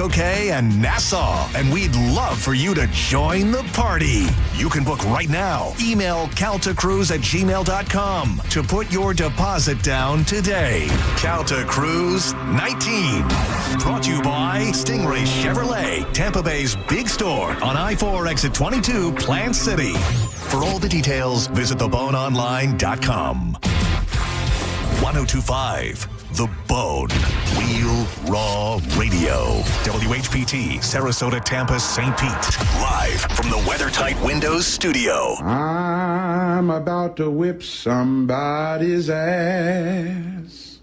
Circle K, and Nassau. And we'd love for you to join the party. You can book right now. Email caltacruise@gmail.com to put your deposit down today. Calta Cruise 19. Brought to you by Stingray Chevrolet, Tampa Bay's big store on I-4 exit 22, Plant City. For all the details, visit theboneonline.com. 1025 The Bone. Real Raw Radio. WHPT, Sarasota, Tampa, St. Pete. Live from the WeatherTight Windows studio. I'm about to whip somebody's ass.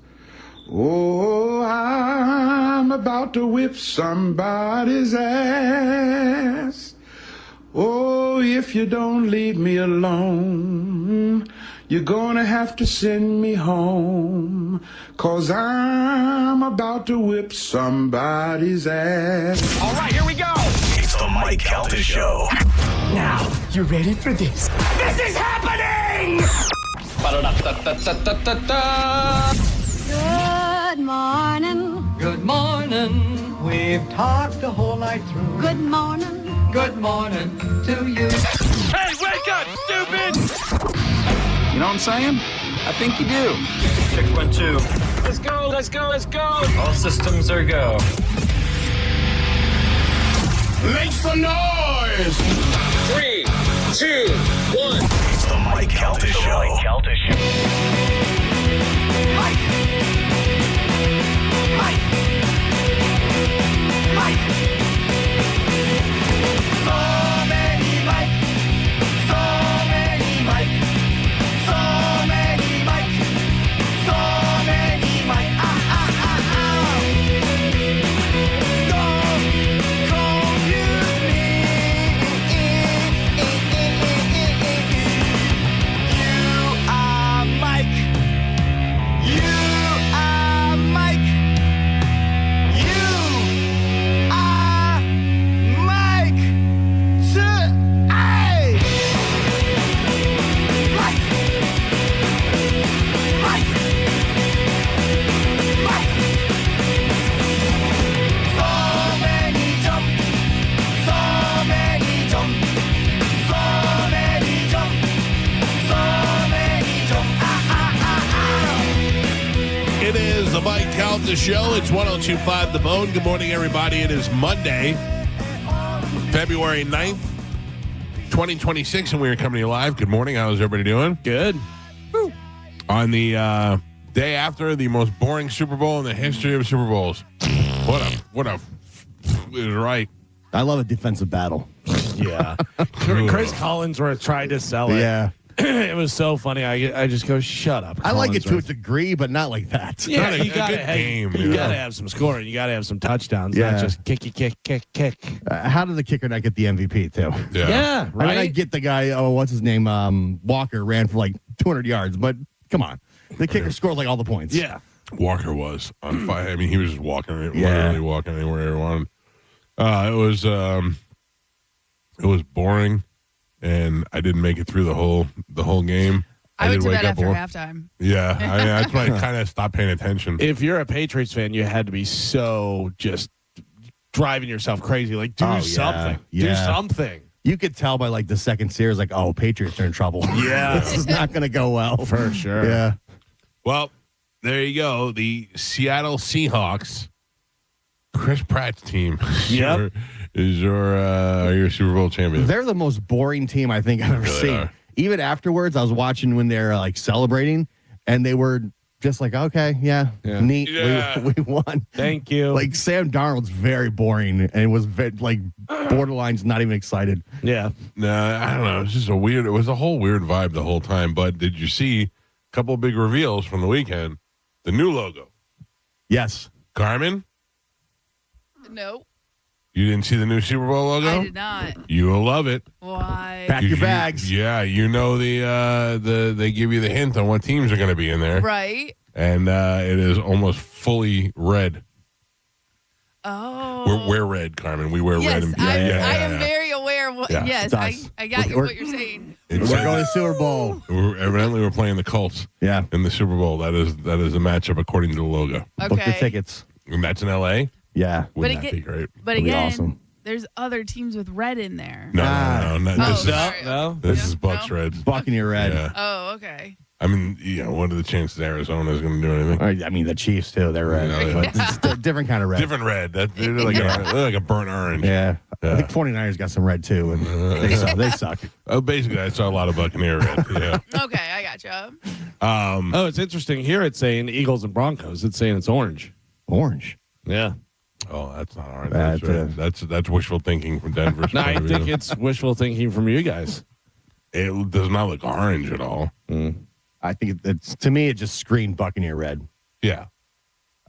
Oh, I'm about to whip somebody's ass. Oh, if you don't leave me alone, you're gonna have to send me home, 'cause I'm about to whip somebody's ass. All right, here we go. It's the Mike Calta Show. Now, you ready for this? This is happening! Ba-da-da-da-da-da-da-da. Good morning. Good morning. We've talked the whole night through. Good morning. Good morning to you. Hey, wake up, stupid! You know what I'm saying? I think you do. Check 1, 2. Let's go, let's go, let's go. All systems are go. Make some noise! 3, 2, 1. It's the Mike Calta Show. It is the Mike Calta Show. It's 1025 The Bone. Good morning, everybody. It is Monday, February 9th, 2026, and we are coming to you live. Good morning. How's everybody doing? Good. Woo. On the day after the most boring Super Bowl in the history of Super Bowls. What a is right. I love a defensive battle. Yeah. Chris Collinsworth tried to sell it. Yeah. It was so funny. I just go, shut up. I like it to a Collinsworth. degree, but not like that. Yeah, Not a you gotta good game, You yeah. gotta have some scoring. You gotta have some touchdowns. Yeah. Not just kick. How did the kicker not get the MVP, too? Yeah, right. I mean, I get the guy, what's his name? Walker ran for like 200 yards, but come on. The kicker scored like all the points. Yeah. Walker was on fire. I mean, he was just walking, Yeah. literally walking anywhere he wanted. It was boring, and I didn't make it through the whole game. I went did to wake bed up after one- halftime. Yeah, I mean, that's why I kind of stopped paying attention. If you're a Patriots fan, you had to be so just driving yourself crazy. Like, do Oh, yeah. something. Yeah. Do something. You could tell by like the second series, like, oh, Patriots are in trouble. Yeah. This is not going to go well. For sure. Yeah. Well, there you go. The Seattle Seahawks, Chris Pratt's team, Yep. is your Super Bowl champion. They're the most boring team I think I've ever Really seen. are. Even afterwards, I was watching when they're like celebrating, and they were just like, okay, yeah. Neat. Yeah. We won. Thank you. Like Sam Darnold's very boring and was like borderline's not even excited. yeah. Nah, I don't know. It's just it was a whole weird vibe the whole time. But did you see a couple of big reveals from the weekend? The new logo. Yes. Carmen, No, you didn't see the new Super Bowl logo? I did not. You will love it. Why? Pack your You- bags. Yeah, you know they give you the hint on what teams are going to be in there, Right? and it is almost fully red. Oh. We're red, Carmen. We wear Yes, red. And I yeah, am very aware. Of what, Yeah, yes, it's I us. got We're- what you're saying. We're going to Super Bowl. Evidently, we're playing the Colts Yeah. in the Super Bowl. That is the matchup according to the logo, Okay. Book your tickets. and that's in L.A. Yeah. Wouldn't that be great? But That'd be again, awesome. there's other teams with red in there. No. This is sorry. this is Bucks No? Reds. Buccaneer red. Yeah. Oh, okay. I mean, what are the chances Arizona is going to do anything? I mean, the Chiefs, too. They're red. Yeah. But it's a different kind of red. Different red. They're like a burnt orange. Yeah. Yeah. I think 49ers got some red, too, and they suck. Oh, basically, I saw a lot of Buccaneer red. Yeah. Okay, I gotcha. Oh, it's interesting. Here it's saying Eagles and Broncos. It's saying it's orange. Orange. Yeah. Oh, that's not orange. That's wishful thinking from Denver's No, point I of think view. it's wishful thinking from you guys. It does not look orange at all. I think it's, to me, it just screamed Buccaneer red. Yeah.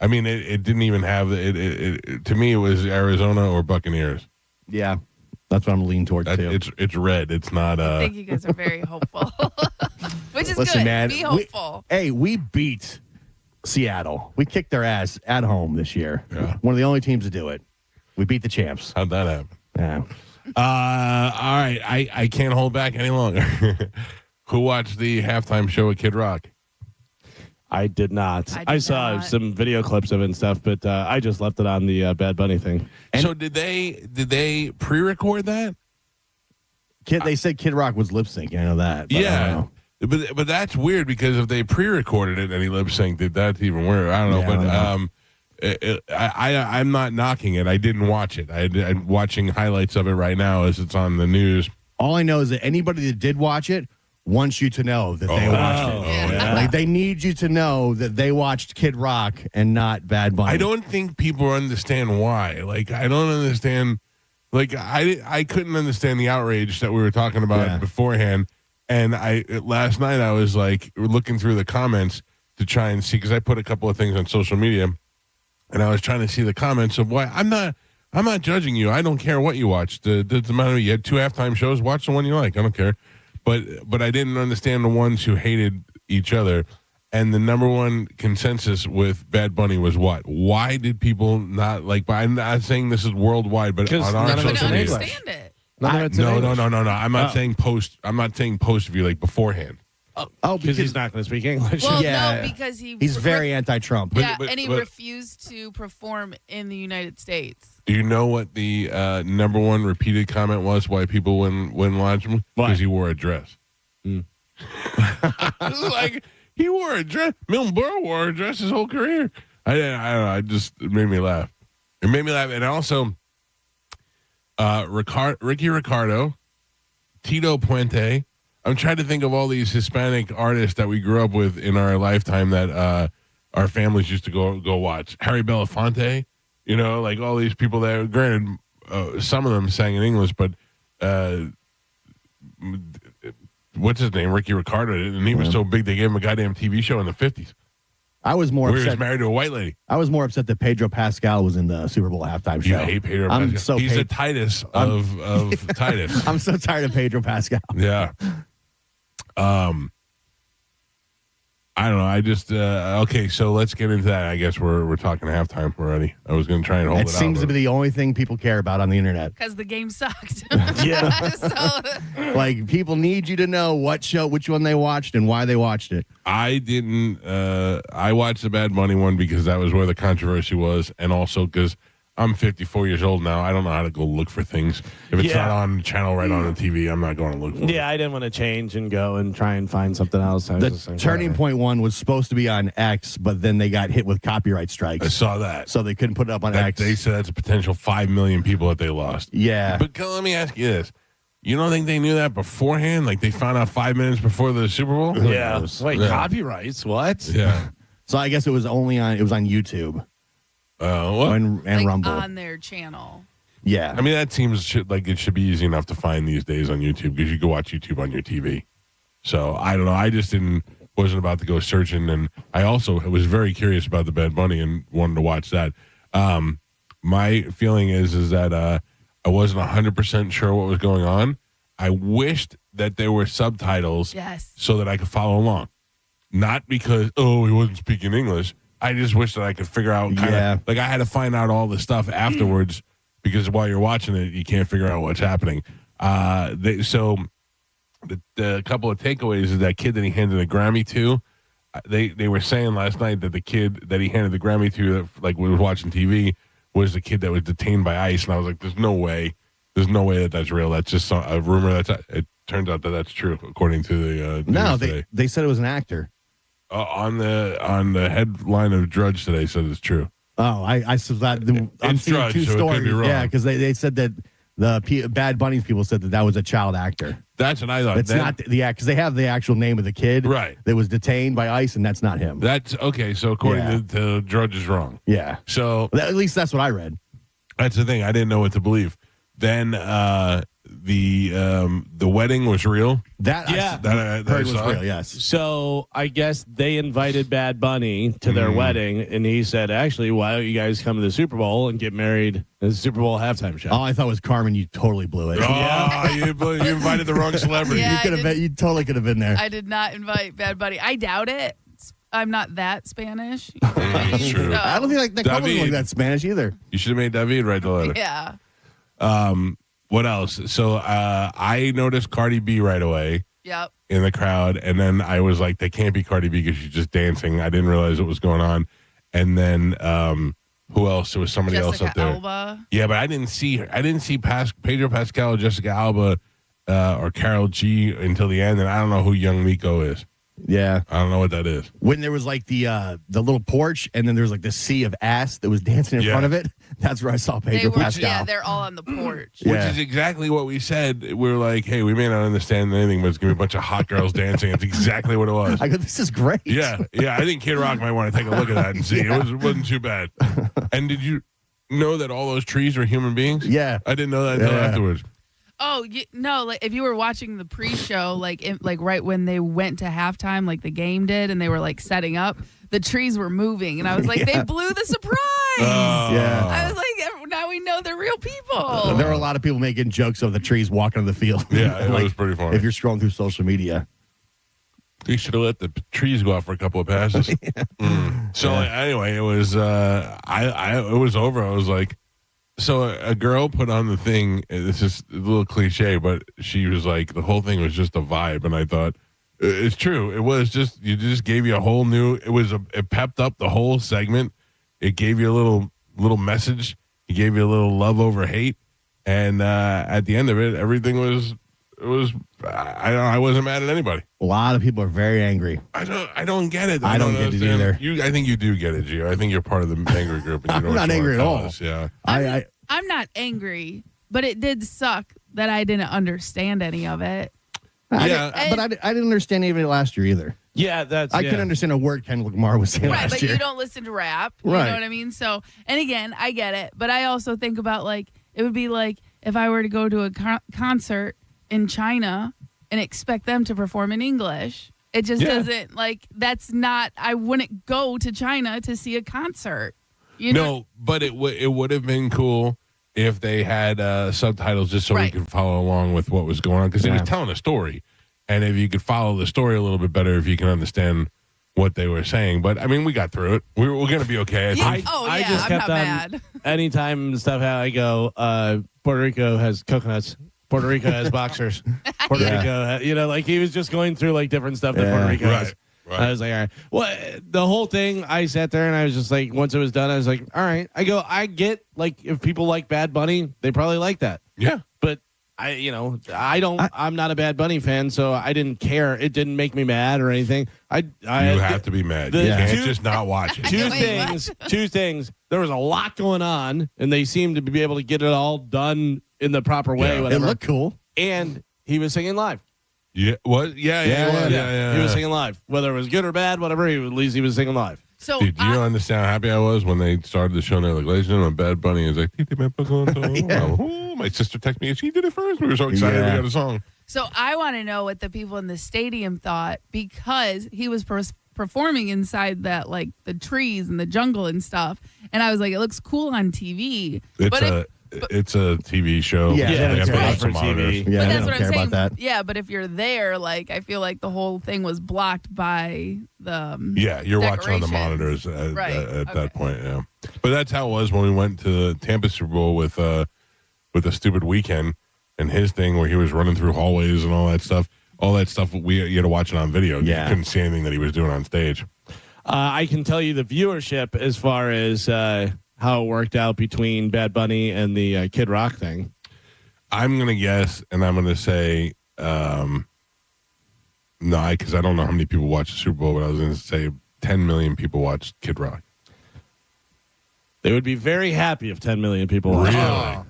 I mean, it didn't even have it. To me, it was Arizona or Buccaneers. Yeah. That's what I'm leaning towards, too. It's red. It's not. I think you guys are very hopeful, which is Listen, good. man, Be hopeful. we beat Seattle. We kicked their ass at home this year. Yeah. One of the only teams to do it. We beat the champs. How'd that happen? Yeah. All right. I can't hold back any longer. Who watched the halftime show at Kid Rock? I did not. I did I saw not. some video clips of it and stuff, but I just left it on the Bad Bunny thing. So did they pre-record that? They said Kid Rock was lip syncing. I know that. But I don't Yeah. know. But that's weird because if they pre-recorded it and he lip synced, that's even weird. I don't know. Yeah, But I'm not knocking it. I didn't watch it. I'm watching highlights of it right now as it's on the news. All I know is that anybody that did watch it wants you to know that they watched it. Yeah. Like, they need you to know that they watched Kid Rock and not Bad Bunny. I don't think people understand why. Like, I don't understand. Like, I couldn't understand the outrage that we were talking about beforehand. And last night I was like looking through the comments to try and see, because I put a couple of things on social media, and I was trying to see the comments of why I'm not judging you. I don't care what you watched. It doesn't matter. You had 2 halftime shows. Watch the one you like. I don't care. But I didn't understand the ones who hated each other. And the number one consensus with Bad Bunny was what? Why did people not like? But I'm not saying this is worldwide, but on our none of it's social in media. English. Understand it. No. I'm not saying post. I'm not saying post view like beforehand. Oh, Because he's not going to speak English. Well, Yeah. no, because He's very anti-Trump. Yeah, but- and he but- refused to perform in the United States. Do you know what the number one repeated comment was? Why people wouldn't watch him? Because he wore a dress. It's like he wore a dress. Milton Berle wore a dress his whole career. I don't know. It made me laugh. It made me laugh, and also Ricky Ricardo, Tito Puente. I'm trying to think of all these Hispanic artists that we grew up with in our lifetime that our families used to go watch. Harry Belafonte, like all these people that, granted, some of them sang in English, but what's his name? Ricky Ricardo, and he was so big they gave him a goddamn TV show in the 50s. I was more Where he was upset. married to a white lady. I was more upset that Pedro Pascal was in the Super Bowl halftime show. You hate Pedro I'm Pascal. so He's the Titus of Titus. I'm so tired of Pedro Pascal. Yeah. I don't know. I just okay. So let's get into that. I guess we're talking halftime already. I was going to try and hold It it seems out, to be the only thing people care about on the internet. Because the game sucked. Yeah. So, Like, people need you to know which one they watched and why they watched it. I didn't. I watched the Bad Bunny one because that was where the controversy was, and also because I'm 54 years old now. I don't know how to go look for things. If it's not on the channel right on the TV, I'm not going to look for it. Yeah, I didn't want to change and go and try and find something else. I was The just like, Turning whatever. Point one was supposed to be on X, but then they got hit with copyright strikes. I saw that. So they couldn't put it up on That X. they said that's a potential 5 million people that they lost. Yeah. But let me ask you this. You don't think they knew that beforehand? Like they found out 5 minutes before the Super Bowl? Yeah. knows? Wait, Yeah. copyrights? What? Yeah. So I guess it was on YouTube What? and like Rumble. on their channel. Yeah. I mean, that seems like it should be easy enough to find these days on YouTube because you can watch YouTube on your TV. So I don't know. I just wasn't about to go searching, and I also was very curious about the Bad Bunny and wanted to watch that. My feeling is that I wasn't 100% sure what was going on. I wished that there were subtitles Yes. so that I could follow along. Not because, he wasn't speaking English. I just wish that I could figure out like I had to find out all the stuff afterwards because while you're watching it, you can't figure out what's happening. The couple of takeaways is that kid that he handed a Grammy to, they were saying last night that the kid that he handed the Grammy to, that like we were watching TV, was the kid that was detained by ICE, and I was like, "There's no way that that's real. That's just a rumor." It turns out that that's true, according to the No, news today. they said it was an actor. On the headline of Drudge today said it's true. Oh, I saw that. I'm It's seeing Drudge, two so it could stories. be wrong. Yeah, because they said that the Bad Bunny's people said that was a child actor. That's what I thought. It's not the act because they have the actual name of the kid Right. that was detained by ICE, and that's not him. That's okay. So according to Drudge is wrong. Yeah. So At least that's what I read. that's the thing. I didn't know what to believe. Then the wedding was real. That Yeah. I heard was saw. real. Yes. So I guess they invited Bad Bunny to their wedding, and he said, "Actually, why don't you guys come to the Super Bowl and get married at the Super Bowl halftime show?" All I thought was Carmen. You totally blew it. Oh, you invited the wrong celebrity. Yeah. You could have been. You totally could have been there. I did not invite Bad Bunny. I doubt it. I'm not that Spanish. That's true. So, I don't think that Carmen was David. like that Spanish either. You should have made David write the letter. yeah. What else? So I noticed Cardi B right away Yep. in the crowd, and then I was like, "They can't be Cardi B because she's just dancing." I didn't realize what was going on. And then who else? There was somebody else Jessica up there. Alba. Yeah, but I didn't see her. I didn't see Pedro Pascal, Jessica Alba, or Carol G until the end, and I don't know who Young Miko is. Yeah. I don't know what that is. When there was like the little porch, and then there was like the sea of ass that was dancing in Yeah. front of it. That's where I saw They Pedro were, Pascal. yeah, they're all on the porch. Which Yeah. is exactly what we said. We were like, "Hey, we may not understand anything, but it's gonna be a bunch of hot girls dancing." It's exactly what it was. I go, this is great. Yeah. I think Kid Rock might want to take a look at that and see. It wasn't too bad. And did you know that all those trees were human beings? Yeah. I didn't know that until Yeah. afterwards. Oh no! Like if you were watching the pre-show, like right when they went to halftime, like the game did, and they were like setting up, the trees were moving, and I was like, they blew the surprise. Yeah. I was like, now we know they're real people. There were a lot of people making jokes of the trees walking on the field. Yeah, it Like, was pretty funny. If you're scrolling through social media. They should have let the trees go out for a couple of passes. So anyway, it was it was over. I was like, so a girl put on the thing. This is a little cliche, but she was like, the whole thing was just a vibe, and I thought it's true. It was just gave you a whole new. It pepped up the whole segment. It gave you a little message. It gave you a little love over hate, and at the end of it, everything was. It was. I wasn't mad at anybody. A lot of people are very angry. I don't get it. I don't get it either. I think you do get it, Gio. I think you're part of the angry group. And you know I'm what not you angry wanna at tell all. us, Yeah. I'm not angry, but it did suck that I didn't understand any of it. But And- I didn't understand any of it last year either. Yeah, that's. I couldn't understand a word Kendrick Lamar was saying Right, last but year. you don't listen to rap. You Right. know what I mean? So, and again, I get it, but I also think about like it would be like if I were to go to a concert in China and expect them to perform in English. It just doesn't that's not. I wouldn't go to China to see a concert. You know? No, but it would have been cool if they had subtitles just so we Right. could follow along with what was going on because he was telling a story, and if you could follow the story a little bit better, if you can understand what they were saying. But I mean, we got through it. We're going to be okay. I think. I just I'm kept not on. mad. Anytime stuff how I go, Puerto Rico has coconuts. Puerto Rico has boxers. Puerto Rico, like he was just going through like different stuff that Puerto Rico has. Right. I was like, all right. Well, the whole thing, I sat there and I was just like, once it was done, I was like, all right. I go, I get like if people like Bad Bunny, they probably like that. Yeah. But I'm not a Bad Bunny fan, so I didn't care. It didn't make me mad or anything. You have to be mad. You can't just not watch it. Two things. There was a lot going on, and they seemed to be able to get it all done in the proper way. Yeah. It Whatever. looked cool. And he was singing live. Yeah. What? Yeah. He was singing live, whether it was good or bad, whatever. At least he was singing live. So Dude, do you understand how happy I was when they started the show and they're like, ladies and gentlemen, Bad Bunny is like, oh, my sister texted me and she did it first. We were so excited we got a song. So I want to know what the people in the stadium thought because he was performing inside that like the trees and the jungle and stuff. And I was like, it looks cool on TV. It's a TV show. Yeah, They have it's to have for some TV. monitors. Yeah, But they that's don't what I'm care saying. about that. Yeah, but if you're there, like I feel like the whole thing was blocked by the Yeah, you're watching on the decorations. monitors at Right, that okay. point. Yeah, but that's how it was when we went to the Tampa Super Bowl with a stupid weekend and his thing where he was running through hallways and all that stuff. All that stuff you had to watch it on video. Yeah. You couldn't see anything that he was doing on stage. I can tell you the viewership as far as how it worked out between Bad Bunny and the Kid Rock thing. I'm going to guess, and I'm going to say no, because I don't know how many people watch the Super Bowl, but I was going to say 10 million people watched Kid Rock. They would be very happy if 10 million people watched it.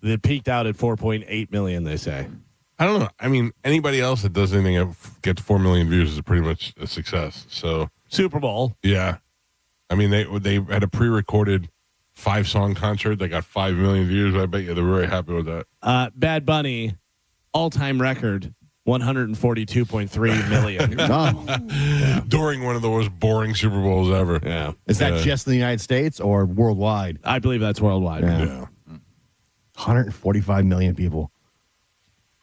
They peaked out at 4.8 million, they say. I don't know. I mean, anybody else that does anything that gets 4 million views is pretty much a success. So Super Bowl. Yeah. I mean, they had a pre-recorded 5-song concert. They got 5 million views. I bet you they're very happy with that. Bad Bunny, all-time record, 142.3 million. Oh. During one of the most boring Super Bowls ever. Yeah. Is that just in the United States or worldwide? I believe that's worldwide. Yeah. 145 million people.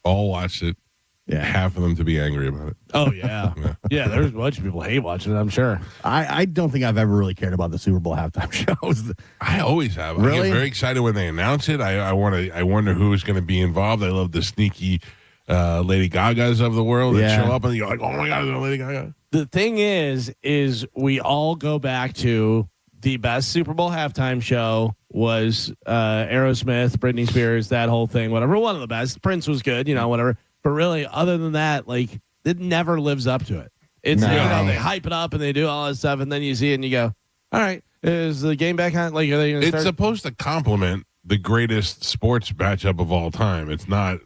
All watched it. Yeah. Half of them to be angry about it. Oh, yeah. Yeah, there's a bunch of people hate watching it, I'm sure. I don't think I've ever really cared about the Super Bowl halftime shows. I always have. Really? I get very excited when they announce it. I wonder who's going to be involved. I love the sneaky Lady Gagas of the world that show up and you're like, oh my God, there's a Lady Gaga. The thing is we all go back to the best Super Bowl halftime show was Aerosmith, Britney Spears, that whole thing, whatever. One of the best. Prince was good, whatever. But really, other than that, like, it never lives up to it. It's they hype it up and they do all that stuff, and then you see it and you go, all right, is the game back on? Like, are they going to start? It's supposed to complement the greatest sports matchup of all time. It's not,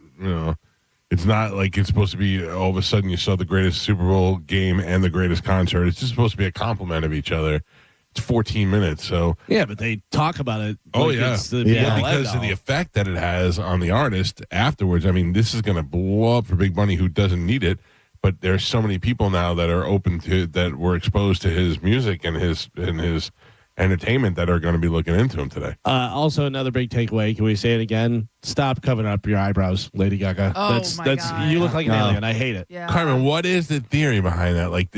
it's not like it's supposed to be all of a sudden you saw the greatest Super Bowl game and the greatest concert. It's just supposed to be a complement of each other. It's 14 minutes, so yeah, but they talk about it. Oh like yeah, it's the because of the effect that it has on the artist afterwards. I mean, this is going to blow up for Big Bunny, who doesn't need it. But there's so many people now that are open to that were exposed to his music and his entertainment that are going to be looking into him today. Also, another big takeaway. Can we say it again? Stop covering up your eyebrows, Lady Gaga. Oh, my God. You look like an alien. I hate it. Yeah. Carmen, what is the theory behind that? Like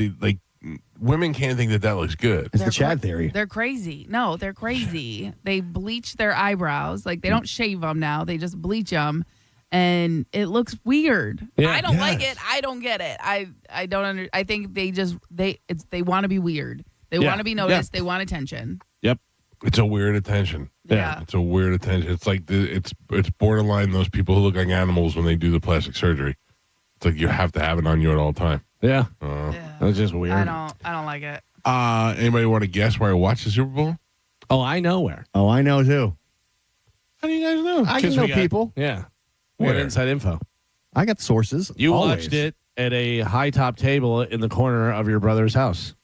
women can't think that looks good. It's the Chad theory. They're crazy. No, they're crazy. They bleach their eyebrows. Like, they don't shave them now. They just bleach them. And it looks weird. Yeah. I don't like it. I don't get it. I don't I think they want to be weird. They want to be noticed. They want attention. Yep. It's a weird attention. Yeah. It's a weird attention. It's like it's borderline those people who look like animals when they do the plastic surgery. It's like you have to have it on you at all time. Yeah. Yeah. That's just weird. I don't like it. Anybody want to guess where I watched the Super Bowl? Oh, I know where. Oh, I know too. How do you guys know? I can know people. Yeah. We got inside info. I got sources. You always. watched it at a high top table in the corner of your brother's house.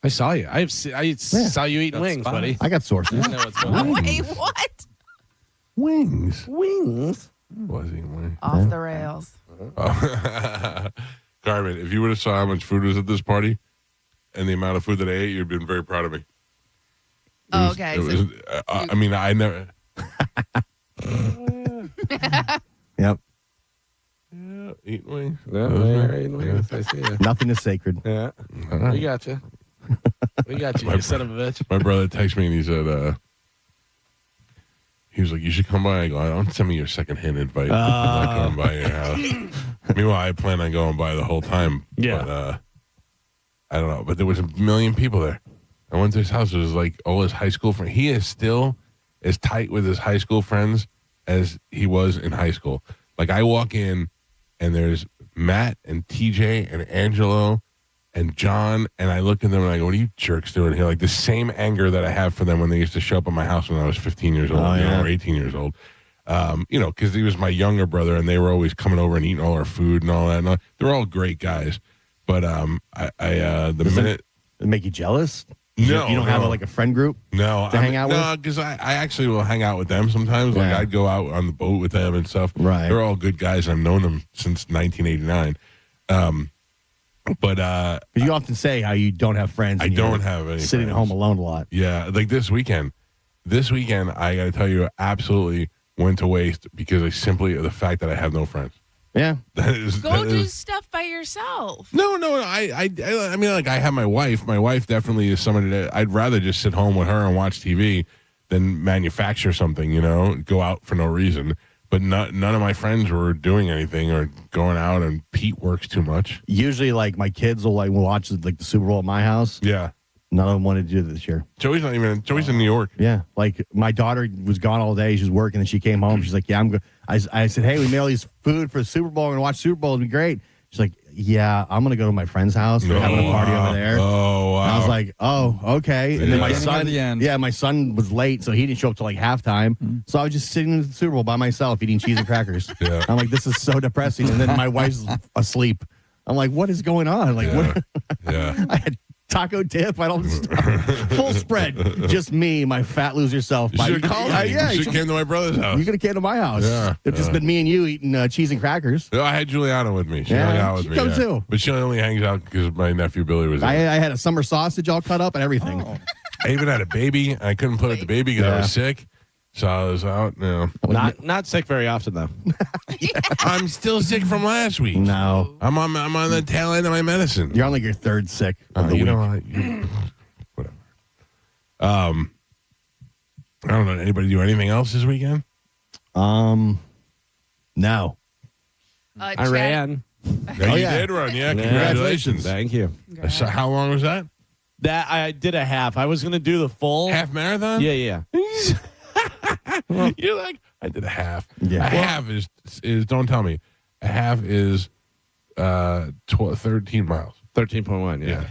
I saw you. I saw you eating wings, buddy. I got sources. I know what's going on. Wait, what? Wings. Wings. Was eating wings. Off the rails. Carmen, if you would have saw how much food was at this party and the amount of food that I ate, you'd have been very proud of me. Okay. I mean, I never. Yep. Yeah, eating wings. I see you. Nothing is sacred. Yeah. We got you. We got you, you son of a bitch. My brother texted me and he said, he was like, you should come by. I go, don't send me your secondhand invite. I'm not coming by your house. Meanwhile, I plan on going by the whole time. Yeah. But, I don't know. But there was a million people there. I went to his house. It was like all his high school friends. He is still as tight with his high school friends as he was in high school. Like, I walk in and there's Matt and TJ and Angelo and John, and I look at them and I go, what are you jerks doing here? Like, the same anger that I have for them when they used to show up at my house when I was 15 years old, or 18 years old. Because he was my younger brother, and they were always coming over and eating all our food and all that. And they're all great guys. But Does it make you jealous? No, you don't have a friend group to hang out with? No, because I actually will hang out with them sometimes. Like, I'd go out on the boat with them and stuff. Right. They're all good guys. I've known them since 1989. But you often say how you don't have friends. I don't have any sitting friends. at home alone a lot. Yeah, like this weekend, I got to tell you, absolutely went to waste because the fact that I have no friends. Yeah. Go do stuff by yourself. No. I mean, like, I have my wife. My wife definitely is somebody that I'd rather just sit home with her and watch TV than manufacture something, go out for no reason. But none of my friends were doing anything or going out, and Pete works too much. Usually, like, my kids will watch the Super Bowl at my house. Yeah. None of them wanted to do it this year. Joey's not even. Joey's in New York. Yeah, like my daughter was gone all day. She was working, and she came home. She's like, "Yeah, I'm good." I said, "Hey, we made all these food for the Super Bowl. We're gonna watch Super Bowl. It'll be great." She's like, "Yeah, I'm gonna go to my friend's house. They're having a party over there." Oh, wow. And I was like, "Oh, okay." And then my Beginning or son, the end? yeah, my son was late, so he didn't show up till like halftime. So I was just sitting in the Super Bowl by myself eating cheese and crackers. Yeah. I'm like, "This is so depressing." And then my wife's asleep. I'm like, "What is going on?" Like, what? Yeah. I had taco dip. I don't full spread. Just me, my fat loser self. You should have called me. Yeah, You should have came to my brother's house. you could have came to my house. Yeah, It's just been me and you eating cheese and crackers. No, I had Juliana with me. She Yeah, hung out with she me. comes too. But she only hangs out because my nephew Billy was I there. had a summer sausage all cut up and everything. I even had a baby. I couldn't put the baby because I was sick. So I was out. Not sick very often though. I'm still sick from last week. No, I'm on the tail end of my medicine. you're on like your third sick of the You week. know what? Whatever. I don't know. Anybody do anything else this weekend? No. I Chad- ran. Yeah, you yeah. did run. Yeah, congratulations. Thank you. So how long was that? That I did a half. I was gonna do the full Half marathon? Yeah. You're like, I did a half. Yeah. A half is don't tell me. A half is 13 miles. 13.1. Yeah.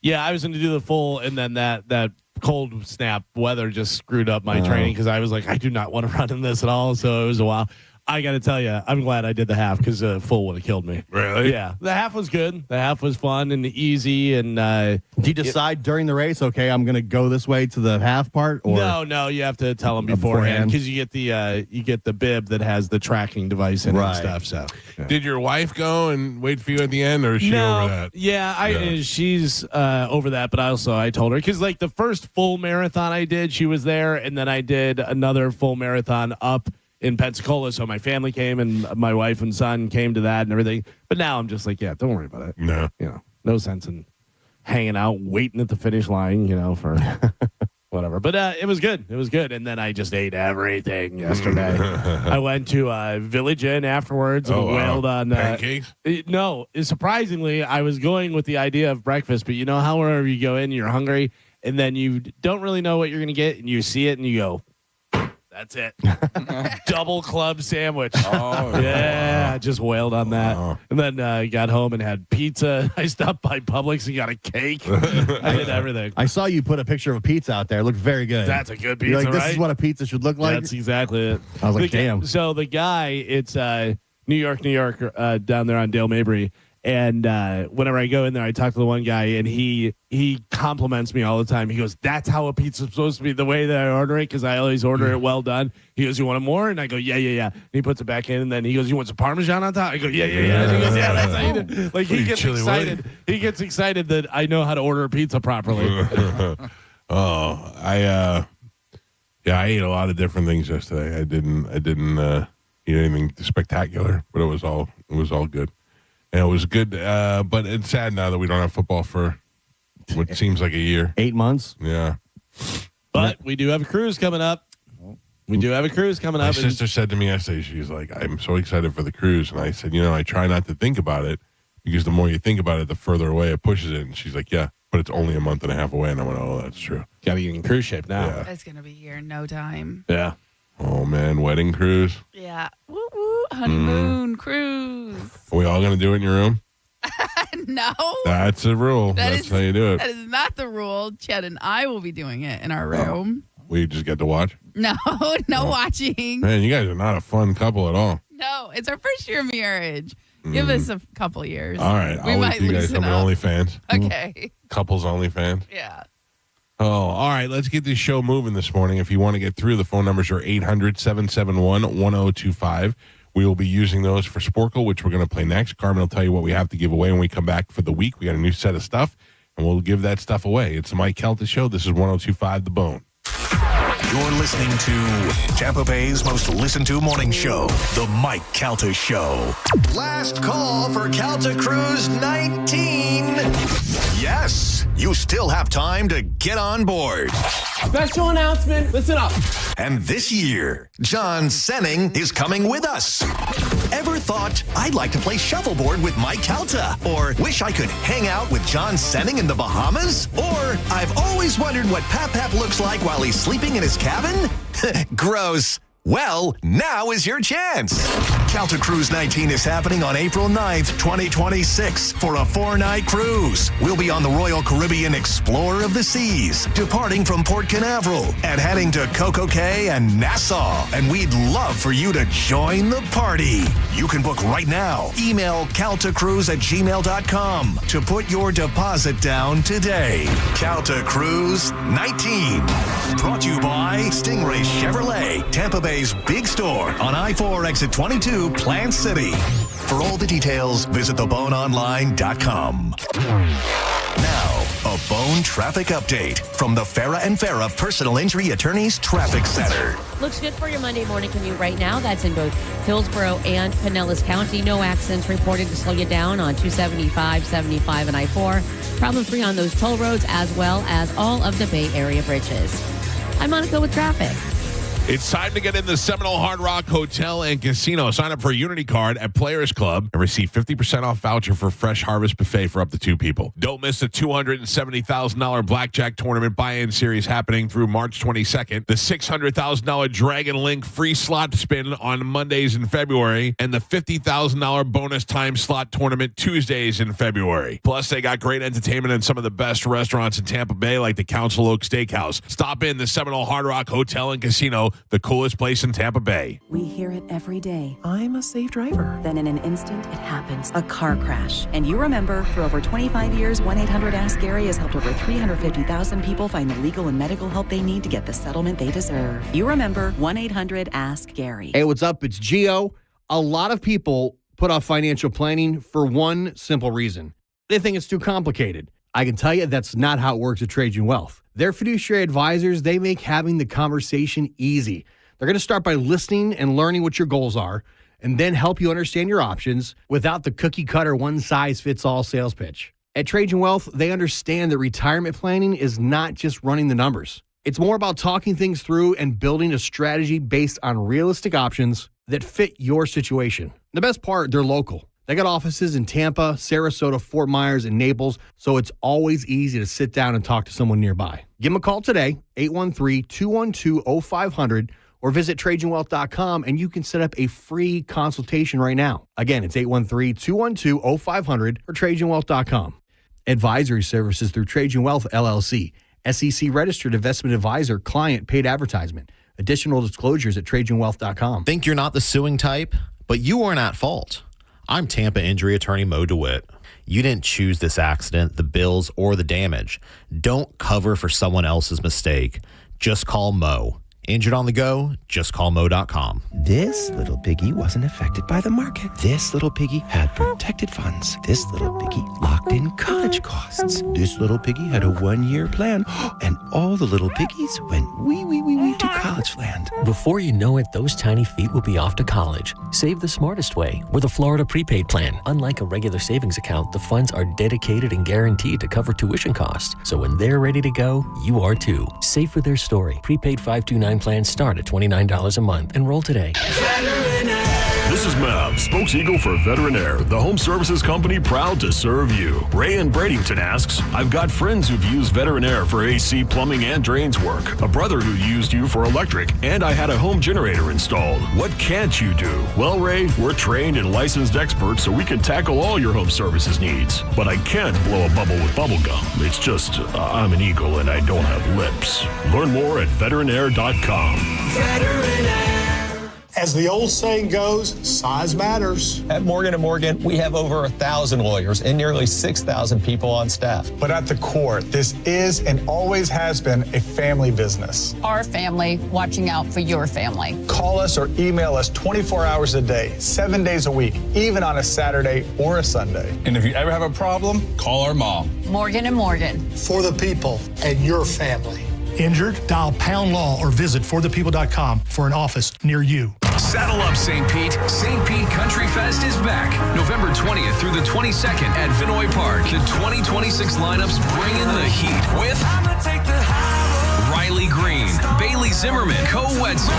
Yeah, I was going to do the full, and then that cold snap weather just screwed up my training because I was like, I do not want to run in this at all. So it was a while. I got to tell you, I'm glad I did the half because full would have killed me. Really? Yeah. The half was good. The half was fun and easy. And Do you decide during the race, okay, I'm going to go this way to the half part? Or no, you have to tell them beforehand beforehand? because you get the bib that has the tracking device in it and Right. stuff. So Did your wife go and wait for you at the end, or is she over that? Yeah, she's over that, but I told her because like the first full marathon I did, she was there, and then I did another full marathon up in Pensacola, so my family came and my wife and son came to that and everything. But now I'm just like, yeah, don't worry about it. No. No sense in hanging out, waiting at the finish line, for whatever. But it was good. It was good. And then I just ate everything yesterday. I went to Village Inn afterwards and wailed on pancakes. No, surprisingly, I was going with the idea of breakfast, but you know how wherever you go in, you're hungry, and then you don't really know what you're going to get, and you see it, and you go, that's it. Double club sandwich. Oh, yeah. I just wailed on that. And then I got home and had pizza. I stopped by Publix and got a cake. I did everything. I saw you put a picture of a pizza out there. It looked very good. That's a good pizza, You're like, this right? is what a pizza should look like. That's exactly it. I was like, damn. So the guy, it's New York, down there on Dale Mabry. And whenever I go in there, I talk to the one guy, and he compliments me all the time. He goes, "That's how a pizza's supposed to be, the way that I order it, because I always order it well done." He goes, "You want it more?" And I go, "Yeah." And he puts it back in, and then he goes, "You want some Parmesan on top?" I go, "Yeah." And he goes, "Yeah, that's how you do it." Like, he gets excited. He gets excited that I know how to order a pizza properly. I ate a lot of different things yesterday. I didn't eat anything spectacular, but it was all good. And it was good, but it's sad now that we don't have football for what seems like a year. 8 months. Yeah. But we do have a cruise coming up. My sister said to me yesterday, she's like, "I'm so excited for the cruise." And I said, I try not to think about it because the more you think about it, the further away it pushes it. And she's like, "Yeah, but it's only a month and a half away." And I went, "Oh, that's true." Got to be in cruise shape now. Yeah. It's going to be here in no time. Yeah. Oh, man, wedding cruise. Yeah. Woo woo. Honeymoon cruise. Are we all going to do it in your room? No. That's a rule. That That's is- how you do it. That is not the rule. Chet and I will be doing it in our room. We just get to watch. No watching. Man, you guys are not a fun couple at all. No, it's our first year of marriage. Give us a couple years. All right. We I'll might let you guys loosen have up. OnlyFans. Okay. Couples OnlyFans. Yeah. Oh, all right. Let's get this show moving this morning. If you want to get through, the phone numbers are 800-771-1025. We will be using those for Sporkle, which we're going to play next. Carmen will tell you what we have to give away when we come back for the week. We got a new set of stuff, and we'll give that stuff away. It's the Mike Calta Show. This is 102.5 The Bone. You're listening to Tampa Bay's most listened to morning show, The Mike Calta Show. Last call for Calta Cruise 19. Yes, you still have time to get on board. Special announcement. Listen up. And this year, John Senning is coming with us. ever thought, I'd like to play shuffleboard with Mike Calta? Or wish I could hang out with John Senning in the Bahamas? Or I've always wondered what Pap looks like while he's sleeping in his cabin? Gross. Well, now is your chance. Calta Cruise 19 is happening on April 9th, 2026 for a 4-night cruise. We'll be on the Royal Caribbean Explorer of the Seas, departing from Port Canaveral and heading to Coco Cay and Nassau. And we'd love for you to join the party. You can book right now. Email caltacruise@gmail.com to put your deposit down today. Calta Cruise 19. Brought to you by Stingray Chevrolet, Tampa Bay's big store on I-4 exit 22, Plant City. For all the details, visit theboneonline.com. Now, a Bone traffic update from the Farah and Farah Personal Injury Attorneys Traffic Center. Looks good for your Monday morning commute right now. That's in both Hillsborough and Pinellas County. No accidents reported to slow you down on 275, 75, and I-4. Problem-free on those toll roads as well as all of the Bay Area bridges. I'm Monica with traffic. It's time to get in the Seminole Hard Rock Hotel and Casino. Sign up for a Unity card at Players Club and receive 50% off voucher for Fresh Harvest Buffet for up to 2 people. Don't miss the $270,000 Blackjack Tournament buy-in series happening through March 22nd. The $600,000 Dragon Link free slot spin on Mondays in February. And the $50,000 bonus time slot tournament Tuesdays in February. Plus, they got great entertainment and some of the best restaurants in Tampa Bay like the Council Oak Steakhouse. Stop in the Seminole Hard Rock Hotel and Casino, the coolest place in Tampa Bay. We hear it every day. I'm a safe driver. Then in an instant, it happens. A car crash. And you remember, for over 25 years, 1-800-ASK-GARY has helped over 350,000 people find the legal and medical help they need to get the settlement they deserve. You remember 1-800-ASK-GARY. Hey, what's up? It's Gio. A lot of people put off financial planning for one simple reason. They think it's too complicated. I can tell you that's not how it works at Trajan Wealth. Their fiduciary advisors, they make having the conversation easy. They're going to start by listening and learning what your goals are, and then help you understand your options without the cookie-cutter one-size-fits-all sales pitch. At Trajan Wealth, they understand that retirement planning is not just running the numbers. It's more about talking things through and building a strategy based on realistic options that fit your situation. The best part, they're local. They got offices in Tampa, Sarasota, Fort Myers, and Naples, so it's always easy to sit down and talk to someone nearby. Give them a call today, 813-212-0500, or visit TrajanWealth.com, and you can set up a free consultation right now. Again, it's 813-212-0500 or TrajanWealth.com. Advisory services through Trajan Wealth, LLC. SEC registered investment advisor, client paid advertisement. Additional disclosures at TrajanWealth.com. Think you're not the suing type, but you aren't at fault. I'm Tampa injury attorney Mo DeWitt. You didn't choose this accident, the bills, or the damage. Don't cover for someone else's mistake. Just call Mo. Injured on the go? Just call Mo.com. This little piggy wasn't affected by the market. This little piggy had protected funds. This little piggy locked in college costs. This little piggy had a 1-year plan. And all the little piggies went wee to college land. Before you know it, those tiny feet will be off to college. Save the smartest way with a Florida prepaid plan. Unlike a regular savings account, the funds are dedicated and guaranteed to cover tuition costs. So when they're ready to go, you are too. Save for their story. Prepaid 529 plans start at $29 a month. Enroll today. This is Mav, spokes-eagle for Veterinaire, the home services company proud to serve you. Ray in Bradenton asks, I've got friends who've used Veterinaire for AC, plumbing, and drains work. A brother who used you for electric, and I had a home generator installed. What can't you do? Well, Ray, we're trained and licensed experts, so we can tackle all your home services needs. But I can't blow a bubble with bubble gum. It's just, I'm an eagle and I don't have lips. Learn more at veterinaire.com. Veterinaire. As the old saying goes, size matters. At Morgan & Morgan, we have over 1,000 lawyers and nearly 6,000 people on staff. But at the core, this is and always has been a family business. Our family watching out for your family. Call us or email us 24 hours a day, 7 days a week, even on a Saturday or a Sunday. And if you ever have a problem, call our mom. Morgan & Morgan. For the people and your family. Injured? Dial Pound Law or visit forthepeople.com for an office near you. Saddle up, St. Pete. St. Pete Country Fest is back. November 20th through the 22nd at Vinoy Park. The 2026 lineups bring in the heat with Riley Green, Bailey Zimmerman, Co Wetzel,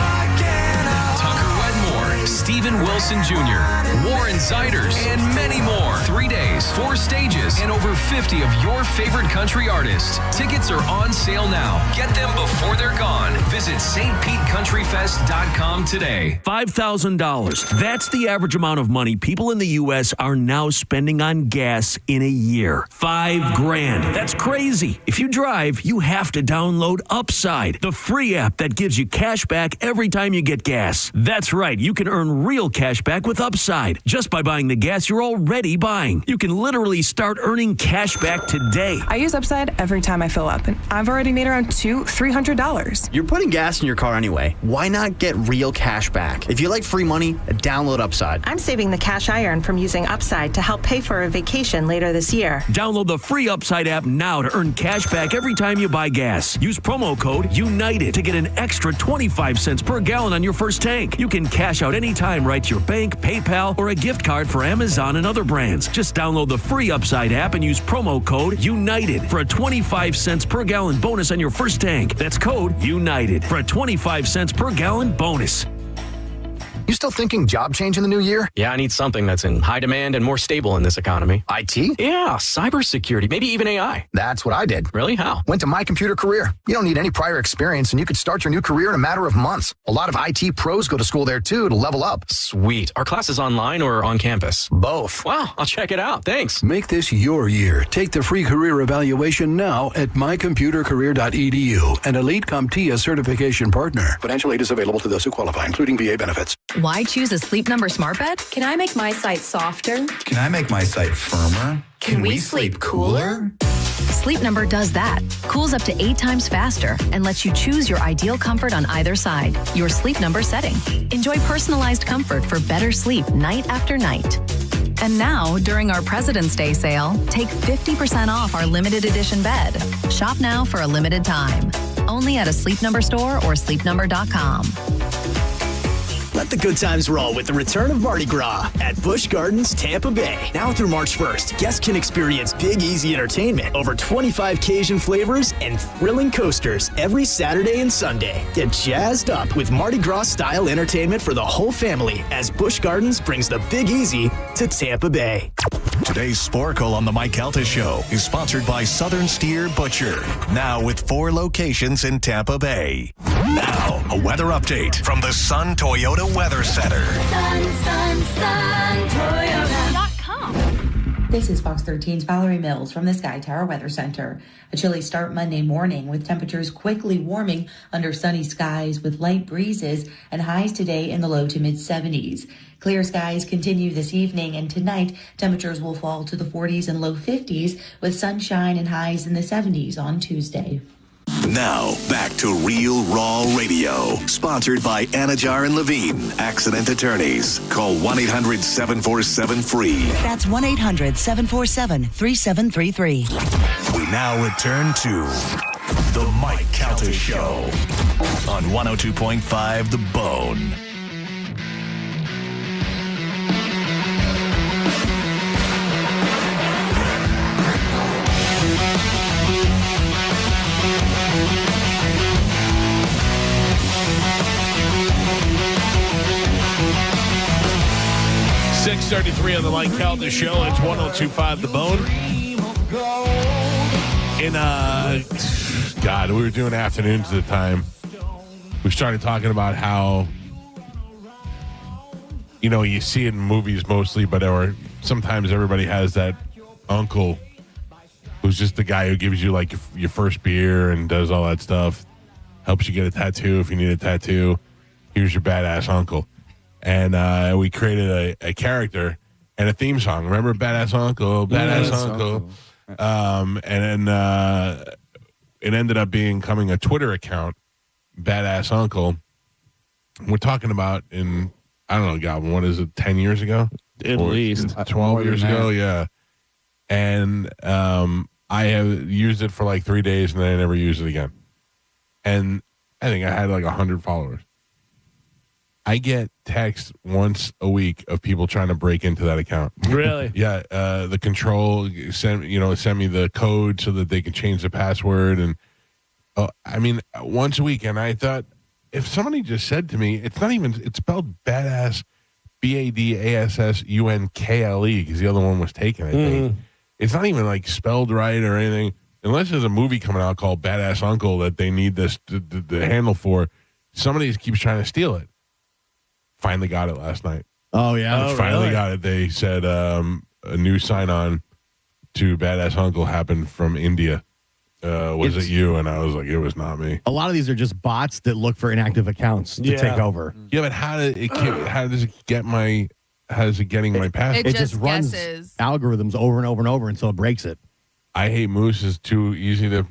Tucker Wedmore, Stephen Steven Wilson Jr., Warren Ziders, and many more. 3 days, 4 stages, and over 50 of your favorite country artists. Tickets are on sale now. Get them before they're gone. Visit stpetecountryfest.com today. $5,000. That's the average amount of money people in the U.S. are now spending on gas in a year. $5,000. That's crazy. If you drive, you have to download Upside, the free app that gives you cash back every time you get gas. That's right. You can earn real cash back with Upside just by buying the gas you're already buying. You can literally start earning cash back today. I use Upside every time I fill up, and I've already made around $300. You're putting gas in your car anyway. Why not get real cash back? If you like free money, download Upside. I'm saving the cash I earn from using Upside to help pay for a vacation later this year. Download the free Upside app now to earn cash back every time you buy gas. Use promo code UNITED to get an extra 25 cents per gallon on your first tank. You can cash out anytime right to your bank, PayPal, or a gift card for Amazon and other brands. Just download the free Upside app and use promo code UNITED for a 25 cents per gallon bonus on your first tank. That's code UNITED for a 25 cents per gallon bonus. You still thinking job change in the new year? Yeah, I need something that's in high demand and more stable in this economy. IT? Yeah, cybersecurity, maybe even AI. That's what I did. Really? How? Went to My Computer Career. You don't need any prior experience, and you could start your new career in a matter of months. A lot of IT pros go to school there, too, to level up. Sweet. Are classes online or on campus? Both. Wow, I'll check it out. Thanks. Make this your year. Take the free career evaluation now at mycomputercareer.edu, an Elite CompTIA certification partner. Financial aid is available to those who qualify, including VA benefits. Why choose a Sleep Number smart bed? Can I make my site softer? Can I make my site firmer? Can we sleep cooler? Sleep Number does that. Cools up to 8 times faster and lets you choose your ideal comfort on either side. Your Sleep Number setting. Enjoy personalized comfort for better sleep night after night. And now, during our President's Day sale, take 50% off our limited edition bed. Shop now for a limited time. Only at a Sleep Number store or sleepnumber.com. Let the good times roll with the return of Mardi Gras at Busch Gardens, Tampa Bay. Now through March 1st, guests can experience Big Easy entertainment, over 25 Cajun flavors, and thrilling coasters every Saturday and Sunday. Get jazzed up with Mardi Gras-style entertainment for the whole family as Busch Gardens brings the Big Easy to Tampa Bay. Today's Sporkle on the Mike Calta Show is sponsored by Southern Steer Butcher, now with 4 locations in Tampa Bay. Now, a weather update from the Sun Toyota Weather Center. SunSunSunToyota.com. This is Fox 13's Valerie Mills from the Sky Tower Weather Center. A chilly start Monday morning with temperatures quickly warming under sunny skies with light breezes and highs today in the low to mid 70s. Clear skies continue this evening, and tonight temperatures will fall to the 40s and low 50s with sunshine and highs in the 70s on Tuesday. Now, back to Real Raw Radio, sponsored by Anajar and Levine, accident attorneys. Call 1-800-747-FREE. That's 1-800-747-3733. We now return to The Mike Calta Show on 102.5 The Bone. .33 on the Mike Calta Show. It's 102.5 The Bone. God, we were doing afternoons at the time. We started talking about how, you see it in movies mostly, but sometimes everybody has that uncle who's just the guy who gives you like your first beer and does all that stuff, helps you get a tattoo if you need a tattoo. Here's your badass uncle. And we created a character and a theme song. Remember Badass Uncle? Badass Uncle. And then it ended up becoming a Twitter account, Badass Uncle. We're talking about I don't know, Galvin, what is it, 10 years ago? At least. 12 years ago, yeah. And I have used it for like 3 days and then I never used it again. And I think I had like 100 followers. I get texts once a week of people trying to break into that account. Really? Yeah. The control send me the code so that they can change the password. And once a week. And I thought, if somebody just said to me, it's spelled badass, Badassunkle, because the other one was taken, I think. It's not even like spelled right or anything. Unless there's a movie coming out called Badass Uncle that they need this the handle for. Somebody keeps trying to steal it. Finally got it last night. Oh, yeah. Finally got it. They said a new sign-on to Badass Uncle happened from India. Was it you? And I was like, it was not me. A lot of these are just bots that look for inactive accounts to take over. Yeah, but how does it getting my password? It just runs algorithms over and over and over until it breaks it. I hate Moose is too easy to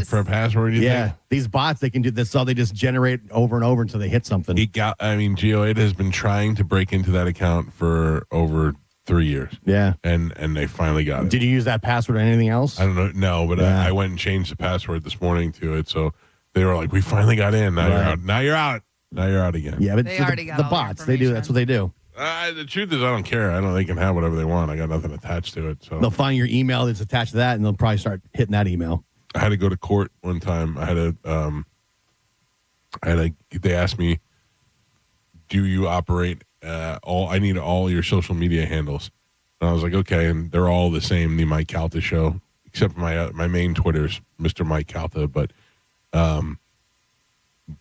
for a password. You think? These bots, they can do this. So they just generate over and over until they hit something. Geo8 has been trying to break into that account for over 3 years. Yeah. And they finally got it. Did you use that password or anything else? I don't know. No, but I went and changed the password this morning to it. So they were like, we finally got in. Now you're out. Now you're out. Now you're out again. Yeah, but they already got the bots. They do. That's what they do. The truth is, I don't care. They can have whatever they want. I got nothing attached to it. So they'll find your email that's attached to that, and they'll probably start hitting that email. I had to go to court one time. They asked me, do you operate I need all your social media handles. And I was like, okay. And they're all the same, the Mike Calta show, except for my main Twitter's Mr. Mike Calta. But I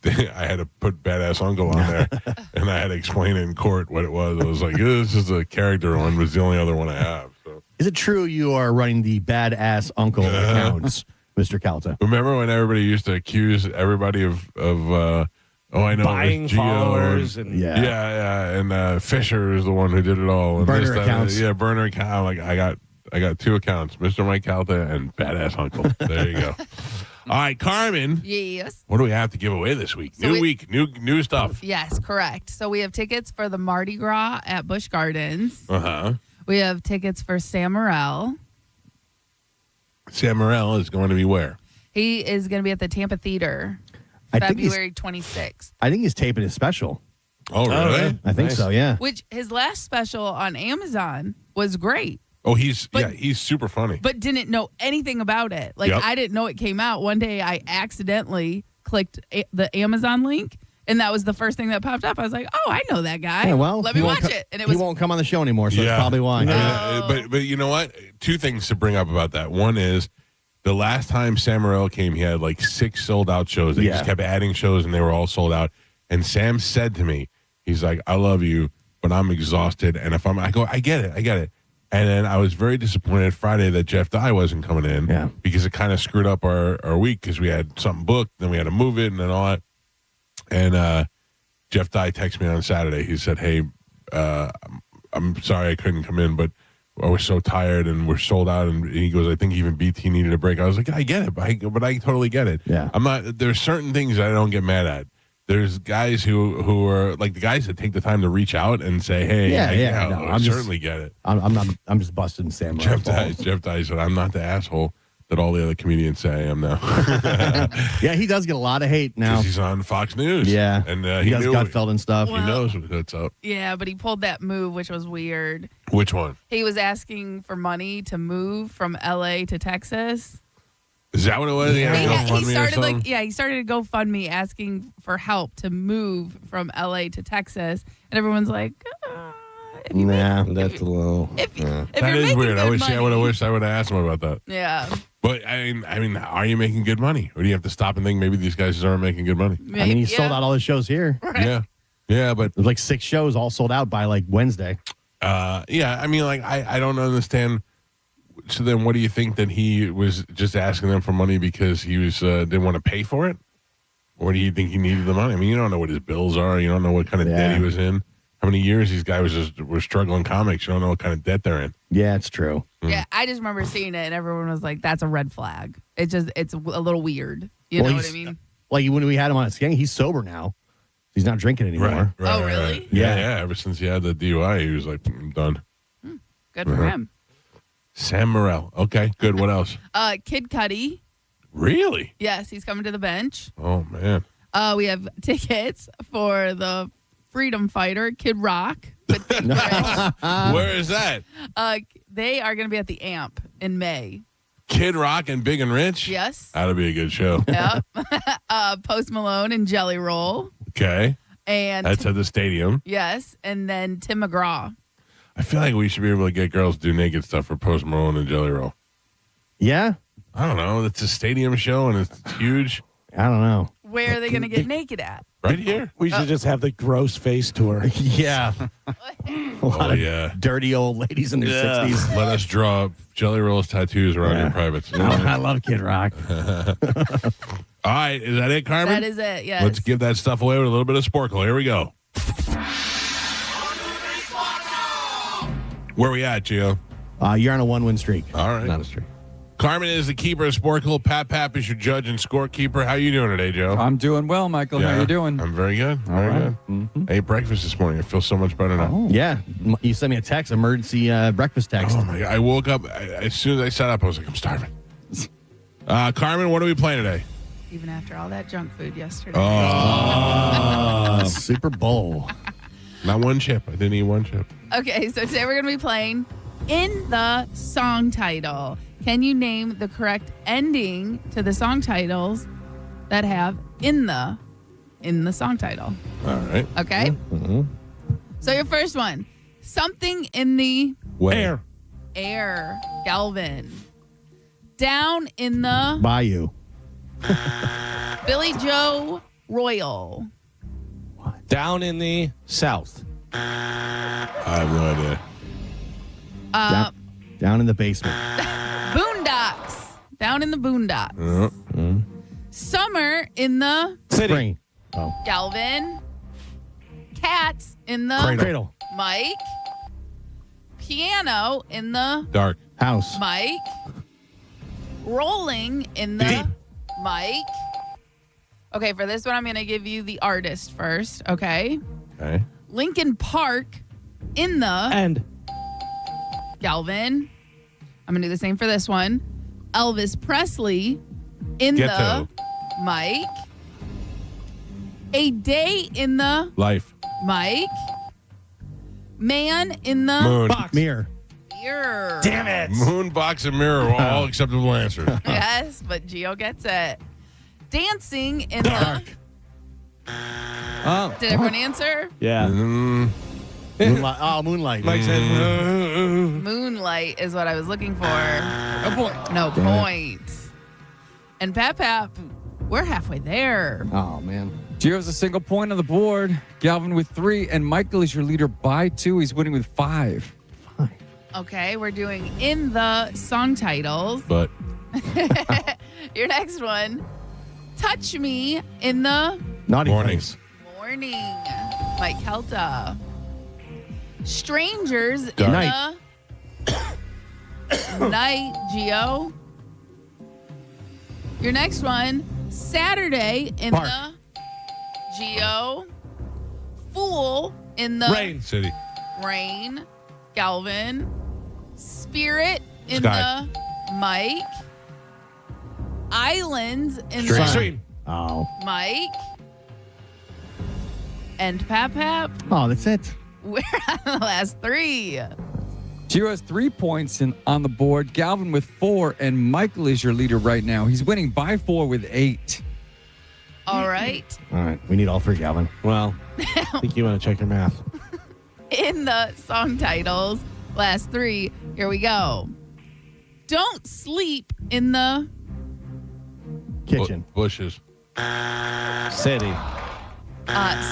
had to put Badass Uncle on there, and I had to explain it in court what it was. I was like, this is a character one, but it's the only other one I have. So. Is it true you are running the Badass Uncle accounts, Mr. Calta? Remember when everybody used to accuse everybody of I know buying followers and and Fisher is the one who did it all. And burner accounts. Burner account. I'm like, I got two accounts, Mr. Mike Calta and Badass Uncle. There you go. All right, Carmen. Yes. What do we have to give away this week? New week, new stuff. Yes, correct. So we have tickets for the Mardi Gras at Busch Gardens. Uh-huh. We have tickets for Sam Morril. Sam Morril is going to be where? He is going to be at the Tampa Theater, February 26th. I think he's taping his special. Oh, really? I think so, yeah. Which his last special on Amazon was great. Oh, he's super funny. But didn't know anything about it. I didn't know it came out. One day I accidentally clicked the Amazon link, and that was the first thing that popped up. I was like, oh, I know that guy. Yeah, well, let me watch it. And he won't come on the show anymore, so that's probably why. But you know what? Two things to bring up about that. One is the last time Sam Morril came, he had like 6 sold-out shows. They just kept adding shows, and they were all sold out. And Sam said to me, he's like, I love you, but I'm exhausted. And I go, I get it. And then I was very disappointed Friday that Jeff Dye wasn't coming in because it kind of screwed up our week because we had something booked, then we had to move it and then all that. And Jeff Dye texted me on Saturday. He said, hey, I'm sorry I couldn't come in, but I was so tired and we're sold out. And he goes, I think even BT needed a break. I was like, I get it, but I totally get it. Yeah. There's certain things that I don't get mad at. There's guys who are like the guys that take the time to reach out and say, "Hey, I certainly get it." I'm just busting Sam. Jeff Dye said, "I'm not the asshole that all the other comedians say I am now." Yeah, he does get a lot of hate now. He's on Fox News. Yeah, and he does Gutfeld and stuff. He knows what's up. Yeah, but he pulled that move, which was weird. Which one? He was asking for money to move from L.A. to Texas. Is that what it was? He started a GoFundMe asking for help to move from LA to Texas, and everyone's like, that's a little. That is weird. I wish I would have asked him about that. Yeah. But I mean, are you making good money, or do you have to stop and think maybe these guys aren't making good money? I mean, he sold out all his shows here. Right. Yeah, but there's like 6 shows all sold out by like Wednesday. I mean, like I don't understand. So then what do you think, that he was just asking them for money because he was didn't want to pay for it? Or do you think he needed the money? I mean, you don't know what his bills are. You don't know what kind of debt he was in. How many years these guys were struggling comics. You don't know what kind of debt they're in. Yeah, it's true. Yeah, I just remember seeing it and everyone was like, that's a red flag. It's a little weird. You know what I mean? Like when we had him on a scan, he's sober now. He's not drinking anymore. Right, really? Yeah. Ever since he had the DUI, he was like, I'm done. Good for him. Sam Morril. Okay, good. What else? Kid Cudi. Really? Yes, he's coming to the bench. Oh, man. We have tickets for the freedom fighter, Kid Rock. With Big Rich. Where is that? They are going to be at the AMP in May. Kid Rock and Big and Rich? Yes. That'll be a good show. Yep. Post Malone and Jelly Roll. Okay. And That's at the stadium. yes, and then Tim McGraw. I feel like we should be able to get girls to do naked stuff for Post Malone and Jelly Roll. Yeah? I don't know. It's a stadium show and it's huge. I don't know. Where are they going to get naked at? Right here. We should just have the gross face tour. Yeah. A lot of dirty old ladies in their 60s. Let us draw Jelly Roll's tattoos around your privates. I love Kid Rock. All right. Is that it, Carmen? That is it, yes. Let's give that stuff away with a little bit of Sporkle. Here we go. Where we at, Gio? You're on a 1-win streak. All right. Not a streak. Carmen is the keeper of Sporkle. Pat is your judge and scorekeeper. How you doing today, Joe? I'm doing well, Michael. How you doing? I'm very good. Very good. Mm-hmm. I ate breakfast this morning. I feel so much better now. Yeah. You sent me a text, emergency breakfast text. Oh, my God. I woke up. As soon as I sat up, I was like, I'm starving. Carmen, what are we playing today? Even after all that junk food yesterday. Oh, Super Bowl. Not one chip. I didn't eat one chip. Okay, so today we're going to be playing In the Song Title. Can you name the correct ending to the song titles that have in the song title? All right. Okay? Mm-hmm. So your first one, something in the Where? air. Galvin. Down in the Bayou. Billy Joe Royal. Down in the south. I have no idea. Down in the basement. Boondocks. Down in the boondocks. Summer in the Spring. Oh. Galvin. Cats in the Cradle. Mike. Piano in the Dark. House. Mike. Rolling in the Deep. Mike. Okay, for this one, I'm going to give you the artist first, okay? Okay. Lincoln Park in the And Galvin. I'm going to do the same for this one. Elvis Presley in Ghetto. the Mike. A Day in the Life. Mike. Man in the Moon. Box. Mirror. Mirror. damn it. Moon, box, and mirror were all acceptable answers. Yes, but Gio gets it. Dancing in Dark. Oh. Did everyone answer? Yeah. Moonlight. Oh, Moonlight. Mike said, Moonlight is what I was looking for. No point. No point. And Pap, we're halfway there. Oh, man. Gio's a single point on the board. Galvin with 3, and Michael is your leader by 2. He's winning with 5. Okay, we're doing in the song titles. But Your next one, Touch Me in the Naughty Mornings. Morning. Mike Calta. Strangers in Night. the Night, Gio. Your next one, Saturday in Park. the Gio. Fool in the Rain. City. Rain. Galvin. Spirit in Sky. the Mike. Islands in Stream. the Stream. Oh. Mike. And Pap. Oh, that's it. We're on the last 3. Gio has 3 points on the board. Galvin with 4, and Michael is your leader right now. He's winning by 4 with 8. All right. All right. We need all 3, Galvin. Well, I think you want to check your math. In the song titles, last 3. Here we go. Don't sleep in the Kitchen. Bushes. City.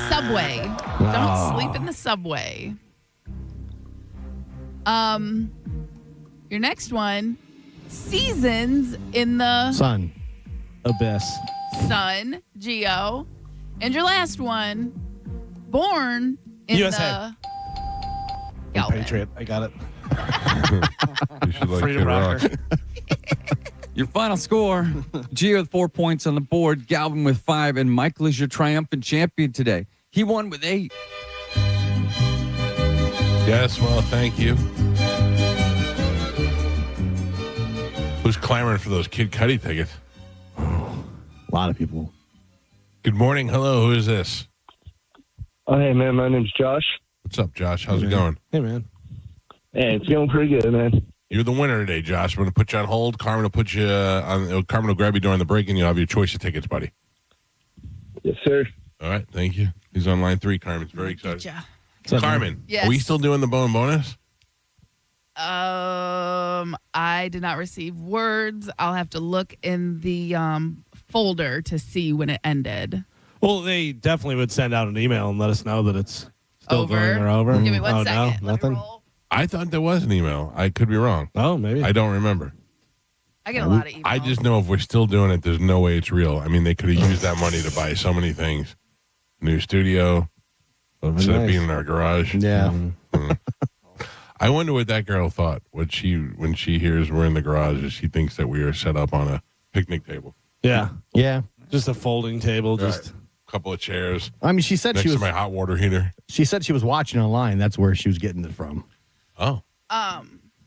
subway. Oh. Don't sleep in the subway. Your next one, seasons in the Sun. Abyss. sun, Gio. And your last one, born in USA. the Galvin. Patriot. I got it. You should like Freedom Kid Rock. Rocker. Your final score, Gio with 4 points on the board, Galvin with 5, and Michael is your triumphant champion today. He won with 8. Yes, well, thank you. Who's clamoring for those Kid Cudi tickets? A lot of people. Good morning. Hello, who is this? Oh, hey, man, my name's Josh. What's up, Josh? How's it going? Hey, man. Hey, it's going pretty good, man. You're the winner today, Josh. I'm going to put you on hold. Carmen will put you on. Carmen will grab you during the break, and you'll have your choice of tickets, buddy. Yes, sir. All right, thank you. He's on line 3. Carmen's very excited. Getcha. So, Carmen, Yes. are we still doing the bone bonus? I did not receive words. I'll have to look in the folder to see when it ended. Well, they definitely would send out an email and let us know that it's still Over. going or over. Give me one second. No, Let me nothing. roll. I thought there was an email. I could be wrong. Oh, maybe. I don't remember. I get a lot of emails. I just know if we're still doing it, there's no way it's real. I mean, they could have used that money to buy so many things. New studio, instead of being in our garage. Yeah. I wonder what that girl thought when she hears we're in the garage, and she thinks that we are set up on a picnic table. Yeah. Yeah. Just a folding table. Just a couple of chairs. I mean, she said next she was to my hot water heater. She said she was watching online. That's where she was getting it from. Oh.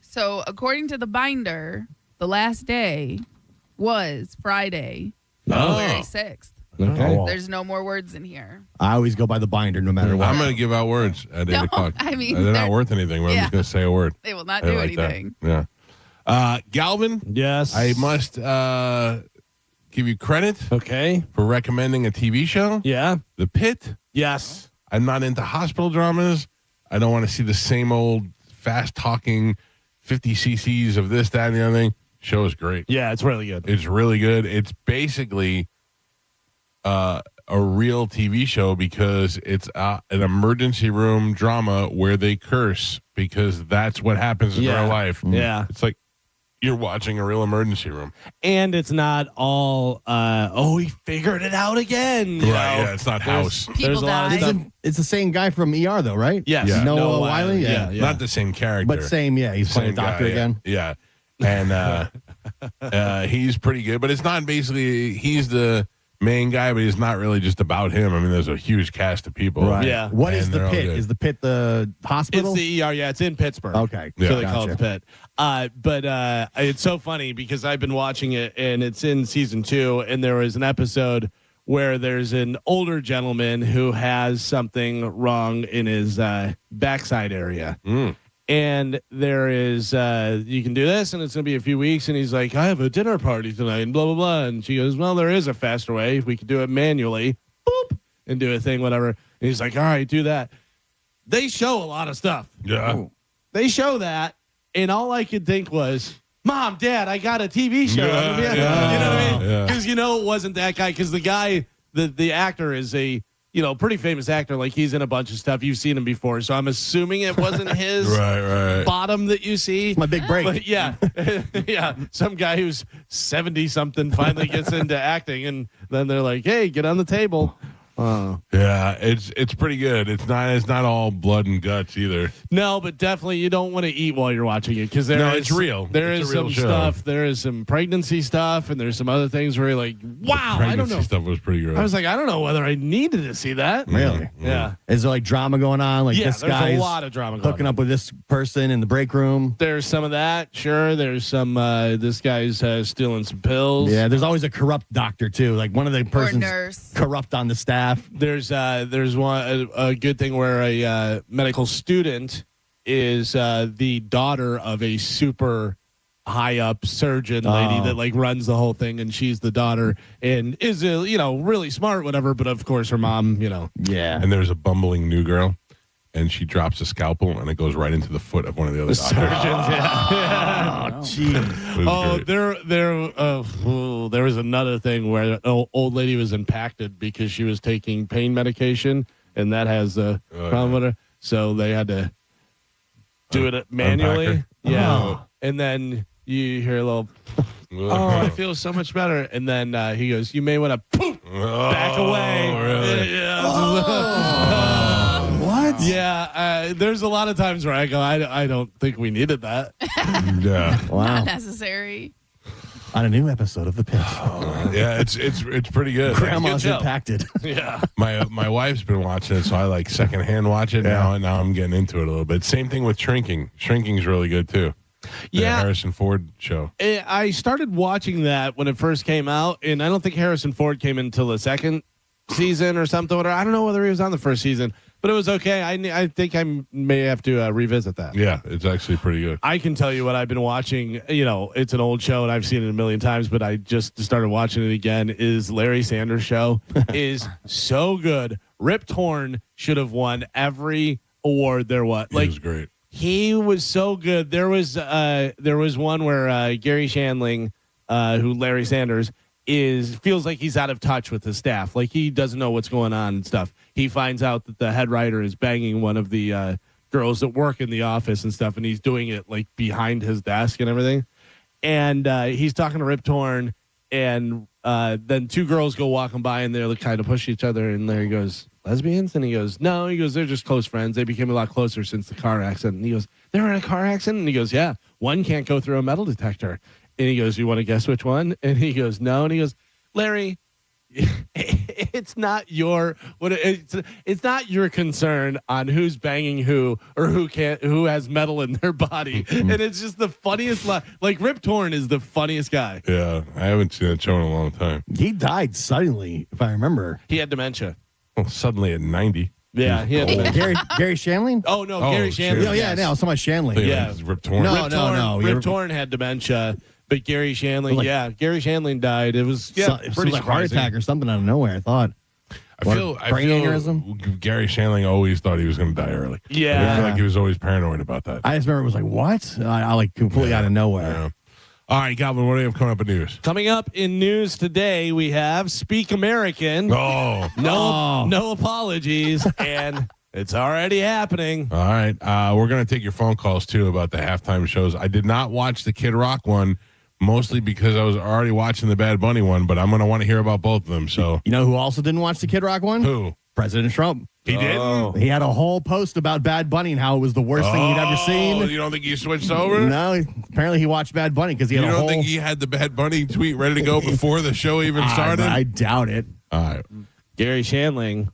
So according to the binder, the last day was Friday, February 6th. Okay. Oh. There's no more words in here. I always go by the binder no matter what. I'm going to give out words at 8 o'clock. I mean, they're not worth anything, but I'm just going to say a word. They will not I do like that. anything. Yeah. Galvin? Yes. I must give you credit. Okay. For recommending a TV show. Yeah. The Pit. Yes. I'm not into hospital dramas. I don't want to see the same old fast-talking 50 cc's of this, that, and the other thing. Show is great. Yeah, it's really good. It's really good. It's basically a real TV show because it's an emergency room drama where they curse because that's what happens in real life. Yeah. It's like you're watching a real emergency room. And it's not all, he figured it out again. you know? Yeah, it's not House. There's a lot of stuff. It's the same guy from ER, though, right? Yes. Yeah. Noah Wiley? Yeah. Not the same character. But same, yeah. He's playing a doctor guy, again. Yeah. And he's pretty good. But it's not basically, he's the main guy, but it's not really just about him. I mean, there's a huge cast of people. Right. Yeah. What is And the they're all Pit? good. Is the Pit the hospital? It's the ER. Yeah, it's in Pittsburgh. Okay. So Yeah. they call it the Pit. But it's so funny because I've been watching it and it's in season 2. And there was an episode where there's an older gentleman who has something wrong in his backside area. And there is, you can do this and it's going to be a few weeks. And he's like, I have a dinner party tonight and blah, blah, blah. And she goes, well, there is a faster way. If we could do it manually, boop, and do a thing, whatever. And he's like, all right, do that. They show a lot of stuff. Yeah. They show that. And all I could think was, Mom, Dad, I got a TV show. Yeah, You know what I mean? yeah. Because, it wasn't that guy. Because the guy, the actor is a, pretty famous actor. Like, he's in a bunch of stuff. You've seen him before. So I'm assuming it wasn't his Right. bottom that you see. My big break. But yeah. Yeah. Some guy who's 70-something finally gets into acting. And then they're like, hey, get on the table. Yeah, it's pretty good. It's not all blood and guts either. No, but definitely you don't want to eat while you're watching it because it's real. There It's is a real some show. stuff. There is some pregnancy stuff, and there's some other things where you're like, wow, I don't Pregnancy know. stuff was pretty good. I was like, I don't know whether I needed to see that. Really? Yeah. Is there like drama going on? Like Yeah, this there's guy's a lot of drama going hooking on. up with this person in the break room. There's some of that. Sure. There's some. This guy's stealing some pills. Yeah, there's always a corrupt doctor too. Like one of the persons nurse. corrupt on the staff. There's one a good thing where a medical student is the daughter of a super high up surgeon lady that like runs the whole thing, and she's the daughter and is really smart, whatever. But of course, her mom, Yeah. And there's a bumbling new girl, and she drops a scalpel, and it goes right into the foot of one of the other doctors. surgeons. Oh, jeez. It was Oh, great. there was another thing where an old lady was impacted because she was taking pain medication, and that has a problem with her. So they had to do it manually. unpack her? Yeah, Oh. and then you hear a little. Oh, I feel so much better. And then he goes, "You may want to back away." Really? Yeah. What? Yeah, there's a lot of times where I go, I don't think we needed that. Yeah. Wow. Not necessary. On a new episode of The Pit. Yeah, it's pretty good. Grandma's show. impacted. Yeah. My wife's been watching it, so I like secondhand watch it now, and now I'm getting into it a little bit. Same thing with Shrinking. Shrinking's really good too. The Yeah. Harrison Ford show. I started watching that when it first came out, and I don't think Harrison Ford came until the second season or something. Or I don't know whether he was on the first season, But it was okay. I think I may have to revisit that. Yeah, it's actually pretty good. I can tell you what I've been watching. You know, it's an old show and I've seen it a million times, but I just started watching it again. Is Larry Sanders Show is so good. Rip Torn should have won every award there was. He was great. He was so good. There was one where Gary Shandling, who Larry Sanders feels like he's out of touch with his staff. Like he doesn't know what's going on and stuff. He finds out that the head writer is banging one of the girls that work in the office and stuff, and he's doing it like behind his desk and everything. And he's talking to Rip Torn, and then two girls go walking by, and they're like, kind of push each other, and Larry goes, lesbians? And he goes, no. He goes, they're just close friends. They became a lot closer since the car accident. And he goes, they were in a car accident? And he goes, yeah. One can't go through a metal detector. And he goes, you want to guess which one? And he goes, no. And he goes, Larry, it's not your it's not your concern on who's banging who or who has metal in their body. And it's just the funniest like Rip Torn is the funniest guy. Yeah, I haven't seen that show in a long time. He died suddenly, if I remember. He had dementia. Well, suddenly at 90. Yeah, he had Gary Shandling? Oh no, Gary Shandling. Oh yeah, no, so much Shandling. Yeah, Rip Torn. No. Rip Torn had dementia. But Gary Shandling, Gary Shandling died. It was pretty like heart attack or something out of nowhere. I thought. I feel Gary Shandling always thought he was going to die early. Yeah, I feel like he was always paranoid about that. I just remember it was like, what? I like completely out of nowhere. Yeah. All right, Calvin, what do you have coming up in news? Coming up in news today, we have Speak American. Oh, no apologies, and it's already happening. All right, we're going to take your phone calls too about the halftime shows. I did not watch the Kid Rock one. Mostly because I was already watching the Bad Bunny one, but I'm going to want to hear about both of them. So, you know who also didn't watch the Kid Rock one? Who? President Trump. He did? He had a whole post about Bad Bunny and how it was the worst thing he'd ever seen. You don't think he switched over? No, apparently he watched Bad Bunny because he had a whole... You don't think he had the Bad Bunny tweet ready to go before the show even started? I doubt it. All right. Gary Shandling,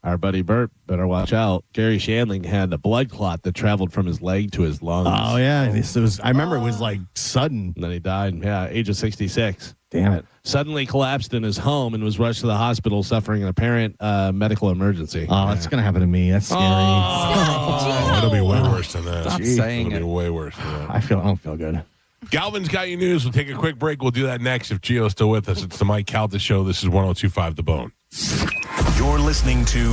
our buddy Bert, better watch out. Gary Shandling had a blood clot that traveled from his leg to his lungs. Oh, yeah. I remember it was like sudden. And then he died, age of 66. Damn it. Suddenly collapsed in his home and was rushed to the hospital suffering an apparent medical emergency. Oh, that's going to happen to me. That's scary. It'll be way worse than that. Stop saying It'll be way worse than that. I don't feel good. Galvin's got your news. We'll take a quick break. We'll do that next if Gio's still with us. It's the Mike Calta Show. This is 102.5 The Bone. You're listening to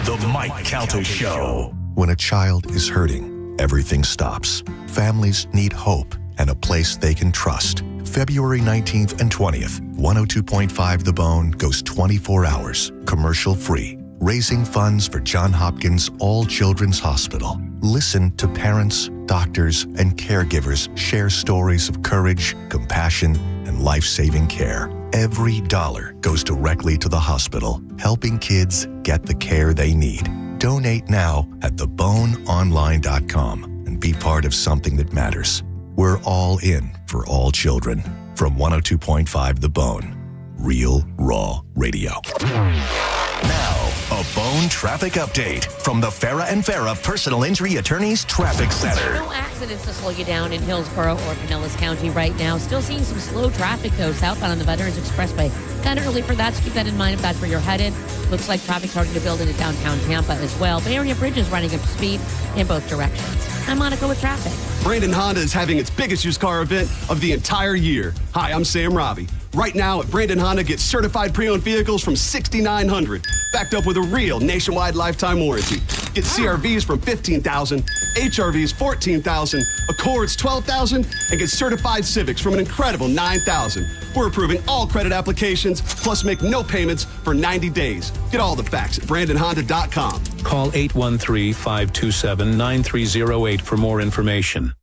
The Mike Calta Show. When a child is hurting, everything stops. Families need hope and a place they can trust. February 19th and 20th, 102.5 The Bone goes 24 hours, commercial-free, raising funds for Johns Hopkins All Children's Hospital. Listen to parents, doctors, and caregivers share stories of courage, compassion, and life-saving care. Every dollar goes directly to the hospital, helping kids get the care they need. Donate now at theboneonline.com and be part of something that matters. We're all in for all children. From 102.5 The Bone. Real, raw radio. Now, a Bone traffic update from the Farah and Farah Personal Injury Attorneys Traffic Center. No accidents to slow you down in Hillsborough or Pinellas County right now. Still seeing some slow traffic, though, southbound on the Veterans Expressway. Kind of early for that, so keep that in mind if that's where you're headed. Looks like traffic starting to build into downtown Tampa as well. Bay Area Bridge is running up to speed in both directions. I'm Monica with traffic. Brandon Honda is having its biggest used car event of the entire year. Hi, I'm Sam Robbie. Right now at Brandon Honda, get certified pre-owned vehicles from $6,900, backed up with a real nationwide lifetime warranty. Get CRVs from $15,000, HRVs $14,000, Accords $12,000, and get certified Civics from an incredible $9,000. We're approving all credit applications, plus make no payments for 90 days. Get all the facts at BrandonHonda.com. Call 813-527-9308 for more information.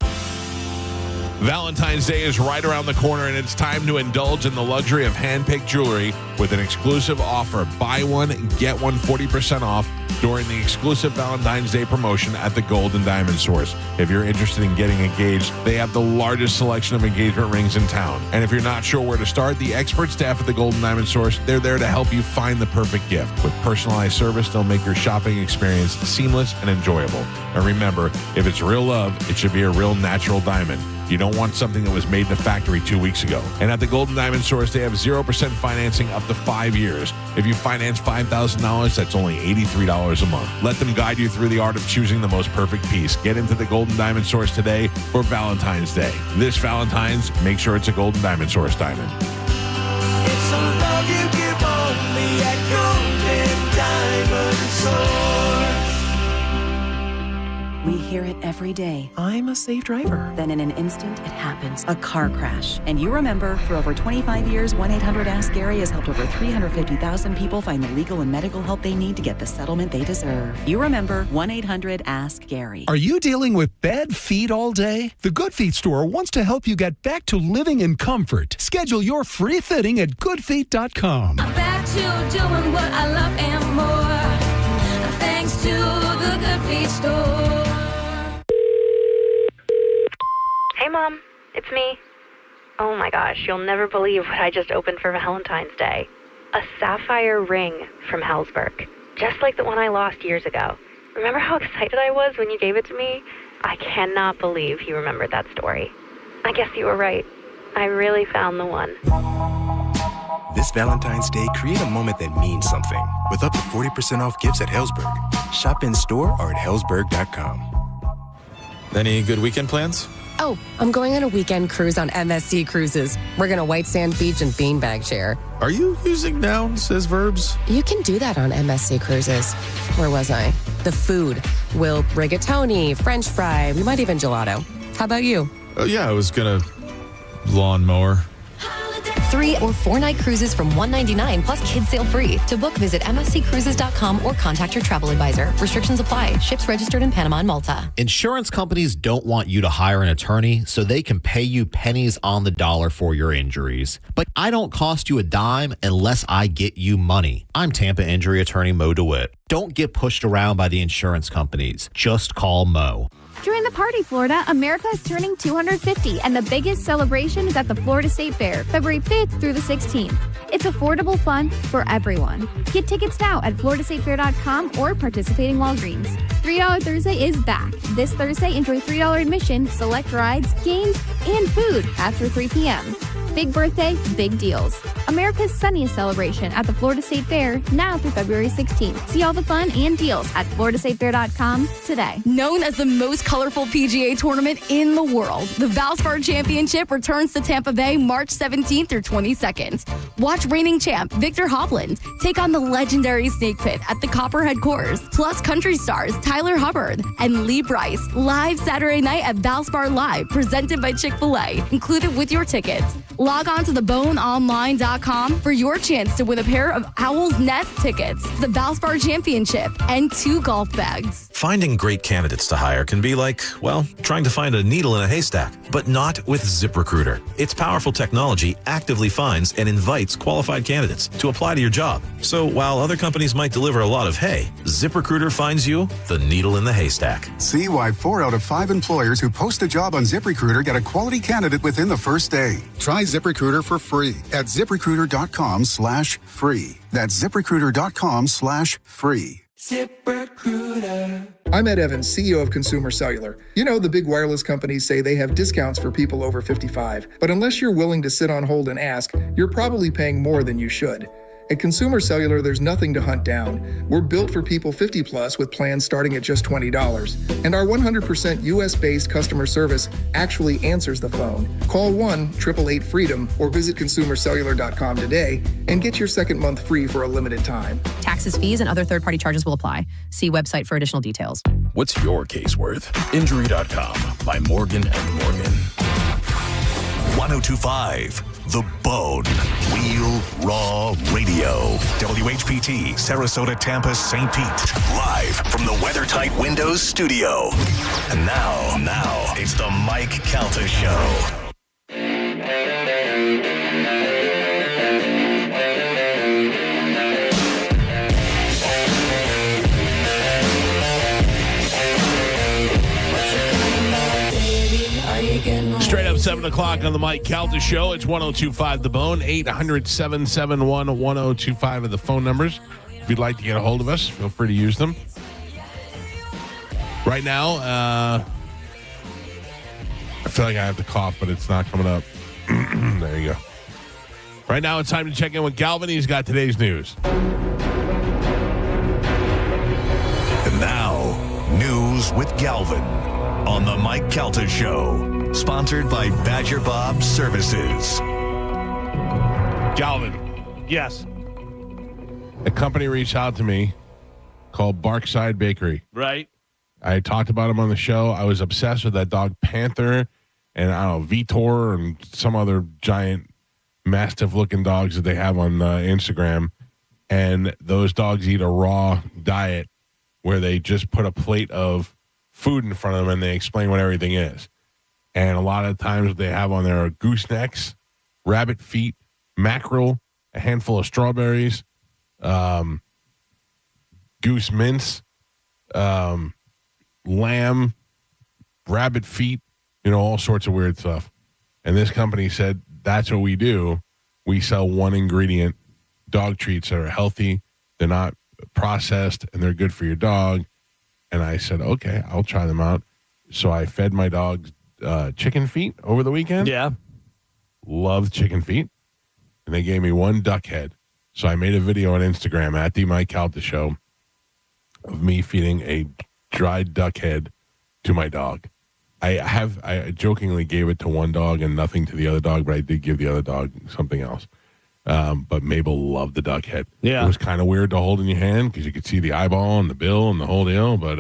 Valentine's Day is right around the corner, and it's time to indulge in the luxury of hand-picked jewelry with an exclusive offer. Buy one, get one 40% off during the exclusive Valentine's Day promotion at the Gold and Diamond Source. If you're interested in getting engaged, they have the largest selection of engagement rings in town. And if you're not sure where to start, the expert staff at the Gold and Diamond Source, they're there to help you find the perfect gift. With personalized service, they'll make your shopping experience seamless and enjoyable. And remember, if it's real love, it should be a real natural diamond. You don't want something that was made in the factory 2 weeks ago. And at the Golden Diamond Source, they have 0% financing up to 5 years. If you finance $5,000, that's only $83 a month. Let them guide you through the art of choosing the most perfect piece. Get into the Golden Diamond Source today for Valentine's Day. This Valentine's, make sure it's a Golden Diamond Source diamond. It's a love you give only at Golden Diamond Source. We hear it every day. I'm a safe driver. Then in an instant, it happens. A car crash. And you remember, for over 25 years, 1-800-ASK-GARY has helped over 350,000 people find the legal and medical help they need to get the settlement they deserve. You remember 1-800-ASK-GARY. Are you dealing with bad feet all day? The Good Feet store wants to help you get back to living in comfort. Schedule your free fitting at goodfeet.com. I'm back to doing what I love and more. Thanks to the Good Feet store. Hey, Mom. It's me. Oh, my gosh. You'll never believe what I just opened for Valentine's Day. A sapphire ring from Hellsberg. Just like the one I lost years ago. Remember how excited I was when you gave it to me? I cannot believe you remembered that story. I guess you were right. I really found the one. This Valentine's Day, create a moment that means something with up to 40% off gifts at Hellsberg. Shop in store or at Hellsberg.com. Any good weekend plans? Oh, I'm going on a weekend cruise on MSC Cruises. We're going to White Sand Beach and Beanbag Share. Are you using nouns as verbs? You can do that on MSC Cruises. Where was I? The food. We'll rigatoni, French fry, we might even gelato. How about you? Oh, yeah, I was going to lawnmower. 3 or 4 night cruises from $199 plus kids sail free. To book, visit msccruises.com or contact your travel advisor. Restrictions apply. Ships registered in Panama and Malta. Insurance companies don't want you to hire an attorney so they can pay you pennies on the dollar for your injuries. But I don't cost you a dime unless I get you money. I'm Tampa injury attorney Mo DeWitt. Don't get pushed around by the insurance companies. Just call Mo. Join the party, Florida. America is turning 250, and the biggest celebration is at the Florida State Fair, February 5th through the 16th. It's affordable fun for everyone. Get tickets now at floridastatefair.com or participating Walgreens. $3 Thursday is back. This Thursday, enjoy $3 admission, select rides, games, and food after 3 p.m. Big birthday, big deals. America's sunniest celebration at the Florida State Fair, now through February 16th. See all the fun and deals at floridastatefair.com today. Known as the most colorful PGA tournament in the world, the Valspar Championship returns to Tampa Bay March 17th through 22nd. Watch reigning champ Victor Hovland take on the legendary Snake Pit at the Copperhead Course, plus country stars Tyler Hubbard and Lee Brice live Saturday night at Valspar Live, presented by Chick-fil-A, included with your tickets. Log on to theboneonline.com for your chance to win a pair of Owl's Nest tickets, the Valspar Championship, and 2 golf bags. Finding great candidates to hire can be like, well, trying to find a needle in a haystack, but not with ZipRecruiter. Its powerful technology actively finds and invites qualified candidates to apply to your job. So while other companies might deliver a lot of hay, ZipRecruiter finds you the needle in the haystack. See why 4 out of 5 employers who post a job on ZipRecruiter get a quality candidate within the first day. Try ZipRecruiter for free at ZipRecruiter.com/free. That's ZipRecruiter.com/free. ZipRecruiter. I'm Ed Evans, CEO of Consumer Cellular. You know, the big wireless companies say they have discounts for people over 55. But unless you're willing to sit on hold and ask, you're probably paying more than you should. At Consumer Cellular, there's nothing to hunt down. We're built for people 50 plus with plans starting at just $20. And our 100% US-based customer service actually answers the phone. Call 1-888-FREEDOM or visit consumercellular.com today and get your second month free for a limited time. Taxes, fees, and other third-party charges will apply. See website for additional details. What's your case worth? Injury.com by Morgan & Morgan. 1025 The Bone. Real Raw Radio. WHPT, Sarasota, Tampa, St. Pete. Live from the WeatherTight Windows studio. And now, it's the Mike Calta Show. Straight up 7 o'clock on the Mike Calta Show. It's 1025 The Bone, 800-771-1025 are the phone numbers. If you'd like to get a hold of us, feel free to use them. Right now, I feel like I have to cough, but it's not coming up. There you go. Right now, it's time to check in with Galvin. He's got today's news. And now, news with Galvin on the Mike Calta Show, sponsored by Badger Bob Services. Galvin. Yes. A company reached out to me called Barkside Bakery. Right. I talked about him on the show. I was obsessed with that dog Panther and I don't know, Vitor and some other giant mastiff looking dogs that they have on Instagram. And those dogs eat a raw diet where they just put a plate of food in front of them and they explain what everything is. And a lot of times what they have on there are goosenecks, rabbit feet, mackerel, a handful of strawberries, goose mince, lamb, rabbit feet, all sorts of weird stuff. And this company said, that's what we do. We sell one ingredient dog treats that are healthy. They're not processed and they're good for your dog. And I said, okay, I'll try them out. So I fed my dogs chicken feet over the weekend. Yeah. Loved chicken feet. And they gave me one duck head. So I made a video on Instagram at the Mike Calta Show of me feeding a dried duck head to my dog. I jokingly gave it to one dog and nothing to the other dog, but I did give the other dog something else. But Mabel loved the duck head. Yeah. It was kind of weird to hold in your hand because you could see the eyeball and the bill and the whole deal. But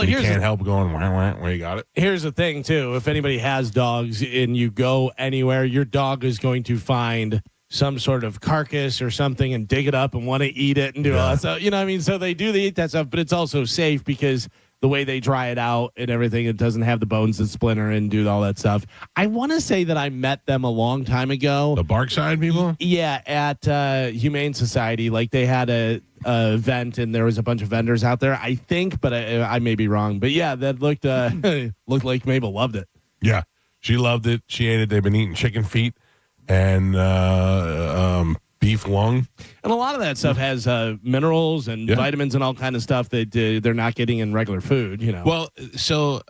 you can't help going, wah, wah, where you got it. Here's the thing, too. If anybody has dogs and you go anywhere, your dog is going to find some sort of carcass or something and dig it up and want to eat it and do all that stuff. You know what I mean? So they do eat that stuff, but it's also safe because the way they dry it out and everything, it doesn't have the bones that splinter and do all that stuff. I want to say that I met them a long time ago. The Barkside people? Yeah, at Humane Society. Like they had a event and there was a bunch of vendors out there, I think, but I may be wrong. But yeah, that looked looked like Mabel loved it. Yeah, she loved it. She ate it. They've been eating chicken feet and beef lung. And a lot of that stuff has minerals and vitamins and all kind of stuff that they're not getting in regular food, Well, so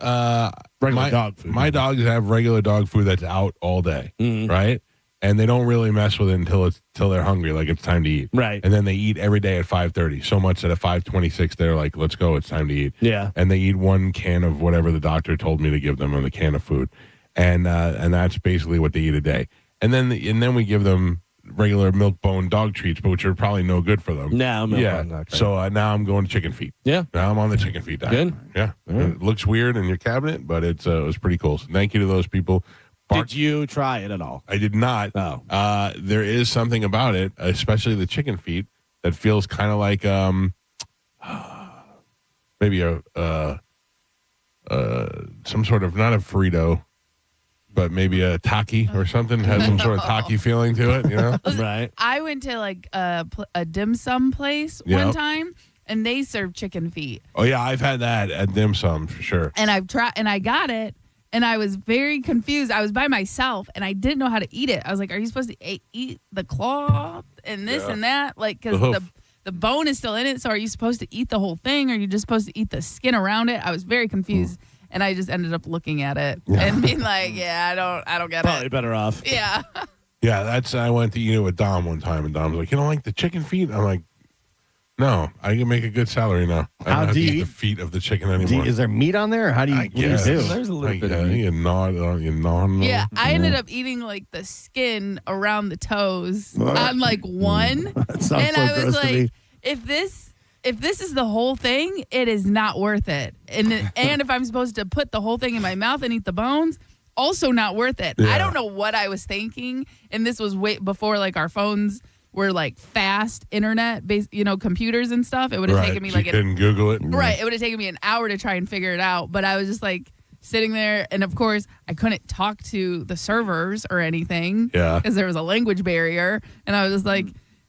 regular dog food. My dogs have regular dog food that's out all day, right? And they don't really mess with it until they're hungry, like it's time to eat. Right. And then they eat every day at 5:30. So much that at 5:26 they're like, let's go, it's time to eat. Yeah. And they eat one can of whatever the doctor told me to give them, or the can of food. And that's basically what they eat a day. And then we give them regular milk bone dog treats, but which are probably no good for them. No, milk bone dog treats. So now I'm going to chicken feet. Yeah. Now I'm on the chicken feet diet. Good. Yeah. It looks weird in your cabinet, but it was pretty cool. So thank you to those people. Did you try it at all? I did not. Oh. There is something about it, especially the chicken feet, that feels kind of like maybe some sort of, not a Frito, but maybe a Taki or something, has some sort of Taki feeling to it, Right. I went to like a dim sum place one time, and they served chicken feet. Oh yeah, I've had that at dim sum for sure. And I've tried, and I got it, and I was very confused. I was by myself, and I didn't know how to eat it. I was like, "Are you supposed to eat the claw and this and that?" Like, because the bone is still in it. So are you supposed to eat the whole thing, or are you just supposed to eat the skin around it? I was very confused. And I just ended up looking at it and being like, "Yeah, I don't get Probably it." better off. Yeah. Yeah, I went to eat it with Dom one time, and Dom's like, "You don't like the chicken feet?" I'm like, "No, I can make a good salary now. I don't have to eat the feet of the chicken anymore." Is there meat on there, or how do you? What do you do? There's a little bit of meat. You gnaw. Yeah, I ended up eating like the skin around the toes on like one, That sounds and so I was gross to me. like, if this is the whole thing, it is not worth it. And if I'm supposed to put the whole thing in my mouth and eat the bones, also not worth it. Yeah. I don't know what I was thinking. And this was way before like our phones were like fast internet based, computers and stuff. It would have taken me like, you couldn't Google it. Right. It would have taken me an hour to try and figure it out. But I was just like sitting there. And of course, I couldn't talk to the servers or anything. Yeah. Because there was a language barrier. And I was just like,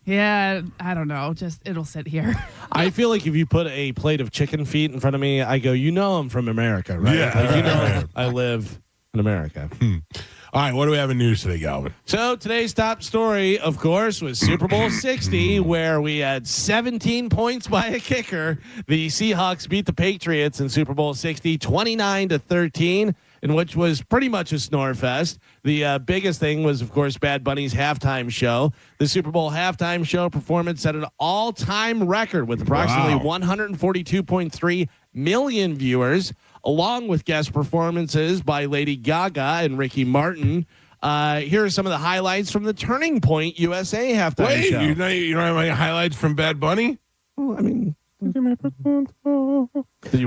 yeah, I don't know. Just it'll sit here. I feel like if you put a plate of chicken feet in front of me, I go, I'm from America, right? Yeah. Like, I live in America. All right, what do we have in news today, Galvin? So today's top story, of course, was Super Bowl 60, where we had 17 points by a kicker. The Seahawks beat the Patriots in Super Bowl 60, 29-13. in which was pretty much a snore fest. The biggest thing was, of course, Bad Bunny's halftime show. The Super Bowl halftime show performance set an all-time record with approximately 142.3 million viewers, along with guest performances by Lady Gaga and Ricky Martin. Here are some of the highlights from the Turning Point USA halftime show. You don't have any highlights from Bad Bunny? Well, I mean, did you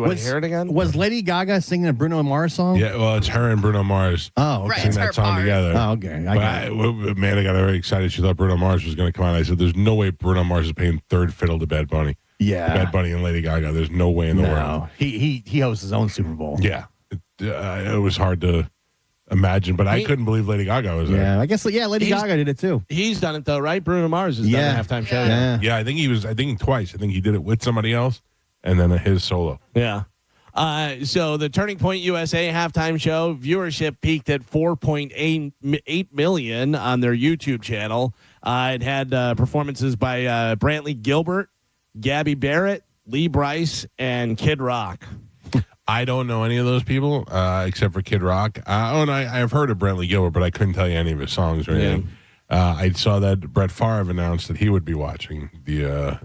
want to hear it again? Was Lady Gaga singing a Bruno Mars song? Yeah, well, it's her and Bruno Mars. Oh, okay. Right, Sing it's that her song part. together. Oh, okay. Amanda got very excited. She thought Bruno Mars was going to come out. I said, "There's no way Bruno Mars is paying third fiddle to Bad Bunny." Yeah, Bad Bunny and Lady Gaga. There's no way in the world. He hosts his own Super Bowl. Yeah, it was hard to imagine, but I couldn't believe Lady Gaga was there. Yeah, I guess. Yeah, Lady Gaga did it too. He's done it though, right? Bruno Mars has done a halftime show. Yeah, I think he was. I think twice. I think he did it with somebody else, and then his solo. Yeah. So the Turning Point USA halftime show viewership peaked at 4.8 million on their YouTube channel. It had performances by Brantley Gilbert, Gabby Barrett, Lee Brice, and Kid Rock. I don't know any of those people except for Kid Rock. And I've heard of Brantley Gilbert, but I couldn't tell you any of his songs or anything. I saw that Brett Favre announced that he would be watching the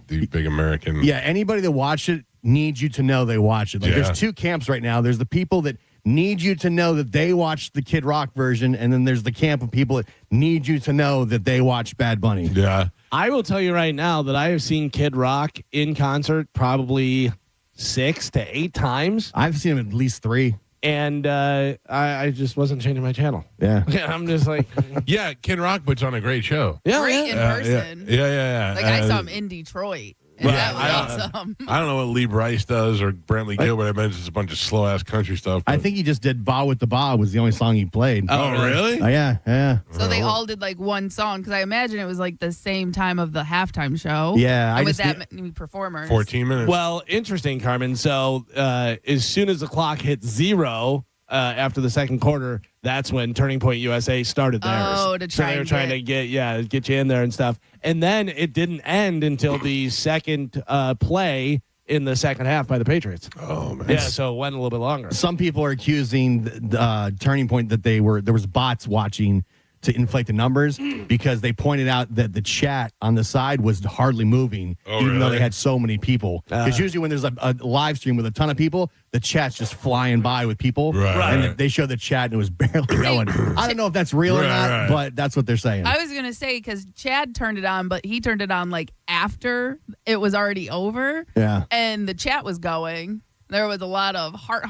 big American. Yeah, anybody that watched it needs you to know they watch it. Like, there's two camps right now. There's the people that need you to know that they watched the Kid Rock version, and then there's the camp of people that need you to know that they watched Bad Bunny. Yeah. I will tell you right now that I have seen Kid Rock in concert probably 6 to 8 times. I've seen him at least 3. And I just wasn't changing my channel. Yeah. I'm just like, yeah, Kid Rock puts on a great show. Yeah, Great in person. Yeah. Like I saw him in Detroit. And that was awesome. I don't know what Lee Brice does or Brantley Gilbert. I mentioned it's a bunch of slow ass country stuff. I think he just did "Ba with the Ba" was the only song he played. Oh, really? Oh, yeah. So they all did like one song because I imagine it was like the same time of the halftime show. Yeah, and with that many performers. 14 minutes. Well, interesting, Carmen. So as soon as the clock hit 0 after the second quarter, that's when Turning Point USA started theirs. Oh, to try so they were and trying to get you in there and stuff. And then it didn't end until the second play in the second half by the Patriots. Oh man! Yeah, so it went a little bit longer. Some people are accusing the Turning Point that there was bots watching to inflate the numbers because they pointed out that the chat on the side was hardly moving, even though they had so many people. Because usually when there's a live stream with a ton of people, the chat's just flying by with people. Right. And they show the chat and it was barely going. I don't know if that's real or not, but that's what they're saying. I was going to say because Chad turned it on, but he turned it on like after it was already over. Yeah. And the chat was going. There was a lot of heart,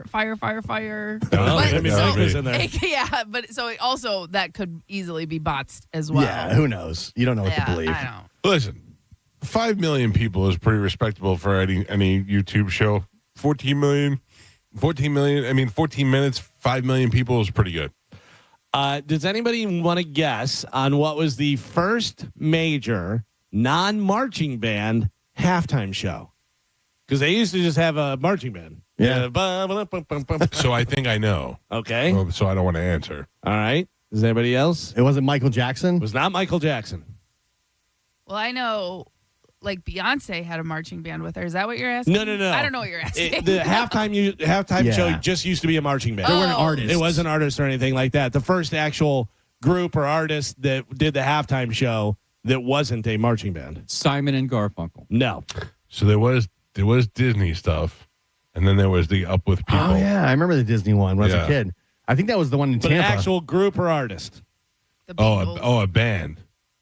fire. Yeah, but so also that could easily be bots as well. Yeah, who knows? You don't know what to believe. I don't. Listen, 5 million people is pretty respectable for any YouTube show. 14 million. I mean, 14 minutes, 5 million people is pretty good. Does anybody want to guess on what was the first major non-marching band halftime show? Because they used to just have a marching band. Yeah. So I think I know. Okay. So I don't want to answer. All right. Is anybody else? It wasn't Michael Jackson? It was not Michael Jackson. Well, I know, like Beyonce had a marching band with her. Is that what you're asking? No. I don't know what you're asking. The halftime show just used to be a marching band. They weren't artists. It wasn't artists or anything like that. The first actual group or artist that did the halftime show that wasn't a marching band. Simon and Garfunkel. No. So there was Disney stuff, and then there was the Up With People. Oh, yeah. I remember the Disney one when I was a kid. I think that was the one in But Tampa. an actual group or artist. A band.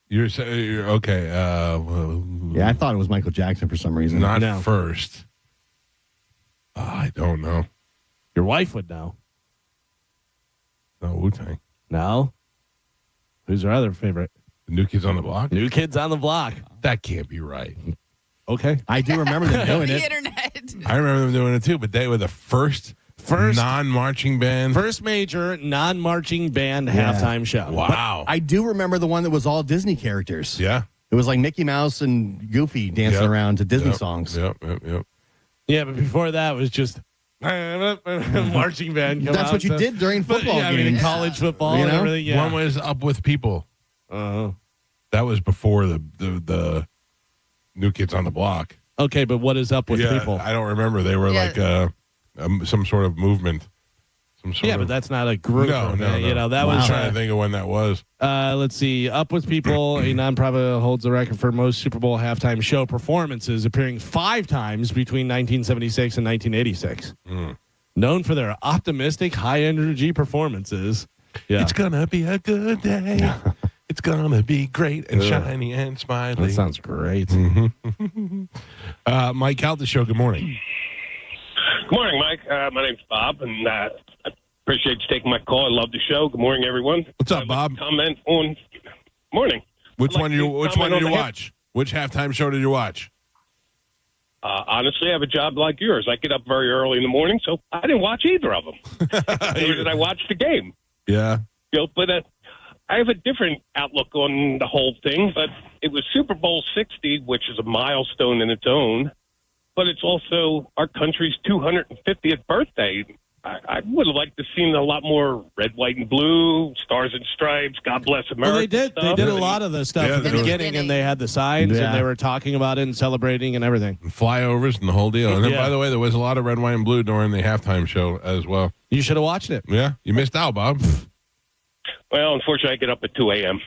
You're okay. Yeah, I thought it was Michael Jackson for some reason. Not first. I don't know. Your wife would know. No, Wu-Tang. No. Who's our other favorite? The New Kids on the Block? New Kids on the Block. That can't be right. Okay. I do remember them doing The it. internet. I remember them doing it too, but they were the first non-marching band. First major non-marching band halftime show. Wow. I do remember the one that was all Disney characters. Yeah. It was like Mickey Mouse and Goofy dancing around to Disney songs. Yep. Yeah, but before that was just marching band. That's what you did during football games. I mean, college football and everything. Yeah. One was Up With People. Uh-huh. That was before the New Kids on the Block. Okay, but what is Up With People? I don't remember. They were like some sort of movement. But that's not a group. No. You know, that was. I'm trying to think of when that was. Let's see. Up With People, a nonprofit, holds the record for most Super Bowl halftime show performances, appearing 5 times between 1976 and 1986. Known for their optimistic, high-energy performances. Yeah. It's gonna be a good day. It's gonna be great and shiny and smiley. That sounds great. Mike Calta Show. Good morning. Good morning, Mike. My name's Bob, and I appreciate you taking my call. I love the show. Good morning, everyone. What's up, Bob? Comment on morning. Which one did you watch? Which halftime show did you watch? Honestly, I have a job like yours. I get up very early in the morning, so I didn't watch either of them. Neither did I watch the game. Yeah. But I have a different outlook on the whole thing. But it was Super Bowl 60, which is a milestone in its own. But it's also our country's 250th birthday. I would have liked to seen a lot more red, white, and blue, stars and stripes, God bless America. Well, they did. Stuff. They did a lot of the stuff at the beginning, and they had the signs, and they were talking about it and celebrating and everything. Flyovers and the whole deal. And then, by the way, there was a lot of red, white, and blue during the halftime show as well. You should have watched it. Yeah, you missed out, Bob. Well, unfortunately, I get up at 2 a.m.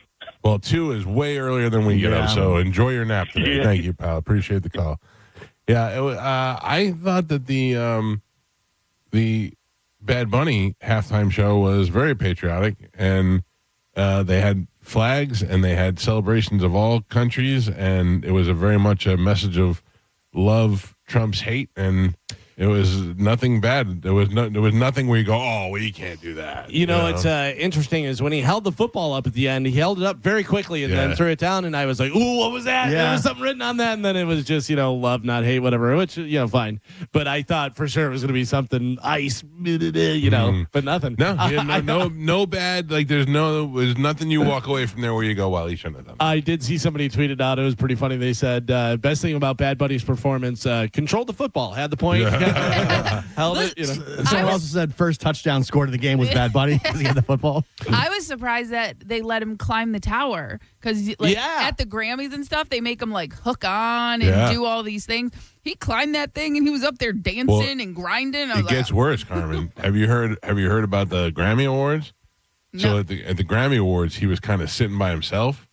Well, 2 is way earlier than we get up, so enjoy your nap today. Yeah. Thank you, pal. Appreciate the call. Yeah, I thought that the Bad Bunny halftime show was very patriotic, and they had flags and they had celebrations of all countries, and it was very much a message of love trumps hate, and it was nothing bad. There was nothing where you go, oh, well, you can't do that. You know, it's interesting is when he held the football up at the end, he held it up very quickly and then threw it down, and I was like, ooh, what was that? Yeah. There was something written on that, and then it was just, love, not hate, whatever, which, fine. But I thought for sure it was going to be something ice, but nothing. No bad, like there's nothing you walk away from there where you go, well, he shouldn't have done that. I did see somebody tweeted out, it was pretty funny. They said, best thing about Bad Bunny's performance, controlled the football, had the point, held it. Someone also said first touchdown scored of the game was Bad Bunny because he had the football. I was surprised that they let him climb the tower because, at the Grammys and stuff, they make him hook on and do all these things. He climbed that thing and he was up there dancing and grinding. It gets worse, Carmen. Have you heard about the Grammy Awards? No. So at the Grammy Awards, he was kind of sitting by himself,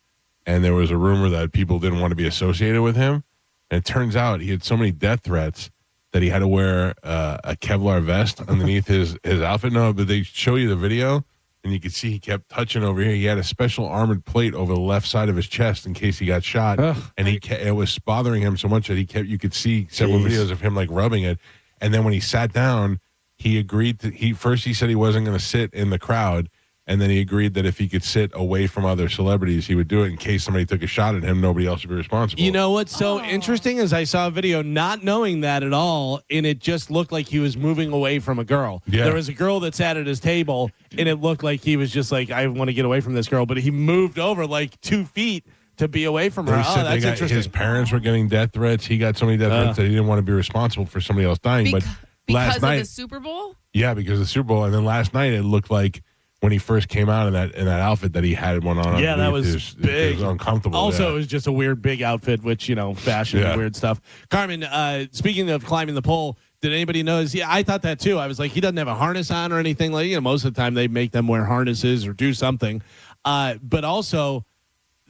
and there was a rumor that people didn't want to be associated with him. And it turns out he had so many death threats that he had to wear a Kevlar vest underneath his outfit. No, but they show you the video, and you could see he kept touching over here. He had a special armored plate over the left side of his chest in case he got shot, and it was bothering him so much that you could see several videos of him rubbing it. And then when he sat down, he agreed to. He said he wasn't going to sit in the crowd. And then he agreed that if he could sit away from other celebrities, he would do it in case somebody took a shot at him. Nobody else would be responsible. You know what's so interesting is I saw a video not knowing that at all, and it just looked like he was moving away from a girl. Yeah. There was a girl that sat at his table, and it looked like he was just I want to get away from this girl, but he moved over 2 feet to be away from her. That's interesting. His parents were getting death threats. He got so many death threats that he didn't want to be responsible for somebody else dying. Because last night, of the Super Bowl? Yeah, because of the Super Bowl. And then last night it looked like when he first came out in that outfit that he had one on. Yeah, that was big. It was uncomfortable. Also, it was just a weird big outfit, which, fashion and weird stuff. Carmen, speaking of climbing the pole, did anybody notice? Yeah, I thought that too. I was like, he doesn't have a harness on or anything. Most of the time they make them wear harnesses or do something. But also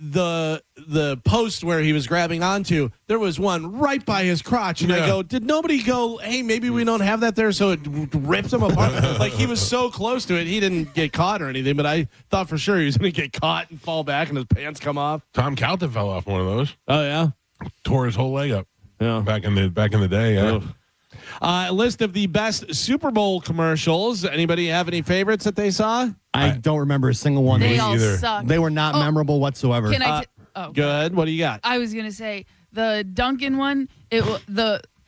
the post where he was grabbing onto, there was one right by his crotch, and I go, did nobody go, hey, maybe we don't have that there, so it rips him apart? He was so close to it, he didn't get caught or anything, but I thought for sure he was going to get caught and fall back and his pants come off. Tom Calta fell off one of those. Oh yeah, tore his whole leg up. Yeah, back in the day. Yeah. A list of the best Super Bowl commercials. Anybody have any favorites that they saw? I don't remember a single one. They all suck. They were not memorable whatsoever. Can I good. What do you got? I was gonna say the Duncan one. It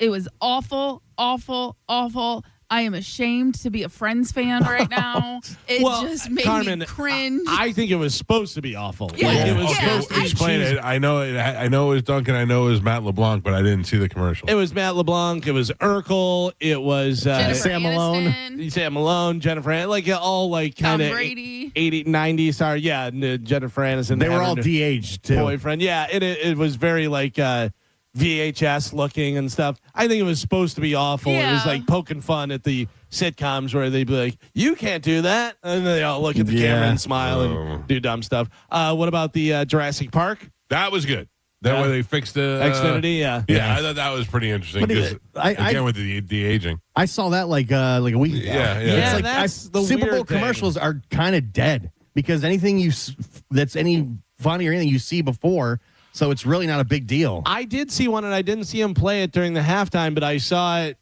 was awful, awful, awful. I am ashamed to be a Friends fan right now. It just made me cringe. I think it was supposed to be awful. Yeah, it was supposed to be explain it. I know it was Duncan. I know it was Matt LeBlanc, but I didn't see the commercial. It was Matt LeBlanc. It was Urkel. It was Sam Malone. Sam Malone. Jennifer. All kind of 80s, 90s. Sorry, yeah. Jennifer Aniston. They were all de-aged too. Boyfriend. Yeah. It was very VHS looking and stuff. I think it was supposed to be awful. It was like poking fun at the sitcoms where they'd be like, "You can't do that," and they all look at the camera and smile and do dumb stuff. What about the Jurassic Park? That was good. That way they fixed the Xfinity. Yeah, I thought that was pretty interesting because again with the aging. I saw that like a week ago. Yeah. It's like that's the Super Bowl weird thing. commercials are kind of dead because anything that's any funny or anything you see before, so it's really not a big deal. I did see one, and I didn't see him play it during the halftime, but I saw it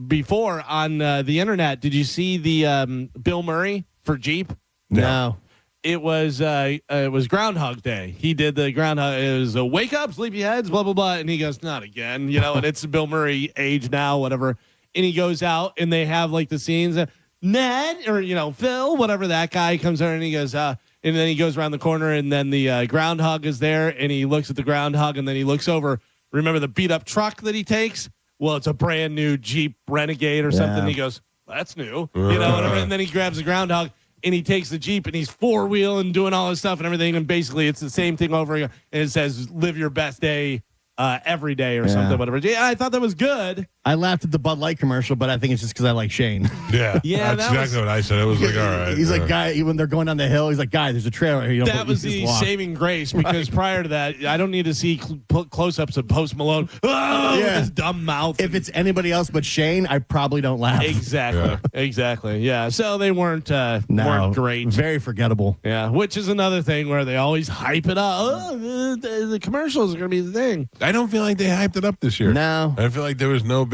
before on the internet. Did you see the Bill Murray for Jeep? No. It was Groundhog Day. He did the Groundhog. It was a wake up, sleepyheads, blah blah blah, and he goes, not again, and it's Bill Murray age now, whatever. And he goes out, and they have like the scenes, Ned or Phil, whatever that guy comes over, and he goes, and then he goes around the corner, and then the groundhog is there, and he looks at the groundhog, and then he looks over. Remember the beat up truck that he takes? Well, it's a brand new Jeep Renegade or something. He goes, that's new, whatever. And then he grabs the groundhog. And he takes the Jeep and he's four-wheeling, doing all this stuff and everything. And basically, it's the same thing over again. And it says, live your best day every day or something, whatever. Yeah, I thought that was good. I laughed at the Bud Light commercial, but I think it's just because I like Shane. Yeah, yeah, that's exactly what I said. It was like, all right. He's like, guy, when they're going down the hill, he's like, guy, there's a trailer here. That was the saving grace because prior to that, I don't need to see close-ups of Post Malone. With his dumb mouth. If it's anybody else but Shane, I probably don't laugh. Exactly. Yeah. So they weren't great. Very forgettable. Yeah, which is another thing where they always hype it up. Oh, the commercials are going to be the thing. I don't feel like they hyped it up this year. No. I feel like there was no big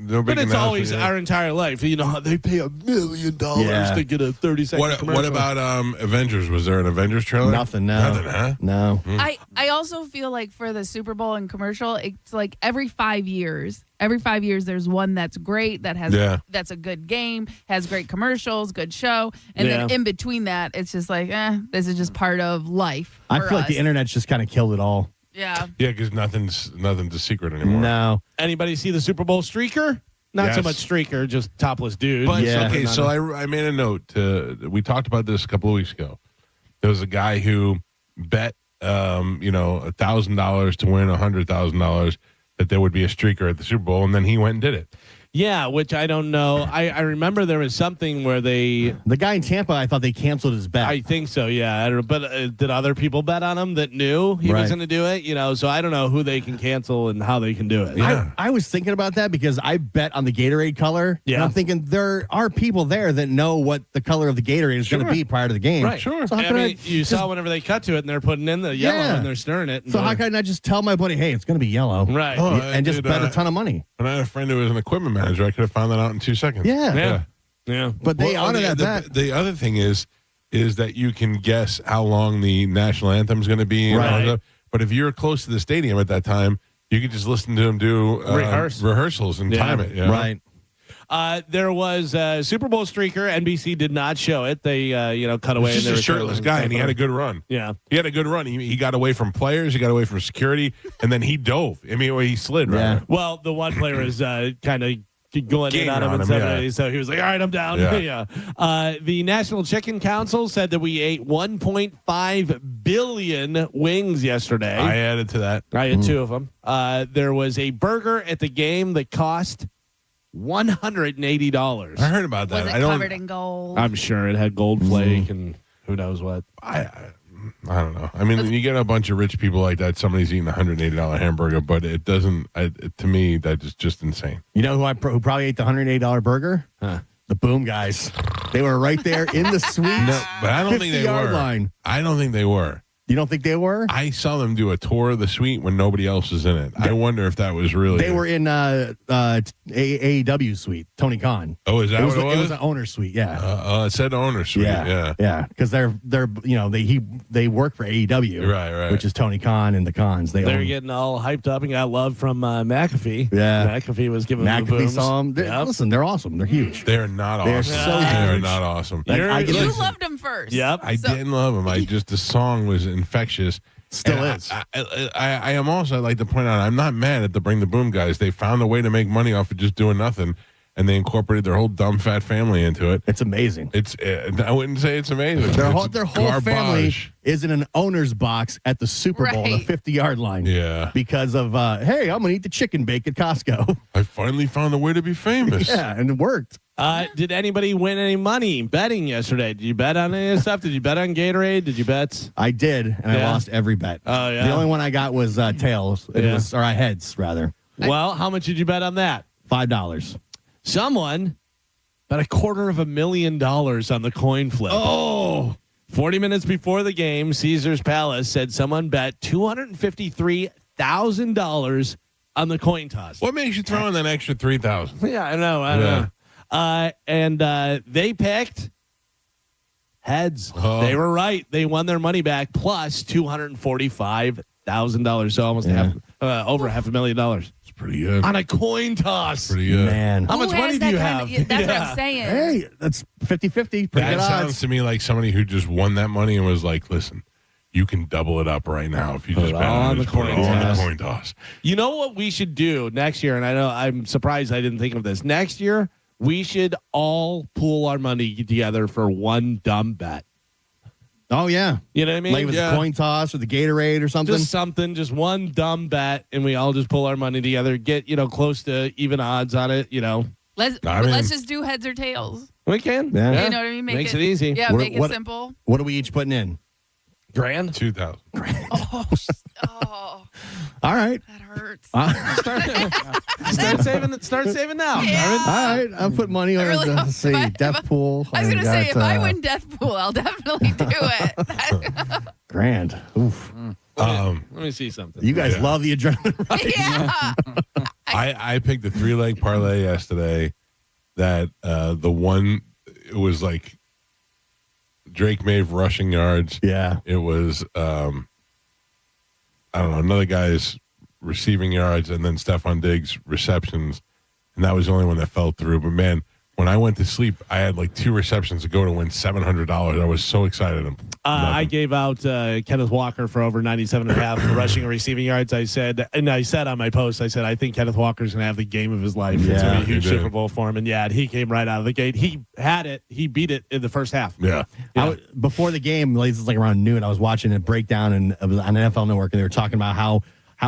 But it's always our entire life. They pay $1 million to get a 30-second commercial. What about Avengers? Was there an Avengers trailer? Nothing, no. Nothing, huh? No. I also feel like for the Super Bowl and commercial, it's like every 5 years. Every 5 years, there's one that's great, that's a good game, has great commercials, good show, and then in between that, it's just like, this is just part of life. I feel like the internet's just kind of killed it all. Yeah. Yeah, because nothing's a secret anymore. No. Anybody see the Super Bowl streaker? Not so much streaker, just topless dude. But okay, so I made a note. We talked about this a couple of weeks ago. There was a guy who bet, $1,000 to win $100,000 that there would be a streaker at the Super Bowl, and then he went and did it. Yeah, which I don't know. I remember there was something where the guy in Tampa, I thought they canceled his bet. I think so, yeah. I don't know, but did other people bet on him that knew he was going to do it? So I don't know who they can cancel and how they can do it. Yeah. I was thinking about that because I bet on the Gatorade color. Yeah. And I'm thinking there are people there that know what the color of the Gatorade is going to be prior to the game. Right, sure. So you saw whenever they cut to it and they're putting in the yellow and they're stirring it. So how can I just tell my buddy, hey, it's going to be yellow? Right. And just bet a ton of money. When I had a friend who was an equipment manager, I could have found that out in 2 seconds. Yeah. But they honor that bet. The other thing is that you can guess how long the national anthem is going to be. Right. But if you're close to the stadium at that time, you can just listen to them do rehearsals and time it. Right. There was a Super Bowl streaker. NBC did not show it. They, cut away. It was just a shirtless guy, and he had a good run. Yeah. He had a good run. He got away from players. He got away from security, and then he dove. I mean, he slid. Right? Yeah. Well, the one player is kind of going in on him, so he was like, all right, I'm down. The National Chicken Council said that we ate 1.5 billion wings yesterday. I added to that. I had 2 of them. There was a burger at the game that cost $180. I heard about that. Was it covered in gold? I'm sure it had gold flake and who knows what. I don't know. I mean, you get a bunch of rich people like that. Somebody's eating a $180 hamburger, but it doesn't. To me, that is just insane. You know who probably ate the $180 burger? The Boom guys. They were right there in the suite. No, but I don't think they were. Line. I don't think they were. You don't think they were? I saw them do a tour of the suite when nobody else was in it. I wonder if that was really. They were in AEW suite. Tony Khan. Oh, is that what it was? It was an owner suite. Yeah. It said owner suite. Yeah. Because they're they work for AEW. Right. Which is Tony Khan and the Khans. They're getting all hyped up and got love from McAfee. Yeah. McAfee was giving them the McAfee booms. saw them. Listen, they're awesome. They're huge. They're not awesome. They're so They are huge. not awesome. You loved them first. Yep. I didn't love them. The song was infectious. Still is. I am also, I'd like to point out, I'm not mad at the Bring the Boom guys. They found a way to make money off of just doing nothing. and they incorporated their whole dumb fat family into it. It's amazing. I wouldn't say it's amazing. Their It's whole family garbage. is in an owner's box at the Super Bowl on the 50-yard line. Yeah. Because of, hey, I'm going to eat the chicken bake at Costco. I finally found a way to be famous. Yeah, and it worked. Did anybody win any money betting yesterday? Did you bet on any of this stuff? Did you bet on Gatorade? Did you bet? I did, and I lost every bet. Oh, yeah. The only one I got was tails. It was, or heads, rather. Well, how much did you bet on that? $5. Someone bet $250,000 on the coin flip. Oh. 40 minutes before the game, Caesar's Palace said someone bet $253,000 on the coin toss. What makes you throw in that extra $3,000? Yeah, I know. And they picked heads. Oh. They were right. They won their money back plus $245,000. So almost over $500,000 It's pretty good. on a coin toss. Pretty good. Man. How much Who money has do that you kind have? of- that's what I'm saying. Hey, that's 50-50. Pretty That good sounds odds. to me like somebody who just won that money and was like, listen, you can double it up right now if you just it bet all on on the the coin toss. coin toss. You know what we should do next year? And I know I'm surprised I didn't think of this. Next year, we should all pool our money together for one dumb bet. Oh, yeah. You know what I mean? Like with the coin toss or the Gatorade or something. Just one dumb bet, and we all just pull our money together, get close to even odds on it. Let's just do heads or tails. We can. Yeah. You know what I mean? Makes it easy. Yeah, What- make it what- simple. What are we each putting in? Grand. 2,000. Oh, All right. that hurts. Start saving now. Yeah. All right. I'll put money on really the hope- see, Death Pool. I was going to say, got, if I win Death Pool, I'll definitely do it. grand. Oof. Let me see something. You guys love the adrenaline rush. Yeah. I picked a 3-leg parlay yesterday that the one, it was like Drake Mave rushing yards. Yeah. It was, I don't know, another guy's receiving yards and then Stephon Diggs receptions. And that was the only one that fell through. But, man, when I went to sleep, I had like 2 receptions to go to win $700. I was so excited. I gave out Kenneth Walker for over 97.5 rushing and receiving yards. I said on my post, I think Kenneth Walker's going to have the game of his life. It's going to be a huge he did. Super Bowl for him. And, he came right out of the gate. He had it. He beat it in the first half. Yeah. Before the game, this is like around noon, I was watching a breakdown on NFL Network, and they were talking about how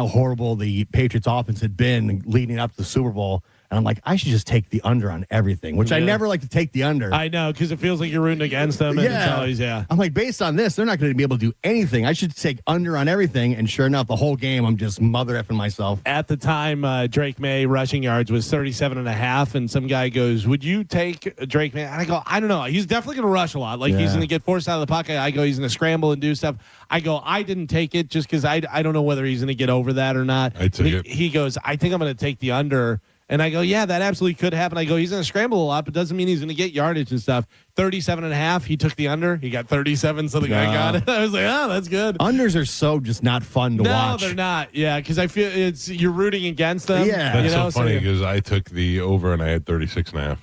horrible the Patriots offense had been leading up to the Super Bowl. And I'm like, I should just take the under on everything, which I never like to take the under. I know, because it feels like you're rooting against them. And it's always, I'm like, based on this, they're not going to be able to do anything. I should take under on everything. And sure enough, the whole game, I'm just mother effing myself. At the time, Drake May rushing yards was 37.5, and some guy goes, would you take Drake May? And I go, I don't know. He's definitely going to rush a lot. Like, he's going to get forced out of the pocket. I go, he's going to scramble and do stuff. I go, I didn't take it just because I don't know whether he's going to get over that or not. I took it. He goes, I think I'm going to take the under. And I go, yeah, that absolutely could happen. I go, he's going to scramble a lot, but doesn't mean he's going to get yardage and stuff. 37.5, he took the under. He got 37, so the guy got it. I was like, oh, that's good. Unders are so just not fun to watch. No, they're not. Yeah, because I feel you're rooting against them. Yeah. That's so funny because I took the over and I had 36.5.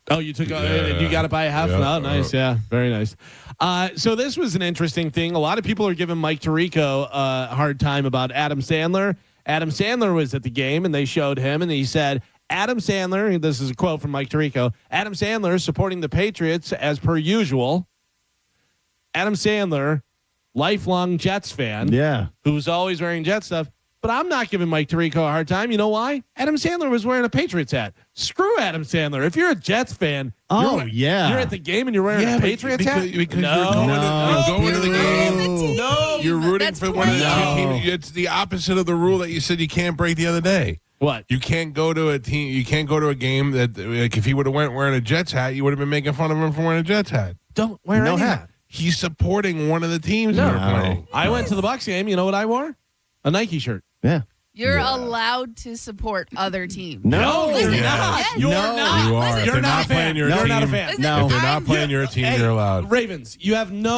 Oh, you took you got it by a half? Yeah. Oh, nice. Yeah, very nice. So this was an interesting thing. A lot of people are giving Mike Tirico a hard time about Adam Sandler. Adam Sandler was at the game, and they showed him, and he said, Adam Sandler, this is a quote from Mike Tirico, Adam Sandler supporting the Patriots as per usual. Adam Sandler, lifelong Jets fan, who's always wearing Jet stuff. But I'm not giving Mike Tirico a hard time. You know why? Adam Sandler was wearing a Patriots hat. Screw Adam Sandler. If you're a Jets fan, you're at the game and you're wearing a Patriots hat. Because you're going to the game. No, you're rooting for one of the two teams. It's the opposite of the rule that you said you can't break the other day. What? You can't go to a team. You can't go to a game that, like, if he would have went wearing a Jets hat, you would have been making fun of him for wearing a Jets hat. Don't wear any hat. He's supporting one of the teams. No. That are playing. I went to the Bucs game. You know what I wore? A Nike shirt. Yeah. You're allowed to support other teams. No, Listen, you're not. yes. You're not. You are. Listen, If you're they're not not a fan. playing your You're team, not a fan. Listen, No. If they're not playing your team, Hey, you're allowed. Ravens, you have no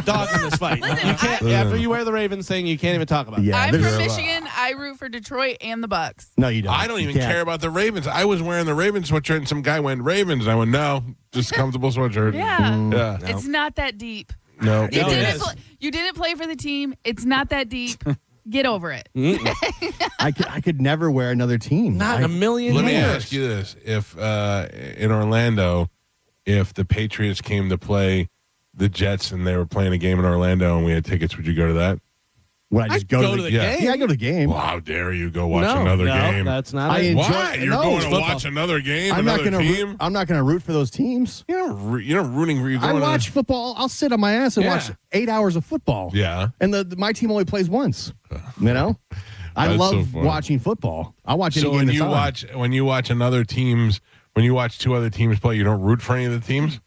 dog in this fight. Listen, You can't. After you wear the Ravens thing, you can't even talk about it. Yeah, I'm there's- from Michigan. I root for Detroit and the Bucks. No, you don't. I don't You even can't. care about the Ravens. I was wearing the Ravens sweatshirt, and some guy went Ravens. I went, no, just a comfortable sweatshirt. Yeah. Yeah. It's not that deep. No. You No, it didn't is. you didn't play for the team. It's not that deep. Get over it. I could never wear another team. Not in a million Let me years. ask you this: if in Orlando, if the Patriots came to play the Jets and they were playing a game in Orlando and we had tickets, would you go to that? Would I just go to the game? Yeah, I go to the game. Well, how dare you go watch another game? That's not. Why? You're going to watch another game? I'm not another going team? I'm not going to root for those teams. You're not rooting for you. I watch football. I'll sit on my ass and watch 8 hours of football. Yeah. And my team only plays once. You know, I That's love so funny. watching football. I watch any So game when that's you on. watch two other teams play, you don't root for any of the teams.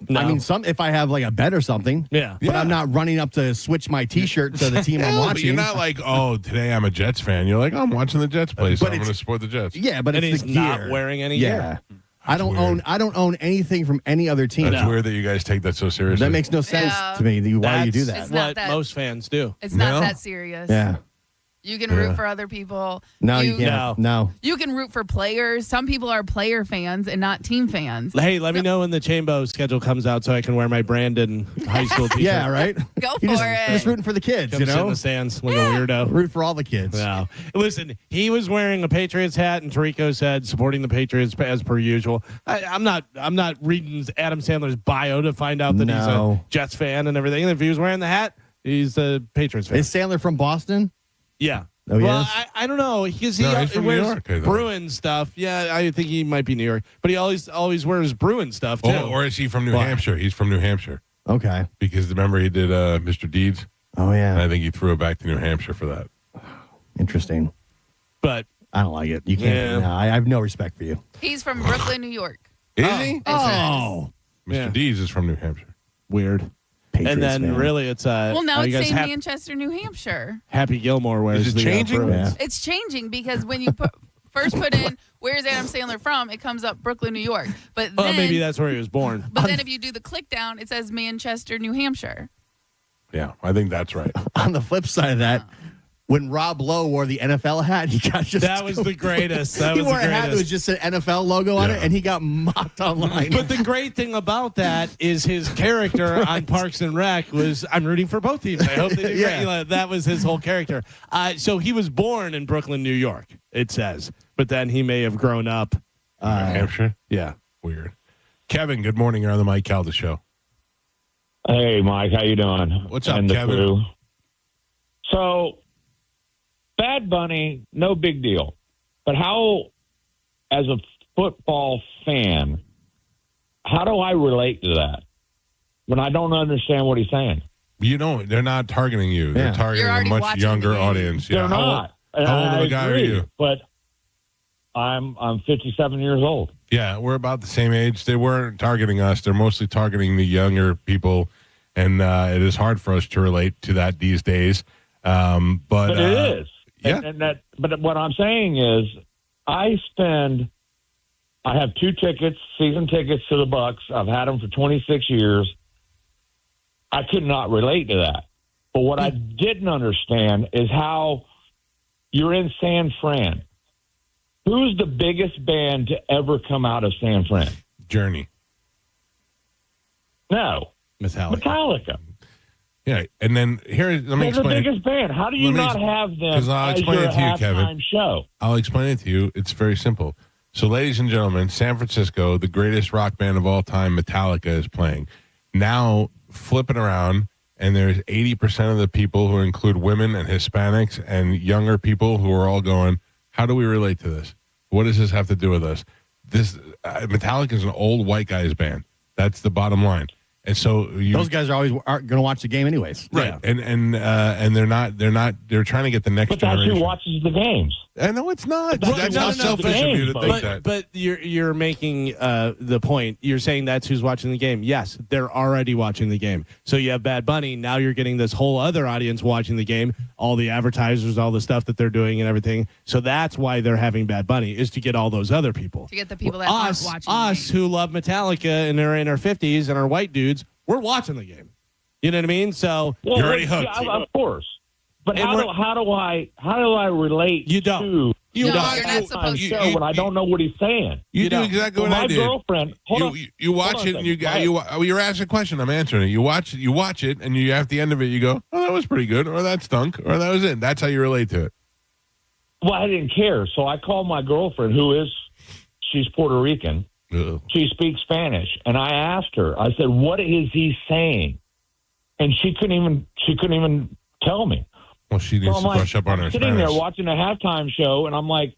No. I mean, if I have like a bet or something. Yeah. But I'm not running up to switch my T-shirt to the team I'm No, but watching. you're not like, oh, today I'm a Jets fan. You're like, oh, I'm watching the Jets play, so I'm going to support the Jets. Yeah, but And it's he's the not gear. wearing any Yeah. gear. I don't own anything from any other team. That's weird that you guys take that so seriously. That makes no sense to me. Why do you do that? It's not What that- most fans do. It's not that serious. Yeah. You can root for other people. No, you can't. No. You can root for players. Some people are player fans and not team fans. Hey, let me know when the Chambo schedule comes out so I can wear my Brandon high school T-shirt. Yeah, right? Go You're for it. just rooting for the kids, Come you sit in know? the stands like a weirdo. Root for all the kids. No. Listen, he was wearing a Patriots hat, and Tirico said supporting the Patriots as per usual. I'm not reading Adam Sandler's bio to find out that he's a Jets fan and everything. If he was wearing the hat, he's a Patriots fan. Is Sandler from Boston? Yeah. Oh, he well, is? I don't know because No, he's from New wears York, I thought. Bruin stuff. Yeah, I think he might be New York, but he always wears Bruin stuff too. Or is he from New Hampshire? He's from New Hampshire. Okay. Because remember he did Mr. Deeds? Oh, yeah. And I think he threw it back to New Hampshire for that. Interesting. But I don't like it. You can't. Yeah. No, I have no respect for you. He's from Brooklyn, New York. Is he? Oh. Mr. Deeds is from New Hampshire. Weird. Patriots and then fan. really it's Well, now you it's guys saying Manchester, New Hampshire. Happy Gilmore wears Is it the changing? Bruins. It's changing because when you first put in where's Adam Sandler from, it comes up Brooklyn, New York. But then, Maybe that's where he was born. But then if you do the click down, it says Manchester, New Hampshire. Yeah, I think that's right. On the flip side of that, when Rob Lowe wore the NFL hat, he got just That was the greatest. That he was wore the a hat that was greatest. just an NFL logo on Yeah. it, and he got mocked online. But the great thing about that is his character on Parks and Rec was I'm rooting for both teams. I hope they do Yeah. great. Like, that was his whole character. So he was born in Brooklyn, New York, it says. But then he may have grown up. New Hampshire? Yeah. Weird. Kevin, good morning. You're on the Mike Calta show. Hey, Mike, how you doing? What's up, And the Kevin? crew. So, Bad Bunny, no big deal. But how, as a football fan, how do I relate to that when I don't understand what he's saying? You don't. They're not targeting you. They're Yeah. targeting You're a already much watching younger the game. audience. They're Yeah. not. How old of I a guy are agree, you? But I'm 57 years old. Yeah, we're about the same age. They weren't targeting us. They're mostly targeting the younger people, and it is hard for us to relate to that these days. But it is. Yeah. But what I'm saying is, I have 2 tickets, season tickets to the Bucks. I've had them for 26 years. I could not relate to that. But what I didn't understand is how you're in San Fran. Who's the biggest band to ever come out of San Fran? Journey. No. Metallica. Yeah, and then here, let me They're the explain. biggest band. How do you not have them Because I'll as explain your it to you, Kevin. halftime show? I'll explain it to you. It's very simple. So, ladies and gentlemen, San Francisco, the greatest rock band of all time, Metallica, is playing. Now, flip it around, and there's 80% of the people who include women and Hispanics and younger people who are all going, how do we relate to this? What does this have to do with us? This Metallica is an old white guy's band. That's the bottom line. And so those guys are going to watch the game anyways. right? Yeah. And they're trying to get the next But that's generation. who watches the games. I know it's not. But That's no, how no, selfish the of you to game, think that. But you're making the point. You're saying that's who's watching the game. Yes, they're already watching the game. So you have Bad Bunny. Now you're getting this whole other audience watching the game. All the advertisers, all the stuff that they're doing and everything. So that's why they're having Bad Bunny, is to get all those other people. To get the people that aren't watching. Us who love Metallica and are in our 50s and are white dudes, we're watching the game. You know what I mean? So Well, you're already yeah, hooked. of course. But And how do I relate You don't. to You're not supposed to. When I don't know what he's saying. You do exactly what I did. My girlfriend. You watch it and you're asked a question. I'm answering it. You watch it, and you at the end of it, you go, "Oh, that was pretty good," or "That stunk," or "That was it." That's how you relate to it. Well, I didn't care, so I called my girlfriend, she's Puerto Rican. Uh-oh. She speaks Spanish, and I asked her. I said, "What is he saying?" And she couldn't even tell me. Well, she needs to brush up on her sitting Spanish. there watching a halftime show, and I'm like,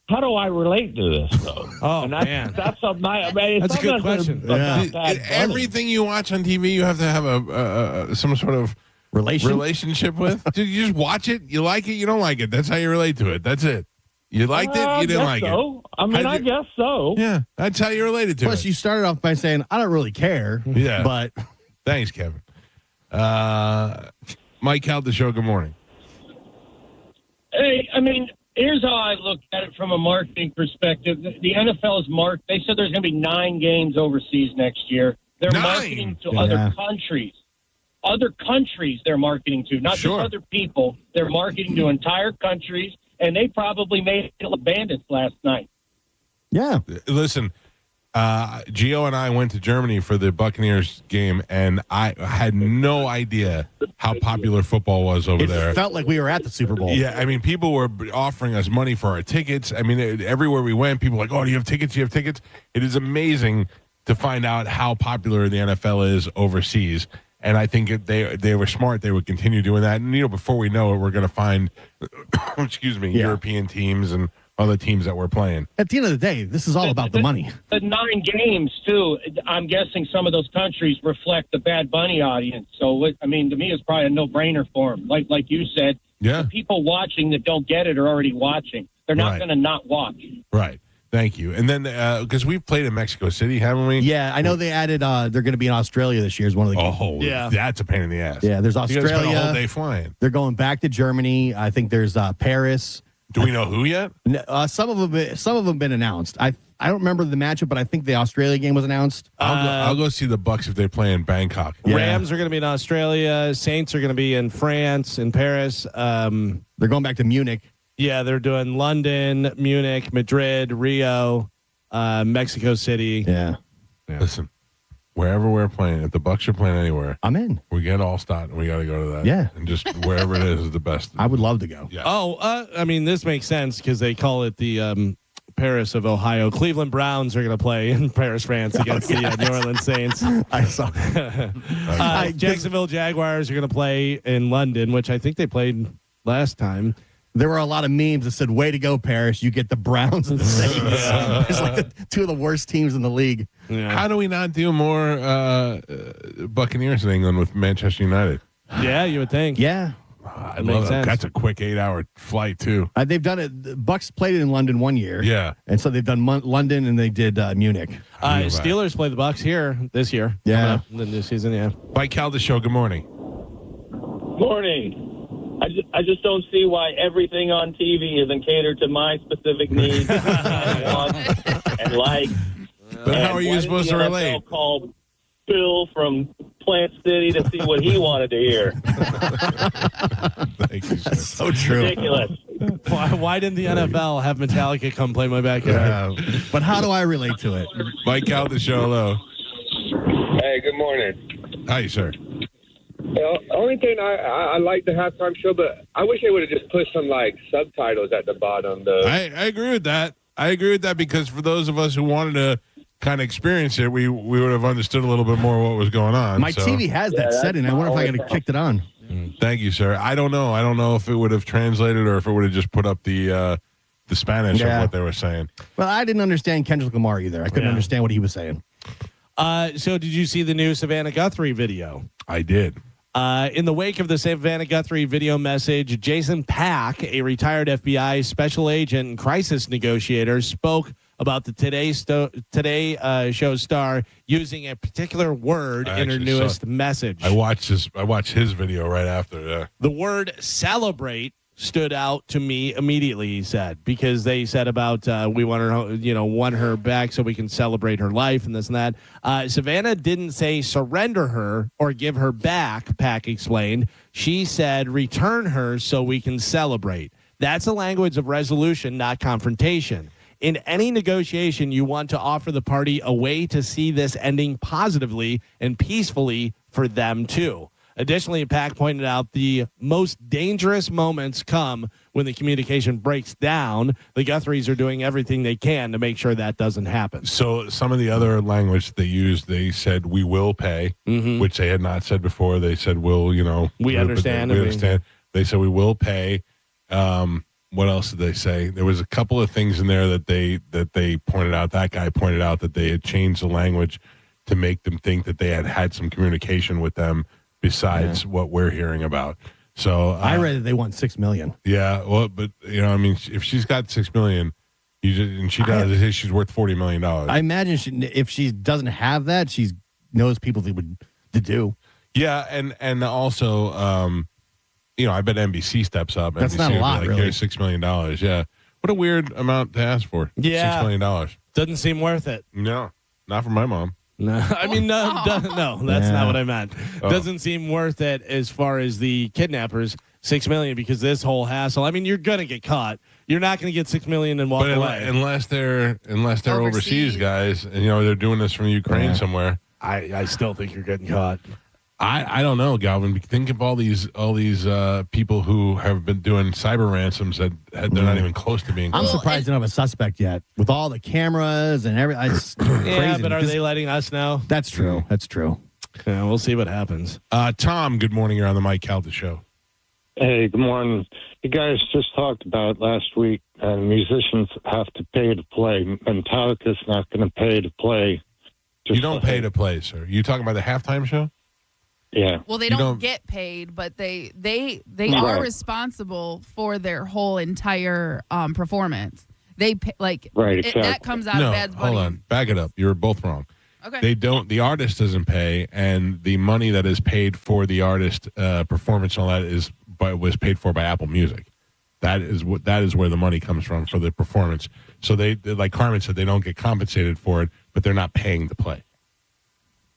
how do I relate to this, though? Oh, and man. That's a good question. Everything you watch on TV, you have to have a some sort of relationship with. Dude, you just watch it. You like it. You don't like it. That's how you relate to it. That's it. You liked it. You didn't like it. I mean, I guess so. Yeah, that's how you related to it. Plus, you started off by saying, I don't really care. Yeah. But thanks, Kevin. Mike Calta Show, good morning. Hey, I mean, here's how I look at it from a marketing perspective. The NFL is they said there's going to be 9 games overseas next year. They're marketing to other countries. Other countries they're marketing to, not just other people. They're marketing to entire countries, and they probably made bandits last night. Yeah. Listen, Gio and I went to Germany for the Buccaneers game, and I had no idea how popular football was over there. It felt like we were at the Super Bowl. Yeah, I mean, people were offering us money for our tickets. I mean, everywhere we went, people were like, "Oh, do you have tickets? Do you have tickets?" It is amazing to find out how popular the NFL is overseas. And I think they were smart. They would continue doing that. And, before we know it, we're going to find, European teams and other teams that we're playing. At the end of the day, this is all about the money. The 9 games, too, I'm guessing some of those countries reflect the Bad Bunny audience. So, to me, it's probably a no-brainer for them. Like you said, the people watching that don't get it are already watching. They're not going to not watch. Right. Thank you. And then, because we've played in Mexico City, haven't we? Yeah, I know they added, they're going to be in Australia this year is one of the games. Oh, yeah. That's a pain in the ass. Yeah, there's You Australia. guys spent a whole day flying. They're going back to Germany. I think there's Paris. Do we know who yet? Some of them been announced. I don't remember the matchup, but I think the Australia game was announced. I'll go see the Bucks if they play in Bangkok. Yeah. Rams are going to be in Australia. Saints are going to be in France, in Paris. They're going back to Munich. Yeah, they're doing London, Munich, Madrid, Rio, Mexico City. Yeah. Listen, wherever we're playing, if the Bucks are playing anywhere, I'm in. We get All-Star, and we got to go to that. Yeah. And just wherever it is the best. I would love to go. Yeah. Oh, this makes sense because they call it the Paris of Ohio. Cleveland Browns are going to play in Paris, France against the New Orleans Saints. I saw. Jacksonville Jaguars are going to play in London, which I think they played last time. There were a lot of memes that said, "Way to go, Paris! You get the Browns and the Saints." It's like two of the worst teams in the league. Yeah. How do we not do more Buccaneers in England with Manchester United? Yeah, you would think. Yeah, I love that. That's a quick 8-hour flight too. They've done it. The Bucks played it in London one year. Yeah, and so they've done London and they did Munich. Steelers play the Bucks here this year. Yeah, this season. Yeah. Mike Calta Show. Good morning. Morning. I just don't see why everything on TV isn't catered to my specific needs and wants and likes. But how are you supposed to relate? Called Bill from Plant City to see what he wanted to hear. Thank you, sir. That's so true. Ridiculous. Why didn't the NFL have Metallica come play my backyard? But how do I relate to it? Mike Calta Show. Hello. Hey, good morning. Hi, sir. The only thing I like the halftime show, but I wish they would have just put some subtitles at the bottom. I agree with that. I agree with that because for those of us who wanted to kind of experience it, we would have understood a little bit more what was going on. My TV has that setting. I wonder if I could have kicked it on. Thank you, sir. I don't know. I don't know if it would have translated or if it would have just put up the Spanish of what they were saying. Well, I didn't understand Kendrick Lamar either. I couldn't understand what he was saying. So did you see the new Savannah Guthrie video? I did. In the wake of the Savannah Guthrie video message, Jason Pack, a retired FBI special agent and crisis negotiator, spoke about the Today Show star using a particular word in her newest message. I watched his video right after. Yeah. The word "celebrate" stood out to me immediately, he said, because they said about we want her back so we can celebrate her life and this and that. Savannah didn't say surrender her or give her back, Pack explained. She said return her so we can celebrate. That's a language of resolution, not confrontation. In any negotiation, you want to offer the party a way to see this ending positively and peacefully for them too. Additionally, Pack pointed out the most dangerous moments come when the communication breaks down. The Guthries are doing everything they can to make sure that doesn't happen. So some of the other language they used, they said, we will pay, which they had not said before. They said, we'll, we understand. We understand. They said, we will pay. What else did they say? There was a couple of things in there that they pointed out. That guy pointed out that they had changed the language to make them think that they had some communication with them besides what we're hearing about. So I read that they want $6 million. Yeah, well, but if she's got $6 million, and she does, she's worth $40 million. I imagine if she doesn't have that, she knows people that would to do. Yeah, and also, I bet NBC steps up. That's NBC not a lot, like, really. Here's $6 million. Yeah, what a weird amount to ask for. Yeah, $6 million doesn't seem worth it. No, not for my mom. No, I mean, no, that's not what I meant. Oh. Doesn't seem worth it as far as the kidnappers, $6 million, because this whole hassle. I mean, you're gonna get caught. You're not gonna get $6 million and walk away unless they're overseas guys, and they're doing this from Ukraine somewhere. I still think you're getting caught. I don't know, Galvin. Think of all these people who have been doing cyber ransoms that they're not even close to being. I'm caught. surprised they don't have a suspect yet with all the cameras and everything. Yeah, crazy. but are they letting us know? That's true. That's true. Yeah, we'll see what happens. Tom, good morning. You're on the Mike Calta show. Hey, good morning. You guys just talked about last week, musicians have to pay to play. Metallica's not going to pay to play. You don't pay to play, sir. You talking about the halftime show? Yeah. Well, they don't get paid, but they are responsible for their whole entire performance. They pay, exactly. That comes out of Bad Bunny. Hold on. Back it up. You're both wrong. Okay. They don't. The artist doesn't pay, and the money that is paid for the artist performance and all that was paid for by Apple Music. That is where the money comes from for the performance. So they, like Carmen said, they don't get compensated for it, but they're not paying to play.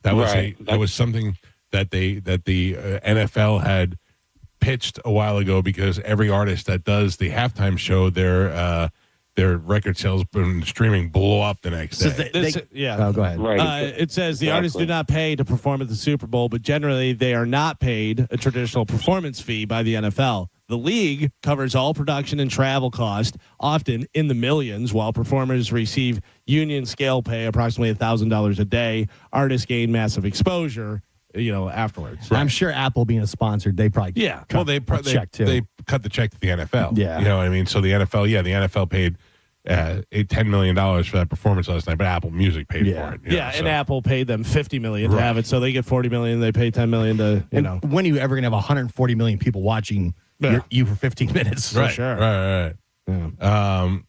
That was something that the NFL had pitched a while ago, because every artist that does the halftime show, their record sales and streaming blow up the next day. Oh, go ahead. Right. It says the artists do not pay to perform at the Super Bowl, but generally they are not paid a traditional performance fee by the NFL. The league covers all production and travel costs, often in the millions, while performers receive union scale pay, approximately $1,000 a day. Artists gain massive exposure, afterwards. I'm sure Apple being a sponsor, they probably cut they check too. They cut the check to the NFL. Yeah. You know what I mean? So the NFL paid $10 million for that performance last night, but Apple Music paid for it. And Apple paid them $50 million to have it, so they get $40 million. They pay $10 million to When are you ever going to have 140 million people watching you for 15 minutes? Right, for sure. Right. Yeah.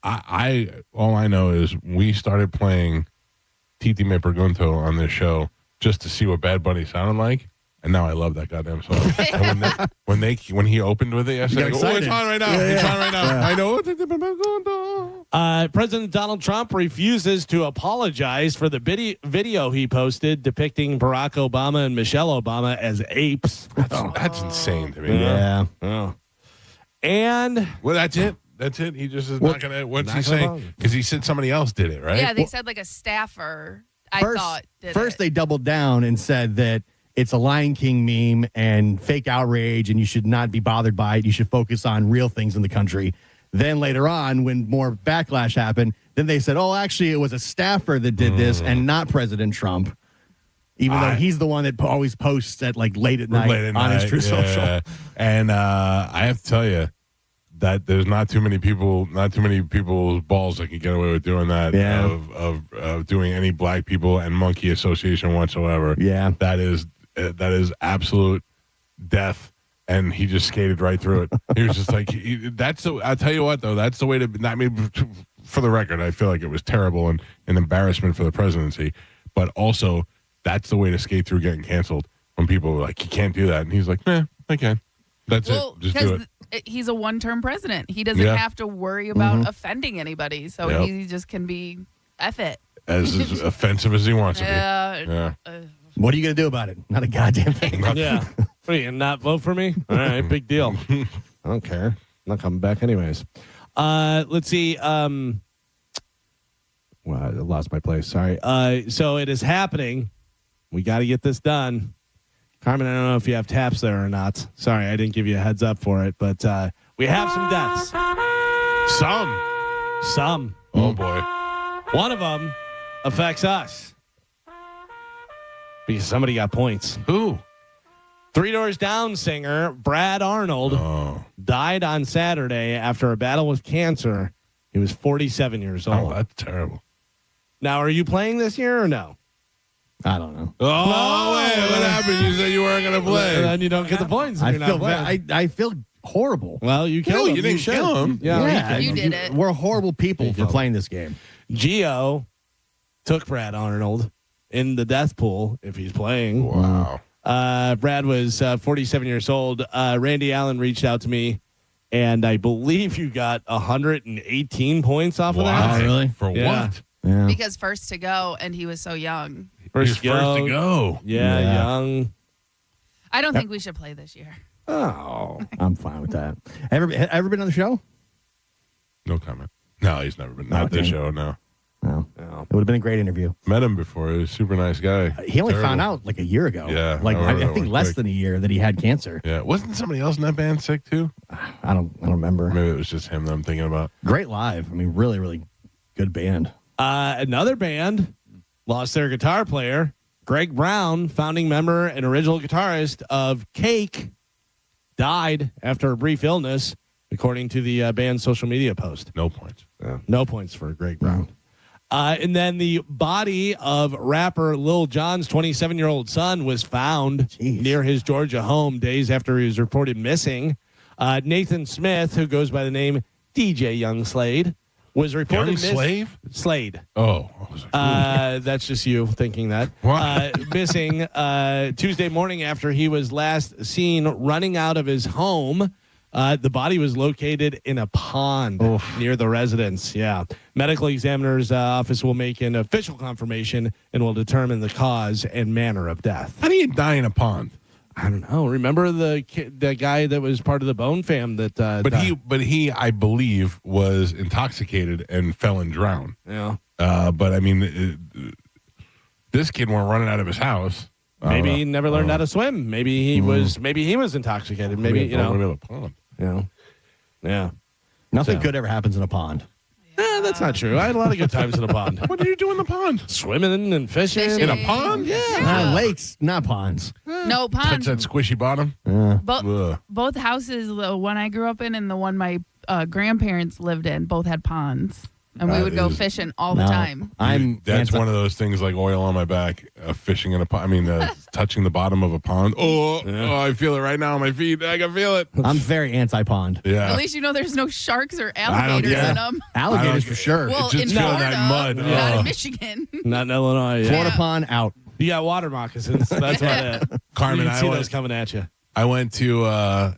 I all I know is we started playing Titi Me Pregunto on this show just to see what Bad Bunny sounded like, and now I love that goddamn song. And when he opened with it yesterday, it's on right now. It's on right now. I know. President Donald Trump refuses to apologize for the video he posted depicting Barack Obama and Michelle Obama as apes. That's insane to me. Yeah. And that's it. That's it. He just is not going to. What's he saying? Because he said somebody else did it, right? Yeah, they said like a staffer. First they doubled down and said that it's a Lion King meme and fake outrage, and you should not be bothered by it. You should focus on real things in the country. Then later on, when more backlash happened, then they said, "Oh, actually, it was a staffer that did this, and not President Trump." Even though he's the one that always posts at late at night on his True Social. And I have to tell you that there's not too many people's balls that can get away with doing that. Yeah. Of doing any black people and monkey association whatsoever. Yeah, that is absolute death. And he just skated right through it. He was just like, I'll tell you what, though, that's the way to, I mean, for the record, I feel like it was terrible and an embarrassment for the presidency. But also, that's the way to skate through getting canceled when people were like, you can't do that. And he's like, I can. That's it. Just do it. He's a one-term president. He doesn't have to worry about offending anybody. So he just can be F it. As offensive as he wants to be. Yeah. What are you going to do about it? Not a goddamn thing. Yeah. What are you, not vote for me? All right, big deal. I don't care. I'm not coming back anyways. Let's see. Well, I lost my place. Sorry. So it is happening. We got to get this done. Carmen, I don't know if you have taps there or not. Sorry, I didn't give you a heads up for it, but we have some deaths. Some. Oh, boy. One of them affects us because somebody got points. Who? Three Doors Down singer Brad Arnold died on Saturday after a battle with cancer. He was 47 years old. Oh, that's terrible. Now, are you playing this year or no? I don't know. Oh, wait. What happened? You said you weren't going to play. Then you don't get the points. If you're not playing. I feel horrible. Well, you killed him. You didn't kill him. Yeah, You did it. We're horrible people for playing this game. Gio took Brad Arnold in the death pool if he's playing. Wow. Brad was 47 years old. Randy Allen reached out to me, and I believe you got 118 points off of that. Really? For what? Yeah. Because first to go, and he was so young. First to go. Yeah, young. I don't think we should play this year. Oh, I'm fine with that. Ever been on the show? No comment. No, he's never been. Not this show, no. No. It would have been a great interview. Met him before. He was a super nice guy. He only found out like a year ago. Yeah. Like I think less than a year that he had cancer. Yeah. Wasn't somebody else in that band sick too? I don't remember. Maybe it was just him that I'm thinking about. Great live. I mean, really, really good band. Another band lost their guitar player, Greg Brown, founding member and original guitarist of Cake, died after a brief illness, according to the band's social media post. No points. No points for Greg Brown. And then the body of rapper Lil Jon's 27-year-old son was found near his Georgia home days after he was reported missing. Nathan Smith, who goes by the name DJ Young Slade, was reported Slade. Oh. That's just you thinking that. Missing Tuesday morning after he was last seen running out of his home. The body was located in a pond near the residence. Yeah. Medical examiner's office will make an official confirmation and will determine the cause and manner of death. How do you die in a pond? I don't know. Remember the guy that was part of the Bone fam that But he I believe was intoxicated and fell and drowned. Yeah. But I mean this kid went running out of his house. Maybe he never learned how to swim. Maybe he was intoxicated. Maybe a pond. Yeah. Nothing good ever happens in a pond. That's not true. I had a lot of good times in a pond. What did you do in the pond? Swimming and fishing. In a pond? Yeah. Lakes, not ponds. No, Touch ponds. that squishy bottom? Both houses, the one I grew up in and the one my grandparents lived in, both had ponds. And we would go fishing all the time. That's one of those things like oil on my back, fishing in a pond. I mean, touching the bottom of a pond. Oh, I feel it right now on my feet. I can feel it. I'm very anti-pond. Yeah. At least you know there's no sharks or alligators in them. Alligators for sure. Well, just in feel Florida, that mud. not in Michigan. Not in Illinois. Yeah. Florida pond out. You got water moccasins. That's about it. Carmen, you can see those coming at you. I went to a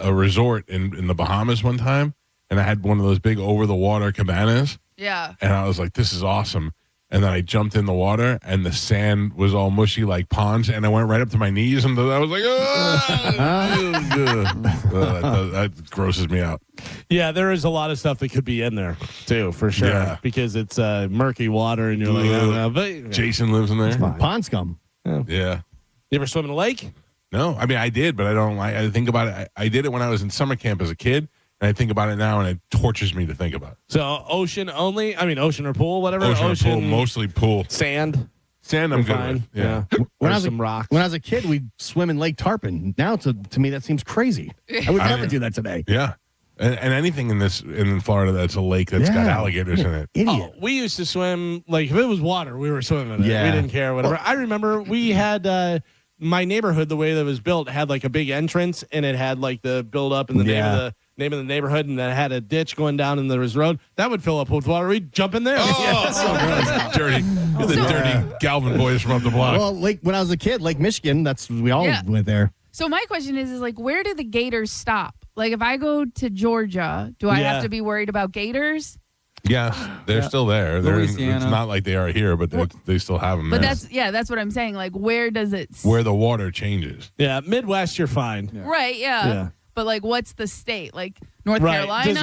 resort in the Bahamas one time, and I had one of those big over-the-water cabanas. Yeah. And I was like, this is awesome. And then I jumped in the water, and the sand was all mushy like ponds, and I went right up to my knees, and I was like, that grosses me out. Yeah, there is a lot of stuff that could be in there, too, for sure. Yeah. Because it's murky water, and you're like, I don't know. But, Jason lives in there. Pond scum. Yeah. You ever swim in a lake? No. I mean, I did, but I don't like I think about it. I did it when I was in summer camp as a kid. And I think about it now, and it tortures me to think about it. So ocean only? I mean, ocean or pool, whatever. Ocean or pool, mostly pool. Sand. Sand, I'm good fine. with. Yeah. When I was some rocks. When I was a kid, we'd swim in Lake Tarpon. Now, to me, that seems crazy. I would never do that today. Yeah. And anything in Florida that's a lake that's got alligators in it. Idiot. We used to swim, like, if it was water, we were swimming in it. Yeah. We didn't care, whatever. I remember we had my neighborhood, the way that it was built, had like a big entrance, and it had like the build up and the name of the neighborhood, and then had a ditch going down in the road. That would fill up with water. We'd jump in there. Dirty. The dirty Galvin boys from up the block. Well, when I was a kid, Lake Michigan, we all went there. So my question is like, where do the gators stop? Like, if I go to Georgia, do I have to be worried about gators? Yes, they're still there. It's not like they are here, but they still have them But there. that's what I'm saying. Like, where does it... Where the water changes. Yeah, Midwest, you're fine. Right, yeah. But like, what's the state? Like North Carolina?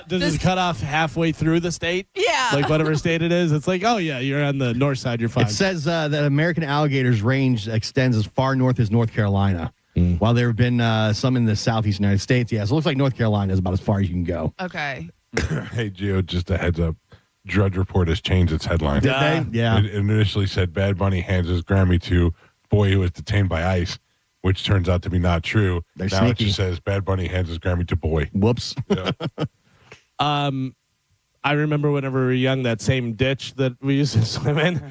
Does it cut off halfway through the state? Yeah. Like whatever state it is. It's like, oh yeah, you're on the north side. You're fine. It says that American alligators' range extends as far north as North Carolina. While there have been some in the southeast United States, so it looks like North Carolina is about as far as you can go. Okay. Hey, Gio, just a heads up. Drudge Report has changed its headline. Did they? Yeah. It initially said Bad Bunny hands his Grammy to boy who was detained by ICE, which turns out to be not true. They're now sneaky. It just says Bad Bunny hands his Grammy to boy. Whoops. Yeah. I remember whenever we were young, that same ditch that we used to swim in,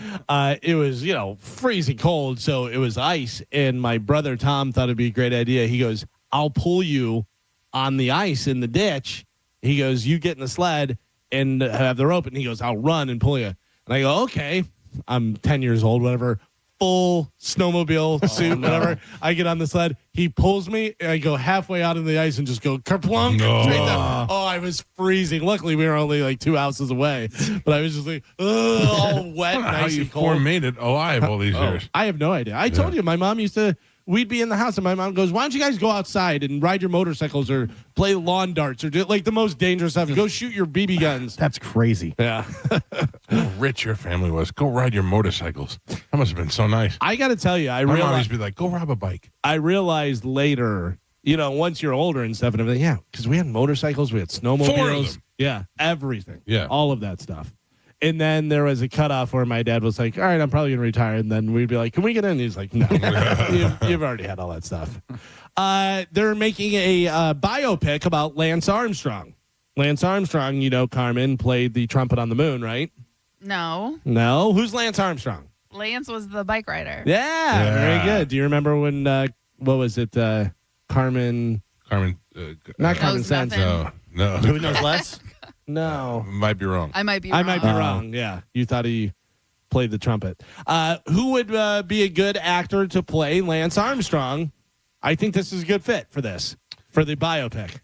it was, freezing cold. So it was ice. And my brother, Tom, thought it'd be a great idea. He goes, I'll pull you on the ice in the ditch. He goes, you get in the sled and have the rope. And he goes, I'll run and pull you. And I go, okay. I'm 10 years old, whatever. Full snowmobile suit, whatever. I get on the sled. He pulls me. And I go halfway out on the ice and just go kerplunk. Straight down. Oh, I was freezing. Luckily, we were only like 2 houses away. But I was just like, all wet, How nice you and cold. four made it alive all these years? I have no idea. I told you, my mom used to. We'd be in the house, and my mom goes, why don't you guys go outside and ride your motorcycles or play lawn darts or do like the most dangerous stuff? Go shoot your BB guns. That's crazy. Yeah. How rich your family was. Go ride your motorcycles. That must have been so nice. I got to tell you, My mom used to be like, go rob a bike. I realized later, once you're older and stuff and everything, because we had motorcycles, we had snowmobiles. 4 of them. Yeah, everything. Yeah. All of that stuff. And then there was a cutoff where my dad was like, all right, I'm probably going to retire. And then we'd be like, can we get in? And he's like, no, you've already had all that stuff. They're making a biopic about Lance Armstrong. Lance Armstrong, Carmen, played the trumpet on the moon, right? No. No? Who's Lance Armstrong? Lance was the bike rider. Yeah. Very good. Do you remember when, what was it, Carmen? Not Carmen Sands. No. Who knows less? No. Might be wrong. I might be wrong. I might be wrong. Yeah. You thought he played the trumpet. Who would be a good actor to play Lance Armstrong? I think this is a good fit for this, for the biopic.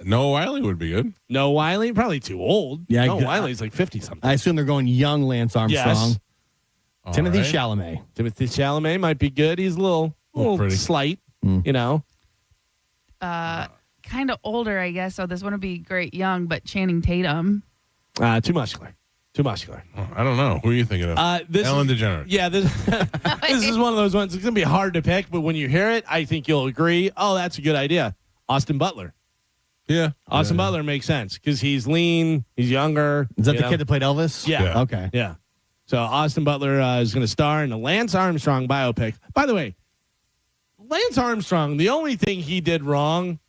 Noah Wiley would be good. Noah Wiley? Probably too old. Yeah, Noah Wiley's like 50-something. I assume they're going young Lance Armstrong. Yes. Timothy right. Chalamet. Timothy Chalamet might be good. He's a little pretty. slight, Kind of older, I guess. So this wouldn't be great young, but Channing Tatum. Too muscular. Oh, I don't know. Who are you thinking of? Ellen DeGeneres. Yeah, this is one of those ones. It's going to be hard to pick, but when you hear it, I think you'll agree. Oh, that's a good idea. Austin Butler. Yeah. Austin Butler makes sense because he's lean, he's younger. Is that the kid that played Elvis? Yeah. Okay. Yeah. So Austin Butler is going to star in the Lance Armstrong biopic. By the way, Lance Armstrong, the only thing he did wrong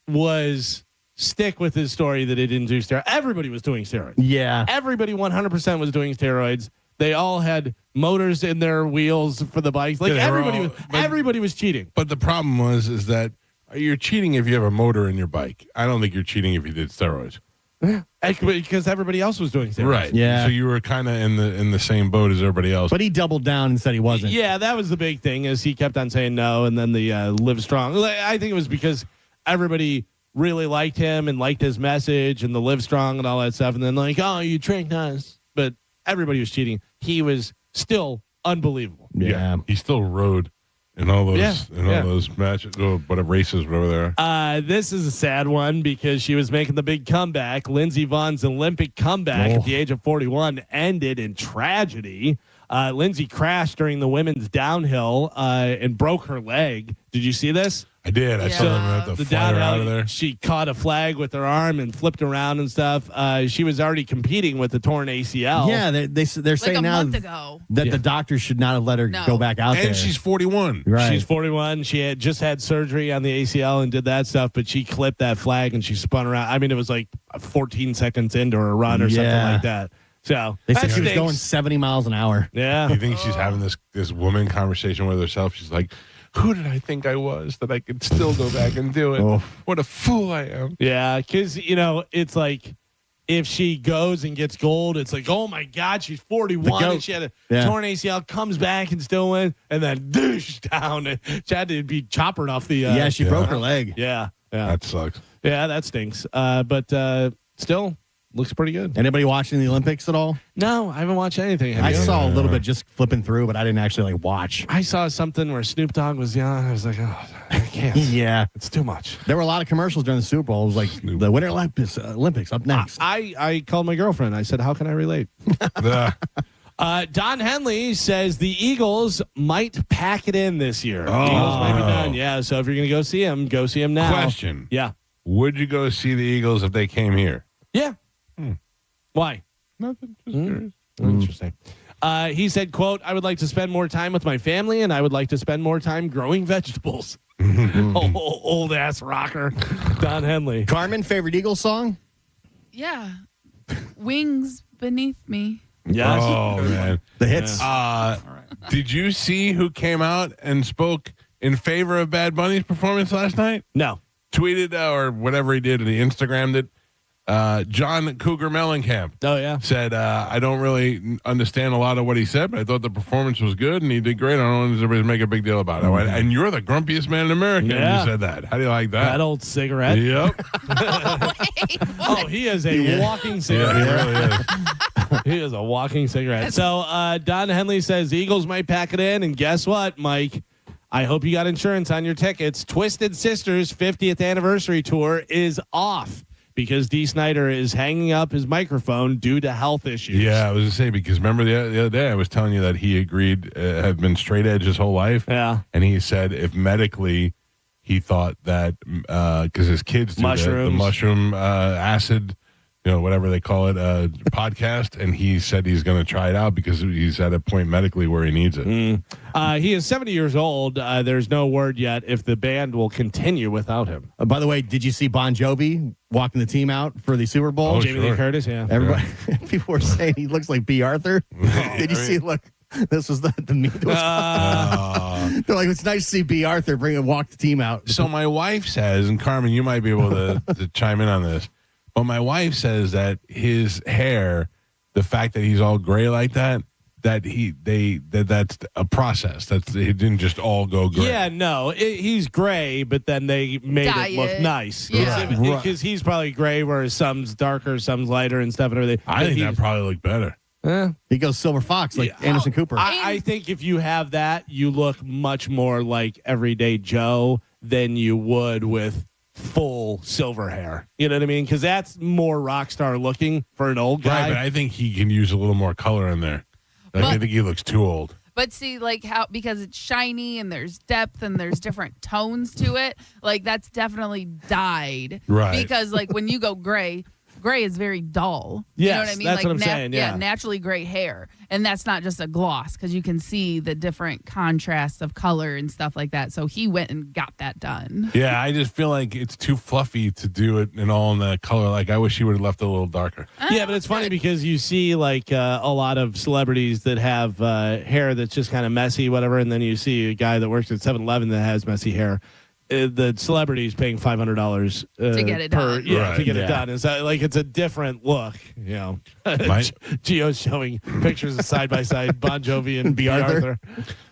was stick with his story that he didn't do steroids. Everybody was doing steroids. Yeah. Everybody 100% was doing steroids. They all had motors in their wheels for the bikes. Like everybody was cheating. But the problem is that you're cheating if you have a motor in your bike. I don't think you're cheating if you did steroids. Because everybody else was doing steroids. Right. Yeah. So you were kind of in the same boat as everybody else. But he doubled down and said he wasn't. Yeah, that was the big thing is he kept on saying no, and then the Live Strong. I think it was because everybody really liked him and liked his message and the Live Strong and all that stuff. And then oh, you tricked us. But everybody was cheating. He was still unbelievable. Yeah. He still rode in all those all those matches, whatever races, whatever there. This is a sad one because she was making the big comeback. Lindsey Vohn's Olympic comeback at the age of 41 ended in tragedy. Lindsey crashed during the women's downhill and broke her leg. Did you see this? I did. I saw them at the flyer out of there. She caught a flag with her arm and flipped around and stuff. She was already competing with the torn ACL. Yeah, they're saying now that the doctor should not have let her go back out there. And she's 41. Right. She's 41. She had just had surgery on the ACL and did that stuff, but she clipped that flag and she spun around. I mean, it was like 14 seconds into her run or something like that. So they said she was going 70 miles an hour. Yeah. Do you think she's having this woman conversation with herself? She's like, who did I think I was that I could still go back and do it? Oh. What a fool I am. Yeah, because, it's like if she goes and gets gold, it's like, oh, my God, she's 41 and she had a torn ACL, comes back and still wins, and then douche down. And she had to be choppered off the she broke her leg. Yeah. That sucks. Yeah, that stinks. But still, looks pretty good. Anybody watching the Olympics at all? No, I haven't watched anything. I saw a little bit just flipping through, but I didn't actually watch. I saw something where Snoop Dogg was young. I was like, oh, I can't. Yeah. It's too much. There were a lot of commercials during the Super Bowl. It was like the Winter Olympics up next. I called my girlfriend. I said, how can I relate? Don Henley says the Eagles might pack it in this year. The Eagles might be done. Yeah, so if you're going to go see him now. Question. Yeah. Would you go see the Eagles if they came here? Yeah. Why? Nothing. Just curious. Interesting. He said, quote, I would like to spend more time with my family, and I would like to spend more time growing vegetables. Old ass rocker. Don Henley. Carmen, favorite Eagles song? Yeah. Wings Beneath Me. Yes. Oh, man. The hits. Did you see who came out and spoke in favor of Bad Bunny's performance last night? No. Tweeted or whatever he did, he Instagrammed it. John Cougar Mellencamp. Oh, yeah. Said, I don't really understand a lot of what he said, but I thought the performance was good and he did great. I don't want everybody to make a big deal about it. And you're the grumpiest man in America. Yeah. You said that. How do you like that? That old cigarette. Yep. Oh, he is a walking cigarette. Yeah, he really is. He is a walking cigarette. So Don Henley says the Eagles might pack it in. And guess what, Mike? I hope you got insurance on your tickets. Twisted Sister's 50th anniversary tour is off because Dee Snider is hanging up his microphone due to health issues. Yeah, I was going to say, because remember the other day I was telling you that he agreed, had been straight edge his whole life. Yeah. And he said if medically he thought that, because his kids do the mushroom acid, whatever they call it, podcast, and he said he's going to try it out because he's at a point medically where he needs it. He is 70 years old. There's no word yet if the band will continue without him. By the way, did you see Bon Jovi walking the team out for the Super Bowl? Oh, Jamie Lee Curtis, yeah. Everybody, people were saying he looks like B. Arthur. Did you see? Look, this was the meme. They're like, it's nice to see B. Arthur walk the team out. So my wife says, and Carmen, you might be able to chime in on this, but my wife says that his hair, the fact that he's all gray like that, that's a process. It didn't just all go gray. Yeah, no, he's gray, but then they made it look nice. Yeah. Because he's probably gray, whereas some's darker, some's lighter, and stuff and everything. I think that probably looked better. He goes Silver Fox like Anderson Cooper. I think if you have that, you look much more like Everyday Joe than you would with full silver hair. You know what I mean? Because that's more rock star looking for an old guy. Right, but I think he can use a little more color in there. I think he looks too old. But see, because it's shiny and there's depth and there's different tones to it, that's definitely dyed. Right. Because when you go gray is very dull. Yes, you know what I mean? that's what I'm saying, yeah. Naturally gray hair. And that's not just a gloss because you can see the different contrasts of color and stuff like that. So he went and got that done. Yeah, I just feel like it's too fluffy to do it in all in the color. I wish he would have left it a little darker. Yeah, but it's funny because you see a lot of celebrities that have hair that's just kind of messy, whatever, and then you see a guy that works at 7-Eleven that has messy hair. The celebrity is paying $500 to get it done. To get it done. It's it's a different look. Gio's showing pictures of side by side Bon Jovi and B. Arthur.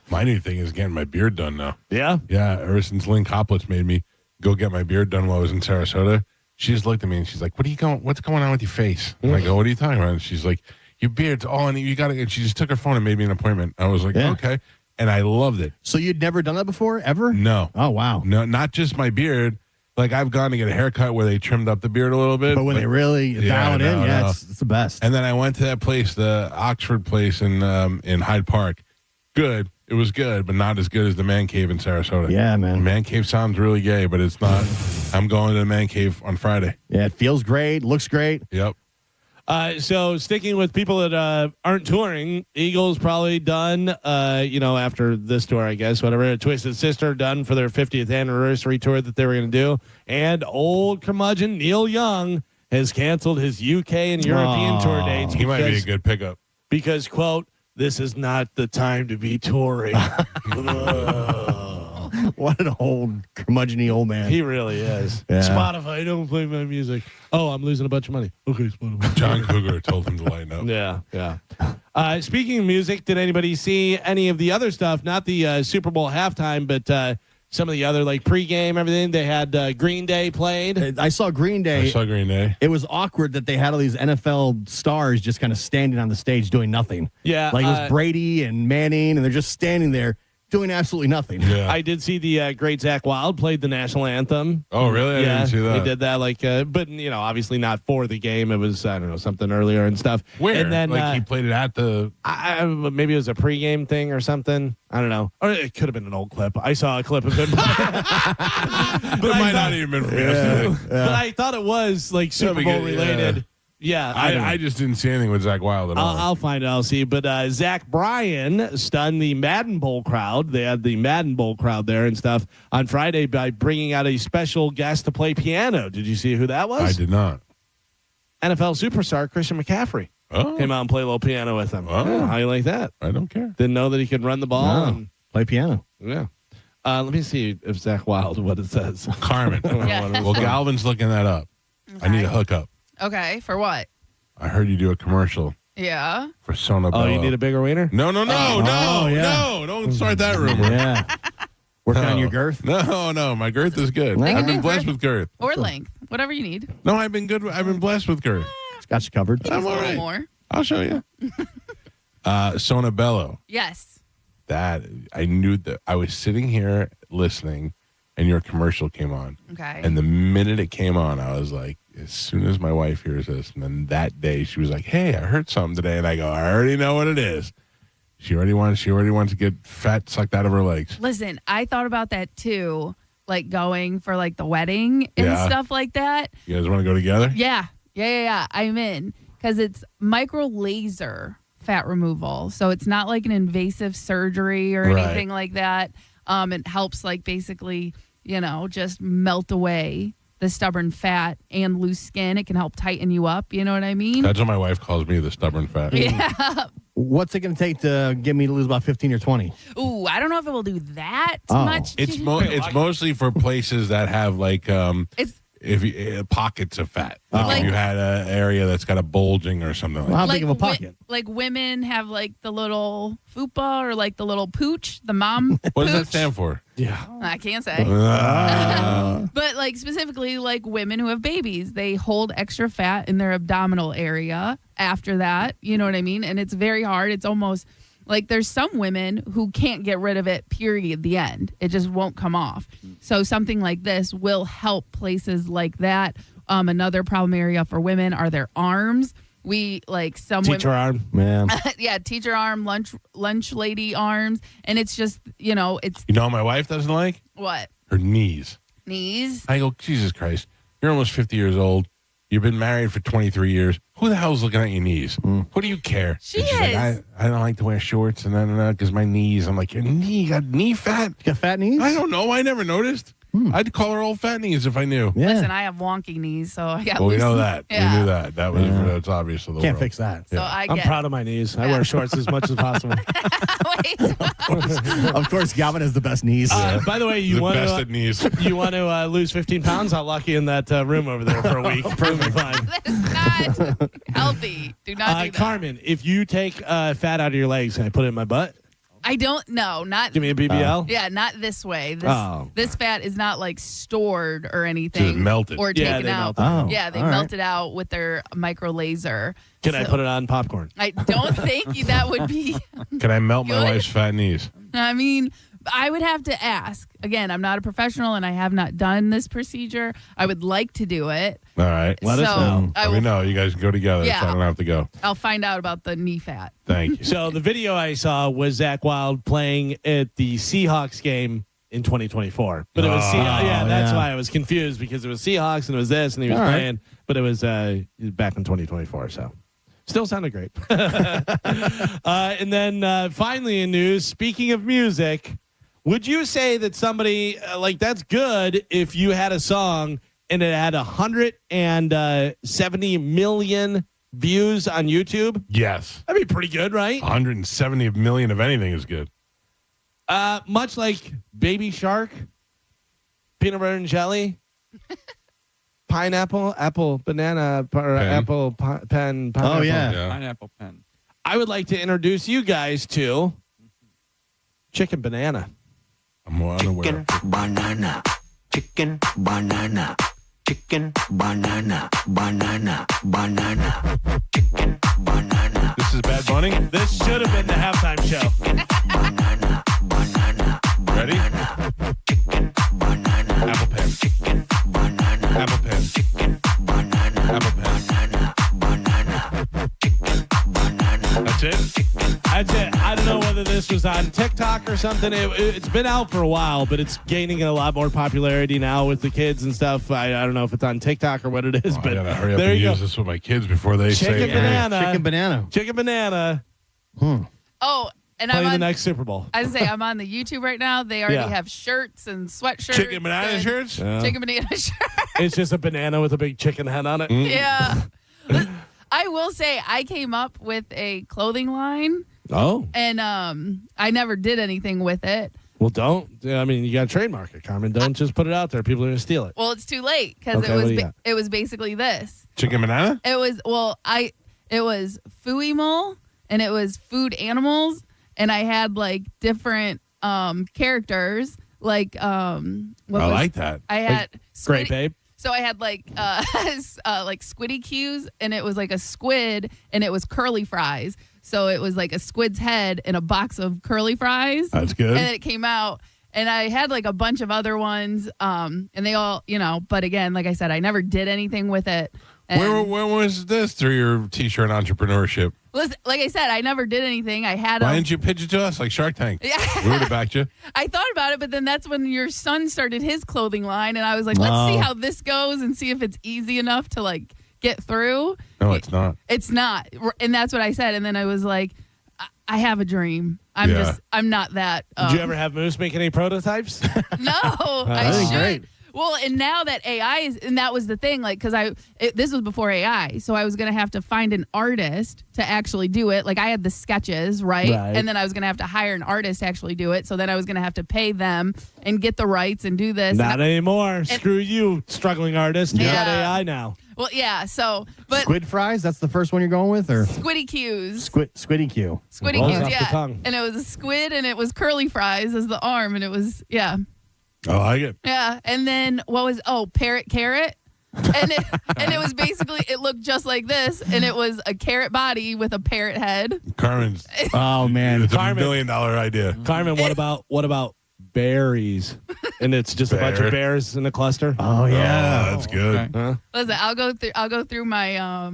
My new thing is getting my beard done now. Yeah, yeah. Ever since Lynn Coplitz made me go get my beard done while I was in Sarasota, she just looked at me and she's like, "What's going on with your face?" And I go, "What are you talking about?" And she's like, "Your beard's all in it. You got to." And she just took her phone and made me an appointment. I was like, "Okay." And I loved it. So you'd never done that before, ever? No. Oh, wow. No, not just my beard. I've gone to get a haircut where they trimmed up the beard a little bit. But when they really dial it in, it's the best. And then I went to that place, the Oxford place in Hyde Park. Good. It was good, but not as good as the Man Cave in Sarasota. Yeah, man. Man Cave sounds really gay, but it's not. I'm going to the Man Cave on Friday. Yeah, it feels great. Looks great. Yep. So sticking with people that aren't touring, Eagles probably done, after this tour, I guess, whatever. Twisted Sister done for their 50th anniversary tour that they were going to do. And old curmudgeon Neil Young has canceled his UK and European tour dates. He might be a good pickup. Because, quote, this is not the time to be touring. What an old curmudgeon-y old man. He really is. Yeah. Spotify, don't play my music. Oh, I'm losing a bunch of money. Okay, Spotify. John Cougar told him to lighten up. Yeah. Speaking of music, did anybody see any of the other stuff? Not the Super Bowl halftime, but some of the other like pregame, everything. They had Green Day played. I saw Green Day. It was awkward that they had all these NFL stars just kind of standing on the stage doing nothing. Yeah. Like it was Brady and Manning, and they're just standing there doing absolutely nothing. Yeah. I did see the great Zach Wilde played the national anthem. Oh, really? I didn't see that. He did that, but obviously not for the game. It was, I don't know, something earlier and stuff. Where? And then, he played it at the... maybe it was a pregame thing or something. I don't know. Or it could have been an old clip. I saw a clip of him. But it might not even been from yesterday. But I thought it was like Super Bowl related. Yeah, I just didn't see anything with Zach Wilde at all. I'll find it. I'll see. But Zach Bryan stunned the Madden Bowl crowd. They had the Madden Bowl crowd there and stuff on Friday by bringing out a special guest to play piano. Did you see who that was? I did not. NFL superstar Christian McCaffrey came out and played a little piano with him. Yeah, how you like that? I don't care. Didn't know that he could run the ball and play piano. Yeah. Let me see if Zach Wilde, what it says. Carmen. Well, Galvin's looking that up. I need a hookup. Okay, for what? I heard you do a commercial Yeah. for Sona Bello. Oh, you need a bigger wiener? No. Don't start that rumor. Yeah. Working on your girth? No. My girth is good. I've been blessed with girth. Or length, whatever you need. No, I've been good. I've been blessed with girth. It's got you covered. I'm all right. More. I'll show you. Sona Bello. Yes. That I knew that I was sitting here listening, and your commercial came on. Okay. And the minute it came on, I was like, as soon as my wife hears this, and then that day she was like, "Hey, I heard something today," and I go, "I already know what it is." She already wants to get fat sucked out of her legs. Listen, I thought about that too, like going for like the wedding and stuff like that. You guys want to go together? Yeah. I'm in because it's micro laser fat removal, so it's not like an invasive surgery or anything like that. It helps like basically, just melt away the stubborn fat and loose skin. It can help tighten you up. You know what I mean? That's what my wife calls me, the stubborn fat. Yeah. What's it going to take to get me to lose about 15 or 20? Ooh, I don't know if it will do that much. It's mostly for places that have like pockets of fat. Like if you had an area that's got a bulging or something like that. How big of a pocket? Like women have like the little fupa or like the little pooch, the mom What does pooch. that stand for? Yeah. I can't say. But like specifically like women who have babies, they hold extra fat in their abdominal area after that. You know what I mean? And it's very hard. It's almost like there's some women who can't get rid of it, period, the end. It just won't come off. So something like this will help places like that. Another problem area for women are their arms. We like some teacher women, arm. yeah, teacher arm, lunch lady arms. And it's just, it's. You know what my wife doesn't like? What? Her knees. Knees? I go, Jesus Christ. You're almost 50 years old. You've been married for 23 years. Who the hell's looking at your knees? Who do you care? She's like, I don't like to wear shorts and because my knees. I'm like, you got knee fat? You got fat knees? I don't know. I never noticed. I'd call her old fat knees if I knew. Yeah. Listen, I have wonky knees, so I got Well, we loose know knees. that. Yeah. We knew that. That was it's obvious to the Can't world. fix that. So I'm proud of my knees. I wear shorts as much as possible. Of course, Galvin has the best knees. By the way, The best at knees. you want to lose 15 pounds? I'll lock you in that room over there for a week. Perfectly fine. That's not healthy. Do not do that. Carmen, if you take fat out of your legs, can I put it in my butt? I don't know. Not Give me a BBL? Yeah, not this way. Oh. This fat is not like stored or anything. Just melted. Or Yeah, taken they out. melt it. Yeah, they all melt it out with their micro laser. Can I put it on popcorn? I don't think that would be. Can I melt my Good. wife's fat knees? I mean, I would have to ask. Again, I'm not a professional and I have not done this procedure. I would like to do it. All right. Let us know. I Let me will, know. You guys can go together Yeah. so I don't have to go. I'll find out about the knee fat. Thank you. So the video I saw was Zach Wilde playing at the Seahawks game in 2024. But it was that's why I was confused because it was Seahawks and it was this and he was playing. But it was back in 2024. So still sounded great. And then finally in news, speaking of music, would you say that somebody that's good if you had a song and it had 170 million views on YouTube? Yes. That'd be pretty good, right? 170 million of anything is good. Much like Baby Shark, Peanut Butter and Jelly, Pineapple, Apple, Banana, Apple, Pen. Pineapple. Oh, yeah. Pineapple pen. I would like to introduce you guys to Chicken Banana. I'm more unaware. Banana. Chicken, banana. Chicken, banana. Banana. Banana. Chicken, banana. This is Bad Bunny? This should have been the halftime show. Banana. Banana. Ready? Chicken, banana. Apple pen. Chicken, banana. Apple pen. Chicken, banana. Apple pen. Banana. Banana. Chicken, banana. That's it? That's it. I don't know whether this was on TikTok or something. It's been out for a while, but it's gaining a lot more popularity now with the kids and stuff. I don't know if it's on TikTok or what it is, Oh, but I gotta hurry up there and you use go. this with my kids before they Chicken say banana. Chicken banana. Chicken banana. Oh, and Playing I'm the on, next Super Bowl. I was gonna say I'm on the YouTube right now. They already Yeah. have shirts and sweatshirts. Chicken banana and shirts? Yeah. Chicken banana shirts. It's just a banana with a big chicken head on it. Yeah. I will say I came up with a clothing line, Oh. and I never did anything with it. Well, don't. I mean, you got to trademark it, Carmen. Don't just put it out there. People are going to steal it. Well, it's too late because Okay, what do you got? it was basically this. Chicken banana? It was it was Fooey and it was food animals, and I had like different characters like I like that. I had Great, babe. So I had like like squiddy cues, and it was like a squid, and it was curly fries. So it was like a squid's head in a box of curly fries. That's good. And then it came out, and I had like a bunch of other ones, and they all, but again, like I said, I never did anything with it. And When was this through your T-shirt entrepreneurship? listen, like I said, I never did anything. I had Why didn't you pitch it to us like Shark Tank? Yeah. We would have backed you. I thought about it, but then that's when your son started his clothing line, and I was like, let's see how this goes and see if it's easy enough to like get through. No, it's not. It's not. And that's what I said. And then I was like, I have a dream. I'm not that. Did you ever have Moose make any prototypes? No, I Oh, should. great. Well, and now that AI is, and that was the thing, like, because this was before AI, so I was going to have to find an artist to actually do it. Like, I had the sketches, right? And then I was going to have to hire an artist to actually do it. So then I was going to have to pay them and get the rights and do this. Not anymore. Screw you, struggling artist. You got AI now. Well, yeah. So, but Squid fries? That's the first one you're going with, or Squiddy Q's. Squiddy Q? Squiddy Rolls Q's, off the yeah. tongue. And it was a squid, and it was curly fries as the arm, and it was, yeah. I like it. Yeah, and then parrot carrot, and it was basically, it looked just like this, and it was a carrot body with a parrot head. Carmen's. Oh man, It's Carmen. $1 million idea. Carmen, what about berries? And it's just a bunch of bears in a cluster. Oh yeah, that's good. Huh? Listen, I'll go through my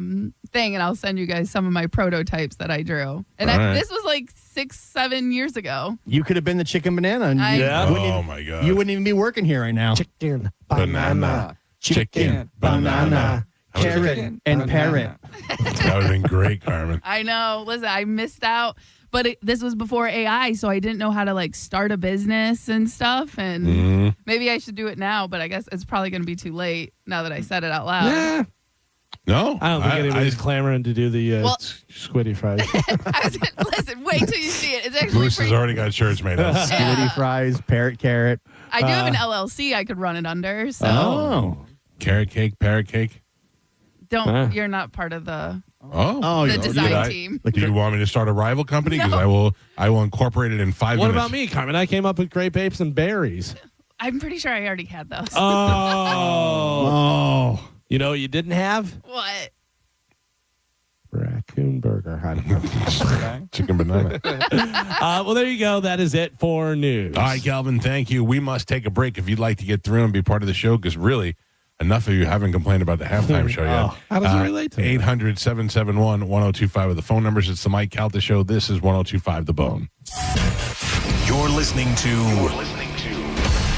thing, and I'll send you guys some of my prototypes that I drew. And All right. this was like 6-7 years ago. you could have been the chicken banana. And I- you Yeah. wouldn't Oh even- my God. You wouldn't even be working here right now. Chicken, Banana. Chicken, banana, carrot, and parrot. That would have been great, Carmen. I know. Listen, I missed out, but this was before AI, so I didn't know how to like start a business and stuff. And maybe I should do it now, but I guess it's probably going to be too late now that I said it out loud. Yeah. No, I don't think anybody's clamoring to do the squiddy fries. Listen, wait till you see it. It's actually Bruce has already got shirts made up. Squiddy fries, parrot carrot. I do have an LLC I could run it under. So Oh. Carrot cake, parrot cake. don't. You're not part of the. Oh, The you- design team. Do you want me to start a rival company? Because I will incorporate it in 5 What minutes. about me, Carmen? I came up with grape apes and berries. I'm pretty sure I already had those. Oh. You know what you didn't have? What? Raccoon burger. I don't know. Chicken banana. Well, there you go. That is it for news. All right, Calvin, thank you. We must take a break if you'd like to get through and be part of the show, because really, enough of you haven't complained about the halftime show yet. Oh, how does it relate to 800-771-1025 with the phone numbers. It's the Mike Calta Show. This is 1025 The Bone. You're listening to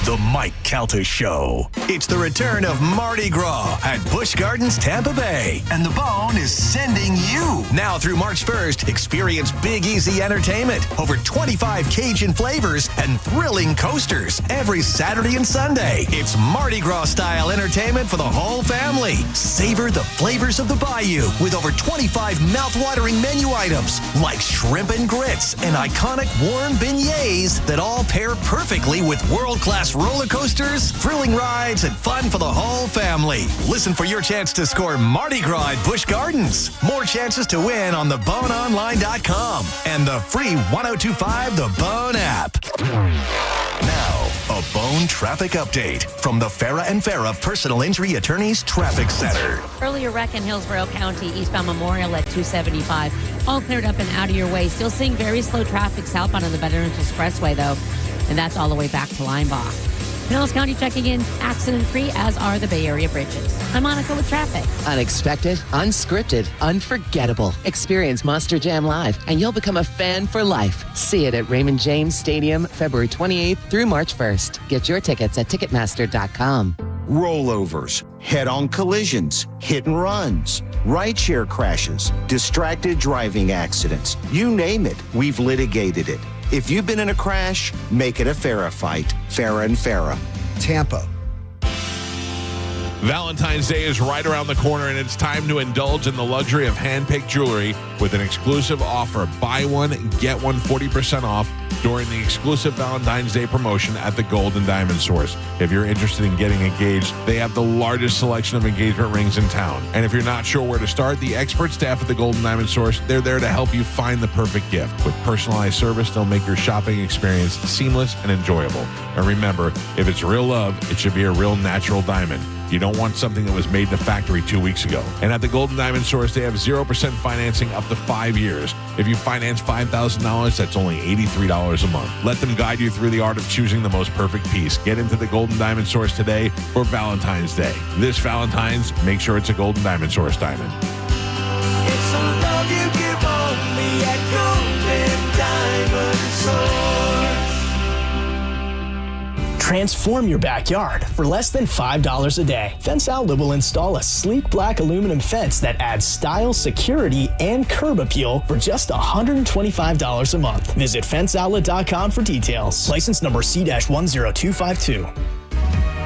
The Mike Calta Show. It's the return of Mardi Gras at Busch Gardens, Tampa Bay. And The Bone is sending you. Now through March 1st, experience Big Easy entertainment. Over 25 Cajun flavors and thrilling coasters. Every Saturday and Sunday, it's Mardi Gras style entertainment for the whole family. Savor the flavors of the Bayou with over 25 mouth-watering menu items like shrimp and grits and iconic warm beignets that all pair perfectly with world-class roller coasters, thrilling rides, and fun for the whole family. Listen for your chance to score Mardi Gras at Busch Gardens. More chances to win on theboneonline.com and the free 1025 The Bone app. Now, a Bone traffic update from the Farah and Farah Personal Injury Attorneys Traffic Center. Earlier wreck in Hillsborough County, eastbound Memorial at 275. All cleared up and out of your way. Still seeing very slow traffic southbound on the Veterans Expressway, though. And that's all the way back to Linebaugh. Pinellas County checking in accident-free, as are the Bay Area bridges. I'm Monica with traffic. Unexpected, unscripted, unforgettable. Experience Monster Jam Live, and you'll become a fan for life. See it at Raymond James Stadium, February 28th through March 1st. Get your tickets at Ticketmaster.com. Rollovers, head-on collisions, hit and runs, rideshare crashes, distracted driving accidents. You name it, we've litigated it. If you've been in a crash, make it a Farah fight. Farah and Farah. Tampa. Valentine's Day is right around the corner, and it's time to indulge in the luxury of hand-picked jewelry with an exclusive offer. Buy one, get one 40% off during the exclusive Valentine's Day promotion at the Gold and Diamond Source. If you're interested in getting engaged, they have the largest selection of engagement rings in town. And if you're not sure where to start, the expert staff at the Gold and Diamond Source, they're there to help you find the perfect gift. With personalized service, they'll make your shopping experience seamless and enjoyable. And remember, if it's real love, it should be a real natural diamond. You don't want something that was made in the factory 2 weeks ago. And at the Golden Diamond Source, they have 0% financing up to 5 years. If you finance $5,000, that's only $83 a month. Let them guide you through the art of choosing the most perfect piece. Get into the Golden Diamond Source today for Valentine's Day. This Valentine's, make sure it's a Golden Diamond Source diamond. It's a love you give only at Golden Diamond Source. Transform your backyard for less than $5 a day. Fence Outlet will install a sleek black aluminum fence that adds style, security, and curb appeal for just $125 a month. Visit fenceoutlet.com for details. License number C-10252.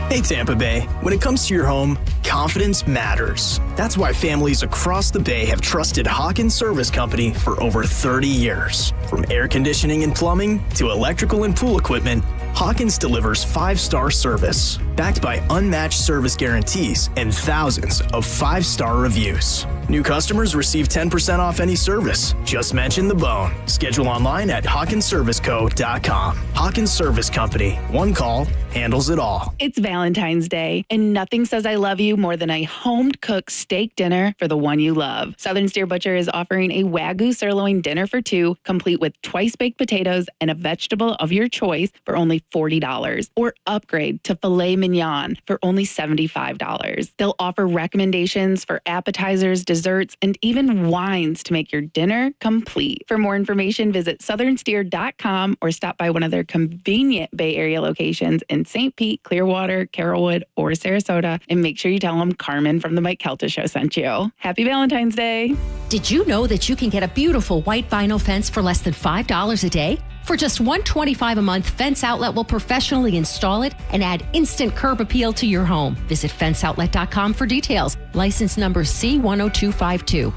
Hey Tampa Bay, when it comes to your home, confidence matters. That's why families across the Bay have trusted Hawkins Service Company for over 30 years. From air conditioning and plumbing to electrical and pool equipment, Hawkins delivers 5-star service, backed by unmatched service guarantees and thousands of 5-star reviews. New customers receive 10% off any service. Just mention the bone. Schedule online at HawkinsServiceCo.com. Hawkins Service Company. One call handles it all. It's Valentine's Day, and nothing says I love you more than a home-cooked steak dinner for the one you love. Southern Steer Butcher is offering a Wagyu sirloin dinner for two, complete with twice-baked potatoes and a vegetable of your choice for only $40. Or upgrade to filet mignon for only $75. They'll offer recommendations for appetizers, desserts, and even wines to make your dinner complete. For more information, visit southernsteer.com or stop by one of their convenient Bay Area locations in St. Pete, Clearwater, Carrollwood, or Sarasota, and make sure you tell them Carmen from the Mike Calta Show sent you. Happy Valentine's Day. Did you know that you can get a beautiful white vinyl fence for less than $5 a day? For just $125 a month, Fence Outlet will professionally install it and add instant curb appeal to your home. Visit fenceoutlet.com for details. License number C-10252.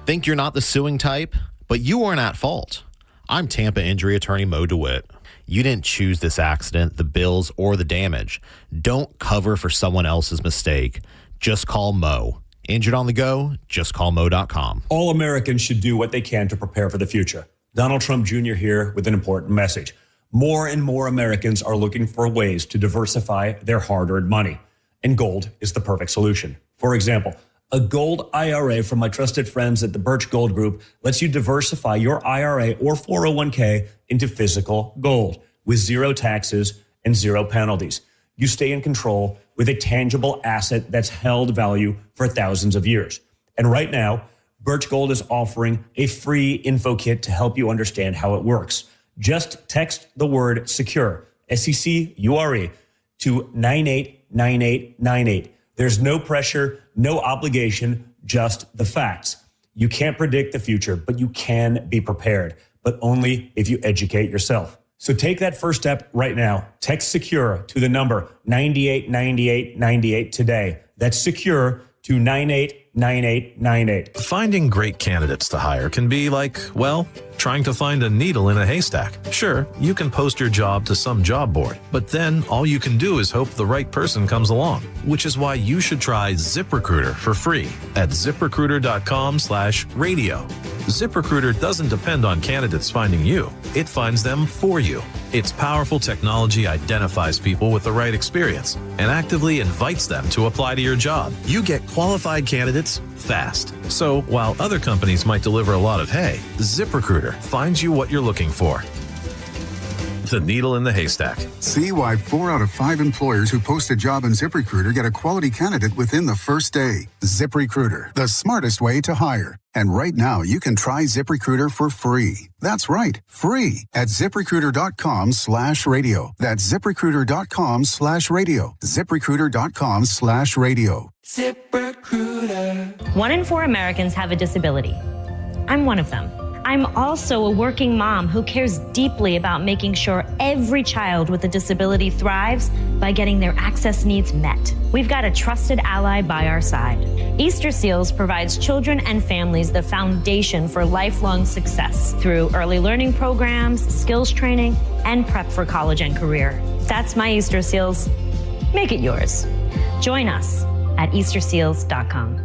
Think you're not the suing type, but you aren't at fault. I'm Tampa injury attorney Mo DeWitt. You didn't choose this accident, the bills, or the damage. Don't cover for someone else's mistake. Just call Mo. Injured on the go? Just call Mo.com. All Americans should do what they can to prepare for the future. Donald Trump Jr. here with an important message. More and more Americans are looking for ways to diversify their hard-earned money, and gold is the perfect solution. For example, a gold IRA from my trusted friends at the Birch Gold Group lets you diversify your IRA or 401k into physical gold with zero taxes and zero penalties. You stay in control with a tangible asset that's held value for thousands of years. And right now, Birch Gold is offering a free info kit to help you understand how it works. Just text the word SECURE, SECURE, to 989898. There's no pressure, no obligation, just the facts. You can't predict the future, but you can be prepared, but only if you educate yourself. So take that first step right now. Text SECURE to the number 989898 today. That's SECURE to 989898. Finding great candidates to hire can be like, well, trying to find a needle in a haystack. Sure, you can post your job to some job board, but then all you can do is hope the right person comes along, which is why you should try ZipRecruiter for free at ziprecruiter.com/radio. ZipRecruiter doesn't depend on candidates finding you. It finds them for you. Its powerful technology identifies people with the right experience and actively invites them to apply to your job. You get qualified candidates fast. So while other companies might deliver a lot of hay, ZipRecruiter finds you what you're looking for. The needle in the haystack. See why 4 out of 5 employers who post a job in ZipRecruiter get a quality candidate within the first day. ZipRecruiter, the smartest way to hire. And right now, you can try ZipRecruiter for free. That's right, free at ZipRecruiter.com/radio. That's ZipRecruiter.com/radio. ZipRecruiter.com/radio. ZipRecruiter. 1 in 4 Americans have a disability. I'm one of them. I'm also a working mom who cares deeply about making sure every child with a disability thrives by getting their access needs met. We've got a trusted ally by our side. Easter Seals provides children and families the foundation for lifelong success through early learning programs, skills training, and prep for college and career. That's my Easter Seals. Make it yours. Join us at easterseals.com.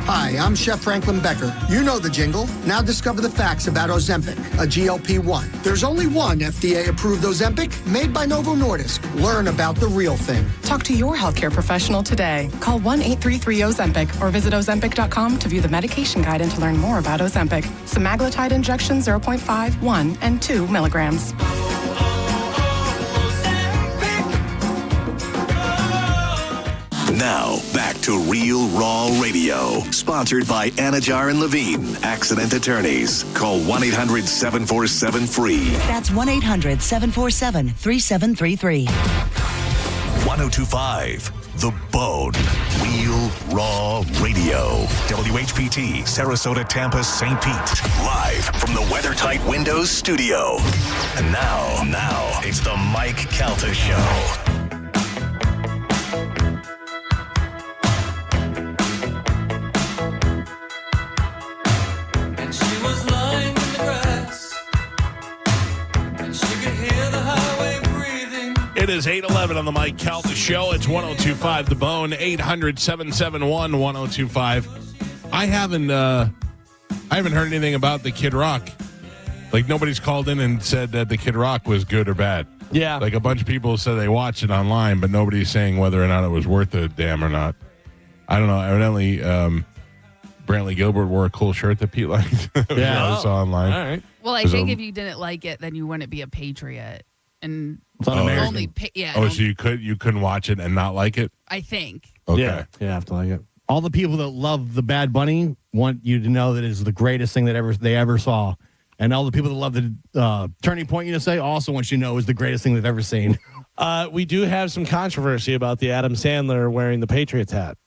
Hi, I'm Chef Franklin Becker. You know the jingle. Now discover the facts about Ozempic, a GLP-1. There's only one FDA-approved Ozempic made by Novo Nordisk. Learn about the real thing. Talk to your healthcare professional today. Call 1-833-OZEMPIC or visit Ozempic.com to view the medication guide and to learn more about Ozempic. Semaglutide injection 0.5, 1, and 2 milligrams. Now, back to Real Raw Radio. Sponsored by Anajar and Levine, accident attorneys. Call 1-800-747-FREE. That's 1-800-747-3733. 1025, The Bone. Real Raw Radio. WHPT, Sarasota, Tampa, St. Pete. Live from the WeatherTight Windows studio. And now, it's the Mike Calta Show. It is 8:11 on the Mike Calta Show. It's 1025 The Bone, 800-771-1025. I haven't heard anything about the Kid Rock. Like, nobody's called in and said that the Kid Rock was good or bad. Yeah. Like, a bunch of people said they watched it online, but nobody's saying whether or not it was worth a damn or not. I don't know. Evidently, Brantley Gilbert wore a cool shirt that Pete liked. Yeah. I saw online. All right. Well, I think if you didn't like it, then you wouldn't be a patriot. And It's un-American. only So you couldn't watch it and not like it? I think. Okay. Yeah, you have to like it. All the people that love the Bad Bunny want you to know that it is the greatest thing that they ever saw. And all the people that love the Turning Point, also want you to know is the greatest thing they've ever seen. We do have some controversy about the Adam Sandler wearing the Patriots hat.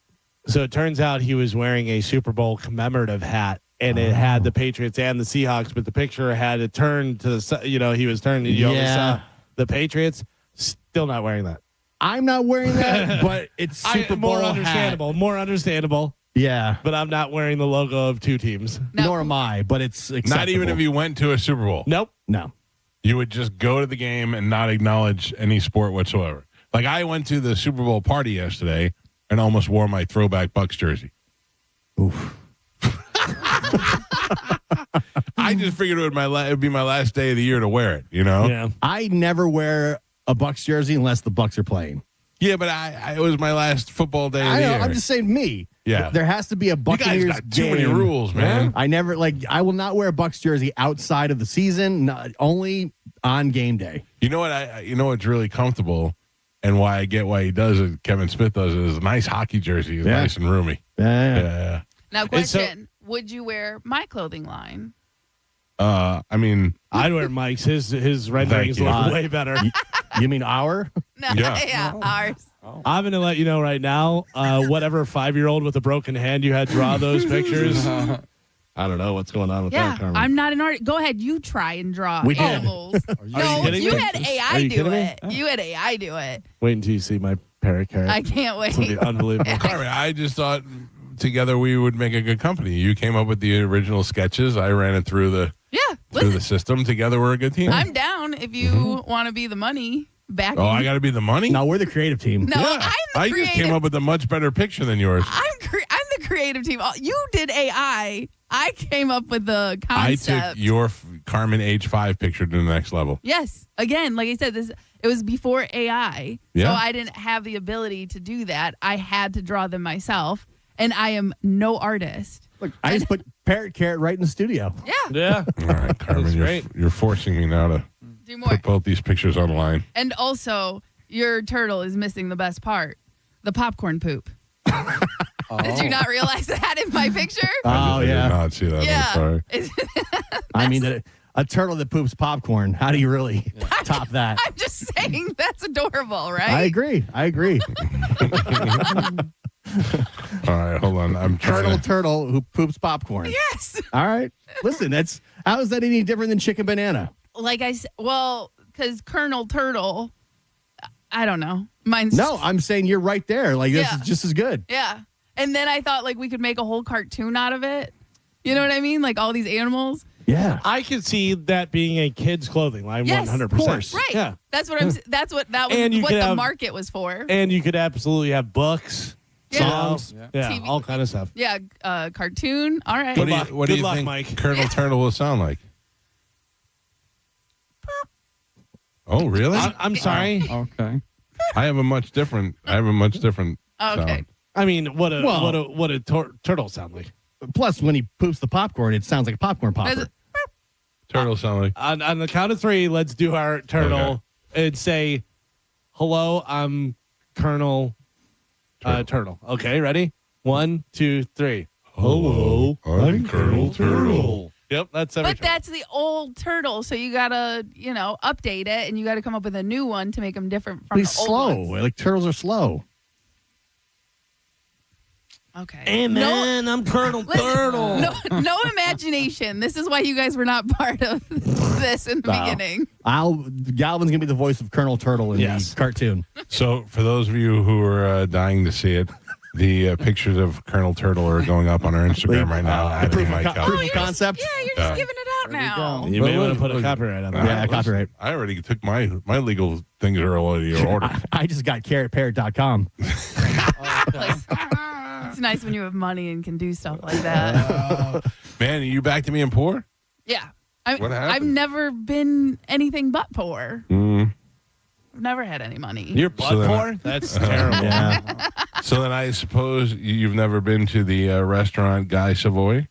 So it turns out he was wearing a Super Bowl commemorative hat, and it had the Patriots and the Seahawks, but the picture had it turned to the, he was turned to the Patriots. Still not wearing that. I'm not wearing that, but it's Super Bowl understandable. hat. More understandable. Yeah. But I'm not wearing the logo of two teams. Nor am I, but it's acceptable. Not even if you went to a Super Bowl. Nope. No. You would just go to the game and not acknowledge any sport whatsoever. Like, I went to the Super Bowl party yesterday and almost wore my throwback Bucks jersey. Oof. I just figured it would be my last day of the year to wear it, Yeah. I never wear a Bucks jersey unless the Bucks are playing. Yeah, but it was my last football day of the year. I'm just saying me. Yeah. There has to be a Buccaneers You guys got too many game. rules, man. I will not wear a Bucks jersey outside of the season, only on game day. You know what? You know what's really comfortable, and why I get why he does it. Kevin Smith does it. Is a nice hockey jersey. It's nice and roomy. Yeah. Now, question: would you wear my clothing line? I mean, I'd wear Mike's. His renderings look way better. You mean our? No, yeah, ours. I'm going to let you know right now, whatever 5-year-old with a broken hand you had draw those pictures. I don't know what's going on with that, Carmen. I'm not an artist. Go ahead, you try and draw We did. animals. No, you had AI do kidding me? it. You had AI do it. Wait until you see my parakeet. I can't wait. It's going to be unbelievable. Carmen, I just thought together we would make a good company. You came up with the original sketches. I ran it through the system. Together we're a good team. I'm down if you want to be the money back. Oh, I got to be the money? No, we're the creative team. No, I'm the I just came creative. up with a much better picture than yours. I'm the creative creative team. You did AI. I came up with the concept. I took your Carmen age 5 picture to the next level. Yes. Again, like I said, it was before AI. Yeah. So I didn't have the ability to do that. I had to draw them myself. And I am no artist. Look, I just put Parrot Carrot right in the studio. Yeah. Yeah. All right, Carmen, you're forcing me now to Do more. put both these pictures online. And also, your turtle is missing the best part, the popcorn poop. Did you not realize that in my picture? Oh, I did yeah. not see that. Yeah. I'm sorry. I mean, a turtle that poops popcorn. How do you really top that? I'm just saying that's adorable, right? I agree. All right, hold on. I'm trying Turtle who poops popcorn. Yes. All right. Listen, how is that any different than chicken banana? Like I said, well, because Colonel Turtle, I don't know. Mine's No, I'm saying you're right there. Like, this Yeah. is just as good. Yeah. And then I thought like we could make a whole cartoon out of it. You know what I mean? Like all these animals. Yeah. I could see that being a kid's clothing line. Yes, 100%. of course. Right. Yeah. That's what that was And you what could the have- market was for. And you could absolutely have books, Yeah. songs, yeah, TV. all kind of stuff. Yeah, cartoon. All right. What do you luck, think Mike. Colonel Turtle will sound like? Oh, really? I'm sorry. Okay. I have a much different Okay. sound. I mean, what a turtle sound like? Plus, when he poops the popcorn, it sounds like a popcorn popper. Turtle sound like. On the count of 3, let's do our turtle and say, "Hello, I'm Colonel Turtle." Okay, ready? 1, 2, 3. Hello, I'm Colonel Turtle. Yep, that's every But that's the old turtle, so you gotta, update it, and you gotta come up with a new one to make them different from He's the old slow. ones. Like, turtles are slow. Okay. Hey, man, I'm Colonel Turtle. No imagination. This is why you guys were not part of this in the beginning. Galvin's gonna be the voice of Colonel Turtle in the cartoon. So, for those of you who are dying to see it, the pictures of Colonel Turtle are going up on our Instagram right now. At proof Mike of Calta. concept. Yeah, you're just giving it out now. You may want to put a copyright on that. Yeah, copyright. I already took my legal things are already ordered. I just got carrotparrot.com. It's nice when you have money and can do stuff like that. Man, are you back to being poor? Yeah. What happened? I've never been anything but poor. Mm. I've never had any money. You're butt poor? That's terrible. Yeah. So then I suppose you've never been to the restaurant Guy Savoy?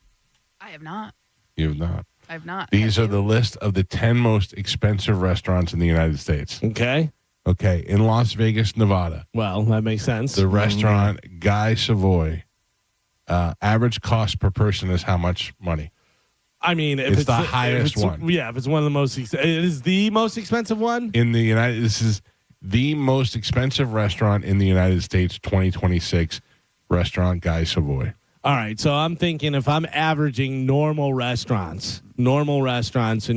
I have not. You have not. I have not. These are the list of the 10 most expensive restaurants in the United States. Okay. Okay, in Las Vegas, Nevada. Well, that makes sense. The restaurant Guy Savoy, average cost per person is how much money? I mean, if It's it's the highest one. Yeah, if it's one of the most, it is the most expensive one. In the United, this is the most expensive restaurant in the United States, 2026, restaurant Guy Savoy. All right, so I'm thinking if I'm averaging normal restaurants, and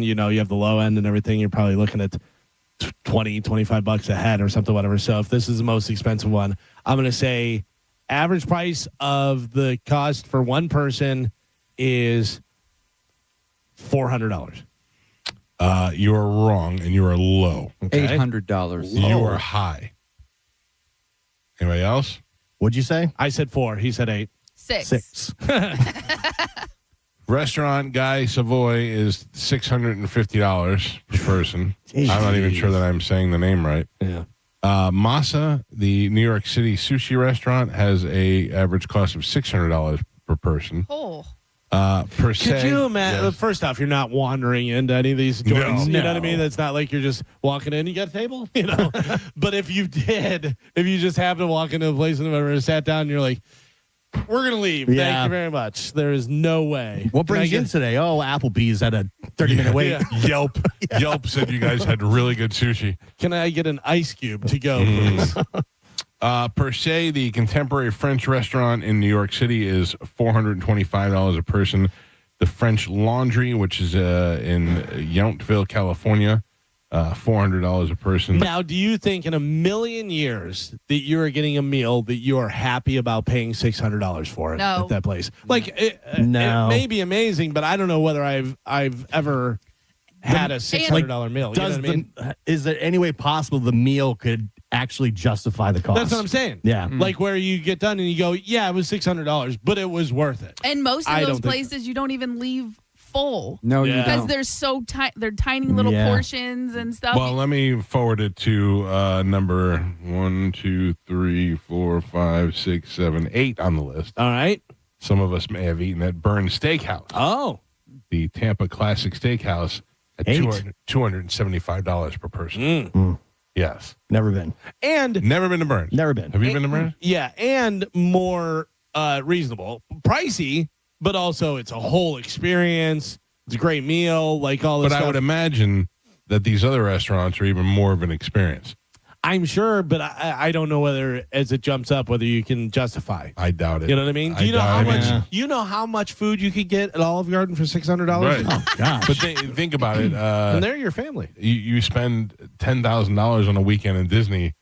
you have the low end and everything, you're probably looking at $20-25 a head or something, whatever. So if this is the most expensive one, I'm going to say average price of the cost for one person is $400. You are wrong, and you are low. Okay. $800. You are high. Anybody else? What'd you say? I said 4. He said 8. 6. Restaurant Guy Savoy is $650 per person. Jeez. I'm not even sure that I'm saying the name right. Yeah. Masa, the New York City sushi restaurant, has a average cost of $600 per person. Oh. Per se. Could you imagine? Yes. First off, you're not wandering into any of these joints. No. You know what I mean? That's not like you're just walking in. You got a table, But if you just happen to walk into a place and whatever, sat down, and you're like, "We're gonna leave. Yeah. Thank you very much." There is no way. What brings you in today? Oh, Applebee's at a 30-minute wait. Yeah. Yelp. Yelp said you guys had really good sushi. Can I get an ice cube to go, please? Per se, the Contemporary French restaurant in New York City is $425 a person. The French Laundry, which is in Yountville, California, $400 a person. Now, do you think in a million years that you are getting a meal that you are happy about paying $600 for it No. at that place? Like, No. it may be amazing, but I don't know whether I've ever had a $600 meal. You know what I mean? Is there any way possible the meal could actually justify the cost. That's what I'm saying. Yeah. Like where you get done and you go, yeah, it was $600, but it was worth it. And most of I those don't think places, you don't even leave full. No, you Because don't. they're so tiny. They're tiny little portions and stuff. Well, let me forward it to number 1, 2, 3, 4, 5, 6, 7, 8 on the list. All right. Some of us may have eaten at Burns Steakhouse. Oh. The Tampa Classic Steakhouse at $275 per person. Yes. Never been. And never been to Burns. Never been. Have you been to Burns? Yeah, and more reasonable. Pricey, but also it's a whole experience. It's a great meal, like all this But stuff. I would imagine that these other restaurants are even more of an experience. I'm sure, but I don't know whether as it jumps up whether you can justify. I doubt it. You know what I mean? Do you know how much you know how much food you could get at Olive Garden for $600? Right. Oh gosh. But think about it. And they're your family. You spend $10,000 on a weekend in Disney.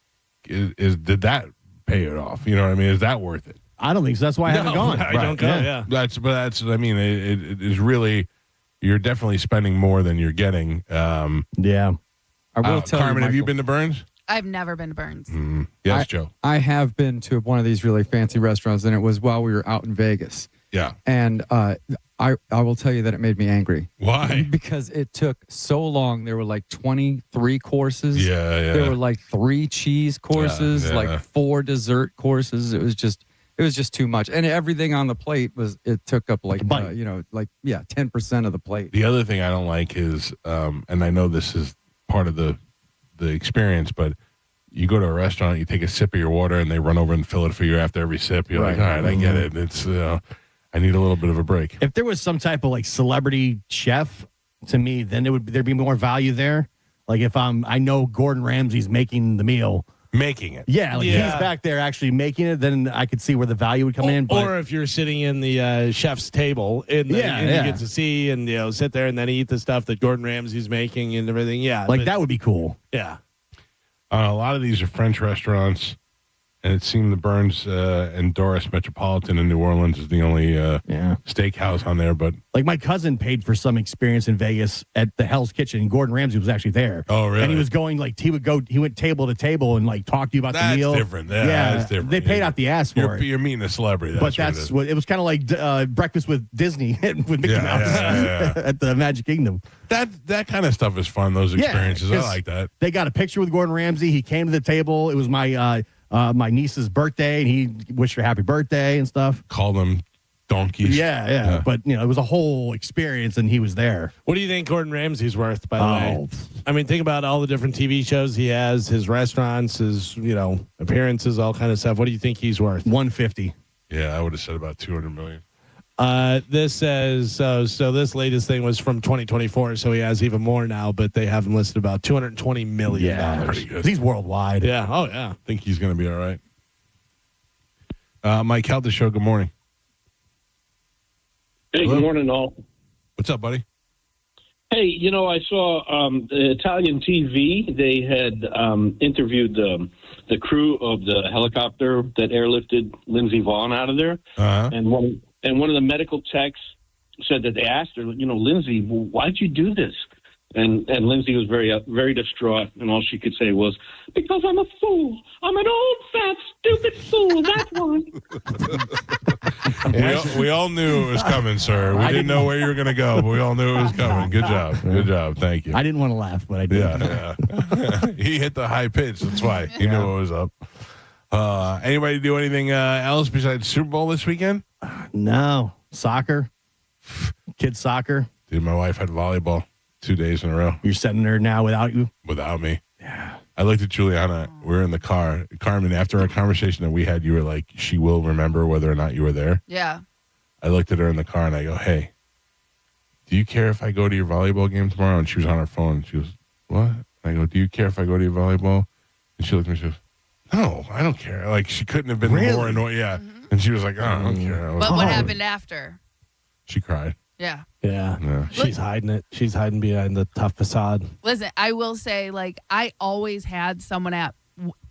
Did that pay it off? You know what I mean? Is that worth it? I don't think so. That's why I haven't gone. I don't go. Yeah. That's I mean, it is really. You're definitely spending more than you're getting. Yeah. I will tell Carmen, you, have you Michael, been to Burns? I've never been to Burns. Yes, Joe. I have been to one of these really fancy restaurants, and it was while we were out in Vegas. Yeah. And I will tell you that it made me angry. Why? Because it took so long. There were like 23 courses. Yeah. There were like 3 cheese courses, Yeah. like 4 dessert courses. It was just too much. And everything on the plate it took up like 10% of the plate. The other thing I don't like is, and I know this is part of the experience, but you go to a restaurant, you take a sip of your water, and they run over and fill it for you after every sip. You're like, all right, I get it. It's I need a little bit of a break. If there was some type of like celebrity chef, to me, then there'd be more value there. Like if I know Gordon Ramsay's making the meal. Making it. Yeah, like he's back there actually making it, then I could see where the value would come in. But Or if you're sitting in the chef's table and you get to see and sit there and then eat the stuff that Gordon Ramsay's making and everything. Yeah. like that would be cool. Yeah. A lot of these are French restaurants, and it seemed the Burns and Doris Metropolitan in New Orleans is the only steakhouse on there. But Like my cousin paid for some experience in Vegas at the Hell's Kitchen, and Gordon Ramsay was actually there. Oh, really? And he was going he went table to table and like talk to you about that's the meal. different. Yeah, that's different. They paid out the ass for it. You're meeting a celebrity. But that's what it was kind of like breakfast with Disney with Mickey Mouse at the Magic Kingdom. That kind of stuff is fun. Those experiences, I like that. They got a picture with Gordon Ramsay. He came to the table. It was my niece's birthday, and he wished her happy birthday and stuff. Called them donkeys. Yeah. But it was a whole experience, and he was there. What do you think Gordon Ramsay's worth, by the way? I mean, think about all the different TV shows he has, his restaurants, his, appearances, all kind of stuff. What do you think he's worth? $150. Yeah, I would have said about $200 million. This says, so this latest thing was from 2024, so he has even more now, but they have him listed about $220 million. Yeah, pretty good. He's worldwide. Yeah. Oh, yeah. I think he's going to be all right. Mike Calta Show, good morning. Hey, Hello? good morning, all. What's up, buddy? Hey, I saw Italian TV. They had interviewed the crew of the helicopter that airlifted Lindsey Vonn out of there, and one of the medical techs said that they asked her, Lindsey, why'd you do this? And Lindsay was very distraught, and all she could say was, "Because I'm a fool. I'm an old, fat, stupid fool. That's why." We all knew it was coming, sir. We didn't know where you were going to go, but we all knew it was coming. Good job. Good job. Thank you. I didn't want to laugh, but I did. Yeah. He hit the high pitch. That's why. He knew what was up. Anybody do anything else besides Super Bowl this weekend? No. Soccer. Kids soccer. Dude, my wife had volleyball 2 days in a row. You're sending her now without you? Without me. Yeah. I looked at Juliana. We're in the car. Carmen, after our conversation that we had, you were like, she will remember whether or not you were there. Yeah. I looked at her in the car and I go, hey, do you care if I go to your volleyball game tomorrow? And she was on her phone. She goes, what? I go, do you care if I go to your volleyball? And she looked at me, she goes, no, I don't care. Like, she couldn't have been more annoyed. Yeah. Mm-hmm. And she was like, oh, I don't care. But what happened after? She cried. Yeah. Yeah. She's hiding it. She's hiding behind the tough facade. Listen, I will say, I always had someone at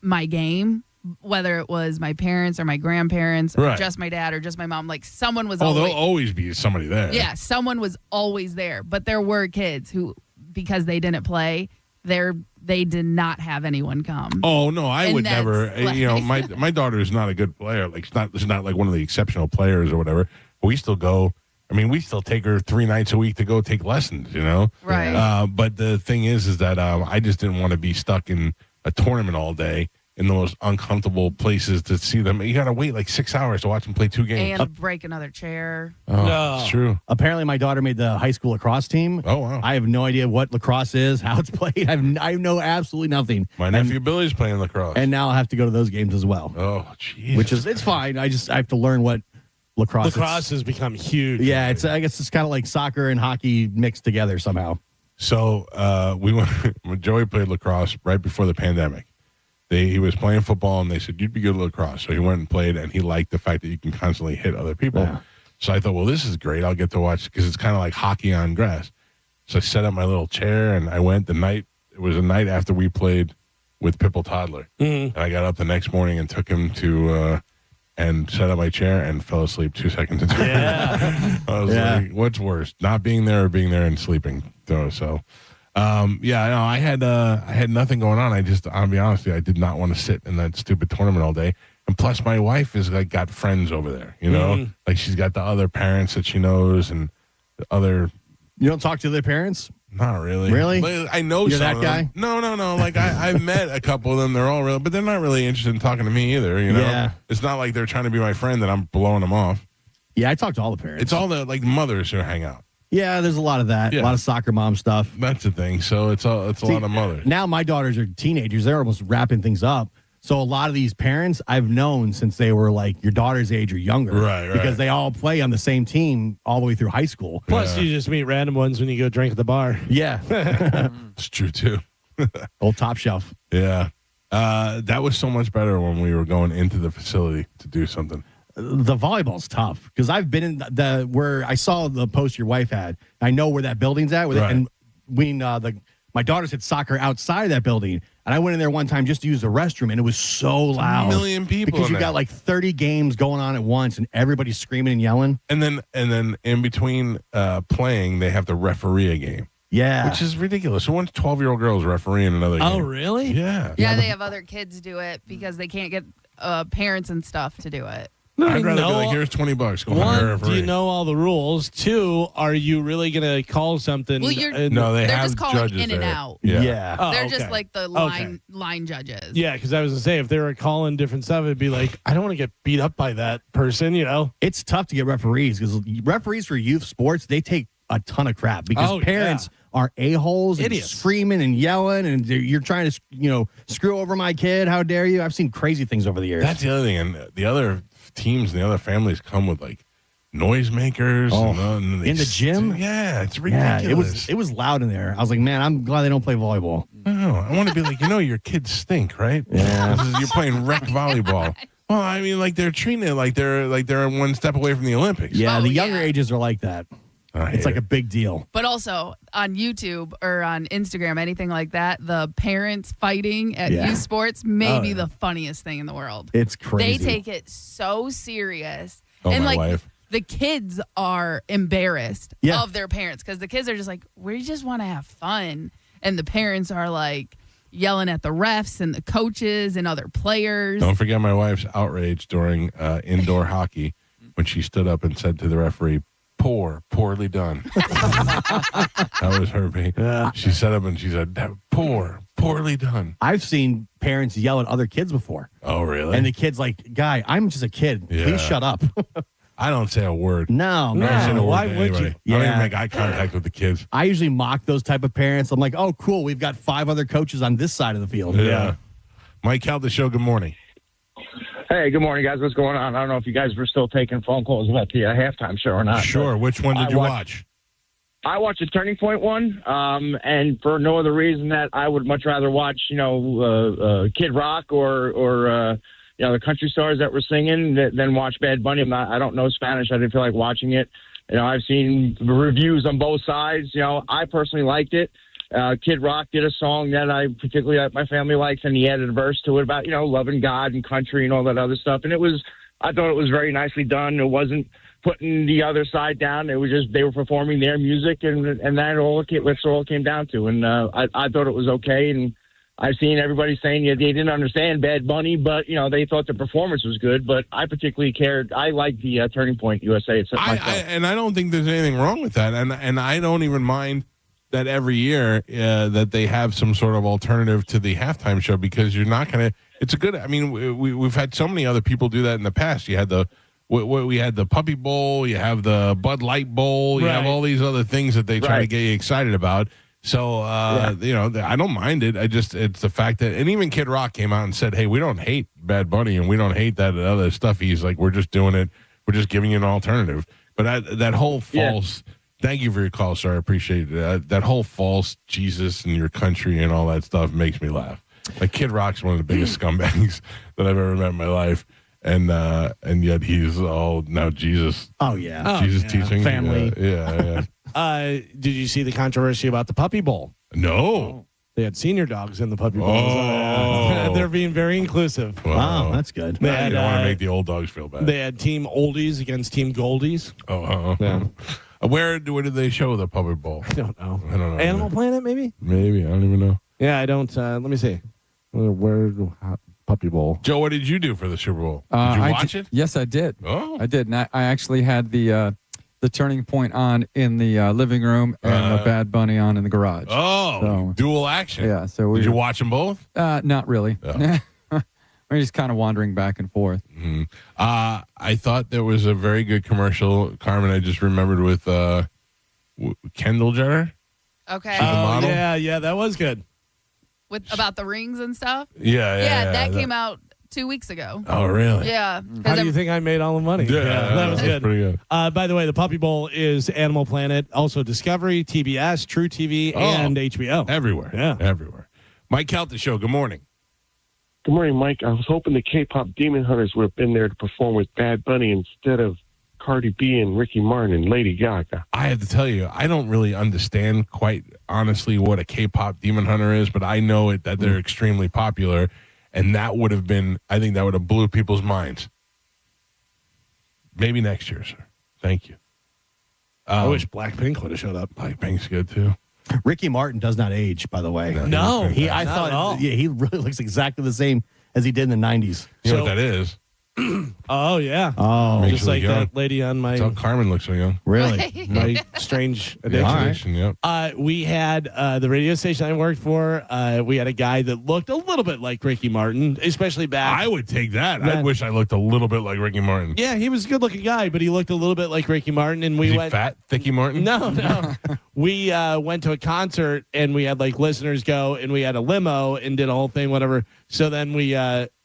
my game, whether it was my parents or my grandparents or just my dad or just my mom. Someone was always. There'll always be somebody there. Yeah, someone was always there. But there were kids who, because they didn't play, they did not have anyone come. Oh no, I And would that's never. My daughter is not a good player. Like she's not like one of the exceptional players or whatever. We still go. I mean, we still take her 3 nights a week to go take lessons. Right. But the thing is that I just didn't want to be stuck in a tournament all day in the most uncomfortable places to see them. You got to wait like 6 hours to watch them play 2 games. And break another chair. Oh, it's true. Apparently, my daughter made the high school lacrosse team. Oh, wow. I have no idea what lacrosse is, how it's played. I know absolutely nothing. My nephew Billy's playing lacrosse. And now I'll have to go to those games as well. Oh, jeez. Which is, it's fine. I have to learn what lacrosse has become huge. Yeah, I guess it's kind of like soccer and hockey mixed together somehow. So we went. Joey played lacrosse right before the pandemic. He was playing football, and they said, you'd be good at lacrosse. So he went and played, and he liked the fact that you can constantly hit other people. Yeah. So I thought, well, this is great. I'll get to watch, because it's kind of like hockey on grass. So I set up my little chair, and I went it was a night after we played with Pipple Toddler. Mm-hmm. And I got up the next morning and took him to, and set up my chair and fell asleep 2 seconds into it. Yeah. I was like, what's worse, not being there or being there and sleeping? So I had nothing going on. I'll be honest with you, I did not want to sit in that stupid tournament all day. And plus, my wife is like got friends over there, like she's got the other parents that she knows and the other. You don't talk to their parents? Not really. Really? But I know You're some that of guy? them. No. Like I've met a couple of them. They're all real, but they're not really interested in talking to me either. Yeah. It's not like they're trying to be my friend that I'm blowing them off. Yeah, I talk to all the parents. It's all the like mothers who hang out. Yeah, there's a lot of that. Yeah. A lot of soccer mom stuff. That's the thing. So it's a lot of mothers. Now my daughters are teenagers. They're almost wrapping things up. So a lot of these parents I've known since they were like your daughter's age or younger. Right. Because they all play on the same team all the way through high school. Plus, you just meet random ones when you go drink at the bar. Yeah. It's true, too. Old Top Shelf. Yeah. That was so much better when we were going into the facility to do something. The volleyball's tough because I've been in where I saw the post your wife had. I know where that building's at. Right. And my daughters had soccer outside of that building. And I went in there one time just to use the restroom, and it was so loud. 1 million people because in you there. got like 30 games going on at once, and everybody's screaming and yelling. And then in between playing, they have to referee a game. Yeah, which is ridiculous. So one's 12-year-old girls refereeing another game. Oh, really? Yeah. Yeah, they have other kids do it because they can't get parents and stuff to do it. I'd rather be like, here's $20. Go hire a One, referee. do you know all the rules? Two, are you really going to call something? Well, No, they're have just calling judges in and there. out. Yeah. Oh, They're okay. just like the line judges. Yeah, because I was going to say, if they were calling different stuff, it'd be like, I don't want to get beat up by that person, It's tough to get referees because referees for youth sports, they take a ton of crap because parents are a-holes and Idiots. screaming and yelling, and you're trying to, screw over my kid. How dare you? I've seen crazy things over the years. That's the other thing. And the other teams and the other families come with like noisemakers. And in the gym? Yeah, it's ridiculous. Yeah, it was loud in there. I was like, man, I'm glad they don't play volleyball. No, I want to be like, your kids stink, right? Yeah. You're playing rec volleyball. Well, I mean, like they're treating it like they're one step away from the Olympics. Yeah, the younger ages are like that. It's like it. a big deal. But also on YouTube or on Instagram, anything like that, the parents fighting at youth sports may be the funniest thing in the world. It's crazy. They take it so serious. Oh, and my like wife. the kids are embarrassed Yeah. of their parents because the kids are just like, we just want to have fun. And the parents are like yelling at the refs and the coaches and other players. Don't forget my wife's outrage during indoor hockey when she stood up and said to the referee, poorly done. That was her being. Yeah. She set up and she said, poorly done. I've seen parents yell at other kids before. Oh, really? And the kid's like, guy, I'm just a kid. Yeah. Please shut up. I don't say a word. No, I don't say a word why to would you? anybody. I don't even Yeah. make eye contact with the kids. I usually mock those type of parents. I'm like, oh, cool. We've got 5 other coaches on this side of the field. Yeah. Mike Calta Show, good morning. Hey, good morning, guys. What's going on? I don't know if you guys were still taking phone calls about the halftime show or not. Sure. Which one did you watch? I watched the Turning Point one, and for no other reason that I would much rather watch, Kid Rock or the country stars that were singing than watch Bad Bunny. I don't know Spanish. I didn't feel like watching it. I've seen reviews on both sides. I personally liked it. Kid Rock did a song that my family likes, and he added a verse to it about, loving God and country and all that other stuff. And I thought it was very nicely done. It wasn't putting the other side down. It was just they were performing their music, and that's all it came down to. And I thought it was okay. And I've seen everybody saying they didn't understand Bad Bunny, but they thought the performance was good. But I particularly cared. I like the Turning Point USA. And I don't think there's anything wrong with that. And I don't even mind that every year that they have some sort of alternative to the halftime show, because you're not going to. It's a good. I mean, we've had so many other people do that in the past. You had we had the Puppy Bowl. You have the Bud Light Bowl. You have all these other things that they try to get you excited about. So, I don't mind it. It's the fact that, and even Kid Rock came out and said, hey, we don't hate Bad Bunny and we don't hate that other stuff. He's like, we're just doing it. We're just giving you an alternative. But that whole false, thank you for your call, sir. I appreciate it. That whole false Jesus and your country and all that stuff makes me laugh. Like, Kid Rock's one of the biggest scumbags that I've ever met in my life. And yet he's all now Jesus. Oh, yeah. Jesus teaching. Family. Yeah. Did you see the controversy about the Puppy Bowl? No. They had senior dogs in the Puppy Bowl. Oh. They're being very inclusive. Wow, that's good. They I don't want to make the old dogs feel bad. They had Team Oldies against Team Goldies. Where did they show the Puppy Bowl? I don't know. know. Animal Planet, maybe? Maybe. I don't even know. Yeah, I don't. Let me see. Where Puppy Bowl? Joe, what did you do for the Super Bowl? Did you watch it? Yes, I did. Oh. I did. And I actually had the Turning Point on in the living room and the Bad Bunny on in the garage. Oh, so, dual action. Yeah. So did you watch them both? Not really. Oh. We're just kind of wandering back and forth. Mm-hmm. I thought there was a very good commercial, Carmen. I just remembered with Kendall Jenner. Okay. Yeah, that was good. About the rings and stuff. Yeah, that came out 2 weeks ago. Oh, really? Yeah. How do you think I made all the money? Yeah, that was good. Pretty good. By the way, the Puppy Bowl is Animal Planet, also Discovery, TBS, True TV, and HBO. Everywhere. Yeah. Everywhere. Mike Calta Show, good morning. Good morning, Mike. I was hoping the K-pop Demon Hunters would have been there to perform with Bad Bunny instead of Cardi B and Ricky Martin and Lady Gaga. I have to tell you, I don't really understand quite honestly what a K-pop Demon Hunter is, but I know that they're extremely popular, and that would have been, I think that would have blew people's minds. Maybe next year, sir. Thank you. I wish Blackpink would have showed up. Blackpink's good too. Ricky Martin does not age, by the way. No, I thought he really looks exactly the same as he did in the 90s. You know what that is? Oh, yeah. Oh, just like that lady on my... That's how Carmen looks so young. Really? My strange addiction. Yep. We had the radio station I worked for. We had a guy that looked a little bit like Ricky Martin, especially back. I would take that. I wish I looked a little bit like Ricky Martin. Yeah, he was a good-looking guy, but he looked a little bit like Ricky Martin. And we Is he went fat, Thicky Martin? No. We went to a concert and we had like listeners go, and we had a limo and did a whole thing, whatever. So then we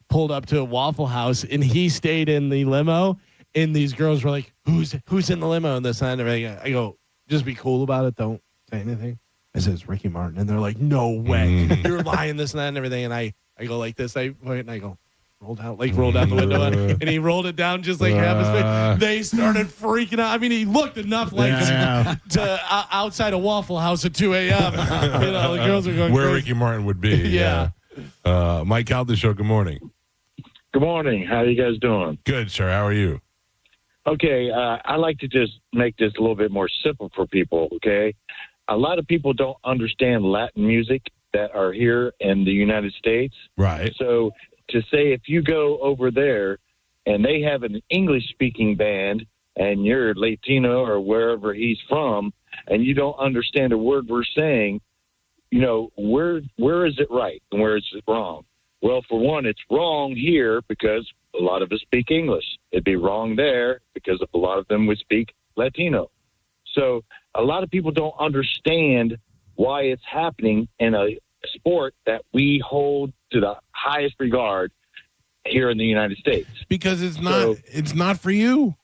pulled up to a Waffle House, and he stayed in the limo, and these girls were like, who's in the limo and this and everything. I go, just be cool about it, don't say anything. I said, it's Ricky Martin, and they're like, no way, you're lying, this and that and everything. And I go like this, I go, roll down the window, and he rolled it down just like half his face. They started freaking out. I mean, he looked enough like him to outside a Waffle House at 2 a.m. The girls are going where crazy. Ricky Martin would be. Yeah. Mike Calta Show, good morning. Good morning. How are you guys doing? Good, sir. How are you? Okay, I like to just make this a little bit more simple for people, okay? A lot of people don't understand Latin music that are here in the United States. Right. So to say if you go over there and they have an English-speaking band and you're Latino or wherever he's from and you don't understand a word we're saying, where is it right and where is it wrong? Well, for one, it's wrong here because a lot of us speak English. It'd be wrong there because a lot of them would speak Latino. So a lot of people don't understand why it's happening in a sport that we hold to the highest regard here in the United States. Because it's not for you.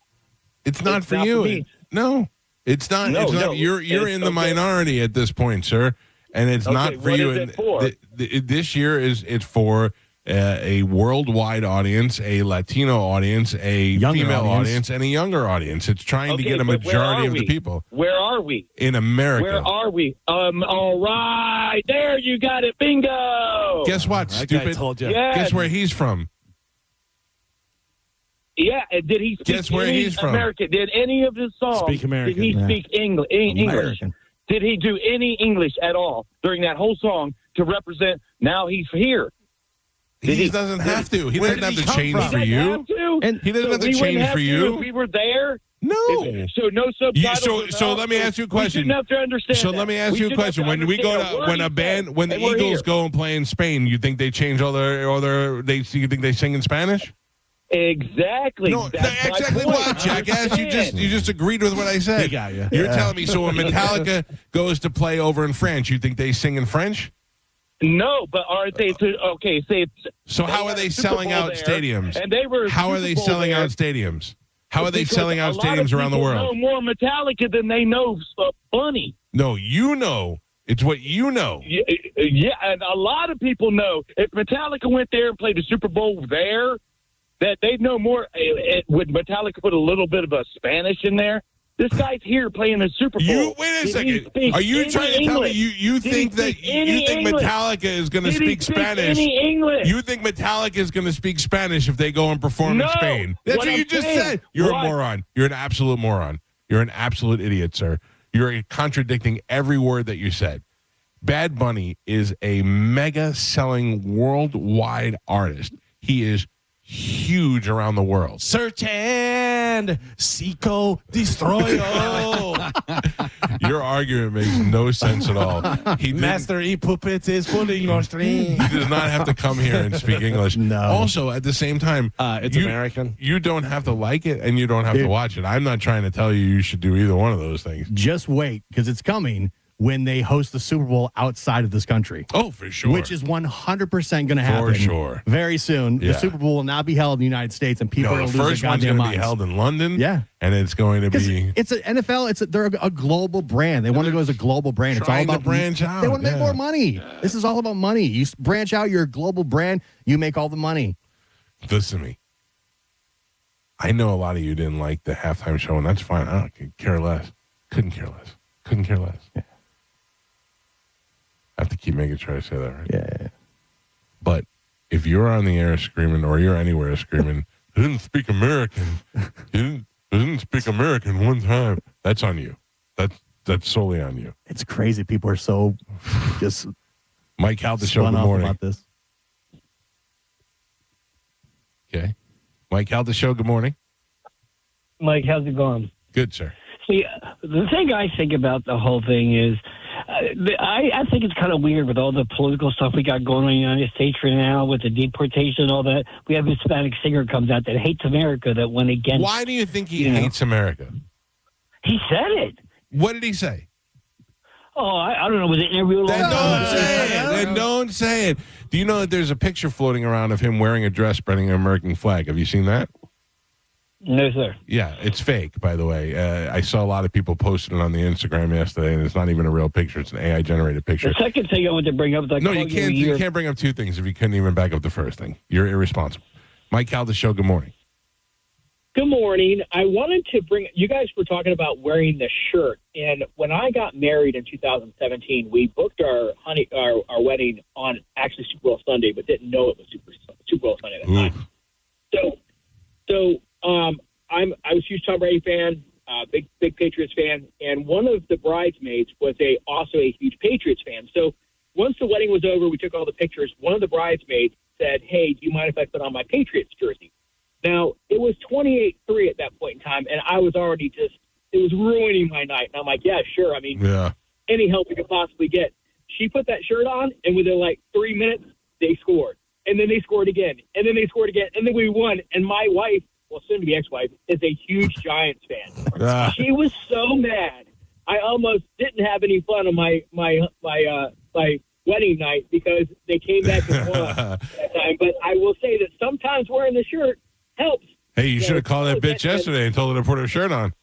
It's not for you. No, it's not. No, it's not. no. You're in the minority at this point, sir. And it's not for what you. is it for? This year it's for a worldwide audience, a Latino audience, a female audience, and a younger audience. It's trying to get a majority of the people. Where are we? In America. Where are we? All right. There, you got it. Bingo. Guess what, That guy stupid? told you. Yes. Guess where he's from? Yeah, and did he speak Guess where any he's from? American? Did any of his songs Speak American. Did he speak English? American. Did he do any English at all during that whole song to represent? Now he's here. He doesn't have to. He doesn't have to change for you. And he doesn't have to change for you. We were there. No. So no subtitles. So let me ask you a question. We shouldn't have to understand. So let me ask you a question. When we go to when the Eagles go and play in Spain, you think they change all their you think they sing in Spanish? Exactly. No, exactly what, jackass? You just agreed with what I said. He got you. You're telling me so when Metallica goes to play over in France, you think they sing in French? No, but aren't they? Okay, say. So how are they selling out stadiums? And they were. How are they selling out stadiums? How are they selling out stadiums around the world? Know more Metallica than they know Bunny. No, you know. It's what you know. Yeah, and a lot of people know. If Metallica went there and played the Super Bowl there, that they'd know more. Would Metallica put a little bit of a Spanish in there? This guy's here playing the Super Bowl. Wait a second. Are you trying to tell me you think Metallica is going to speak Spanish? You think Metallica is going to speak Spanish if they go and perform in Spain? That's what you just said. You're a moron. You're an absolute moron. You're an absolute idiot, sir. You're contradicting every word that you said. Bad Bunny is a mega selling worldwide artist. He is huge around the world. Search and Seco Destroyo. Your argument makes no sense at all. Master E Puppets is pulling your string. He does not have to come here and speak English. No. Also, at the same time, it's American. You don't have to like it and you don't have to watch it. I'm not trying to tell you should do either one of those things. Just wait, because it's coming when they host the Super Bowl outside of this country. Oh, for sure. Which is 100% going to happen. For sure. Very soon. Yeah. The Super Bowl will not be held in the United States, and people are the going to lose first their one's goddamn going to minds. be held in London. Yeah. And it's going to be... It's an NFL. They're a global brand. They want to go as a global brand. It's all trying to about branch out. They want to make more money. This is all about money. You branch out your global brand, you make all the money. Listen to me. I know a lot of you didn't like the halftime show, and that's fine. I don't care less. Couldn't care less. Couldn't care less. Yeah. I have to keep making sure I say that right. Yeah. But if you're on the air screaming, or you're anywhere screaming, I didn't speak American. I didn't speak American one time. That's on you. That's solely on you. It's crazy. People are so just Mike Calta show. Good morning. About this. Okay. Mike Calta show. Good morning. Mike, how's it going? Good, sir. See, the thing I think about the whole thing is, I think it's kind of weird with all the political stuff we got going on in the United States right now with the deportation and all that. We have a Hispanic singer comes out that hates America that went against. Why do you think he hates America? He said it. What did he say? Oh, I don't know. Was it interview? Then don't say it. Then don't say it. Do you know that there's a picture floating around of him wearing a dress spreading an American flag? Have you seen that? No, sir. Yeah, it's fake, by the way. I saw a lot of people posting it on the Instagram yesterday, and it's not even a real picture. It's an AI-generated picture. The second thing I want to bring up is no, you can't. You can't bring up two things if you couldn't even back up the first thing. You're irresponsible. Mike Calta show. Good morning. Good morning. I wanted to bring. You guys were talking about wearing the shirt, and when I got married in 2017, we booked our wedding on actually Super Bowl Sunday, but didn't know it was Super Bowl Sunday at the time. So I was a huge Tom Brady fan, big Patriots fan, and one of the bridesmaids was also a huge Patriots fan. So once the wedding was over, we took all the pictures. One of the bridesmaids said, "Hey, do you mind if I put on my Patriots jersey?" Now, it was 28-3 at that point in time, and I was already it was ruining my night. And I'm like, yeah, sure. I mean, any help we could possibly get. She put that shirt on, and within like 3 minutes, they scored. And then they scored again. And then they scored again. And then we won. And my wife, well, soon to be ex-wife, is a huge Giants fan. She was so mad. I almost didn't have any fun on my wedding night because they came back and won that time. But I will say that sometimes wearing the shirt helps. Hey, you should have called that bitch yesterday and told her to put her shirt on.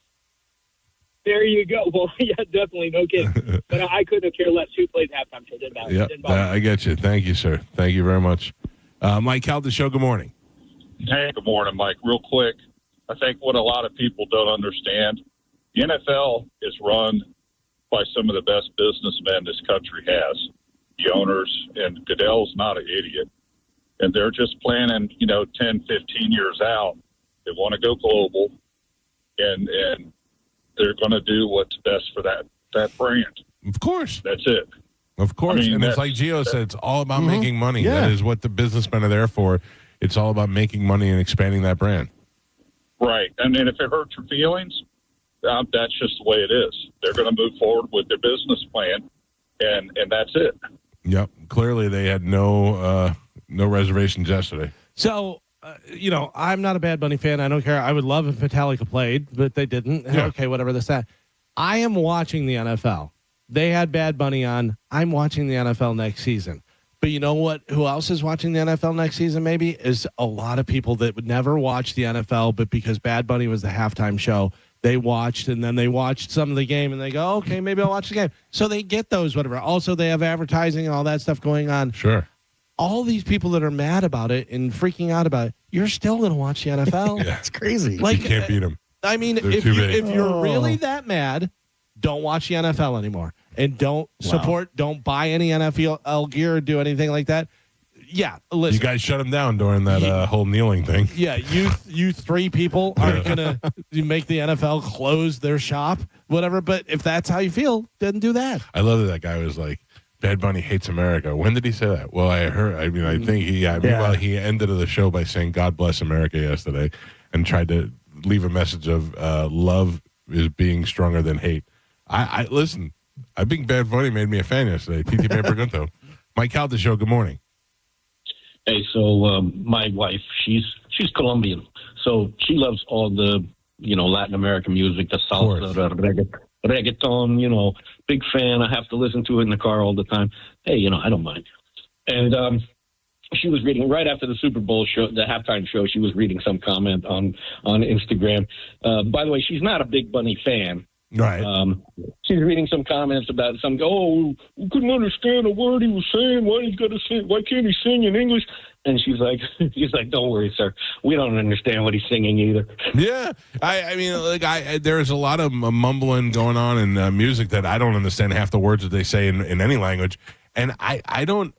There you go. Well, yeah, definitely. No kidding. But I couldn't have cared less who played halftime show. Didn't matter. Yep, I get you. Thank you, sir. Thank you very much. Mike Calta show. Good morning. Hey, good morning, Mike. Real quick, I think what a lot of people don't understand, the NFL is run by some of the best businessmen this country has. The owners, and Goodell's not an idiot. And they're just planning, 10, 15 years out They want to go global, and they're going to do what's best for that brand. Of course. That's it. Of course. I mean, and it's like Gio said, it's all about making money. Yeah. That is what the businessmen are there for. It's all about making money and expanding that brand. Right. And then if it hurts your feelings, that's just the way it is. They're going to move forward with their business plan, and that's it. Yep. Clearly, they had no reservations yesterday. So, I'm not a Bad Bunny fan. I don't care. I would love if Metallica played, but they didn't. Yeah. Okay, whatever this that. I am watching the NFL. They had Bad Bunny on. I'm watching the NFL next season. But you know what? Who else is watching the NFL next season? Maybe is a lot of people that would never watch the NFL, but because Bad Bunny was the halftime show, they watched, and then they watched some of the game, and they go, okay, maybe I'll watch the game. So they get those, whatever. Also, they have advertising and all that stuff going on. Sure. All these people that are mad about it and freaking out about it, you're still going to watch the NFL. Yeah. It's crazy. Like, You can't beat them. I mean, They're if too big. you're really that mad, don't watch the NFL anymore, and don't don't buy any NFL gear or do anything like that. Yeah, listen. You guys shut them down during that whole kneeling thing. Yeah, you three people aren't gonna make the NFL close their shop, whatever. But if that's how you feel, then do that. I love that guy was like, Bad Bunny hates America. When did he say that? Well, I think he. Meanwhile, he ended the show by saying "God bless America" yesterday, and tried to leave a message of love is being stronger than hate. I listen. I think Bad Bunny made me a fan yesterday. TT Me Pregunto. Mike Calta show. Good morning. Hey, so my wife, she's Colombian, so she loves all the Latin American music, the salsa, the reggaeton. Big fan. I have to listen to it in the car all the time. Hey, I don't mind. And she was reading right after the Super Bowl show, the halftime show. She was reading some comment on Instagram. By the way, she's not a Big Bunny fan. Right. She's reading some comments about some. Oh, we couldn't understand a word he was saying. Why can't he sing in English? And she's like, don't worry, sir. We don't understand what he's singing either. Yeah, I mean, there's a lot of mumbling going on in music that I don't understand half the words that they say in any language, and I don't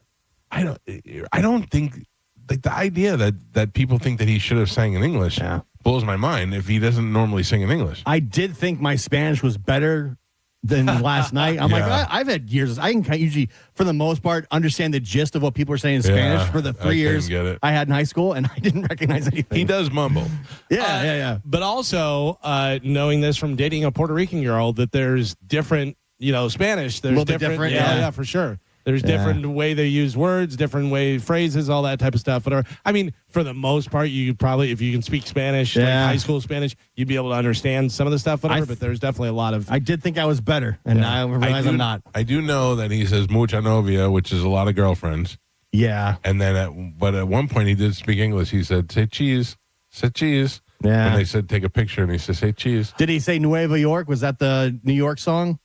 think like the idea that people think that he should have sang in English blows my mind if he doesn't normally sing in English. I did think my Spanish was better than last night. I'm like, I've had years. I can usually, for the most part, understand the gist of what people are saying in Spanish for the 3 years I had in high school, and I didn't recognize anything. He does mumble. Yeah. But also, knowing this from dating a Puerto Rican girl, that there's different, Spanish. There's different. Yeah, for sure. There's different way they use words, different way phrases, all that type of stuff. Whatever. I mean, for the most part, you probably, if you can speak Spanish, like high school Spanish, you'd be able to understand some of the stuff, whatever. But there's definitely a lot of. I did think I was better, and I realize I'm not. I do know that he says mucha novia, which is a lot of girlfriends. Yeah. And then, but at one point he did speak English. He said, "Say cheese, say cheese." Yeah. And they said, "Take a picture," and he said, "Say cheese." Did he say Nueva York? Was that the New York song?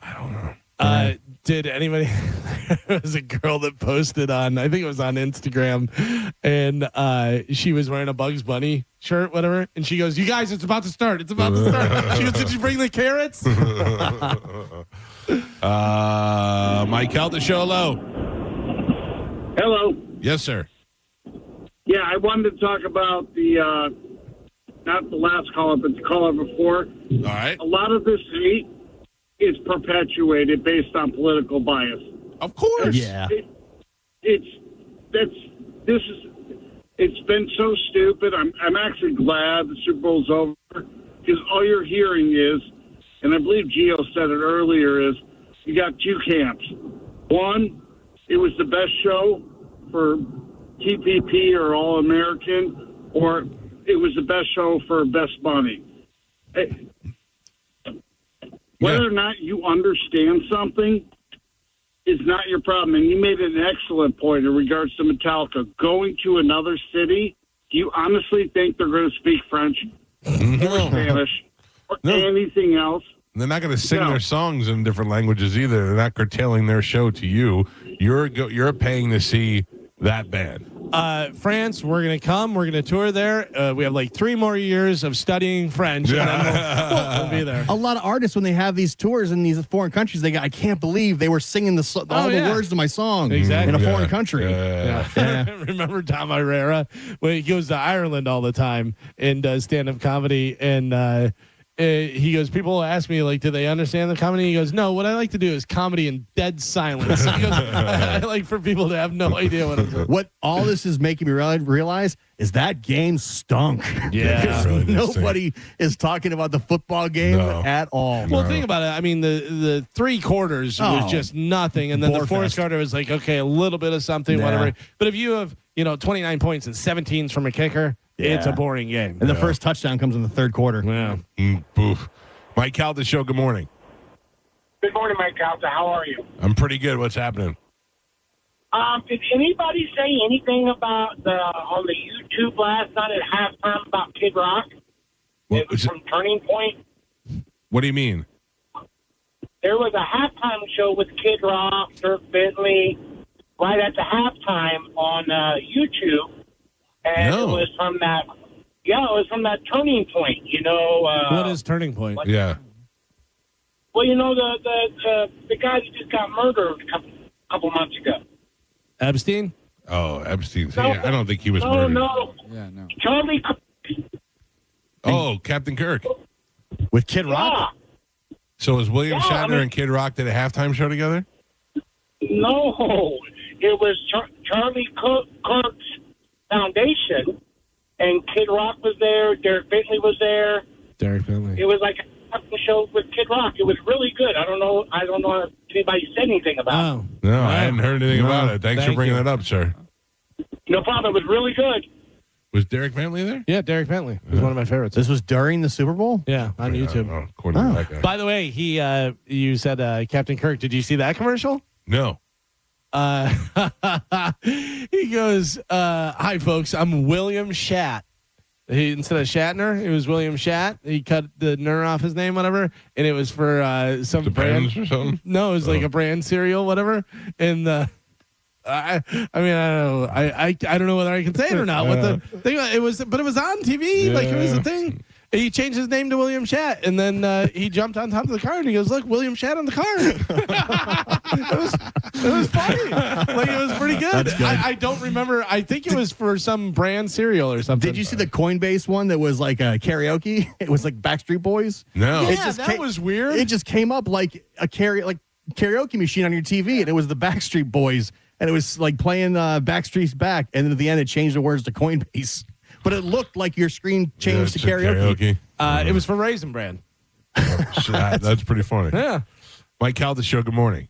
I don't know. Did anybody? There was a girl that posted on, I think it was on Instagram, and she was wearing a Bugs Bunny shirt, whatever. And she goes, "You guys, it's about to start. It's about to start." She goes, "Did you bring the carrots?" Mike Calta show. Hello. Hello. Yes, sir. Yeah, I wanted to talk about the not the last caller, but the caller before. All right. A lot of this hate is perpetuated based on political bias. Of course. Yeah. It's been so stupid. I'm actually glad the Super Bowl's over because all you're hearing is, and I believe Gio said it earlier, is you got two camps. One, it was the best show for TPP or All American, or it was the best show for Best Bunny. Whether or not you understand something is not your problem. And you made an excellent point in regards to Metallica. Going to another city, do you honestly think they're going to speak French or Spanish or anything else? They're not going to sing their songs in different languages either. They're not curtailing their show to you. You're paying to see that band. France, we're going to come. We're going to tour there. We have like 3 more years of studying French, and then we'll be there. A lot of artists, when they have these tours in these foreign countries, they go, I can't believe they were singing all the words to my song in a foreign country. Remember Tom Irera when he goes to Ireland all the time and does stand-up comedy, and he goes, people ask me, like, do they understand the comedy? He goes, no, what I like to do is comedy in dead silence. He goes, I like for people to have no idea what I'm doing. What all this is making me realize is that game stunk. Yeah. Really Nobody is talking about the football game at all. Well, think about it. I mean, the 3 quarters was just nothing. And then the fourth quarter was like, okay, a little bit of something, whatever. But if you have, 29 points and 17s from a kicker, it's a boring game. And the first touchdown comes in the third quarter. Yeah. Boof. Mike Calta Show, good morning. Good morning, Mike Calta. How are you? I'm pretty good. What's happening? Did anybody say anything about on the YouTube last night at halftime about Kid Rock? It was from Turning Point. What do you mean? There was a halftime show with Kid Rock, Dirk Bentley, right at the halftime on YouTube. And it was from that. Yeah, it was from that Turning Point. What is Turning Point? Yeah. Well, the guy that just got murdered a couple months ago. Epstein? Oh, Epstein. I don't think he was murdered. No. Yeah, no. Charlie. Oh, Captain Kirk. With Kid Rock? So was William Shatner and Kid Rock did a halftime show together? No. It was Charlie Kirk's Foundation, and Kid Rock was there. Derek Bentley was there. Derek Bentley. It was like a show with Kid Rock. It was really good. I don't know if anybody said anything about it. No, I hadn't heard anything about it. Thanks for bringing that up, sir. No problem. It was really good. Was Derek Bentley there? Yeah, Derek Bentley was one of my favorites. This was during the Super Bowl? Yeah, on YouTube. According to that guy. By the way, you said Captain Kirk. Did you see that commercial? No. He goes, hi, folks. I'm William Shat. Instead of Shatner, it was William Shat. He cut the ner off his name, whatever, and it was for some brand or something. No, it was like a brand cereal, whatever. And I mean, I don't know. I don't know whether I can say it or not. What the thing? It was on TV. Like it was a thing. He changed his name to William Shat, and then he jumped on top of the car, and he goes, "Look, William Shat on the car." it was funny. Like it was pretty good. I don't remember. I think it was for some brand cereal or something. Did you see the Coinbase one that was like a karaoke? It was like Backstreet Boys. No, that was weird. It just came up like a karaoke machine on your TV, and it was the Backstreet Boys, and it was like playing Backstreet's Back, and then at the end it changed the words to Coinbase. But it looked like your screen changed to karaoke. It was for Raisin Bran. That's pretty funny. Yeah. Mike Calta Show, good morning.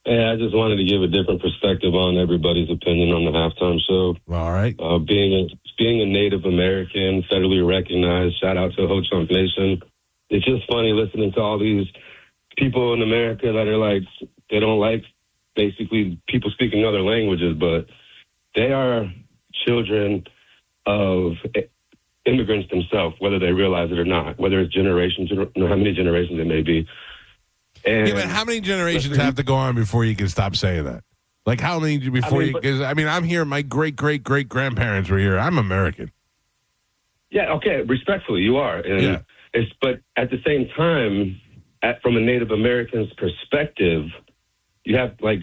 Hey, I just wanted to give a different perspective on everybody's opinion on the halftime show. All right. Being a Native American, federally recognized, shout out to Ho Chunk Nation. It's just funny listening to all these people in America that are like, they don't like basically people speaking other languages, but they are children of immigrants themselves, whether they realize it or not, whether it's generations or how many generations it may be. And yeah, but how many generations have to go on before you can stop saying that? Like how many before you? Because I'm here. My great grandparents were here. I'm American. Yeah. Okay. Respectfully, you are. And but at the same time, from a Native American's perspective, you have like.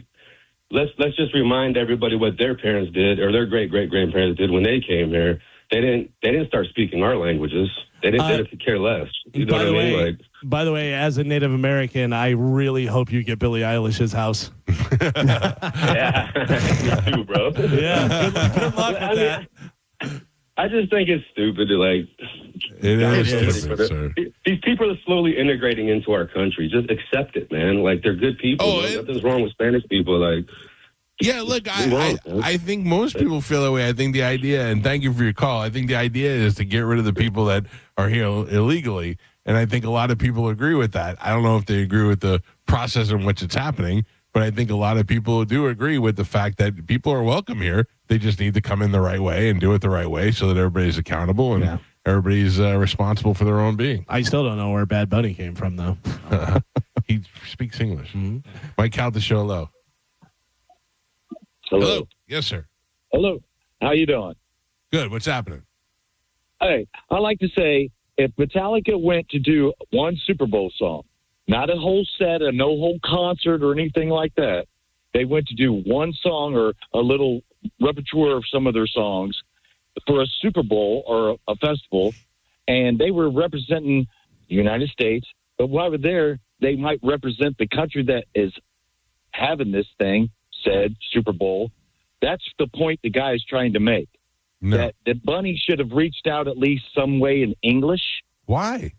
Let's just remind everybody what their parents did or their great-great-grandparents did when they came here. They didn't start speaking our languages. They didn't care less. You know what I mean? By the way, as a Native American, I really hope you get Billie Eilish's house. Yeah, me too, bro. Yeah, good luck with that. I just think it's stupid to like. It is stupid, sir. These people are slowly integrating into our country. Just accept it, man. Like they're good people. Nothing's wrong with Spanish people. Like, yeah, look, I think most people feel that way. I think the idea, and thank you for your call. I think the idea is to get rid of the people that are here illegally, and I think a lot of people agree with that. I don't know if they agree with the process in which it's happening, but I think a lot of people do agree with the fact that people are welcome here. They just need to come in the right way and do it the right way so that everybody's accountable and everybody's responsible for their own being. I still don't know where Bad Bunny came from, though. He speaks English. Mm-hmm. Mike Calta Show, hello. Hello. Yes, sir. Hello. How you doing? Good. What's happening? Hey, I like to say if Metallica went to do one Super Bowl song, not a whole set, no whole concert or anything like that, they went to do one song or a little repertoire of some of their songs for a Super Bowl or a festival, and they were representing the United States, but while we're there, they might represent the country that is having this thing, said Super Bowl. That's the point the guy is trying to make. No. That Bunny should have reached out at least some way in English. Why?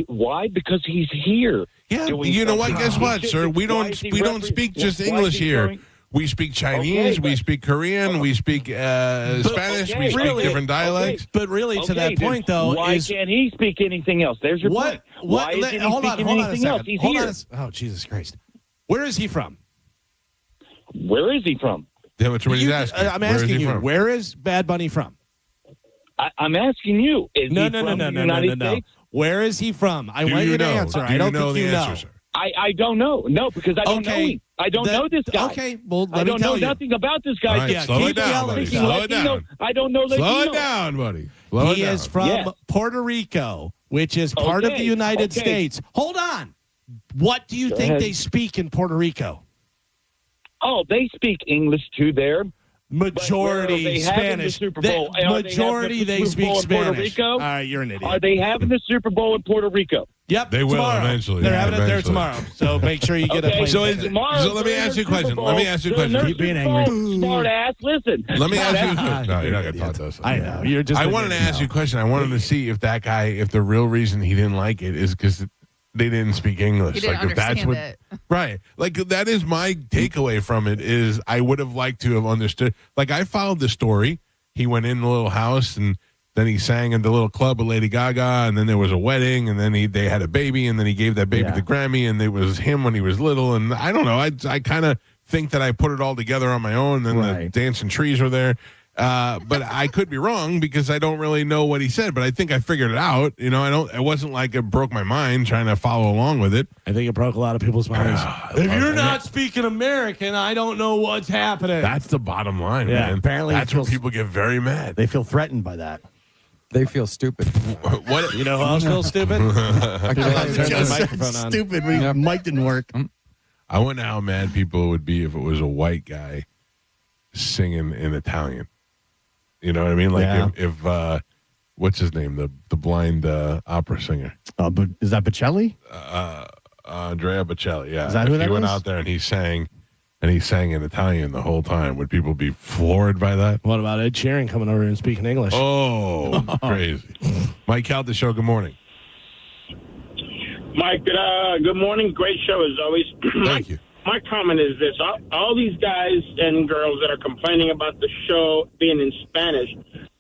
Why? Because he's here. Yeah. You know what? Guess what, sir? We don't speak just English here. We speak Chinese. We speak Korean. We speak Spanish. We speak different dialects. But really, to that point, though, why can't he speak anything else? There's your point. Why isn't he speaking anything else? He's here. Oh, Jesus Christ! Where is he from? Where is he from? Yeah, that's what he's asking. I'm asking you. Where is Bad Bunny from? I'm asking you. Is No. he from the United States? Where is he from? I want you to answer. I don't think you know. I don't know. No, because I don't know him. I don't know this guy. Okay, well, I don't know nothing about this guy. All right, slow it down, buddy. Slow it down. I don't know Latino. Slow it down, buddy. He is from Puerto Rico, which is part of the United States. Hold on. What do you think they speak in Puerto Rico? Oh, they speak English too there. Majority Spanish. Majority they speak Spanish. Rico? All right, you're an idiot. Are they having the Super Bowl in Puerto Rico? Yep, they will tomorrow. eventually. They're having it there tomorrow. So make sure you get a plane. So let me ask you a question. Keep being angry. Smart ass, listen. Let me ask you a question. No, you're not going to talk to us. I know. You're just. I wanted to ask you a question. I wanted to see if that guy, if the real reason he didn't like it is because they didn't speak English. He didn't understand it. Right. Like that is my takeaway from it is I would have liked to have understood. Like I followed the story. He went in the little house and then he sang in the little club with Lady Gaga, and then there was a wedding, and then they had a baby, and then he gave that baby the Grammy, and it was him when he was little. And I don't know. I kind of think that I put it all together on my own. And then the dancing trees were there. But I could be wrong because I don't really know what he said, but I think I figured it out. You know, it wasn't like it broke my mind trying to follow along with it. I think it broke a lot of people's minds. If you're not speaking American, I don't know what's happening. That's the bottom line, man. Apparently that's where people get very mad. They feel threatened by that. They feel stupid. What? You know who else feels stupid? Stupid when your mic didn't work. I wonder how mad people would be if it was a white guy singing in Italian. You know what I mean? Like if what's his name? The blind opera singer. But is that Bocelli? Andrea Bocelli. Yeah. Is that who that he went is? out there and he sang in Italian the whole time. Would people be floored by that? What about Ed Sheeran coming over and speaking English? Oh, crazy. Mike Calta Show, good morning. Mike, good morning. Great show as always. Thank you. My comment is this. All these guys and girls that are complaining about the show being in Spanish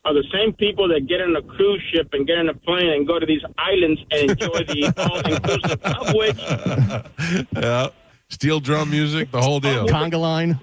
are the same people that get in a cruise ship and get in a plane and go to these islands and enjoy the all-inclusive of which... Yeah. Steel drum music, the whole deal. Conga line.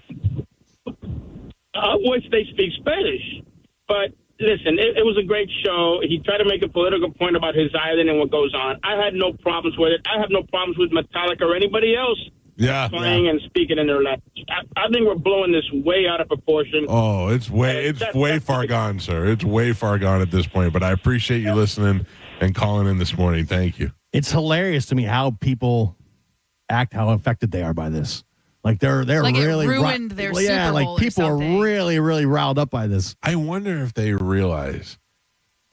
Of which they speak Spanish. But listen, it was a great show. He tried to make a political point about his island and what goes on. I had no problems with it. I have no problems with Metallica or anybody else playing and speaking in their language. I think we're blowing this way out of proportion. Oh, it's way far gone, sir. It's way far gone at this point. But I appreciate you listening and calling in this morning. Thank you. It's hilarious to me how people act, how affected they are by this. Like they're like really it ruined their Super Bowl like people or are really, really riled up by this. I wonder if they realize,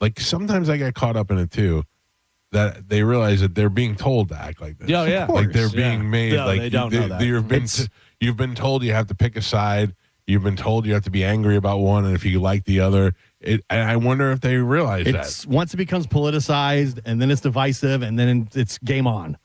like sometimes I get caught up in it too, that they realize that they're being told to act like this. Yeah, yeah. Like they're being made. No, like they don't know that. You've been told you have to pick a side. You've been told you have to be angry about one, and if you like the other. And I wonder if they realize that. Once it becomes politicized, and then it's divisive, and then it's game on.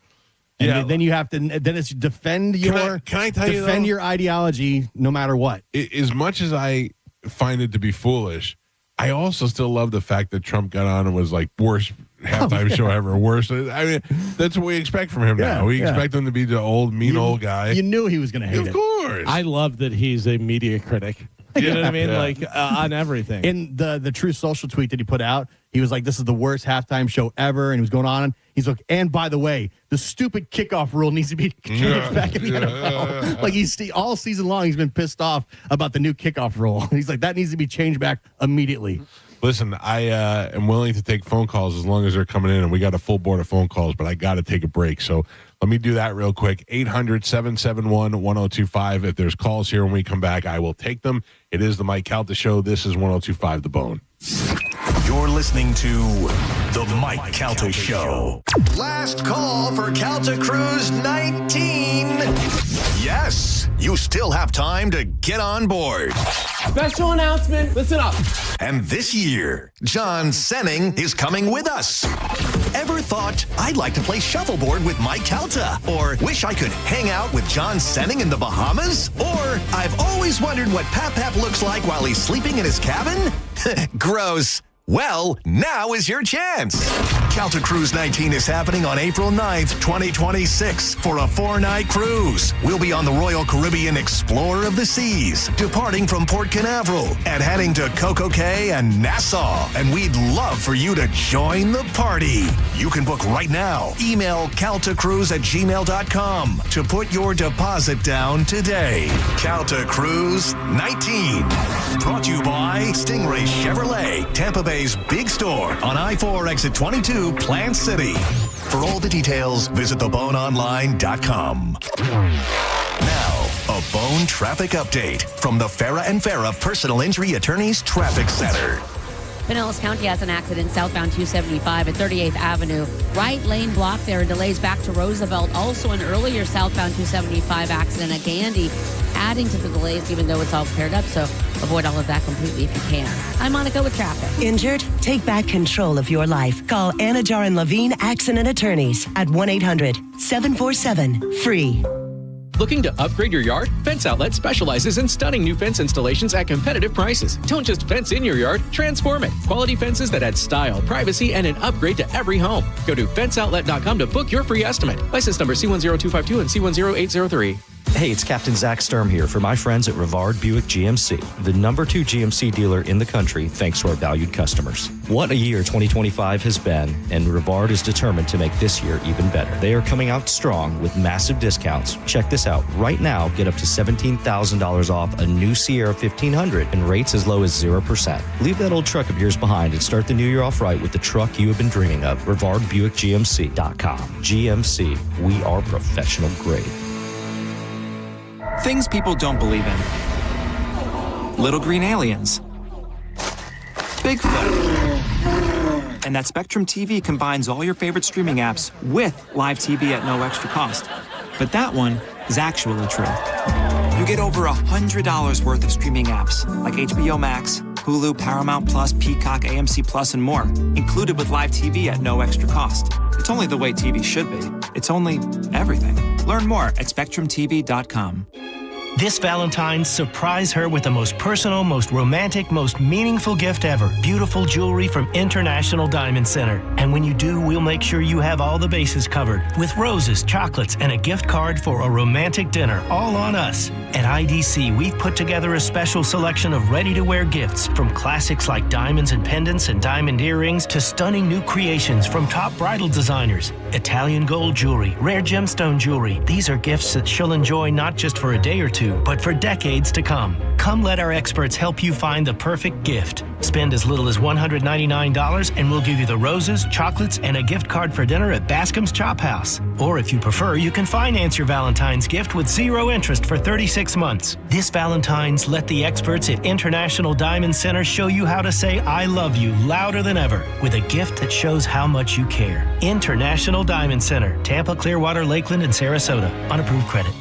And then you have to. Then it's defend your. Can I tell you defend your ideology no matter what. As much as I find it to be foolish, I also still love the fact that Trump got on and was like worst halftime show ever. Worst. I mean, that's what we expect from him now. We expect him to be the old old guy. You knew he was going to hate it. Of course. I love that he's a media critic. You know what I mean? Like on everything. In the True Social tweet that he put out, he was like, "This is the worst halftime show ever," and he was going on. He's like, and by the way, the stupid kickoff rule needs to be changed back in the NFL. Like all season long, he's been pissed off about the new kickoff rule. He's like, that needs to be changed back immediately. Listen, I am willing to take phone calls as long as they're coming in, and we got a full board of phone calls, but I got to take a break. So let me do that real quick. 800-771-1025. If there's calls here when we come back, I will take them. It is the Mike Calta Show. This is 1025 The Bone. You're listening to the Mike Calta Show. Last call for Calta Cruise 19. Yes, you still have time to get on board. Special announcement, listen up. And this year, John Senning is coming with us. Ever thought, I'd like to play shuffleboard with Mike Calta? Or wish I could hang out with John Senning in the Bahamas? Or I've always wondered what Pap looks like while he's sleeping in his cabin? Gross. Well, now is your chance. Calta Cruise 19 is happening on April 9th, 2026 for a 4-night cruise. We'll be on the Royal Caribbean Explorer of the Seas, departing from Port Canaveral and heading to Coco Cay and Nassau. And we'd love for you to join the party. You can book right now. Email caltacruise@gmail.com to put your deposit down today. Calta Cruise 19. Brought to you by Stingray Chevrolet, Tampa Bay's big store on I-4 exit 22, Plant City. For all the details, visit theboneonline.com. Now, a Bone traffic update from the Farah and Farah Personal Injury Attorneys Traffic Center. Pinellas County has an accident southbound 275 at 38th Avenue. Right lane blocked there and delays back to Roosevelt. Also an earlier southbound 275 accident at Gandy, adding to the delays even though it's all cleared up. So avoid all of that completely if you can. I'm Monica with traffic. Injured? Take back control of your life. Call Anna Jar and Levine Accident Attorneys at 1-800-747-FREE. Looking to upgrade your yard? Fence Outlet specializes in stunning new fence installations at competitive prices. Don't just fence in your yard, transform it. Quality fences that add style, privacy, and an upgrade to every home. Go to fenceoutlet.com to book your free estimate. License number C10252 and C10803. Hey, it's Captain Zach Sturm here for my friends at Rivard Buick GMC, the #2 GMC dealer in the country thanks to our valued customers. What a year 2025 has been, and Rivard is determined to make this year even better. They are coming out strong with massive discounts. Check this out. Right now, get up to $17,000 off a new Sierra 1500 and rates as low as 0%. Leave that old truck of yours behind and start the new year off right with the truck you have been dreaming of. RivardBuickGMC.com. GMC, we are professional grade. Things people don't believe in. Little green aliens. Bigfoot. And that Spectrum TV combines all your favorite streaming apps with live TV at no extra cost. But that one is actually true. You get over $100 worth of streaming apps like HBO Max, Hulu, Paramount Plus, Peacock, AMC Plus, and more, included with live TV at no extra cost. It's only the way TV should be. It's only everything. Learn more at SpectrumTV.com. This Valentine's, surprise her with the most personal, most romantic, most meaningful gift ever. Beautiful jewelry from International Diamond Center. And when you do, we'll make sure you have all the bases covered with roses, chocolates, and a gift card for a romantic dinner, all on us. At IDC, we've put together a special selection of ready-to-wear gifts, from classics like diamonds and pendants and diamond earrings to stunning new creations from top bridal designers. Italian gold jewelry, rare gemstone jewelry. These are gifts that she'll enjoy not just for a day or two, but for decades to come. Come let our experts help you find the perfect gift. Spend as little as $199 and we'll give you the roses, chocolates, and a gift card for dinner at Bascom's Chop House. Or if you prefer, you can finance your Valentine's gift with 0 interest for 36 months. This Valentine's, let the experts at International Diamond Center show you how to say I love you louder than ever with a gift that shows how much you care. International Diamond Center, Tampa, Clearwater, Lakeland, and Sarasota. On approved credit.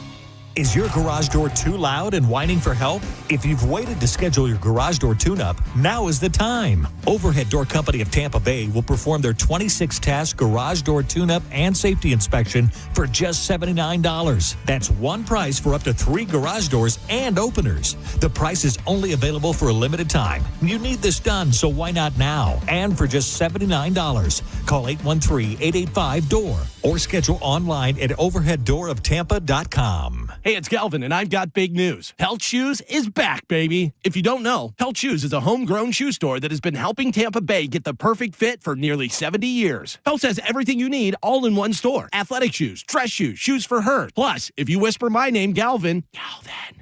Is your garage door too loud and whining for help? If you've waited to schedule your garage door tune-up, now is the time. Overhead Door Company of Tampa Bay will perform their 26-task garage door tune-up and safety inspection for just $79. That's one price for up to 3 garage doors and openers. The price is only available for a limited time. You need this done, so why not now? And for just $79. Call 813-885-DOOR or schedule online at overheaddooroftampa.com. Hey, it's Galvin, and I've got big news. Pelt Shoes is back, baby. If you don't know, Pelt Shoes is a homegrown shoe store that has been helping Tampa Bay get the perfect fit for nearly 70 years. Pelt has everything you need all in one store. Athletic shoes, dress shoes, shoes for her. Plus, if you whisper my name, Galvin,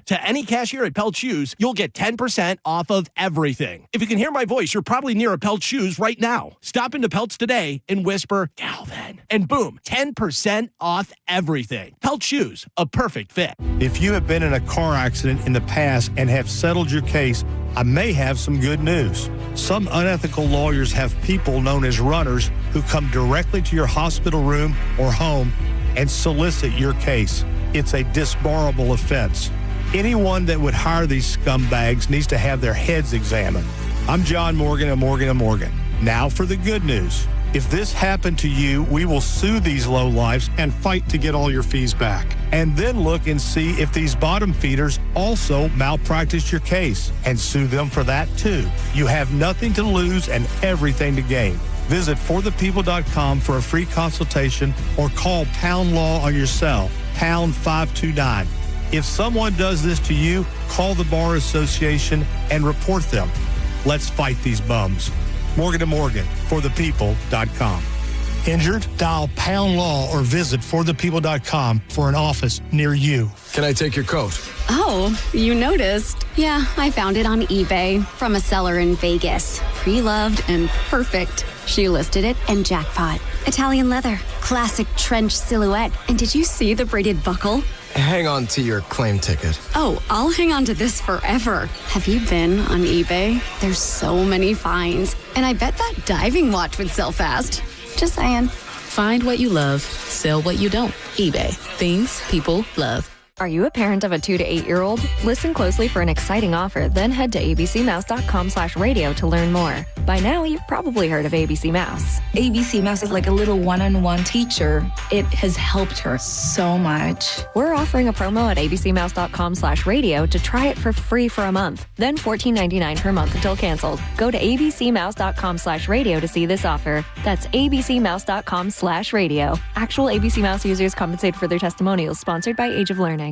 to any cashier at Pelt Shoes, you'll get 10% off of everything. If you can hear my voice, you're probably near a Pelt Shoes right now. Stop into Pelt's today and whisper, Galvin, and boom, 10% off everything. Pelt Shoes, a perfect fit. If you have been in a car accident in the past and have settled your case, I may have some good news. Some unethical lawyers have people known as runners who come directly to your hospital room or home and solicit your case. It's a disbarable offense. Anyone that would hire these scumbags needs to have their heads examined. I'm John Morgan of Morgan & Morgan. Now for the good news. If this happened to you, we will sue these lowlifes and fight to get all your fees back. And then look and see if these bottom feeders also malpracticed your case and sue them for that too. You have nothing to lose and everything to gain. Visit forthepeople.com for a free consultation or call Pound Law on your cell, pound 529. If someone does this to you, call the Bar Association and report them. Let's fight these bums. Morgan & Morgan, forthepeople.com. Injured? Dial Pound Law or visit forthepeople.com for an office near you. Can I take your coat? Oh, you noticed. Yeah, I found it on eBay from a seller in Vegas. Pre-loved and perfect. She listed it and jackpot. Italian leather, classic trench silhouette. And did you see the braided buckle? Hang on to your claim ticket. Oh, I'll hang on to this forever. Have you been on eBay? There's so many finds. And I bet that diving watch would sell fast. Just saying. Find what you love, sell what you don't. eBay. Things people love. Are you a parent of a 2 to 8-year-old? Listen closely for an exciting offer, then head to abcmouse.com/radio to learn more. By now, you've probably heard of ABC Mouse. ABC Mouse is like a little one-on-one teacher. It has helped her so much. We're offering a promo at abcmouse.com/radio to try it for free for a month, then $14.99 per month until canceled. Go to abcmouse.com/radio to see this offer. That's abcmouse.com/radio. Actual ABC Mouse users compensate for their testimonials, sponsored by Age of Learning.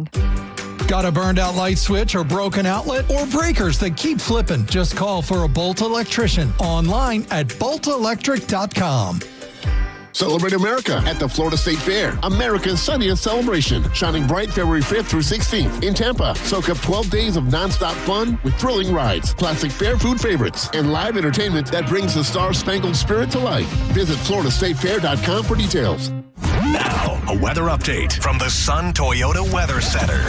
Got a burned out light switch or broken outlet or breakers that keep flipping? Just call for a Bolt electrician online at boltelectric.com. Celebrate America at the Florida State Fair. America's sunniest celebration. Shining bright February 5th through 16th in Tampa. Soak up 12 days of nonstop fun with thrilling rides, classic fair food favorites, and live entertainment that brings the star-spangled spirit to life. Visit floridastatefair.com for details. Now, a weather update from the Sun Toyota Weather Center.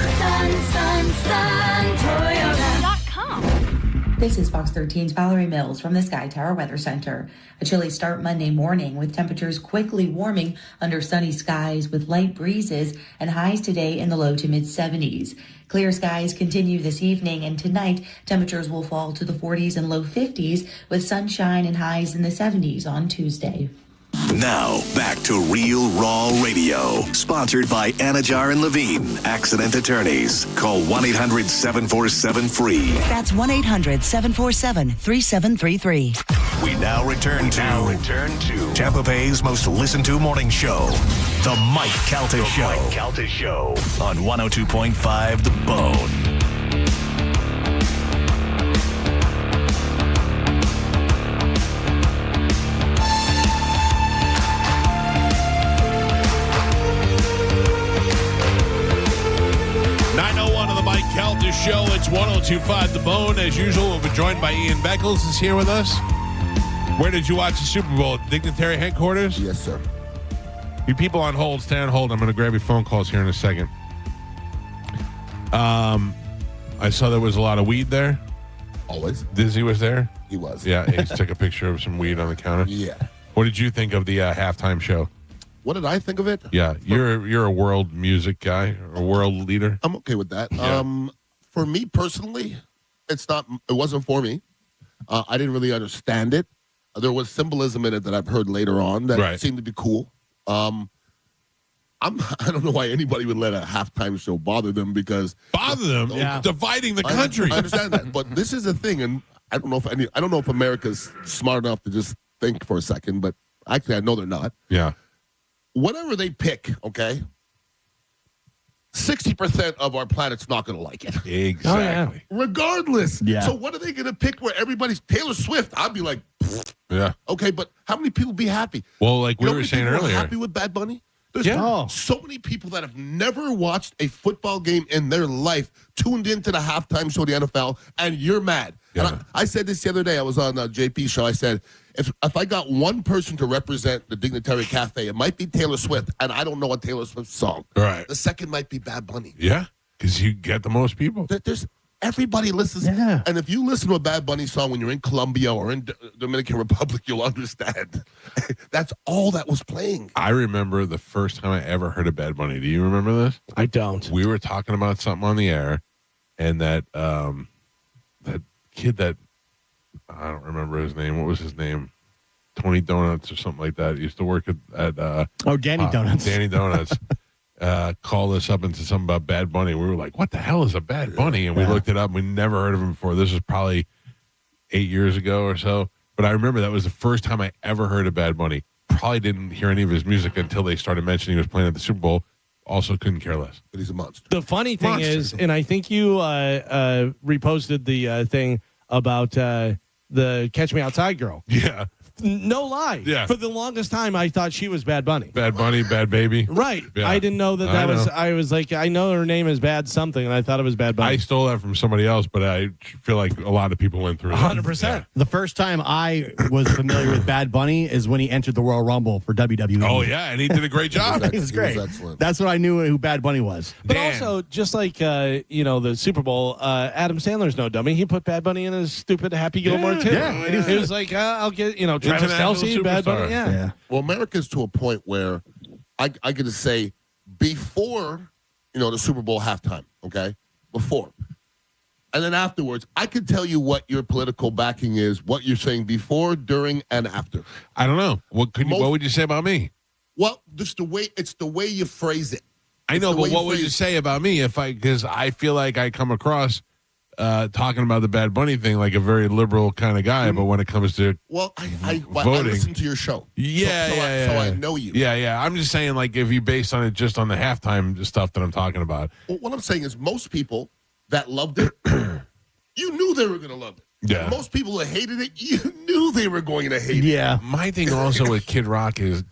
Toyota.com. This is Fox 13's Valerie Mills from the Sky Tower Weather Center. A chilly start Monday morning with temperatures quickly warming under sunny skies with light breezes and highs today in the low to mid 70s. Clear skies continue this evening, and tonight temperatures will fall to the 40s and low 50s with sunshine and highs in the 70s on Tuesday. Now, back to Real Raw Radio. Sponsored by Anajar and Levine, accident attorneys. Call 1-800-747-FREE. That's 1-800-747-3733. We now return to Tampa Bay's most listened to morning show, The Mike Calta Show. Mike Calta Show on 102.5 The Bone. Calta Show. It's 102.5 The Bone. As usual, we're joined by Ian Beckles is here with us. Where did you watch the Super Bowl? Dignitary headquarters? Yes, sir. You people on hold, stay on hold. I'm going to grab your phone calls here in a second. I saw there was a lot of weed there. Always. Dizzy was there? He was. Yeah, Ace took a picture of some weed on the counter. Yeah. What did you think of the halftime show? What did I think of it? Yeah, you're a world music guy, a world leader. I'm okay with that. Yeah. For me personally, it wasn't for me. I didn't really understand it. There was symbolism in it that I've heard later on that seemed to be cool. I don't know why anybody would let a halftime show bother them because dividing the country. I understand that, but this is the thing, and I don't know if America's smart enough to just think for a second, but actually I know they're not. Yeah. Whatever they pick, okay, 60% of our planet's not going to like it. Exactly. Regardless. Yeah. So what are they going to pick where everybody's Taylor Swift? I'd be like, yeah. Okay, but how many people be happy? Well, like we You know were how many saying people are earlier. happy with Bad Bunny? There's Yeah. so many people that have never watched a football game in their life tuned into the halftime show of the NFL, and you're mad. Yeah. And I said this the other day. I was on JP's show. I said, if I got one person to represent the Dignitary Cafe, it might be Taylor Swift, and I don't know a Taylor Swift song. Right. The second might be Bad Bunny. Yeah, because you get the most people. There's everybody listens. Yeah. And if you listen to a Bad Bunny song when you're in Colombia or in Dominican Republic, you'll understand. That's all that was playing. I remember the first time I ever heard of Bad Bunny. Do you remember this? I don't. We were talking about something on the air, and that kid that I don't remember his name. What was his name? Tony Donuts or something like that. He used to work at Danny Donuts. Danny Donuts. Called us up and said something about Bad Bunny. We were like, what the hell is a Bad Bunny? And we looked it up. We never heard of him before. This was probably 8 years ago or so. But I remember that was the first time I ever heard of Bad Bunny. Probably didn't hear any of his music until they started mentioning he was playing at the Super Bowl. Also couldn't care less. But he's a monster. The funny thing is, and I think you reposted the thing about the Catch Me Outside girl. Yeah. No lie. Yeah. For the longest time, I thought she was Bad Bunny. Bad Bunny, Bad Baby. Right. Yeah. I didn't know that was. I was like, I know her name is Bad something, and I thought it was Bad Bunny. I stole that from somebody else, but I feel like a lot of people went through it. 100%. The first time I was familiar with Bad Bunny is when he entered the Royal Rumble for WWE. Oh, yeah, and he did a great job. He was great. excellent. That's when I knew who Bad Bunny was. But Dan. also, just like the Super Bowl, Adam Sandler's no dummy. He put Bad Bunny in his stupid Happy Gilmore too. Yeah. He was like, I'll get Travis International Kelce, Bad Bunny. superstar. Yeah. Well, America's to a point where I get to say before, the Super Bowl halftime, okay? Before. And then afterwards, I can tell you what your political backing is, what you're saying before, during, and after. I don't know. What would you say about me? Well, just it's the way you phrase it. I know, but what would you say about me because I feel like I come across talking about the Bad Bunny thing like a very liberal kind of guy, but when it comes to I voting, listen to your show. Yeah, so I know you. Yeah. I'm just saying, like, if you based on it just on the halftime stuff that I'm talking about. Well, what I'm saying is most people that loved it, you knew they were going to love it. Yeah. And most people that hated it, you knew they were going to hate it. Yeah. My thing also with Kid Rock is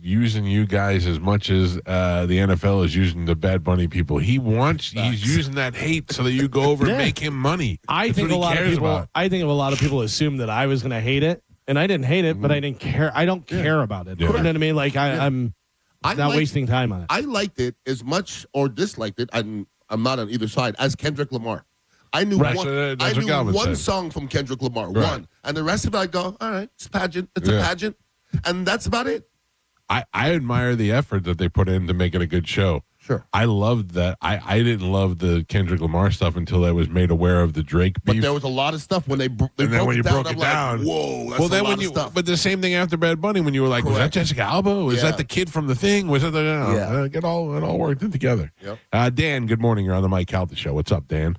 using you guys as much as the NFL is using the Bad Bunny people. He's using that hate so that you go over and make him money. I That's think what a he lot of cares people. about. I think a lot of people assumed that I was going to hate it, and I didn't hate it, but I didn't care. I don't care about it. Yeah. You know what I mean? Like I'm not wasting time on it. I liked it as much or disliked it. I'm not on either side as Kendrick Lamar. I knew one song from Kendrick Lamar, one, and the rest of it I go, all right, it's a pageant, a pageant, and that's about it. I admire the effort that they put in to make it a good show. Sure. I loved that. I didn't love the Kendrick Lamar stuff until I was made aware of the Drake beef. But there was a lot of stuff when they broke it down. I'm like, whoa, that's a lot of stuff. But the same thing after Bad Bunny when you were like, was that Jessica Alba? Was that the kid from The Thing? Was that it all worked in together. Yep. Dan, good morning. You're on the Mike Calta show. What's up, Dan?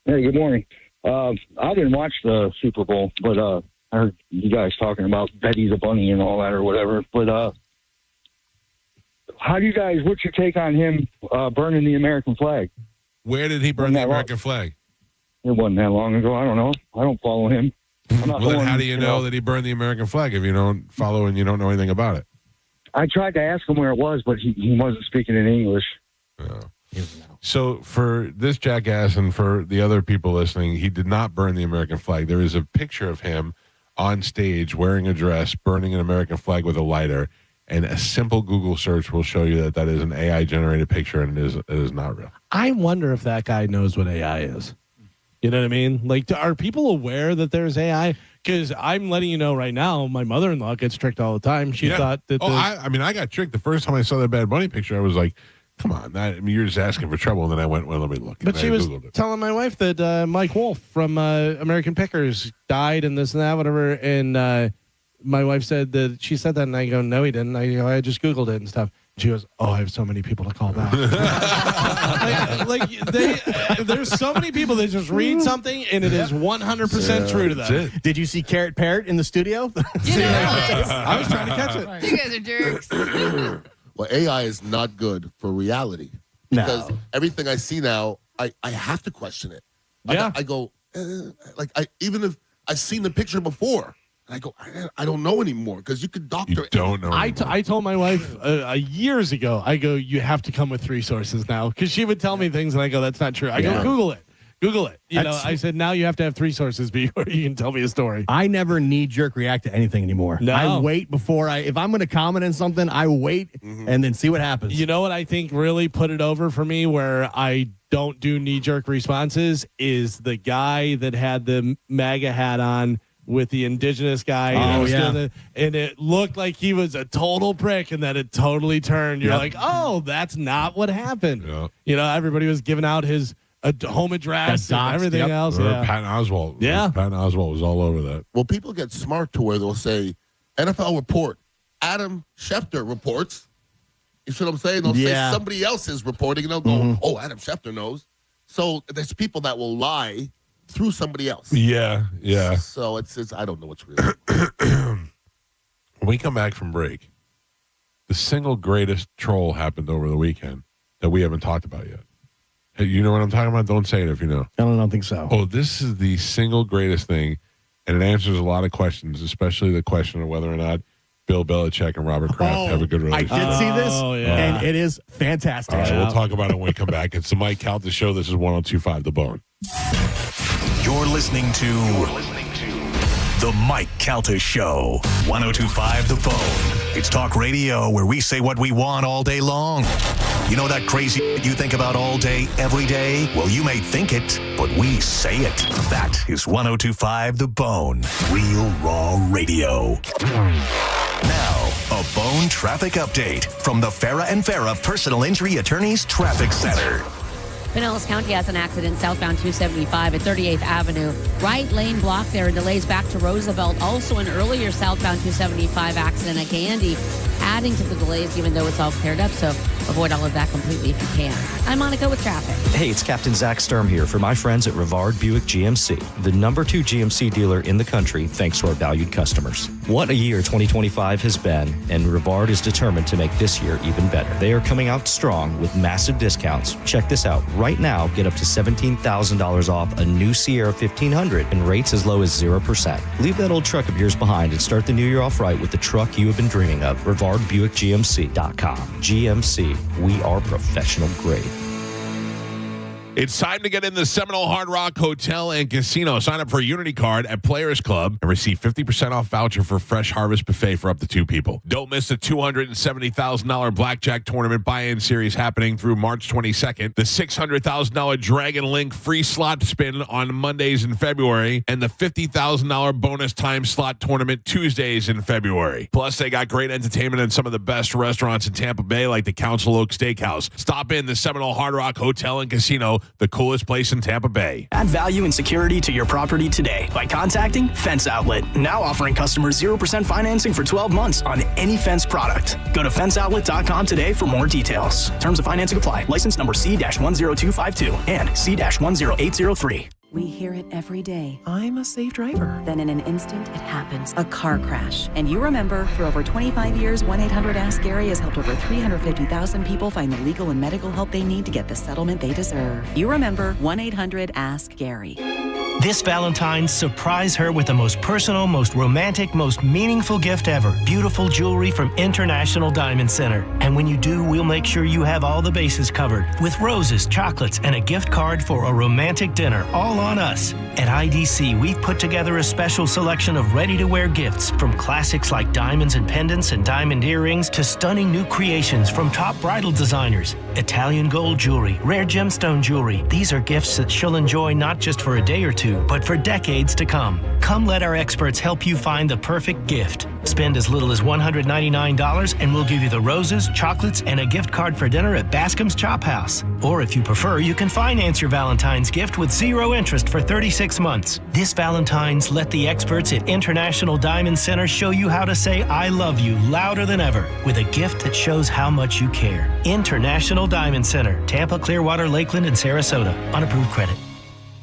Hey, good morning. I didn't watch the Super Bowl, but I heard you guys talking about Betty the Bunny and all that or whatever. But how do you guys, what's your take on him burning the American flag? Where did he burn the American flag? It wasn't that long ago. I don't know. I don't follow him. Well, then how do you know that he burned the American flag if you don't follow and you don't know anything about it? I tried to ask him where it was, but he wasn't speaking in English. So for this jackass and for the other people listening, he did not burn the American flag. There is a picture of him on stage wearing a dress, burning an American flag with a lighter, and a simple Google search will show you that is an AI-generated picture, and it is not real. I wonder if that guy knows what AI is. You know what I mean? Like, are people aware that there's AI? Because I'm letting you know right now, my mother-in-law gets tricked all the time. She thought that. I got tricked. The first time I saw that Bad Bunny picture, I was like, come on, you're just asking for trouble. And then I went, well, let me look. But she was telling my wife that Mike Wolf from American Pickers died and this and that, whatever. And my wife said that she said that, and I go, no, he didn't. I just Googled it and stuff. She goes, oh, I have so many people to call back. There's so many people that just read something, and it is 100% true to them. Did you see Carrot Parrot in the studio? I was trying to catch it. You guys are jerks. Well, AI is not good for reality. Because everything I see now, I have to question it. Yeah. I go, even if I've seen the picture before, I go, I don't know anymore because you could doctor. You don't know. I told my wife years ago, I go, you have to come with 3 sources now, because she would tell me things and I go, that's not true. I go, Google it. I said, now you have to have 3 sources before you can tell me a story. I never knee-jerk react to anything anymore. No. I wait before if I'm going to comment on something, I wait and then see what happens. You know what I think really put it over for me where I don't do knee-jerk responses is the guy that had the MAGA hat on with the indigenous guy. And it looked like he was a total prick, and then it totally turned. You're like, oh, that's not what happened. Yeah. Everybody was giving out his home address and everything else. Patton Oswalt. Yeah. Patton Oswalt was all over that. Well, people get smart to where they'll say, NFL report, Adam Schefter reports. You see what I'm saying? They'll say somebody else is reporting, and they'll go, oh, Adam Schefter knows. So there's people that will lie through somebody else. Yeah. So it's I don't know what's real. When we come back from break, the single greatest troll happened over the weekend that we haven't talked about yet. Hey, you know what I'm talking about? Don't say it if you know. I don't think so. Oh, this is the single greatest thing, and it answers a lot of questions, especially the question of whether or not Bill Belichick and Robert Kraft have a good relationship. I did see this, and it is fantastic. All right, we'll talk about it when we come back. It's the Mike Calta Show. This is 102.5 The Bone. You're listening to The Mike Calta Show, 102.5 The Bone. It's talk radio where we say what we want all day long. You know that crazy you think about all day, every day? Well, you may think it, but we say it. That is 102.5 The Bone, real raw radio. Now, a Bone traffic update from the Farah and Farah Personal Injury Attorneys Traffic Center. Pinellas County has an accident southbound 275 at 38th Avenue. Right lane blocked there and delays back to Roosevelt. Also an earlier southbound 275 accident at Gandy, adding to the delays even though it's all cleared up. So avoid all of that completely if you can. I'm Monica with traffic. Hey, it's Captain Zach Sturm here for my friends at Rivard Buick GMC, the #2 GMC dealer in the country thanks to our valued customers. What a year 2025 has been, and Rivard is determined to make this year even better. They are coming out strong with massive discounts. Check this out. Right now, get up to $17,000 off a new Sierra 1500 and rates as low as 0%. Leave that old truck of yours behind and start the new year off right with the truck you have been dreaming of. RivardBuickGMC.com. GMC, we are professional grade. It's time to get in the Seminole Hard Rock Hotel and Casino. Sign up for a Unity card at Players Club and receive 50% off voucher for Fresh Harvest Buffet for up to 2 people. Don't miss the $270,000 Blackjack Tournament buy-in series happening through March 22nd, the $600,000 Dragon Link free slot spin on Mondays in February, and the $50,000 bonus time slot tournament Tuesdays in February. Plus, they got great entertainment and some of the best restaurants in Tampa Bay, like the Council Oak Steakhouse. Stop in the Seminole Hard Rock Hotel and Casino, the coolest place in Tampa Bay. Add value and security to your property today by contacting Fence Outlet. Now offering customers 0% financing for 12 months on any Fence product. Go to fenceoutlet.com today for more details. Terms of financing apply. License number C-10252 and C-10803. We hear it every day. I'm a safe driver. Then in an instant, it happens. A car crash. And you remember, for over 25 years, 1-800-ASK-GARY has helped over 350,000 people find the legal and medical help they need to get the settlement they deserve. You remember 1-800-ASK-GARY. This Valentine's, surprise her with the most personal, most romantic, most meaningful gift ever. Beautiful jewelry from International Diamond Center. And when you do, we'll make sure you have all the bases covered with roses, chocolates, and a gift card for a romantic dinner, all on us. At IDC, we've put together a special selection of ready-to-wear gifts, from classics like diamonds and pendants and diamond earrings to stunning new creations from top bridal designers. Italian gold jewelry, rare gemstone jewelry. These are gifts that she'll enjoy not just for a day or two, but for decades to come. Come let our experts help you find the perfect gift. Spend as little as $199 and we'll give you the roses, chocolates, and a gift card for dinner at Bascom's Chop House. Or if you prefer, you can finance your Valentine's gift with 0 interest for 36 months. This Valentine's, let the experts at International Diamond Center show you how to say I love you louder than ever with a gift that shows how much you care. International Diamond Center, Tampa, Clearwater, Lakeland, and Sarasota. Unapproved credit.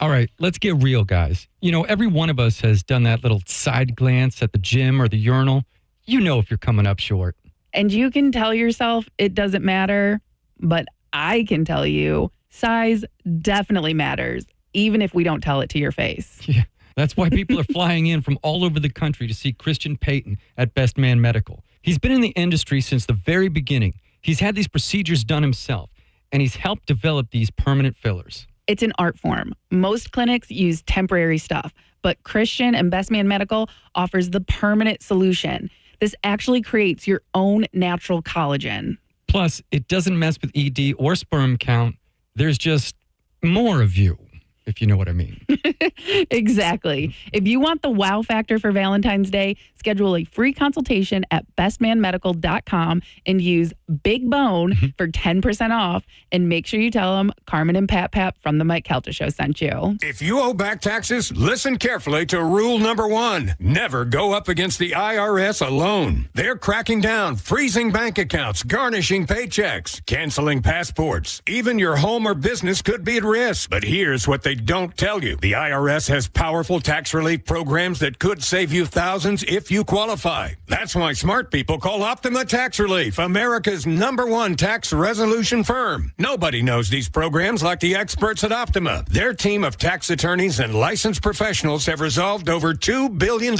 All right, let's get real, guys. You know, every one of us has done that little side glance at the gym or the urinal. You know if you're coming up short. And you can tell yourself it doesn't matter, but I can tell you, size definitely matters, even if we don't tell it to your face. Yeah, that's why people are flying in from all over the country to see Christian Payton at Best Man Medical. He's been in the industry since the very beginning. He's had these procedures done himself, and he's helped develop these permanent fillers. It's an art form. Most clinics use temporary stuff, but Christian and Best Man Medical offers the permanent solution. This actually creates your own natural collagen. Plus, it doesn't mess with ED or sperm count. There's just more of you, if you know what I mean. Exactly. If you want the wow factor for Valentine's Day, schedule a free consultation at bestmanmedical.com and use Big Bone for 10% off. And make sure you tell them Carmen and Pat from the Mike Calta Show sent you. If you owe back taxes, listen carefully to rule number 1. Never go up against the IRS alone. They're cracking down, freezing bank accounts, garnishing paychecks, canceling passports. Even your home or business could be at risk. But here's what they don't tell you. The IRS has powerful tax relief programs that could save you thousands if you qualify. That's why smart people call Optima Tax Relief, America's #1 tax resolution firm. Nobody knows these programs like the experts at Optima. Their team of tax attorneys and licensed professionals have resolved over $2 billion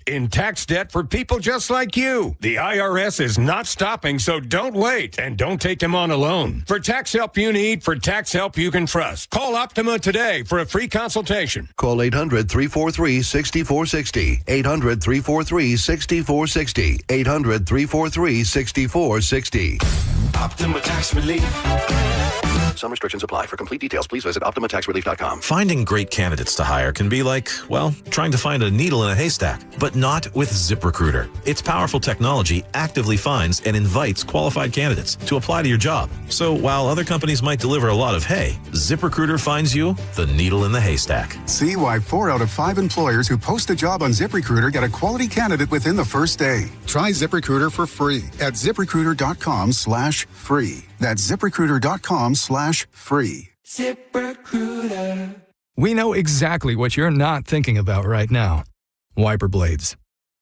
in tax debt for people just like you. The IRS is not stopping, so don't wait and don't take them on alone. For tax help you need, for tax help you can trust, call Optima today for a free consultation. Call 800-343-6460. 800-343-6460. 800-343-6460. Optima Tax Relief. Some restrictions apply. For complete details, please visit OptimaTaxRelief.com. Finding great candidates to hire can be like, well, trying to find a needle in a haystack, but not with ZipRecruiter. Its powerful technology actively finds and invites qualified candidates to apply to your job. So while other companies might deliver a lot of hay, ZipRecruiter finds you the needle in the haystack. See why 4 out of 5 employers who post a job on ZipRecruiter get a quality candidate within the first day. Try ZipRecruiter for free at ZipRecruiter.com/free. That's ZipRecruiter.com/free. ZipRecruiter. We know exactly what you're not thinking about right now. Wiper blades.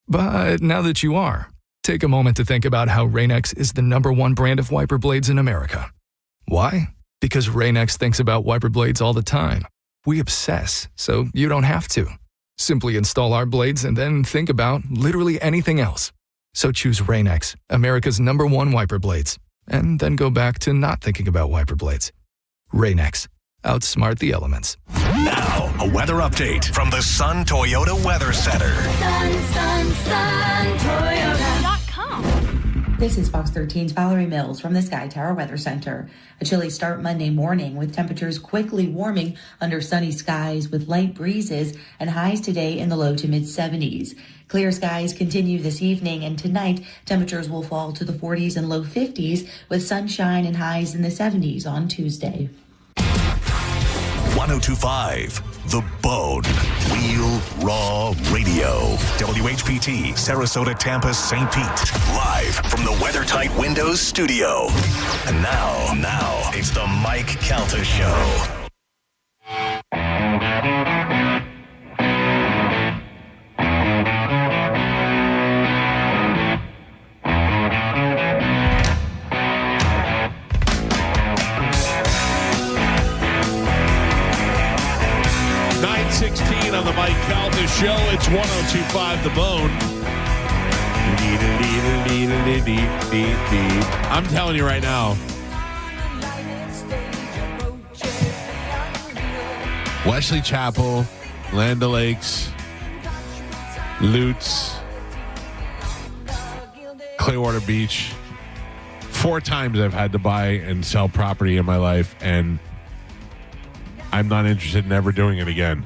But now that you are, take a moment to think about how Rain-X is the #1 brand of wiper blades in America. Why? Because Rain-X thinks about wiper blades all the time. We obsess, so you don't have to. Simply install our blades and then think about literally anything else. So choose Rain-X, America's #1 wiper blades. And then go back to not thinking about wiper blades. Rain-X. Outsmart the elements. Now, a weather update from the Sun Toyota Weather Center. SunToyota.com. This is Fox 13's Valerie Mills from the Sky Tower Weather Center. A chilly start Monday morning with temperatures quickly warming under sunny skies with light breezes and highs today in the low to mid 70s. Clear skies continue this evening, and tonight temperatures will fall to the 40s and low 50s with sunshine and highs in the 70s on Tuesday. 1025 The Bone. Real Raw Radio. WHPT, Sarasota, Tampa, St. Pete. Live from the WeatherTight Windows studio. And now, it's the Mike Calta Show. On the Mike Calta Show, it's 1025 The Bone. I'm telling you right now, Wesley Chapel, Land O'Lakes, Lutz, Clearwater Beach. 4 times I've had to buy and sell property in my life, and I'm not interested in ever doing it again.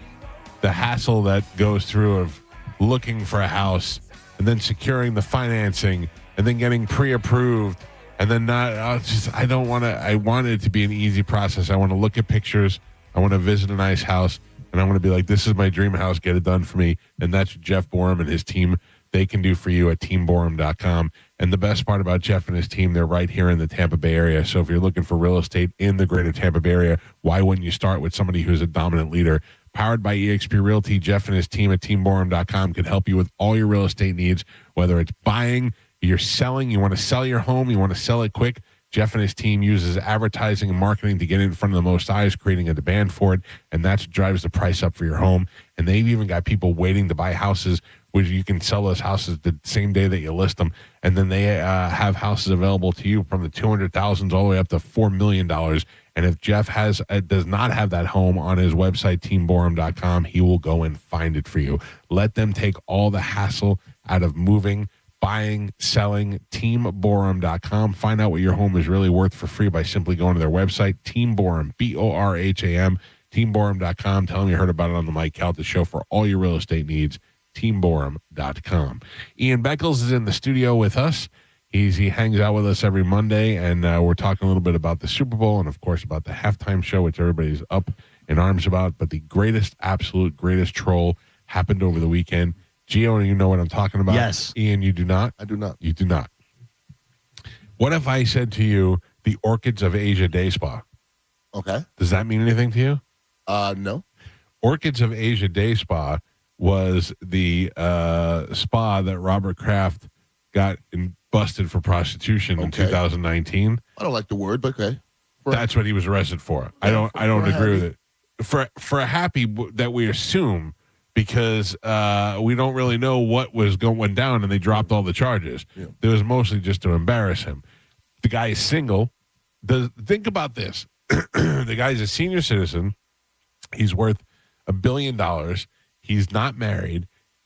The hassle that goes through of looking for a house and then securing the financing and then getting pre-approved and then I don't want to. I want it to be an easy process. I want to look at pictures. I want to visit a nice house, and I want to be like, this is my dream house. Get it done for me. And that's what Jeff Borum and his team, they can do for you at teamborum.com. And the best part about Jeff and his team, they're right here in the Tampa Bay area. So if you're looking for real estate in the greater Tampa Bay area, why wouldn't you start with somebody who's a dominant leader? Powered by eXp Realty, Jeff and his team at teamborum.com can help you with all your real estate needs, whether it's buying, you're selling, you want to sell your home, you want to sell it quick. Jeff and his team uses advertising and marketing to get in front of the most eyes, creating a demand for it, and that's what drives the price up for your home. And they've even got people waiting to buy houses where you can sell those houses the same day that you list them, and then they have houses available to you from the $200,000 all the way up to $4 million. And if Jeff does not have that home on his website, teamborum.com, he will go and find it for you. Let them take all the hassle out of moving, buying, selling. teamborum.com. Find out what your home is really worth for free by simply going to their website, Teamborum, BORHAM, teamborum.com. Tell them you heard about it on the Mike Calta Show for all your real estate needs, teamborum.com. Ian Beckles is in the studio with us. He hangs out with us every Monday, and we're talking a little bit about the Super Bowl and, of course, about the halftime show, which everybody's up in arms about. But the absolute greatest troll happened over the weekend. Gio, you know what I'm talking about? Yes. Ian, you do not? I do not. You do not. What if I said to you the Orchids of Asia Day Spa? Okay. Does that mean anything to you? No. Orchids of Asia Day Spa was the spa that Robert Kraft got busted for prostitution in 2019. I don't like the word, but okay. That's what he was arrested for. Yeah, I don't agree with it. For a happy that we assume, because we don't really know what was went down, and they dropped all the charges. Yeah. It was mostly just to embarrass him. The guy is single. Think about this. The guy's a senior citizen. He's worth $1 billion. He's not married,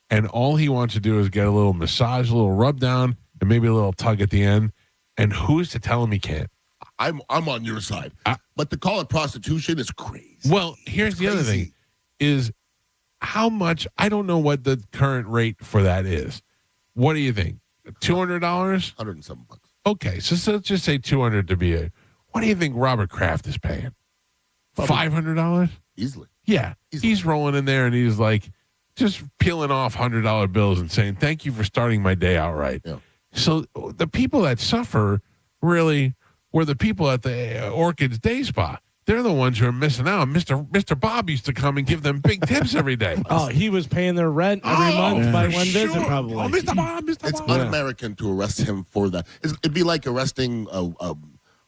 and all he wants to do is get a little massage, a little rub down, and maybe a little tug at the end. And who's to tell him he can't? I'm on your side, but to call it prostitution is crazy. Well, here's the other thing: is how much? I don't know what the current rate for that is. What do you think? $200? $100 and something bucks. Okay, so let's just say $200 to be a. What do you think Robert Kraft is paying? $500 easily. Yeah, he's rolling in there and he's like just peeling off $100 bills and saying, "Thank you for starting my day out right." Yeah. So the people that suffer really were the people at the Orchids Day Spa. They're the ones who are missing out. Mr. Bob used to come and give them big tips every day. Oh, he was paying their rent every month by one visit, sure. probably. Oh, Mr. Bob, It's un-American to arrest him for that. It'd be like arresting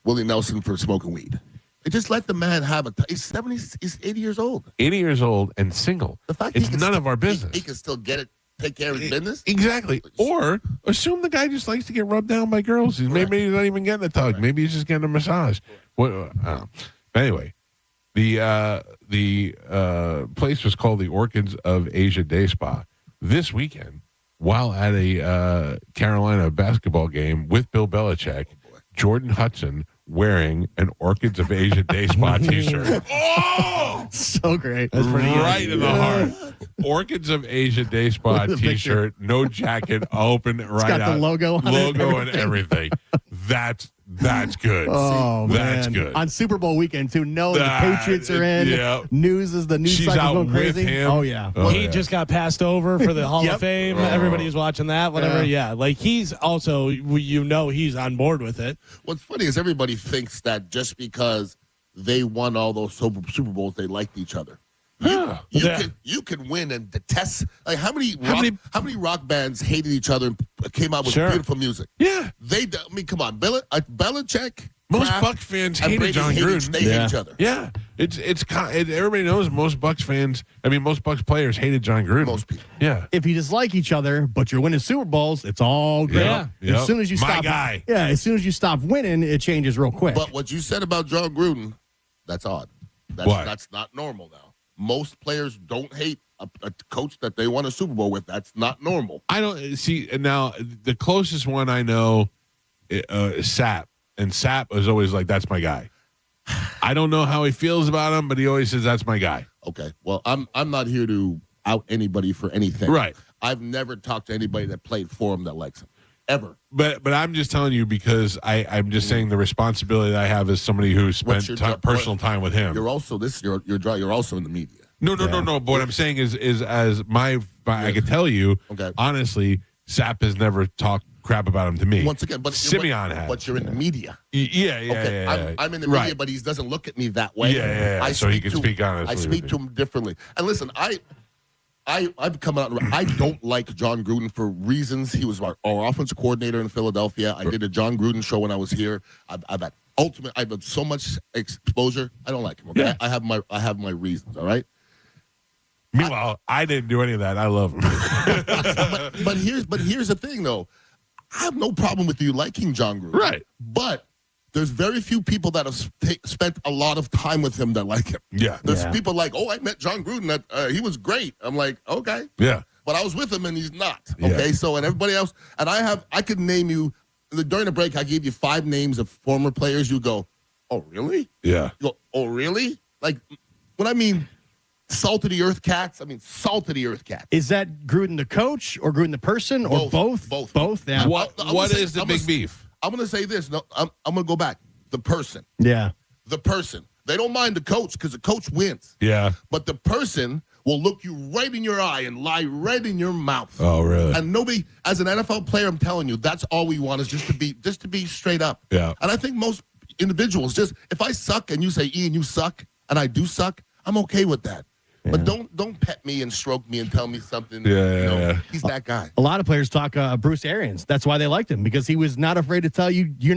Willie Nelson for smoking weed. They just let the man have he's 70, he's 80 years old. 80 years old and single. The fact it's none of our business. He can still get it, take care of his business. Exactly. Or assume the guy just likes to get rubbed down by girls. Maybe he's not even getting a tug. Maybe he's just getting a massage. Anyway, the place was called the Orchids of Asia Day Spa. This weekend, while at a Carolina basketball game with Bill Belichick, Jordan Hudson wearing an Orchids of Asia Day Spa t-shirt. Oh! So great. That's pretty right in the heart. Orchids of Asia Day Spa t-shirt, no jacket, open right it's got out. The logo on logo it. and everything. That's good. Oh, that's man. good. On Super Bowl weekend, too. No, the Patriots are in. Yeah. News She's cycle's out going crazy. with him. Oh, yeah. He just got passed over for the Hall of Fame. Everybody's watching that, whatever. Yeah. Like he's also, he's on board with it. What's funny is everybody thinks that just because they won all those Super Bowls, they liked each other. You can win and detest. Like how many rock bands hated each other and came out with beautiful music? Yeah, come on, Belichick. Most Kraft, Bucs fans and hated Brady John Gruden. They hate each other. Yeah, everybody knows most Bucs fans. I mean, most Bucs players hated John Gruden. Most people. Yeah. If you dislike each other, but you're winning Super Bowls, it's all great. Yeah. As soon as you stop, guy. Yeah. As soon as you stop winning, it changes real quick. But what you said about John Gruden, that's odd. That's not normal now. Most players don't hate a coach that they won a Super Bowl with. That's not normal. I don't see now. The closest one I know, is Sapp, and Sapp is always like, "That's my guy." I don't know how he feels about him, but he always says, "That's my guy." Okay. Well, I'm not here to out anybody for anything. Right. I've never talked to anybody that played for him that likes him. Ever. But I'm just telling you because I'm just saying the responsibility that I have as somebody who spent personal time with him. You're also you're also in the media. No. But what I'm saying is as I could tell you, honestly, Sapp has never talked crap about him to me. Once again, but Simeon has. But you're in the media. Yeah. I'm in the media, but he doesn't look at me that way. Yeah. So he can speak honestly. I speak to him differently. And listen, I've come out. I don't like John Gruden for reasons. He was our offensive coordinator in Philadelphia. I did a John Gruden show when I was here. I've had so much exposure. I don't like him. Okay, yeah. I have my reasons. All right. Meanwhile, I didn't do any of that. I love him. but here's the thing, though. I have no problem with you liking John Gruden. Right. But there's very few people that have spent a lot of time with him that like him. Yeah. There's people like, I met John Gruden. He was great. I'm like, okay. Yeah. But I was with him and he's not. Okay. Yeah. So, and everybody else, and I could name you, during the break, I gave you 5 names of former players. You go, oh, really? Yeah. You go, oh, really? Like, when I mean salt of the earth cats, I mean salt of the earth cats. Is that Gruden the coach or Gruden the person or both? Both. Yeah. What is the big beef? I'm going to say this. No, I'm going to go back. The person. Yeah. The person. They don't mind the coach because the coach wins. Yeah. But the person will look you right in your eye and lie right in your mouth. Oh, really? And nobody, as an NFL player, I'm telling you, that's all we want is just to be straight up. Yeah. And I think most individuals if I suck and you say, Ian, you suck, and I do suck, I'm okay with that. Yeah. But don't pet me and stroke me and tell me something. Yeah. He's that guy. A lot of players talk Bruce Arians. That's why they liked him, because he was not afraid to tell you you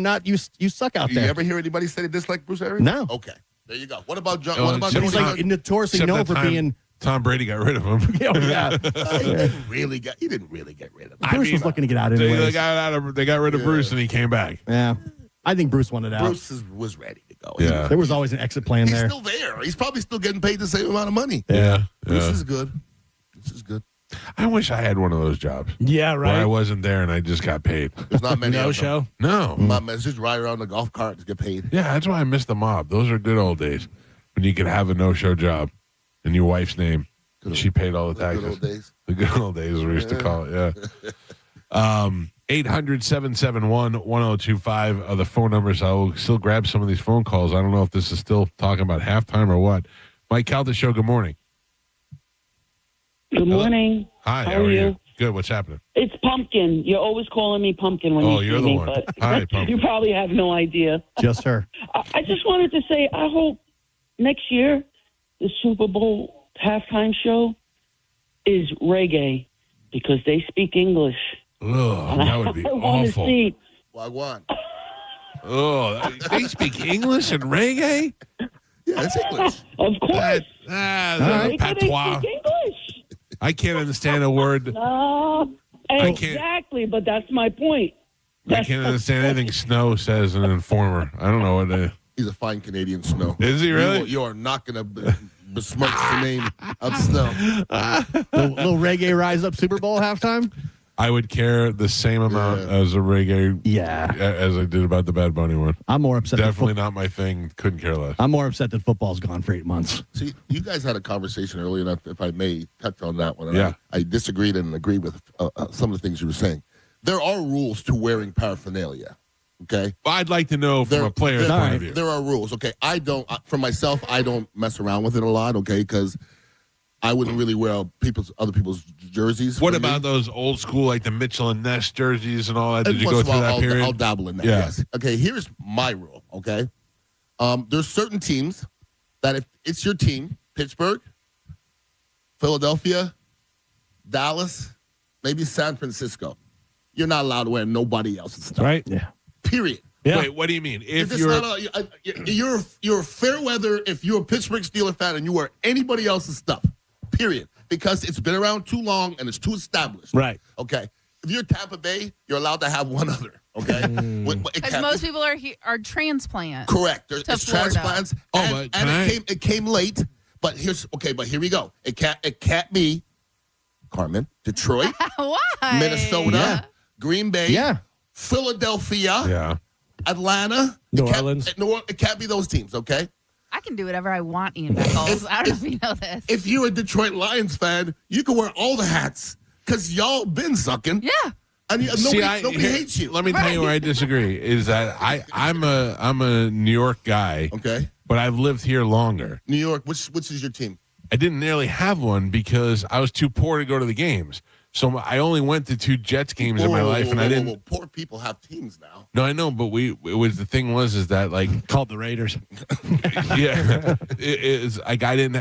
suck out there. You ever hear anybody say they dislike Bruce Arians? No. Okay. There you go. What about John? He's like notoriously known for being. Tom Brady got rid of him. He didn't really get rid of him. Bruce was looking to get out anyway. They got rid of Bruce and he came back. Yeah. I think Bruce wanted out. Bruce was ready to go. Yeah. There was always an exit plan there. He's still there. He's probably still getting paid the same amount of money. Yeah. Bruce is good. This is good. I wish I had one of those jobs. Yeah, right. Where I wasn't there and I just got paid. There's not many. No show? No. Just ride around the golf cart to get paid. Yeah, that's why I miss the mob. Those are good old days when you could have a no-show job in your wife's name. She paid all the taxes. Good old days. The good old days, we used to call it, yeah. 800-771-1025 are the phone numbers. I'll still grab some of these phone calls. I don't know if this is still talking about halftime or what. Mike Calta Show, good morning. Good morning. Hi, how are you? Good, what's happening? It's Pumpkin. You're always calling me Pumpkin when you see you're the me, one. but Hi, Pumpkin. you probably have no idea. Just her. I just wanted to say I hope next year the Super Bowl halftime show is reggae because they speak English. Oh, that would be I want to awful. see. Wagwan. Oh, they speak English and reggae? Yeah, it's English. Of course. Patois. They speak English. I can't understand a word. Exactly, but that's my point. I can't understand anything Snow says in an Informer. I don't know what He's a fine Canadian Snow. Is he really? You are not going to besmirch the name of Snow. Little reggae rise up Super Bowl halftime? I would care the same amount as a reggae as I did about the Bad Bunny one. I'm more upset. Definitely not my thing. Couldn't care less. I'm more upset that football's gone for 8 months. See, you guys had a conversation earlier, if I may touch on that one. Yeah. I disagreed and agreed with some of the things you were saying. There are rules to wearing paraphernalia, okay? I'd like to know from a player's point of view. There are rules, okay? For myself, I don't mess around with it a lot, okay? Because I wouldn't really wear other people's jerseys. What about those old school, like the Mitchell and Ness jerseys and all that? Did you go Once in a through while, that period? I'll dabble in that, Yeah. yes. Okay, here's my rule, okay? There's certain teams that if it's your team, Pittsburgh, Philadelphia, Dallas, maybe San Francisco, you're not allowed to wear nobody else's stuff. Right? Yeah. Period. Yeah. Wait, what do you mean? If you're fair weather if you're a Pittsburgh Steelers fan and you wear anybody else's stuff. Period. Because it's been around too long and it's too established. Right. Okay. If you're Tampa Bay, you're allowed to have one other. Okay. Because most people are transplants. Correct. There's Florida. transplants. It came late. But here we go. It can't be Carmen, Detroit, Why? Minnesota, Green Bay, Philadelphia, Atlanta, New Orleans. It can't be those teams. Okay. I can do whatever I want, Ian Beckles. I don't know if you know this. If you're a Detroit Lions fan, you can wear all the hats because y'all been sucking. Yeah. And nobody hates you. Let me tell you where I disagree. Is that I'm a New York guy. Okay. But I've lived here longer. New York. Which is your team? I didn't nearly have one because I was too poor to go to the games. So I only went to 2 Jets games in my life, and I didn't. Whoa. Poor people have teams now. No, I know, but the thing was that like called the Raiders. Yeah,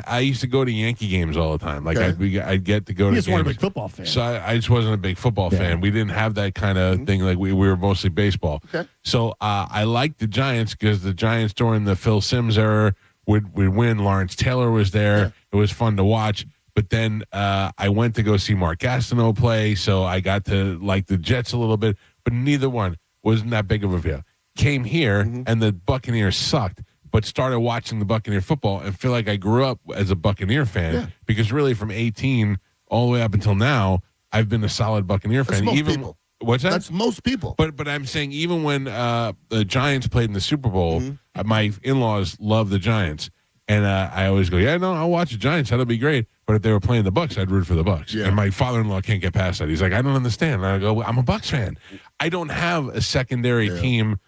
I used to go to Yankee games all the time. Like I'd get to go to. You just weren't a games. big football fan. So I just wasn't a big football fan. We didn't have that kind of thing. Like we were mostly baseball. Okay. So I liked the Giants because the Giants during the Phil Simms era would win. Lawrence Taylor was there. Yeah. It was fun to watch. But then I went to go see Mark Gastineau play, so I got to like the Jets a little bit, but neither one wasn't that big of a deal. Came here, and the Buccaneers sucked, but started watching the Buccaneer football and feel like I grew up as a Buccaneer fan because really from 18 all the way up until now, I've been a solid Buccaneer fan. Most people. What's that? That's most people. But I'm saying even when the Giants played in the Super Bowl, my in-laws love the Giants. And I always go, I'll watch the Giants. That'll be great. But if they were playing the Bucs, I'd root for the Bucs. Yeah. And my father-in-law can't get past that. He's like, I don't understand. And I go, I'm a Bucs fan. I don't have a secondary team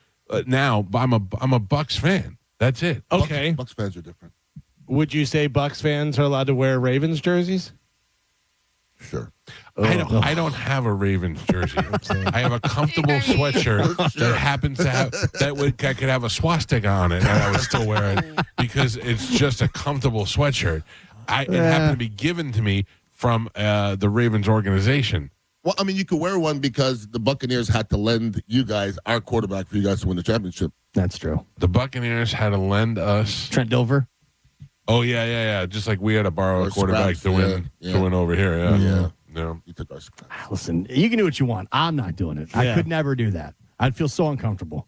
now, but I'm a Bucs fan. That's it. Okay. Bucs fans are different. Would you say Bucs fans are allowed to wear Ravens jerseys? Sure. I don't have a Ravens jersey. I have a comfortable sweatshirt that happens to have I could have a swastika on it and I would still wear it because it's just a comfortable sweatshirt. It happened to be given to me from the Ravens organization. Well, I mean, you could wear one because the Buccaneers had to lend you guys our quarterback for you guys to win the championship. That's true. The Buccaneers had to lend us Trent Dilfer. Oh yeah. Just like we had to borrow a quarterback to win over here. Yeah. You took our scraps. Listen, you can do what you want. I'm not doing it. I could never do that. I'd feel so uncomfortable.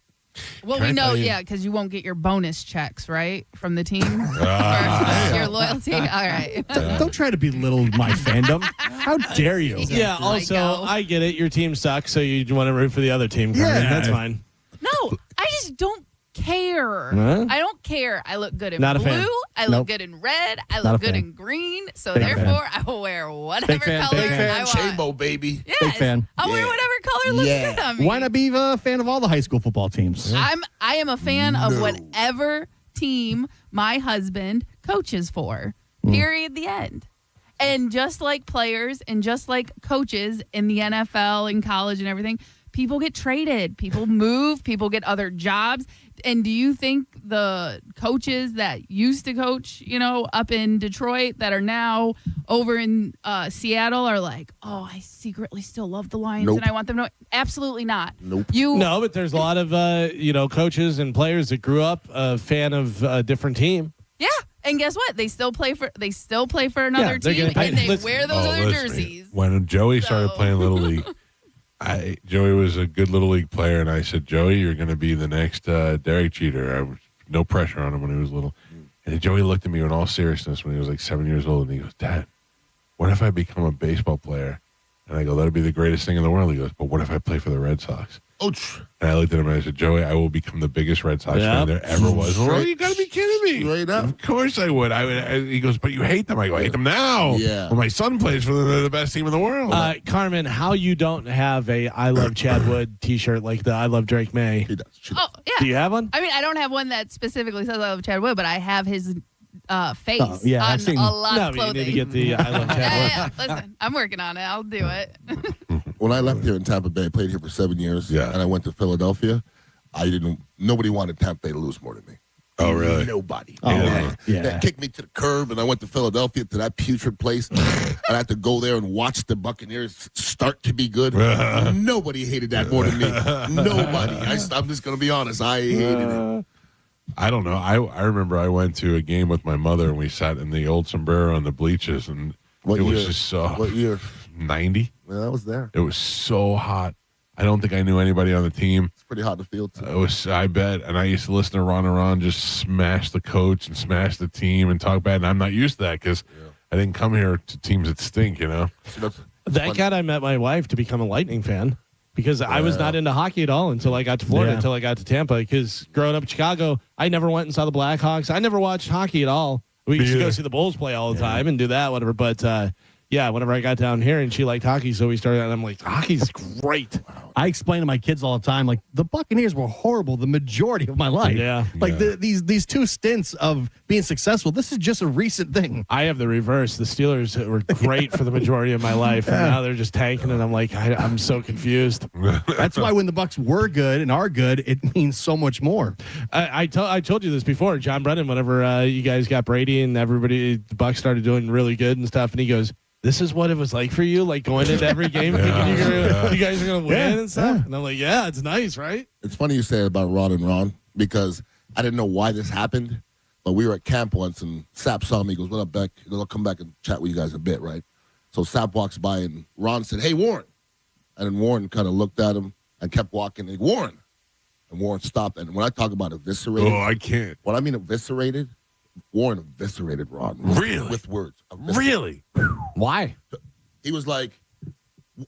Well, we know, because you won't get your bonus checks, right, from the team for your loyalty. All right. Don't try to belittle my fandom. How dare you? Yeah. Also, I get it. Your team sucks, so you want to root for the other team. Yeah, that's fine. No, I just don't care. Huh? I don't care. I look good in Not a blue. fan. I look good in red. I look good in green. So therefore, I will wear whatever color I want. Chainbow, baby. Yes. Big fan. I'll wear whatever color looks good on me. Why not be a fan of all the high school football teams? I am a fan of whatever team my husband coaches for. Period. The end. And just like players and just like coaches in the NFL and college and everything, people get traded. People move. People get other jobs. And do you think the coaches that used to coach, up in Detroit that are now over in Seattle are like, oh, I secretly still love the Lions and I want them to? Absolutely not. Nope. No, but there's a lot of coaches and players that grew up a fan of a different team. Yeah. And guess what? They still play for another team and they wear those other jerseys. When Joey started playing Little League, Joey was a good Little League player, and I said, Joey, you're going to be the next Derek Jeter. I was no pressure on him when he was little. And Joey looked at me in all seriousness when he was like 7 years old, and he goes, Dad, what if I become a baseball player? And I go, that'd be the greatest thing in the world. He goes, but what if I play for the Red Sox? Ouch. And I looked at him and I said, Joey, I will become the biggest Red Sox fan there ever was. Well, you got to be kidding me. Straight up. Of course I would. He goes, but you hate them. I go, I hate them now. Yeah. Well, my son plays for the best team in the world. Carmen, how you don't have a I Love Chad Wood t-shirt like the I Love Drake May? He does. Oh, yeah. Do you have one? I mean, I don't have one that specifically says I love Chad Wood, but I have his face on I've seen, a lot of you clothing. need to get the I Love Chad Wood. Listen, I'm working on it. I'll do it. When I left here in Tampa Bay, I played here for 7 years, and I went to Philadelphia. Nobody wanted Tampa Bay to lose more than me. Oh, really? Nobody. Oh, They kicked me to the curb, and I went to Philadelphia to that putrid place. And I had to go there and watch the Buccaneers start to be good. Nobody hated that more than me. Nobody. I'm just going to be honest. I hated it. I don't know. I remember I went to a game with my mother, and we sat in the old sombrero on the bleachers, and What it year? was just so... What year? 90. Yeah, I was there. It was so hot. I don't think I knew anybody on the team. It's pretty hot to feel, too. It was, I bet. And I used to listen to Ron just smash the coach and smash the team and talk bad. And I'm not used to that because I didn't come here to teams that stink, Thank God I met my wife to become a Lightning fan because I was not into hockey at all until I got to Florida, until I got to Tampa. Because growing up in Chicago, I never went and saw the Blackhawks. I never watched hockey at all. We used to go see the Bulls play all the time and do that, whatever. But, whenever I got down here and she liked hockey, so we started, and I'm like, hockey's great. I explain to my kids all the time, like, the Buccaneers were horrible the majority of my life. Yeah. Like, these two stints of being successful, this is just a recent thing. I have the reverse. The Steelers were great for the majority of my life, and now they're just tanking, and I'm like, I'm so confused. That's why when the Bucs were good and are good, it means so much more. I told you this before, John Brennan, whenever you guys got Brady and everybody, the Bucs started doing really good and stuff, and he goes, this is what it was like for you, like going into every game thinking you guys are going to win and stuff. And I'm like, yeah, it's nice, right? It's funny you say about Ron and Ron because I didn't know why this happened, but we were at camp once and Sap saw me. He goes, what up, Beck? He goes, I'll come back and chat with you guys a bit, right? So Sap walks by and Ron said, hey, Warren. And then Warren kind of looked at him and kept walking. And Warren. And Warren stopped. And when I talk about eviscerated. Oh, I can't. When I mean eviscerated, Warren eviscerated Ron. Really? With words. Really? Why? He was like,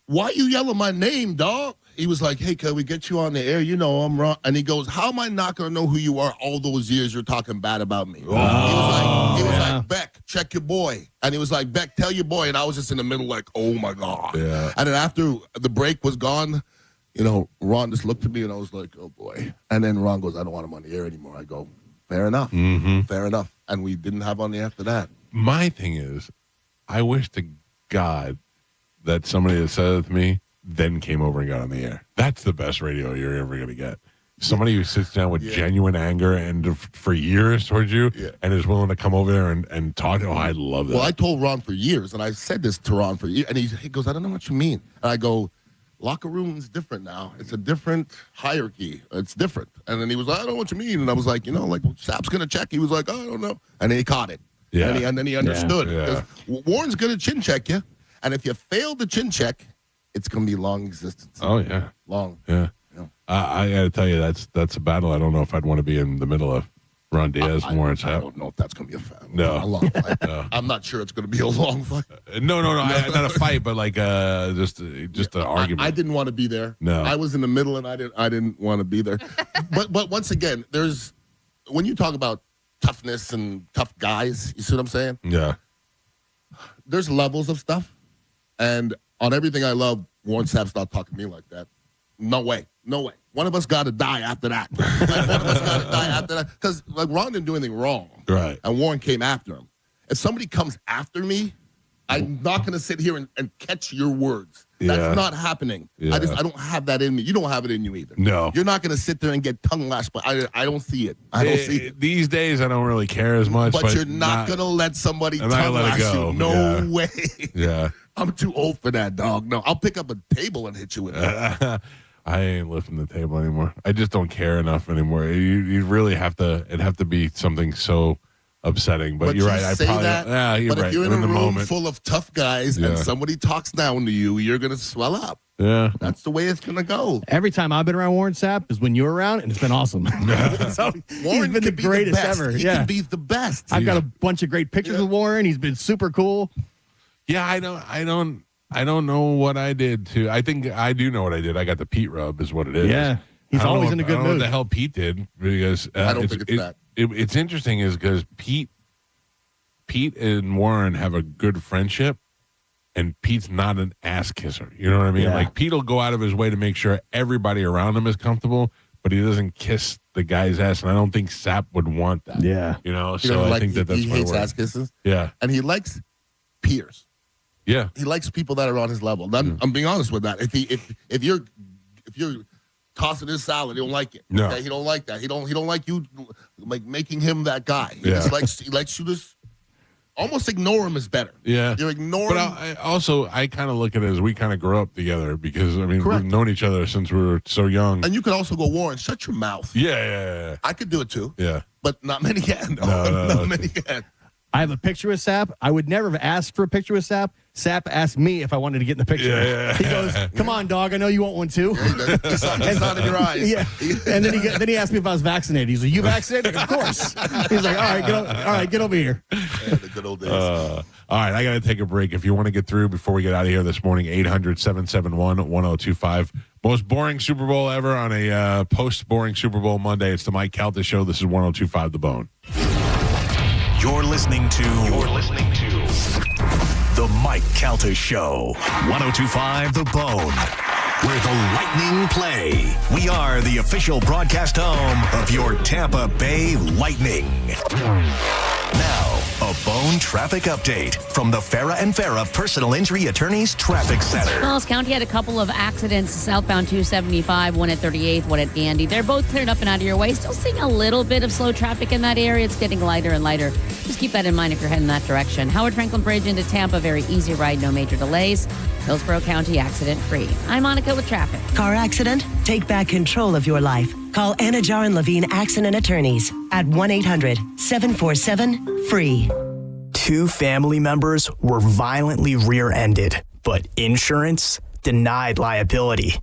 why you yelling my name, dog? He was like, hey, can we get you on the air? You know I'm Ron. And he goes, how am I not going to know who you are all those years you're talking bad about me? Oh, he was like, Beck, check your boy. And he was like, Beck, tell your boy. And I was just in the middle like, oh, my God. Yeah. And then after the break was gone, you know, Ron just looked at me and I was like, oh, boy. And then Ron goes, I don't want him on the air anymore. I go, fair enough. Mm-hmm. Fair enough. And we didn't have on the after that. My thing is, I wish to God that somebody that said it to me then came over and got on the air. That's the best radio you're ever going to get. Somebody who sits down with genuine anger and for years towards you and is willing to come over there and talk. Oh, I love that. Well, I told Ron for years, and I said this to Ron for years, and he goes, I don't know what you mean. And I go, locker room's different now. It's a different hierarchy. It's different. And then he was like, I don't know what you mean. And I was like, you know, like, Sap's going to check. He was like, oh, I don't know. And then he caught it. Yeah. And then he understood. Yeah. Because Warren's going to chin check you. And if you fail the chin check, it's going to be long existence. Oh, yeah. Long. Yeah. I got to tell you, that's a battle I don't know if I'd want to be in the middle of. Ron Diaz and Warren Sapp. I don't know if that's going to be No. a long fight. No. I'm not sure it's going to be a long fight. No, not a fight, but like just an argument. I didn't want to be there. No. I was in the middle, and I didn't want to be there. but once again, when you talk about toughness and tough guys, you see what I'm saying? Yeah. There's levels of stuff, and on everything I love, Warren Sapp's not talking to me like that. No way. One of us got to die after that. Because like Ron didn't do anything wrong. Right. And Warren came after him. If somebody comes after me, I'm not going to sit here and catch your words. Yeah. That's not happening. Yeah. I don't have that in me. You don't have it in you either. No. You're not going to sit there and get tongue lashed, but I don't see it. I don't see it. These days, I don't really care as much. But you're not going to let somebody I'm tongue not gonna let lash it go. you. No Yeah. way. Yeah. I'm too old for that, dog. No, I'll pick up a table and hit you with it. I ain't lifting the table anymore. I just don't care enough anymore. You really have to. It'd have to be something so upsetting. But you're right. Say I probably. that, Yeah, you're but right. if you're in I'm a the room moment. full of tough guys and somebody talks down to you, you're gonna swell up. Yeah, that's the way it's gonna go. Every time I've been around Warren Sapp is when you're around, and it's been awesome. So Warren he's been the can be greatest best. ever. He Yeah, can be the best. I've got a bunch of great pictures with Warren. He's been super cool. Yeah, I don't know what I did to. I think I do know what I did. I got the Pete rub, is what it is. Yeah, he's always in a good I don't know mood. what the hell Pete did because I don't think it's that. It's interesting is because Pete and Warren have a good friendship, and Pete's not an ass kisser. You know what I mean? Yeah. Like Pete will go out of his way to make sure everybody around him is comfortable, but he doesn't kiss the guy's ass, and I don't think Sapp would want that. Yeah, you know. He So doesn't I like- think that's he why hates Warren- ass kisses. Yeah, and he likes peers. yeah. He likes people that are on his level. I'm being honest with that. If you're tossing his salad, he don't like it. No. Okay? He don't like that. He don't like you like making him that guy. He Yeah. just likes you to almost ignore him is better. Yeah, You're ignoring. But I kind of look at it as we kind of grew up together because I mean Correct. we've known each other since we were so young. And you could also go, Warren, shut your mouth. Yeah. I could do it too, Yeah. but not many can. No. Not many can. I have a picture with Sapp. I would never have asked for a picture with Sapp. Sapp asked me if I wanted to get in the picture. Yeah. He goes, "Come on, dog. I know you want one too." He saw it in your eyes. Yeah. And then he asked me if I was vaccinated. He's like, "You vaccinated?" Of course. He's like, all right, get over here." Yeah, the good old days. All right, I got to take a break. If you want to get through before we get out of here this morning, 800-771-1025. Most boring Super Bowl ever on a post-boring Super Bowl Monday. It's the Mike Calta Show. This is 1025 The Bone. You're listening to The Mike Calta Show. 1025 The Bone. where the Lightning play. We are the official broadcast home of your Tampa Bay Lightning. Now, a Bone traffic update from the Farah and Farah Personal Injury Attorneys Traffic Center. Wells County had a couple of accidents southbound 275, one at 38th, one at Gandy. They're both cleared up and out of your way. Still seeing a little bit of slow traffic in that area. It's getting lighter and lighter. Just keep that in mind if you're heading that direction. Howard Franklin Bridge into Tampa, very easy ride, no major delays. Hillsborough County accident-free. I'm Monica with traffic. Car accident? Take back control of your life. Call Anajar and Levine Accident Attorneys at 1-800-747-FREE. 2 family members were violently rear-ended, but insurance denied liability.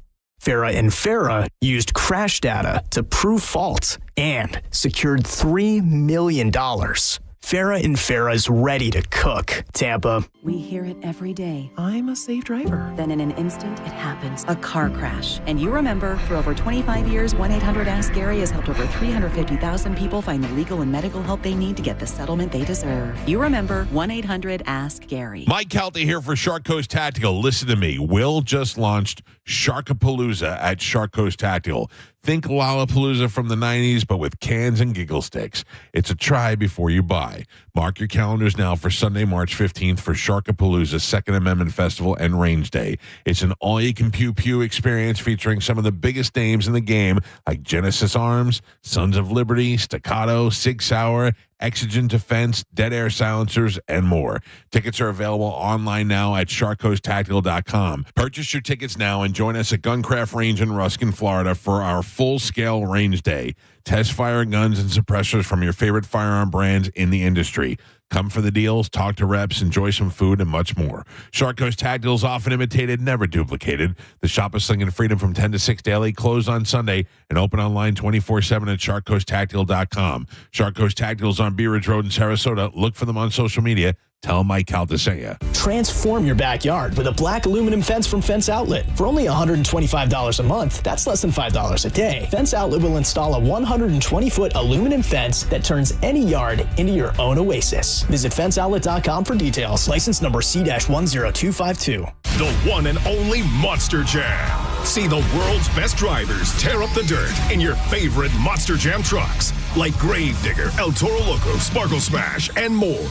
Farah and Farah used crash data to prove fault and secured $3 million. Farah and Farah's ready to cook. Tampa. We hear it every day. I'm a safe driver. Then in an instant, it happens. A car crash. And you remember, for over 25 years, 1-800-ASK-GARY has helped over 350,000 people find the legal and medical help they need to get the settlement they deserve. You remember 1-800-ASK-GARY. Mike Calta here for Shark Coast Tactical. Listen to me. Will just launched Sharkapalooza at Shark Coast Tactical. Think Lollapalooza from the 90s, but with cans and giggle sticks. It's a try before you buy. Mark your calendars now for Sunday, March 15th for Sharkapalooza Second Amendment Festival and Range Day. It's an all-you-can-pew-pew experience featuring some of the biggest names in the game, like Genesis Arms, Sons of Liberty, Staccato, Sig Sauer, Exigent Defense, Dead Air Silencers, and more. Tickets are available online now at sharkcoasttactical.com. Purchase your tickets now and join us at Guncraft Range in Ruskin, Florida for our full-scale range day. Test fire guns and suppressors from your favorite firearm brands in the industry. Come for the deals, talk to reps, enjoy some food, and much more. Shark Coast Tactical is often imitated, never duplicated. The shop is slinging freedom from 10 to 6 daily, closed on Sunday, and open online 24/7 at sharkcoasttactical.com. Shark Coast Tactical is on Bee Ridge Road in Sarasota. Look for them on social media. Tell Mike Calta sent you. Transform your backyard with a black aluminum fence from Fence Outlet. For only $125 a month, that's less than $5 a day. Fence Outlet will install a 120-foot aluminum fence that turns any yard into your own oasis. Visit fenceoutlet.com for details. License number C-10252. The one and only Monster Jam. See the world's best drivers tear up the dirt in your favorite Monster Jam trucks, like Gravedigger, El Toro Loco, Sparkle Smash, and more.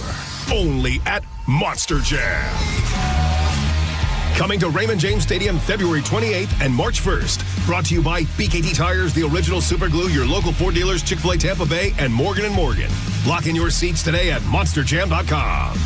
Only at Monster Jam. Coming to Raymond James Stadium February 28th and March 1st. Brought to you by BKT Tires, the original super glue, your local Ford dealers, Chick-fil-A Tampa Bay, and Morgan & Morgan. Lock in your seats today at monsterjam.com.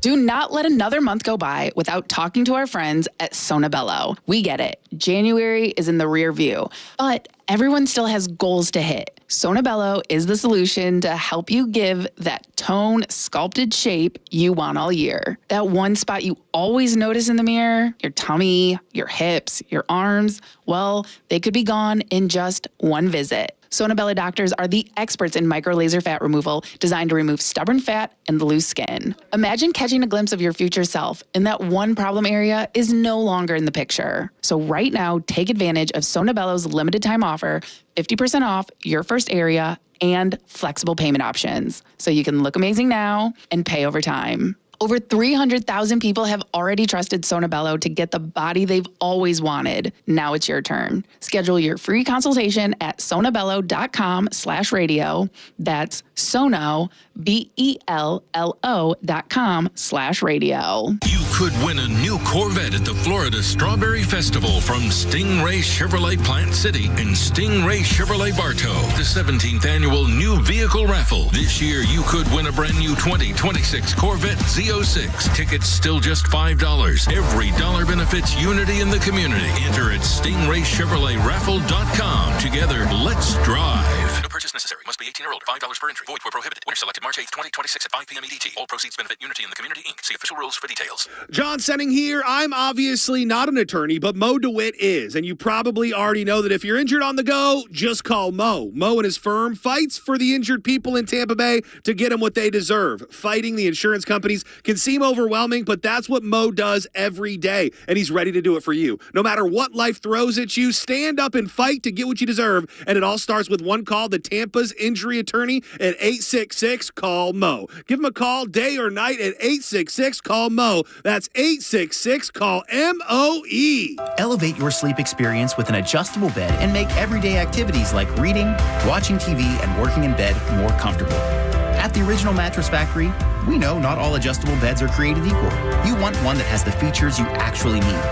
Do not let another month go by without talking to our friends at Sonabello. We get it. January is in the rear view, but everyone still has goals to hit. Sonabello is the solution to help you give that tone, sculpted shape you want all year. That one spot you always notice in the mirror, your tummy, your hips, your arms, well, they could be gone in just one visit. Sonabello doctors are the experts in micro-laser fat removal designed to remove stubborn fat and loose skin. Imagine catching a glimpse of your future self, and that one problem area is no longer in the picture. So right now, take advantage of Sonabello's limited time offer, 50% off your first area and flexible payment options. So you can look amazing now and pay over time. Over 300,000 people have already trusted Sonabello to get the body they've always wanted. Now it's your turn. Schedule your free consultation at sonabello.com/radio. That's Sono, BELLO.com/radio. You could win a new Corvette at the Florida Strawberry Festival from Stingray Chevrolet Plant City and Stingray Chevrolet Bartow, the 17th annual new vehicle raffle. This year, you could win a brand new 2026 Corvette Z06. Tickets still just $5. Every dollar benefits unity in the community. Enter at StingrayChevroletRaffle.com. Together, let's drive. No purchase necessary. Must be 18 or older. $5 per entry. Void where prohibited. Winner selected March 8th, 2026 at 5 p.m. EDT. All proceeds benefit Unity in the Community, Inc. See official rules for details. John Senning here. I'm obviously not an attorney, but Mo DeWitt is. And you probably already know that if you're injured on the go, just call Mo. Mo and his firm fights for the injured people in Tampa Bay to get them what they deserve. Fighting the insurance companies can seem overwhelming, but that's what Mo does every day, and he's ready to do it for you. No matter what life throws at you, stand up and fight to get what you deserve, and it all starts with one call to Tampa's injury attorney at 866-CALL-MO. Give him a call day or night at 866-CALL-MO. That's 866-CALL-MOE. Elevate your sleep experience with an adjustable bed and make everyday activities like reading, watching TV, and working in bed more comfortable. At the Original Mattress Factory, we know not all adjustable beds are created equal. You want one that has the features you actually need,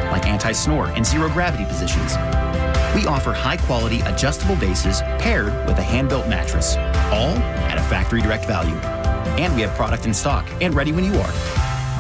like anti-snore and zero-gravity positions. We offer high-quality adjustable bases paired with a hand-built mattress, all at a factory direct value. And we have product in stock and ready when you are.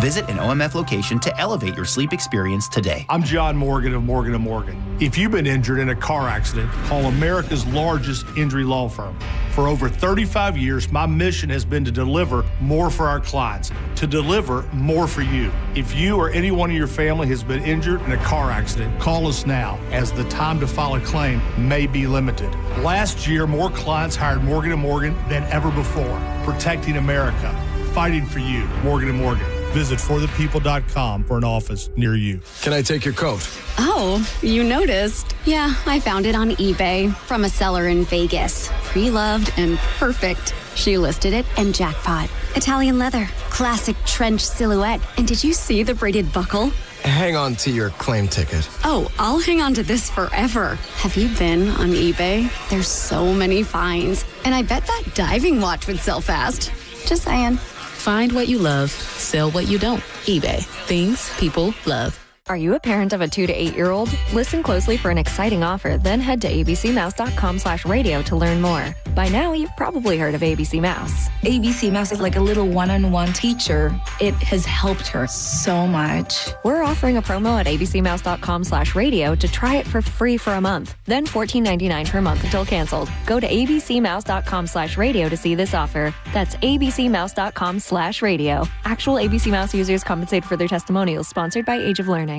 Visit an OMF location to elevate your sleep experience today. I'm John Morgan of Morgan & Morgan. If you've been injured in a car accident, call America's largest injury law firm. For over 35 years, my mission has been to deliver more for our clients, to deliver more for you. If you or anyone in your family has been injured in a car accident, call us now, as the time to file a claim may be limited. Last year, more clients hired Morgan & Morgan than ever before, protecting America, fighting for you. Morgan & Morgan. Visit forthepeople.com for an office near you. Can I take your coat? Oh, you noticed. Yeah, I found it on eBay from a seller in Vegas. Pre-loved and perfect. She listed it and jackpot. Italian leather, classic trench silhouette. And did you see the braided buckle? Hang on to your claim ticket. Oh, I'll hang on to this forever. Have you been on eBay? There's so many finds. And I bet that diving watch would sell fast. Just saying. Find what you love, sell what you don't. eBay. Things people love. Are you a parent of a 2 to 8-year-old? Listen closely for an exciting offer, then head to abcmouse.com/radio to learn more. By now, you've probably heard of ABC Mouse. ABC Mouse is like a little one-on-one teacher. It has helped her so much. We're offering a promo at abcmouse.com/radio to try it for free for a month, then $14.99 per month until canceled. Go to abcmouse.com/radio to see this offer. That's abcmouse.com/radio. Actual ABC Mouse users compensate for their testimonials, sponsored by Age of Learning.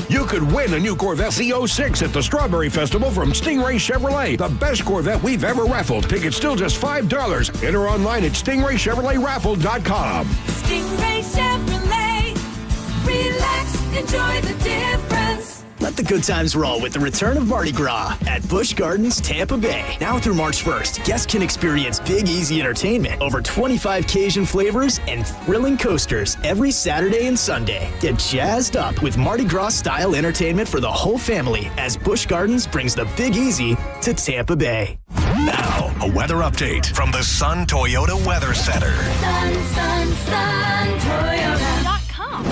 You could win a new Corvette Z06 at the Strawberry Festival from Stingray Chevrolet, the best Corvette we've ever raffled. Tickets still just $5. Enter online at stingraychevroletraffle.com. Stingray Chevrolet. Relax, enjoy the difference. Let the good times roll with the return of Mardi Gras at Busch Gardens, Tampa Bay. Now through March 1st, guests can experience Big Easy entertainment, over 25 Cajun flavors, and thrilling coasters every Saturday and Sunday. Get jazzed up with Mardi Gras-style entertainment for the whole family as Busch Gardens brings the Big Easy to Tampa Bay. Now, a weather update from the Sun Toyota Weather Center. Sun, Toyota.com.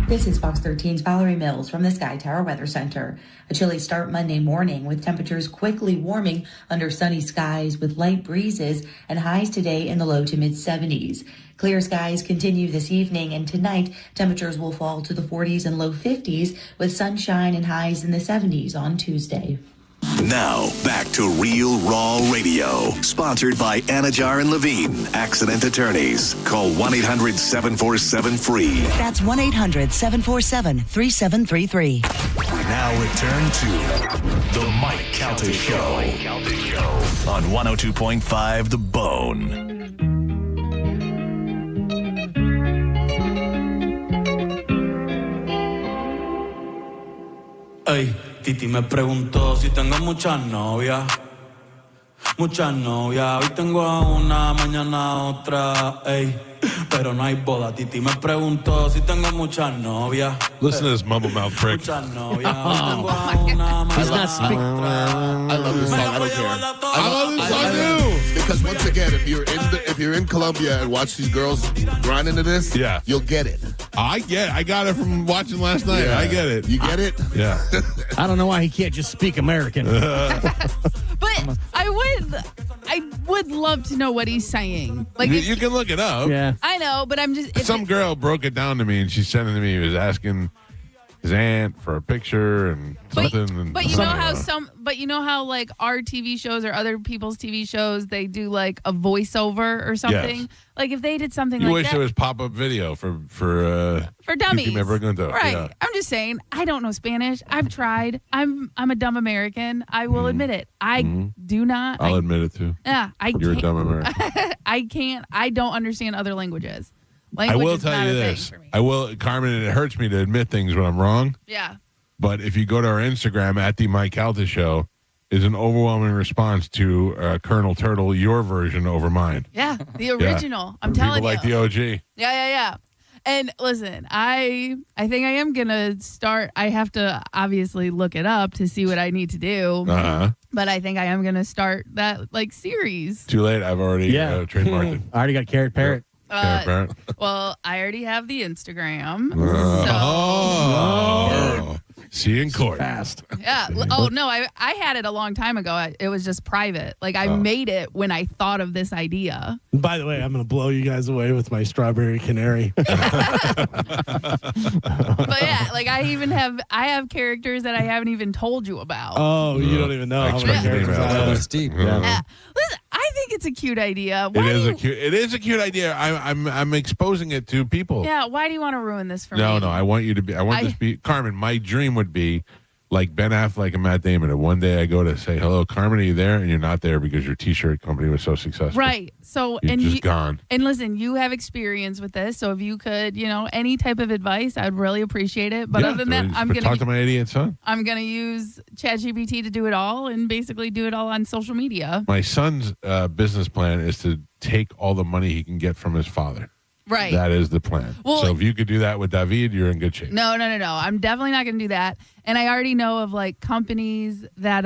This is Fox 13's Valerie Mills from the Sky Tower Weather Center. A chilly start Monday morning with temperatures quickly warming under sunny skies with light breezes and highs today in the low to mid 70s. Clear skies continue this evening, and tonight temperatures will fall to the 40s and low 50s with sunshine and highs in the 70s on Tuesday. Now, back to Real Raw Radio. Sponsored by Anajar and Levine, accident attorneys. Call 1-800-747-FREE. That's 1-800-747-3733. Now return to The Mike Calta Show on 102.5 The Bone. Ey, Titi me preguntó si tengo muchas novias. Muchas novias. Hoy tengo a una, mañana a otra. Ey, pero no hay boda. Titi me preguntó si tengo muchas novias. Listen to this mumble mouth prick. Muchas novias. Hoy tengo a una, He's not mañana a speaking. otra. I love this song. I don't care. I love this song too. Because once again, if you're in Colombia and watch these girls grind into this, Yeah. you'll get it. I got it from watching last night. Yeah. I get it. You get it? Yeah. I don't know why he can't just speak American. But I would love to know what he's saying. Like you can look it up. Yeah. I know, but I'm just Some girl broke it down to me, and she sent it to me. He was asking his aunt for a picture and something. But you know how like our TV shows or other people's TV shows, they do like a voiceover or something. Yes. Like if they did something You like wish that there was pop-up video for dummies. Kiki Pregunto. Right. Yeah. I'm just saying, I don't know Spanish. I've tried. I'm a dumb American. I will admit it. I do not. I'll admit it too. Yeah, You're a dumb American. I don't understand other languages. I Language will is tell not you a thing this. for me. I will, Carmen, it hurts me to admit things when I'm wrong. Yeah. But if you go to our Instagram at the Mike Calta Show, is an overwhelming response to Colonel Turtle, your version over mine. Yeah, the original. I'm telling People you. like the OG. Yeah. And listen, I think I am going to start. I have to obviously look it up to see what I need to do. Uh-huh. But I think I am going to start that series. Too late. I've already trademarked it. I already got Carrot Parrot. Well, I already have the Instagram. See you in court. Fast. Yeah. Oh, no, I had it a long time ago. It was just private. I made it when I thought of this idea. By the way, I'm going to blow you guys away with my strawberry canary. But yeah, I have characters that I haven't even told you about. Oh, you don't even know how many characters I have. That's deep. Yeah. Listen, I think it's a cute idea. It is a cute idea. I'm exposing it to people. Yeah, why do you want to ruin this for me? No, I want you to be. I want this to be Carmen. My dream would be like Ben Affleck and Matt Damon. And one day I go to say, hello, Carmen, are you there? And you're not there because your T-shirt company was so successful. Right. So you're just gone. And listen, you have experience with this, so if you could, any type of advice, I'd really appreciate it. But other than that, I'm gonna talk to my idiot son. I'm gonna use ChatGPT to do it all, and basically do it all on social media. My son's business plan is to take all the money he can get from his father. Right. That is the plan. Well, so if you could do that with David, you're in good shape. No. I'm definitely not going to do that. And I already know of companies that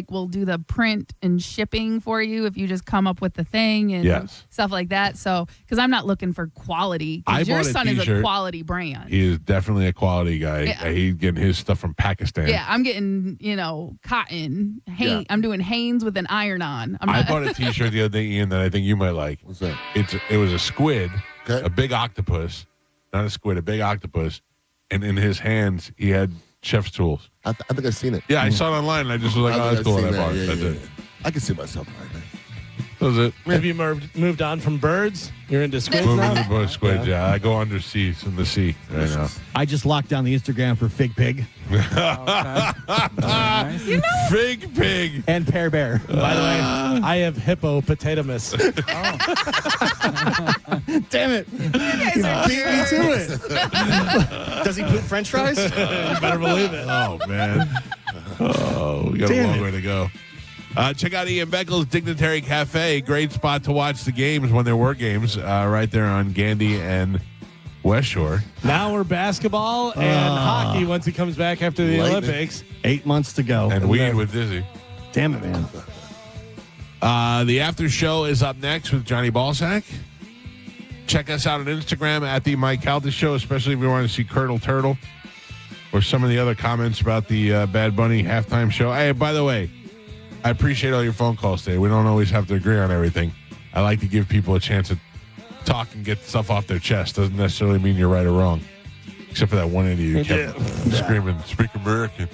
will do the print and shipping for you if you just come up with the thing and stuff like that. So because I'm not looking for quality. Your son is a quality brand. He is definitely a quality guy. Yeah. He's getting his stuff from Pakistan. Yeah, I'm getting cotton. I'm doing Hanes with an iron on. I bought a T-shirt the other day, Ian, that I think you might like. What's that? It was a squid. Okay. A big octopus, not a squid, a big octopus, and in his hands he had chef's tools. I think I've seen it. Yeah, I saw it online, and I just was like, "Oh, that's cool." And I bought it. That's it. I can see myself like that. That was it. Have you moved on from birds? You're into squids Moving now? to squid, yeah. I go under seas in the sea right now. I just locked down the Instagram for Fig Pig. Fig Pig. And Pear Bear. By the way, I have hippopotamus. Damn it. You guys are Beat me to it. Does he poop French fries? You better believe it. Oh, man. Oh, we got a long way to go. Check out Ian Beckles' Dignitary Cafe. Great spot to watch the games when there were games right there on Gandy and West Shore. Now we're basketball and hockey once he comes back after the Olympics. 8 months to go. And weed with Dizzy. Damn it, man. The after show is up next with Johnny Ballsack. Check us out on Instagram at the Mike Calta Show, especially if you want to see Colonel Turtle or some of the other comments about the Bad Bunny halftime show. Hey, by the way, I appreciate all your phone calls today. We don't always have to agree on everything. I like to give people a chance to talk and get stuff off their chest. Doesn't necessarily mean you're right or wrong. Except for that one idiot who kept screaming, "Speak American."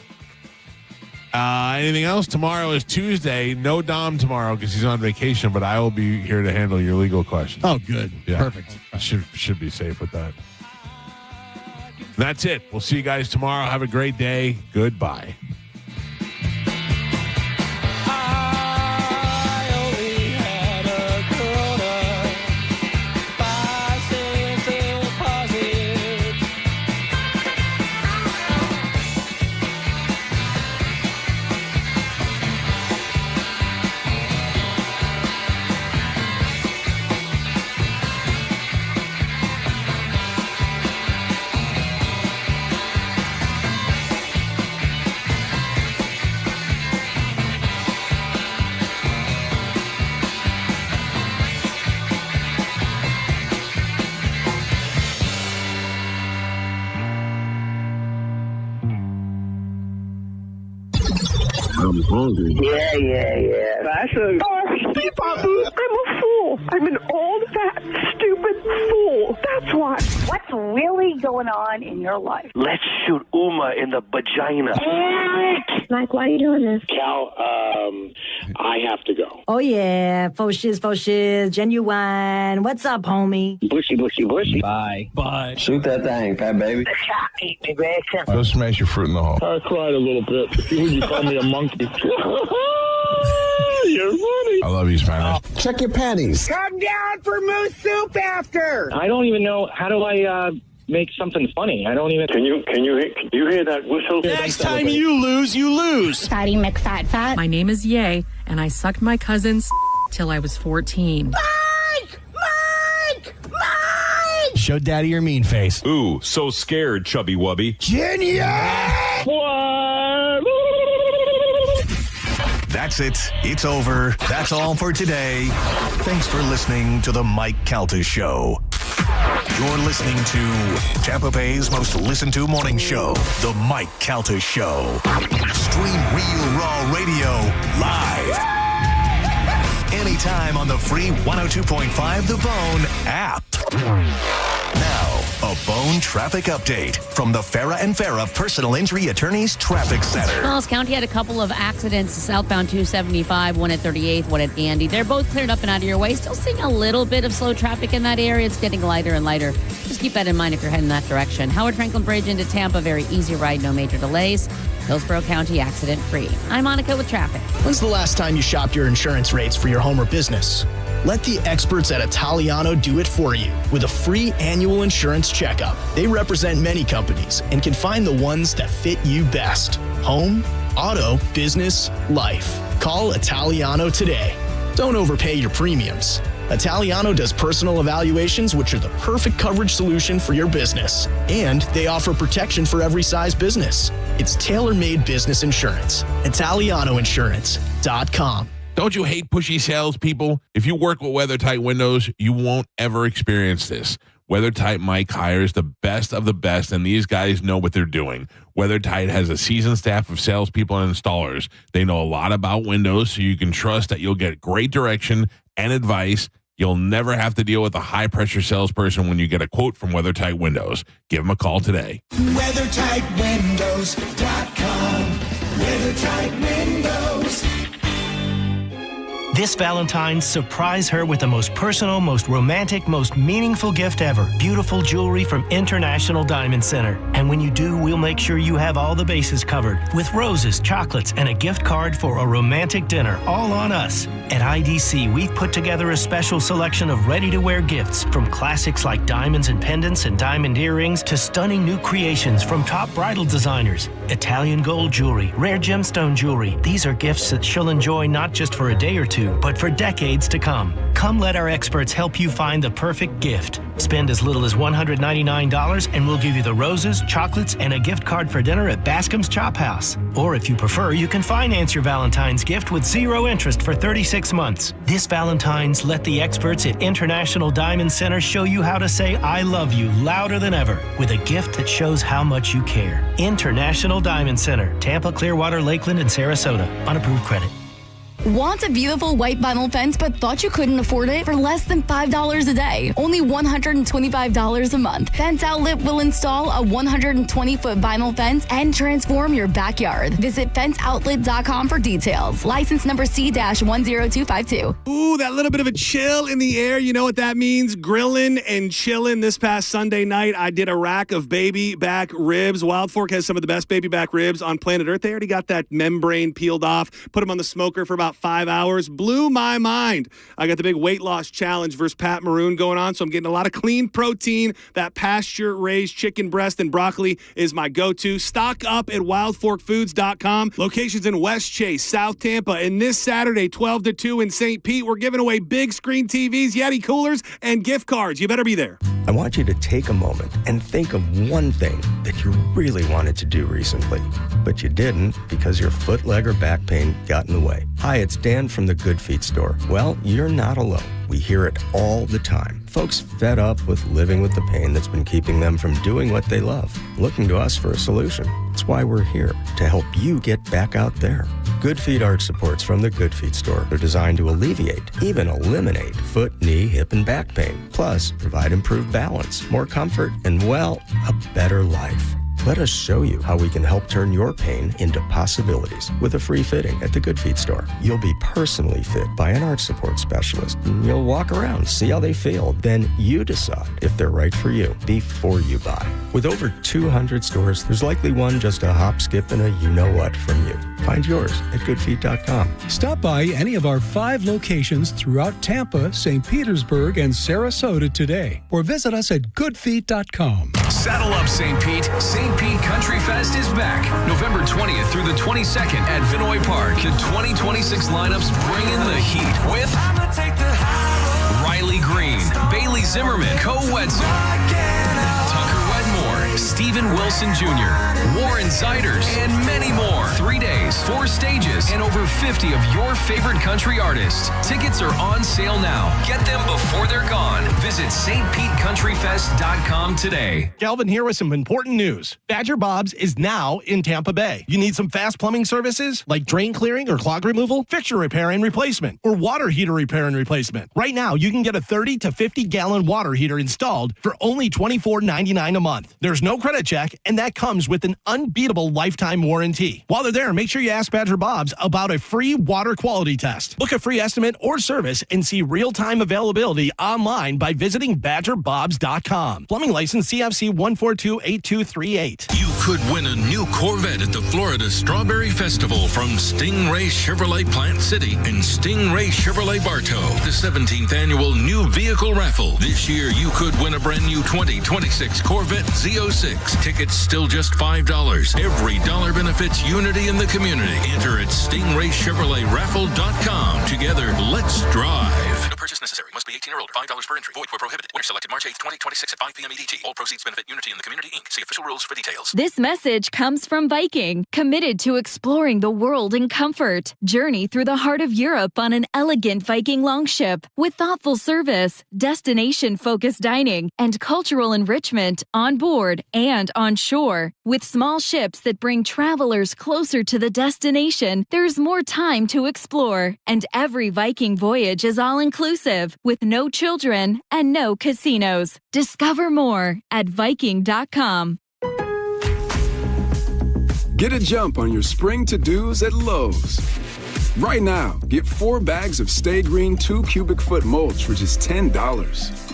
Anything else? Tomorrow is Tuesday. No Dom tomorrow because he's on vacation, but I will be here to handle your legal questions. Oh, good. Yeah. Perfect. I should be safe with that. That's it. We'll see you guys tomorrow. Have a great day. Goodbye. I'm hungry. Yeah. That's a... I'm a fool. I'm an old, fat, stupid fool. That's what. What's really going on in your life? Let's shoot Uma in the vagina. Mike, why are you doing this? Cal, I have to go. Oh, yeah. Faux shiz, genuine. What's up, homie? Bushy. Bye. Shoot that thing, fat baby. Eat me, baby. Go smash your fruit in the hole. I cried a little bit. You call me a monkey. You're funny. I love you, Spanish. Check your panties. Come down for moose soup after. I don't even know. How do I make something funny. I don't even. Can you hear that whistle? Next time you lose, you lose. Fatty McFat. My name is Ye, and I sucked my cousin's till I was 14. Mike! Show Daddy your mean face. Ooh, so scared, chubby wubby. Genius! That's it. It's over. That's all for today. Thanks for listening to the Mike Calta Show. You're listening to Tampa Bay's most listened to morning show, the Mike Calta Show. Stream Real Raw Radio live. Anytime on the free 102.5 The Bone app. Now, a Bone traffic update from the Farah and Farah Personal Injury Attorneys Traffic Center. Smalls County had a couple of accidents southbound 275, one at 38th, one at Andy. They're both cleared up and out of your way. Still seeing a little bit of slow traffic in that area. It's getting lighter and lighter. Just keep that in mind if you're heading that direction. Howard Franklin Bridge into Tampa, very easy ride, no major delays. Hillsborough County accident free. I'm Monica with traffic. When's the last time you shopped your insurance rates for your home or business? Let the experts at Italiano do it for you with a free annual insurance checkup. They represent many companies and can find the ones that fit you best. Home, auto, business, life. Call Italiano today. Don't overpay your premiums. Italiano does personal evaluations, which are the perfect coverage solution for your business. And they offer protection for every size business. It's tailor-made business insurance. ItalianoInsurance.com. Don't you hate pushy salespeople? If you work with WeatherTight windows, you won't ever experience this. WeatherTight Mike hires the best of the best, and these guys know what they're doing. WeatherTight has a seasoned staff of salespeople and installers. They know a lot about windows, so you can trust that you'll get great direction and advice. You'll never have to deal with a high-pressure salesperson when you get a quote from WeatherTight Windows. Give them a call today. WeatherTightWindows.com. WeatherTight Windows. This Valentine's, surprise her with the most personal, most romantic, most meaningful gift ever. Beautiful jewelry from International Diamond Center. And when you do, we'll make sure you have all the bases covered with roses, chocolates, and a gift card for a romantic dinner, all on us. At IDC, we've put together a special selection of ready-to-wear gifts, from classics like diamonds and pendants and diamond earrings to stunning new creations from top bridal designers. Italian gold jewelry, rare gemstone jewelry. These are gifts that she'll enjoy not just for a day or two, but for decades to come. Come let our experts help you find the perfect gift. Spend as little as $199 and we'll give you the roses, chocolates, and a gift card for dinner at Bascom's Chop House. Or if you prefer, you can finance your Valentine's gift with 0 interest for 36 months. This Valentine's, let the experts at International Diamond Center show you how to say I love you louder than ever with a gift that shows how much you care. International Diamond Center, Tampa, Clearwater, Lakeland, and Sarasota. On approved credit. Want a beautiful white vinyl fence but thought you couldn't afford it? For less than $5 a day, only $125 a month, Fence Outlet will install a 120-foot vinyl fence and transform your backyard. Visit fenceoutlet.com for details. License number C-10252. Ooh, that little bit of a chill in the air. You know what that means? Grilling and chilling. This past Sunday night, I did a rack of baby back ribs. Wild Fork has some of the best baby back ribs on planet Earth. They already got that membrane peeled off, put them on the smoker for about 5 hours. Blew my mind. I got the big weight loss challenge versus Pat Maroon going on, so I'm getting a lot of clean protein. That pasture-raised chicken breast and broccoli is my go-to. Stock up at wildforkfoods.com. Locations in West Chase, South Tampa, and this Saturday, 12 to 2 in St. Pete, we're giving away big screen TVs, Yeti coolers, and gift cards. You better be there. I want you to take a moment and think of one thing that you really wanted to do recently, but you didn't because your foot, leg, or back pain got in the way. Hi, it's Dan from the Good Feet store. Well, you're not alone. We hear it all the time. Folks fed up with living with the pain that's been keeping them from doing what they love, looking to us for a solution. That's why we're here, to help you get back out there. Good Feet arch supports from the Good Feet store are designed to alleviate, even eliminate, foot, knee, hip, and back pain. Plus, provide improved balance, more comfort, and, well, a better life. Let us show you how we can help turn your pain into possibilities with a free fitting at the Good Feet store. You'll be personally fit by an arch support specialist. You'll walk around, see how they feel. Then you decide if they're right for you before you buy. With over 200 stores, there's likely one just a hop, skip, and a you-know-what from you. Find yours at goodfeet.com. Stop by any of our 5 locations throughout Tampa, St. Petersburg, and Sarasota today, or visit us at goodfeet.com. Saddle up, St. Pete. St. Pete Country Fest is back. November 20th through the 22nd at Vinoy Park. The 2026 lineups bring in the heat with Riley Green, Bailey Zimmerman, Co Wetzel, Tucker Wedmore, Stephen Wilson Jr., Warren Zeiders, and many more. 3 days, 4 stages, and over 50 of your favorite country artists. Tickets are on sale now. Get them before they're gone. Visit stpetecountryfest.com today. Galvin here with some important news. Badger Bob's is now in Tampa Bay. You need some fast plumbing services like drain clearing or clog removal, fixture repair and replacement, or water heater repair and replacement. Right now, you can get a 30 to 50-gallon water heater installed for only $24.99 a month. There's no credit check, and that comes with an unbeatable lifetime warranty. While they're there, make sure you ask Badger Bob's about a free water quality test. Book a free estimate or service and see real-time availability online by visiting badgerbobs.com. Plumbing license CFC 1428238. You could win a new Corvette at the Florida Strawberry Festival from Stingray Chevrolet Plant City and Stingray Chevrolet Bartow, the 17th annual new vehicle raffle. This year, you could win a brand new 2026 Corvette Z06. Tickets still just $5. Every dollar benefits unity in the community. Enter at StingrayChevroletRaffle.com. Together, let's drive. No purchase necessary. Must be 18 or older. $5 per entry. Void where prohibited. Winner selected March 8th, 2026 at 5 p.m. EDT. All proceeds benefit Unity in the Community, Inc. See official rules for details. This message comes from Viking, committed to exploring the world in comfort. Journey through the heart of Europe on an elegant Viking longship with thoughtful service, destination-focused dining, and cultural enrichment on board and on shore. With small ships that bring travelers closer to the destination, there's more time to explore. And every Viking voyage is all-inclusive, with no children and no casinos. Discover more at Viking.com. Get a jump on your spring to-dos at Lowe's. Right now, get 4 bags of Stay Green 2 cubic foot mulch for just $10.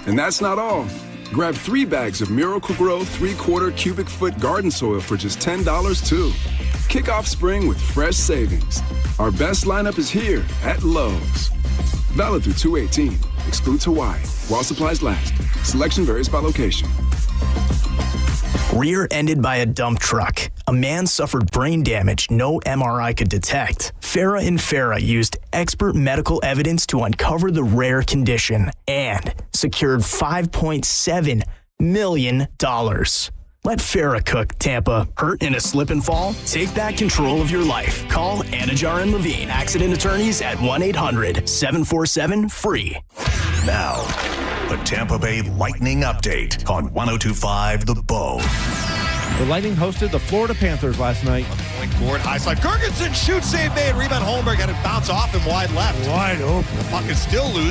And that's not all. Grab 3 bags of Miracle Grow 3/4 cubic foot garden soil for just $10 too. Kick off spring with fresh savings. Our best lineup is here at Lowe's. Valid through 2/18. Excludes Hawaii. While supplies last. Selection varies by location. Rear-ended by a dump truck. A man suffered brain damage no MRI could detect. Farah and Farah used expert medical evidence to uncover the rare condition and secured $5.7 million. Let Farah cook, Tampa. Hurt in a slip and fall? Take back control of your life. Call Anajar and Levine, accident attorneys at 1-800-747-FREE. Now, the Tampa Bay Lightning Update on 102.5 The Bone. The Lightning hosted the Florida Panthers last night. Point forward, high slide. Gergensen shoots, save made. Rebound Holmberg had it bounce off and wide left. Wide open. The puck is still loose.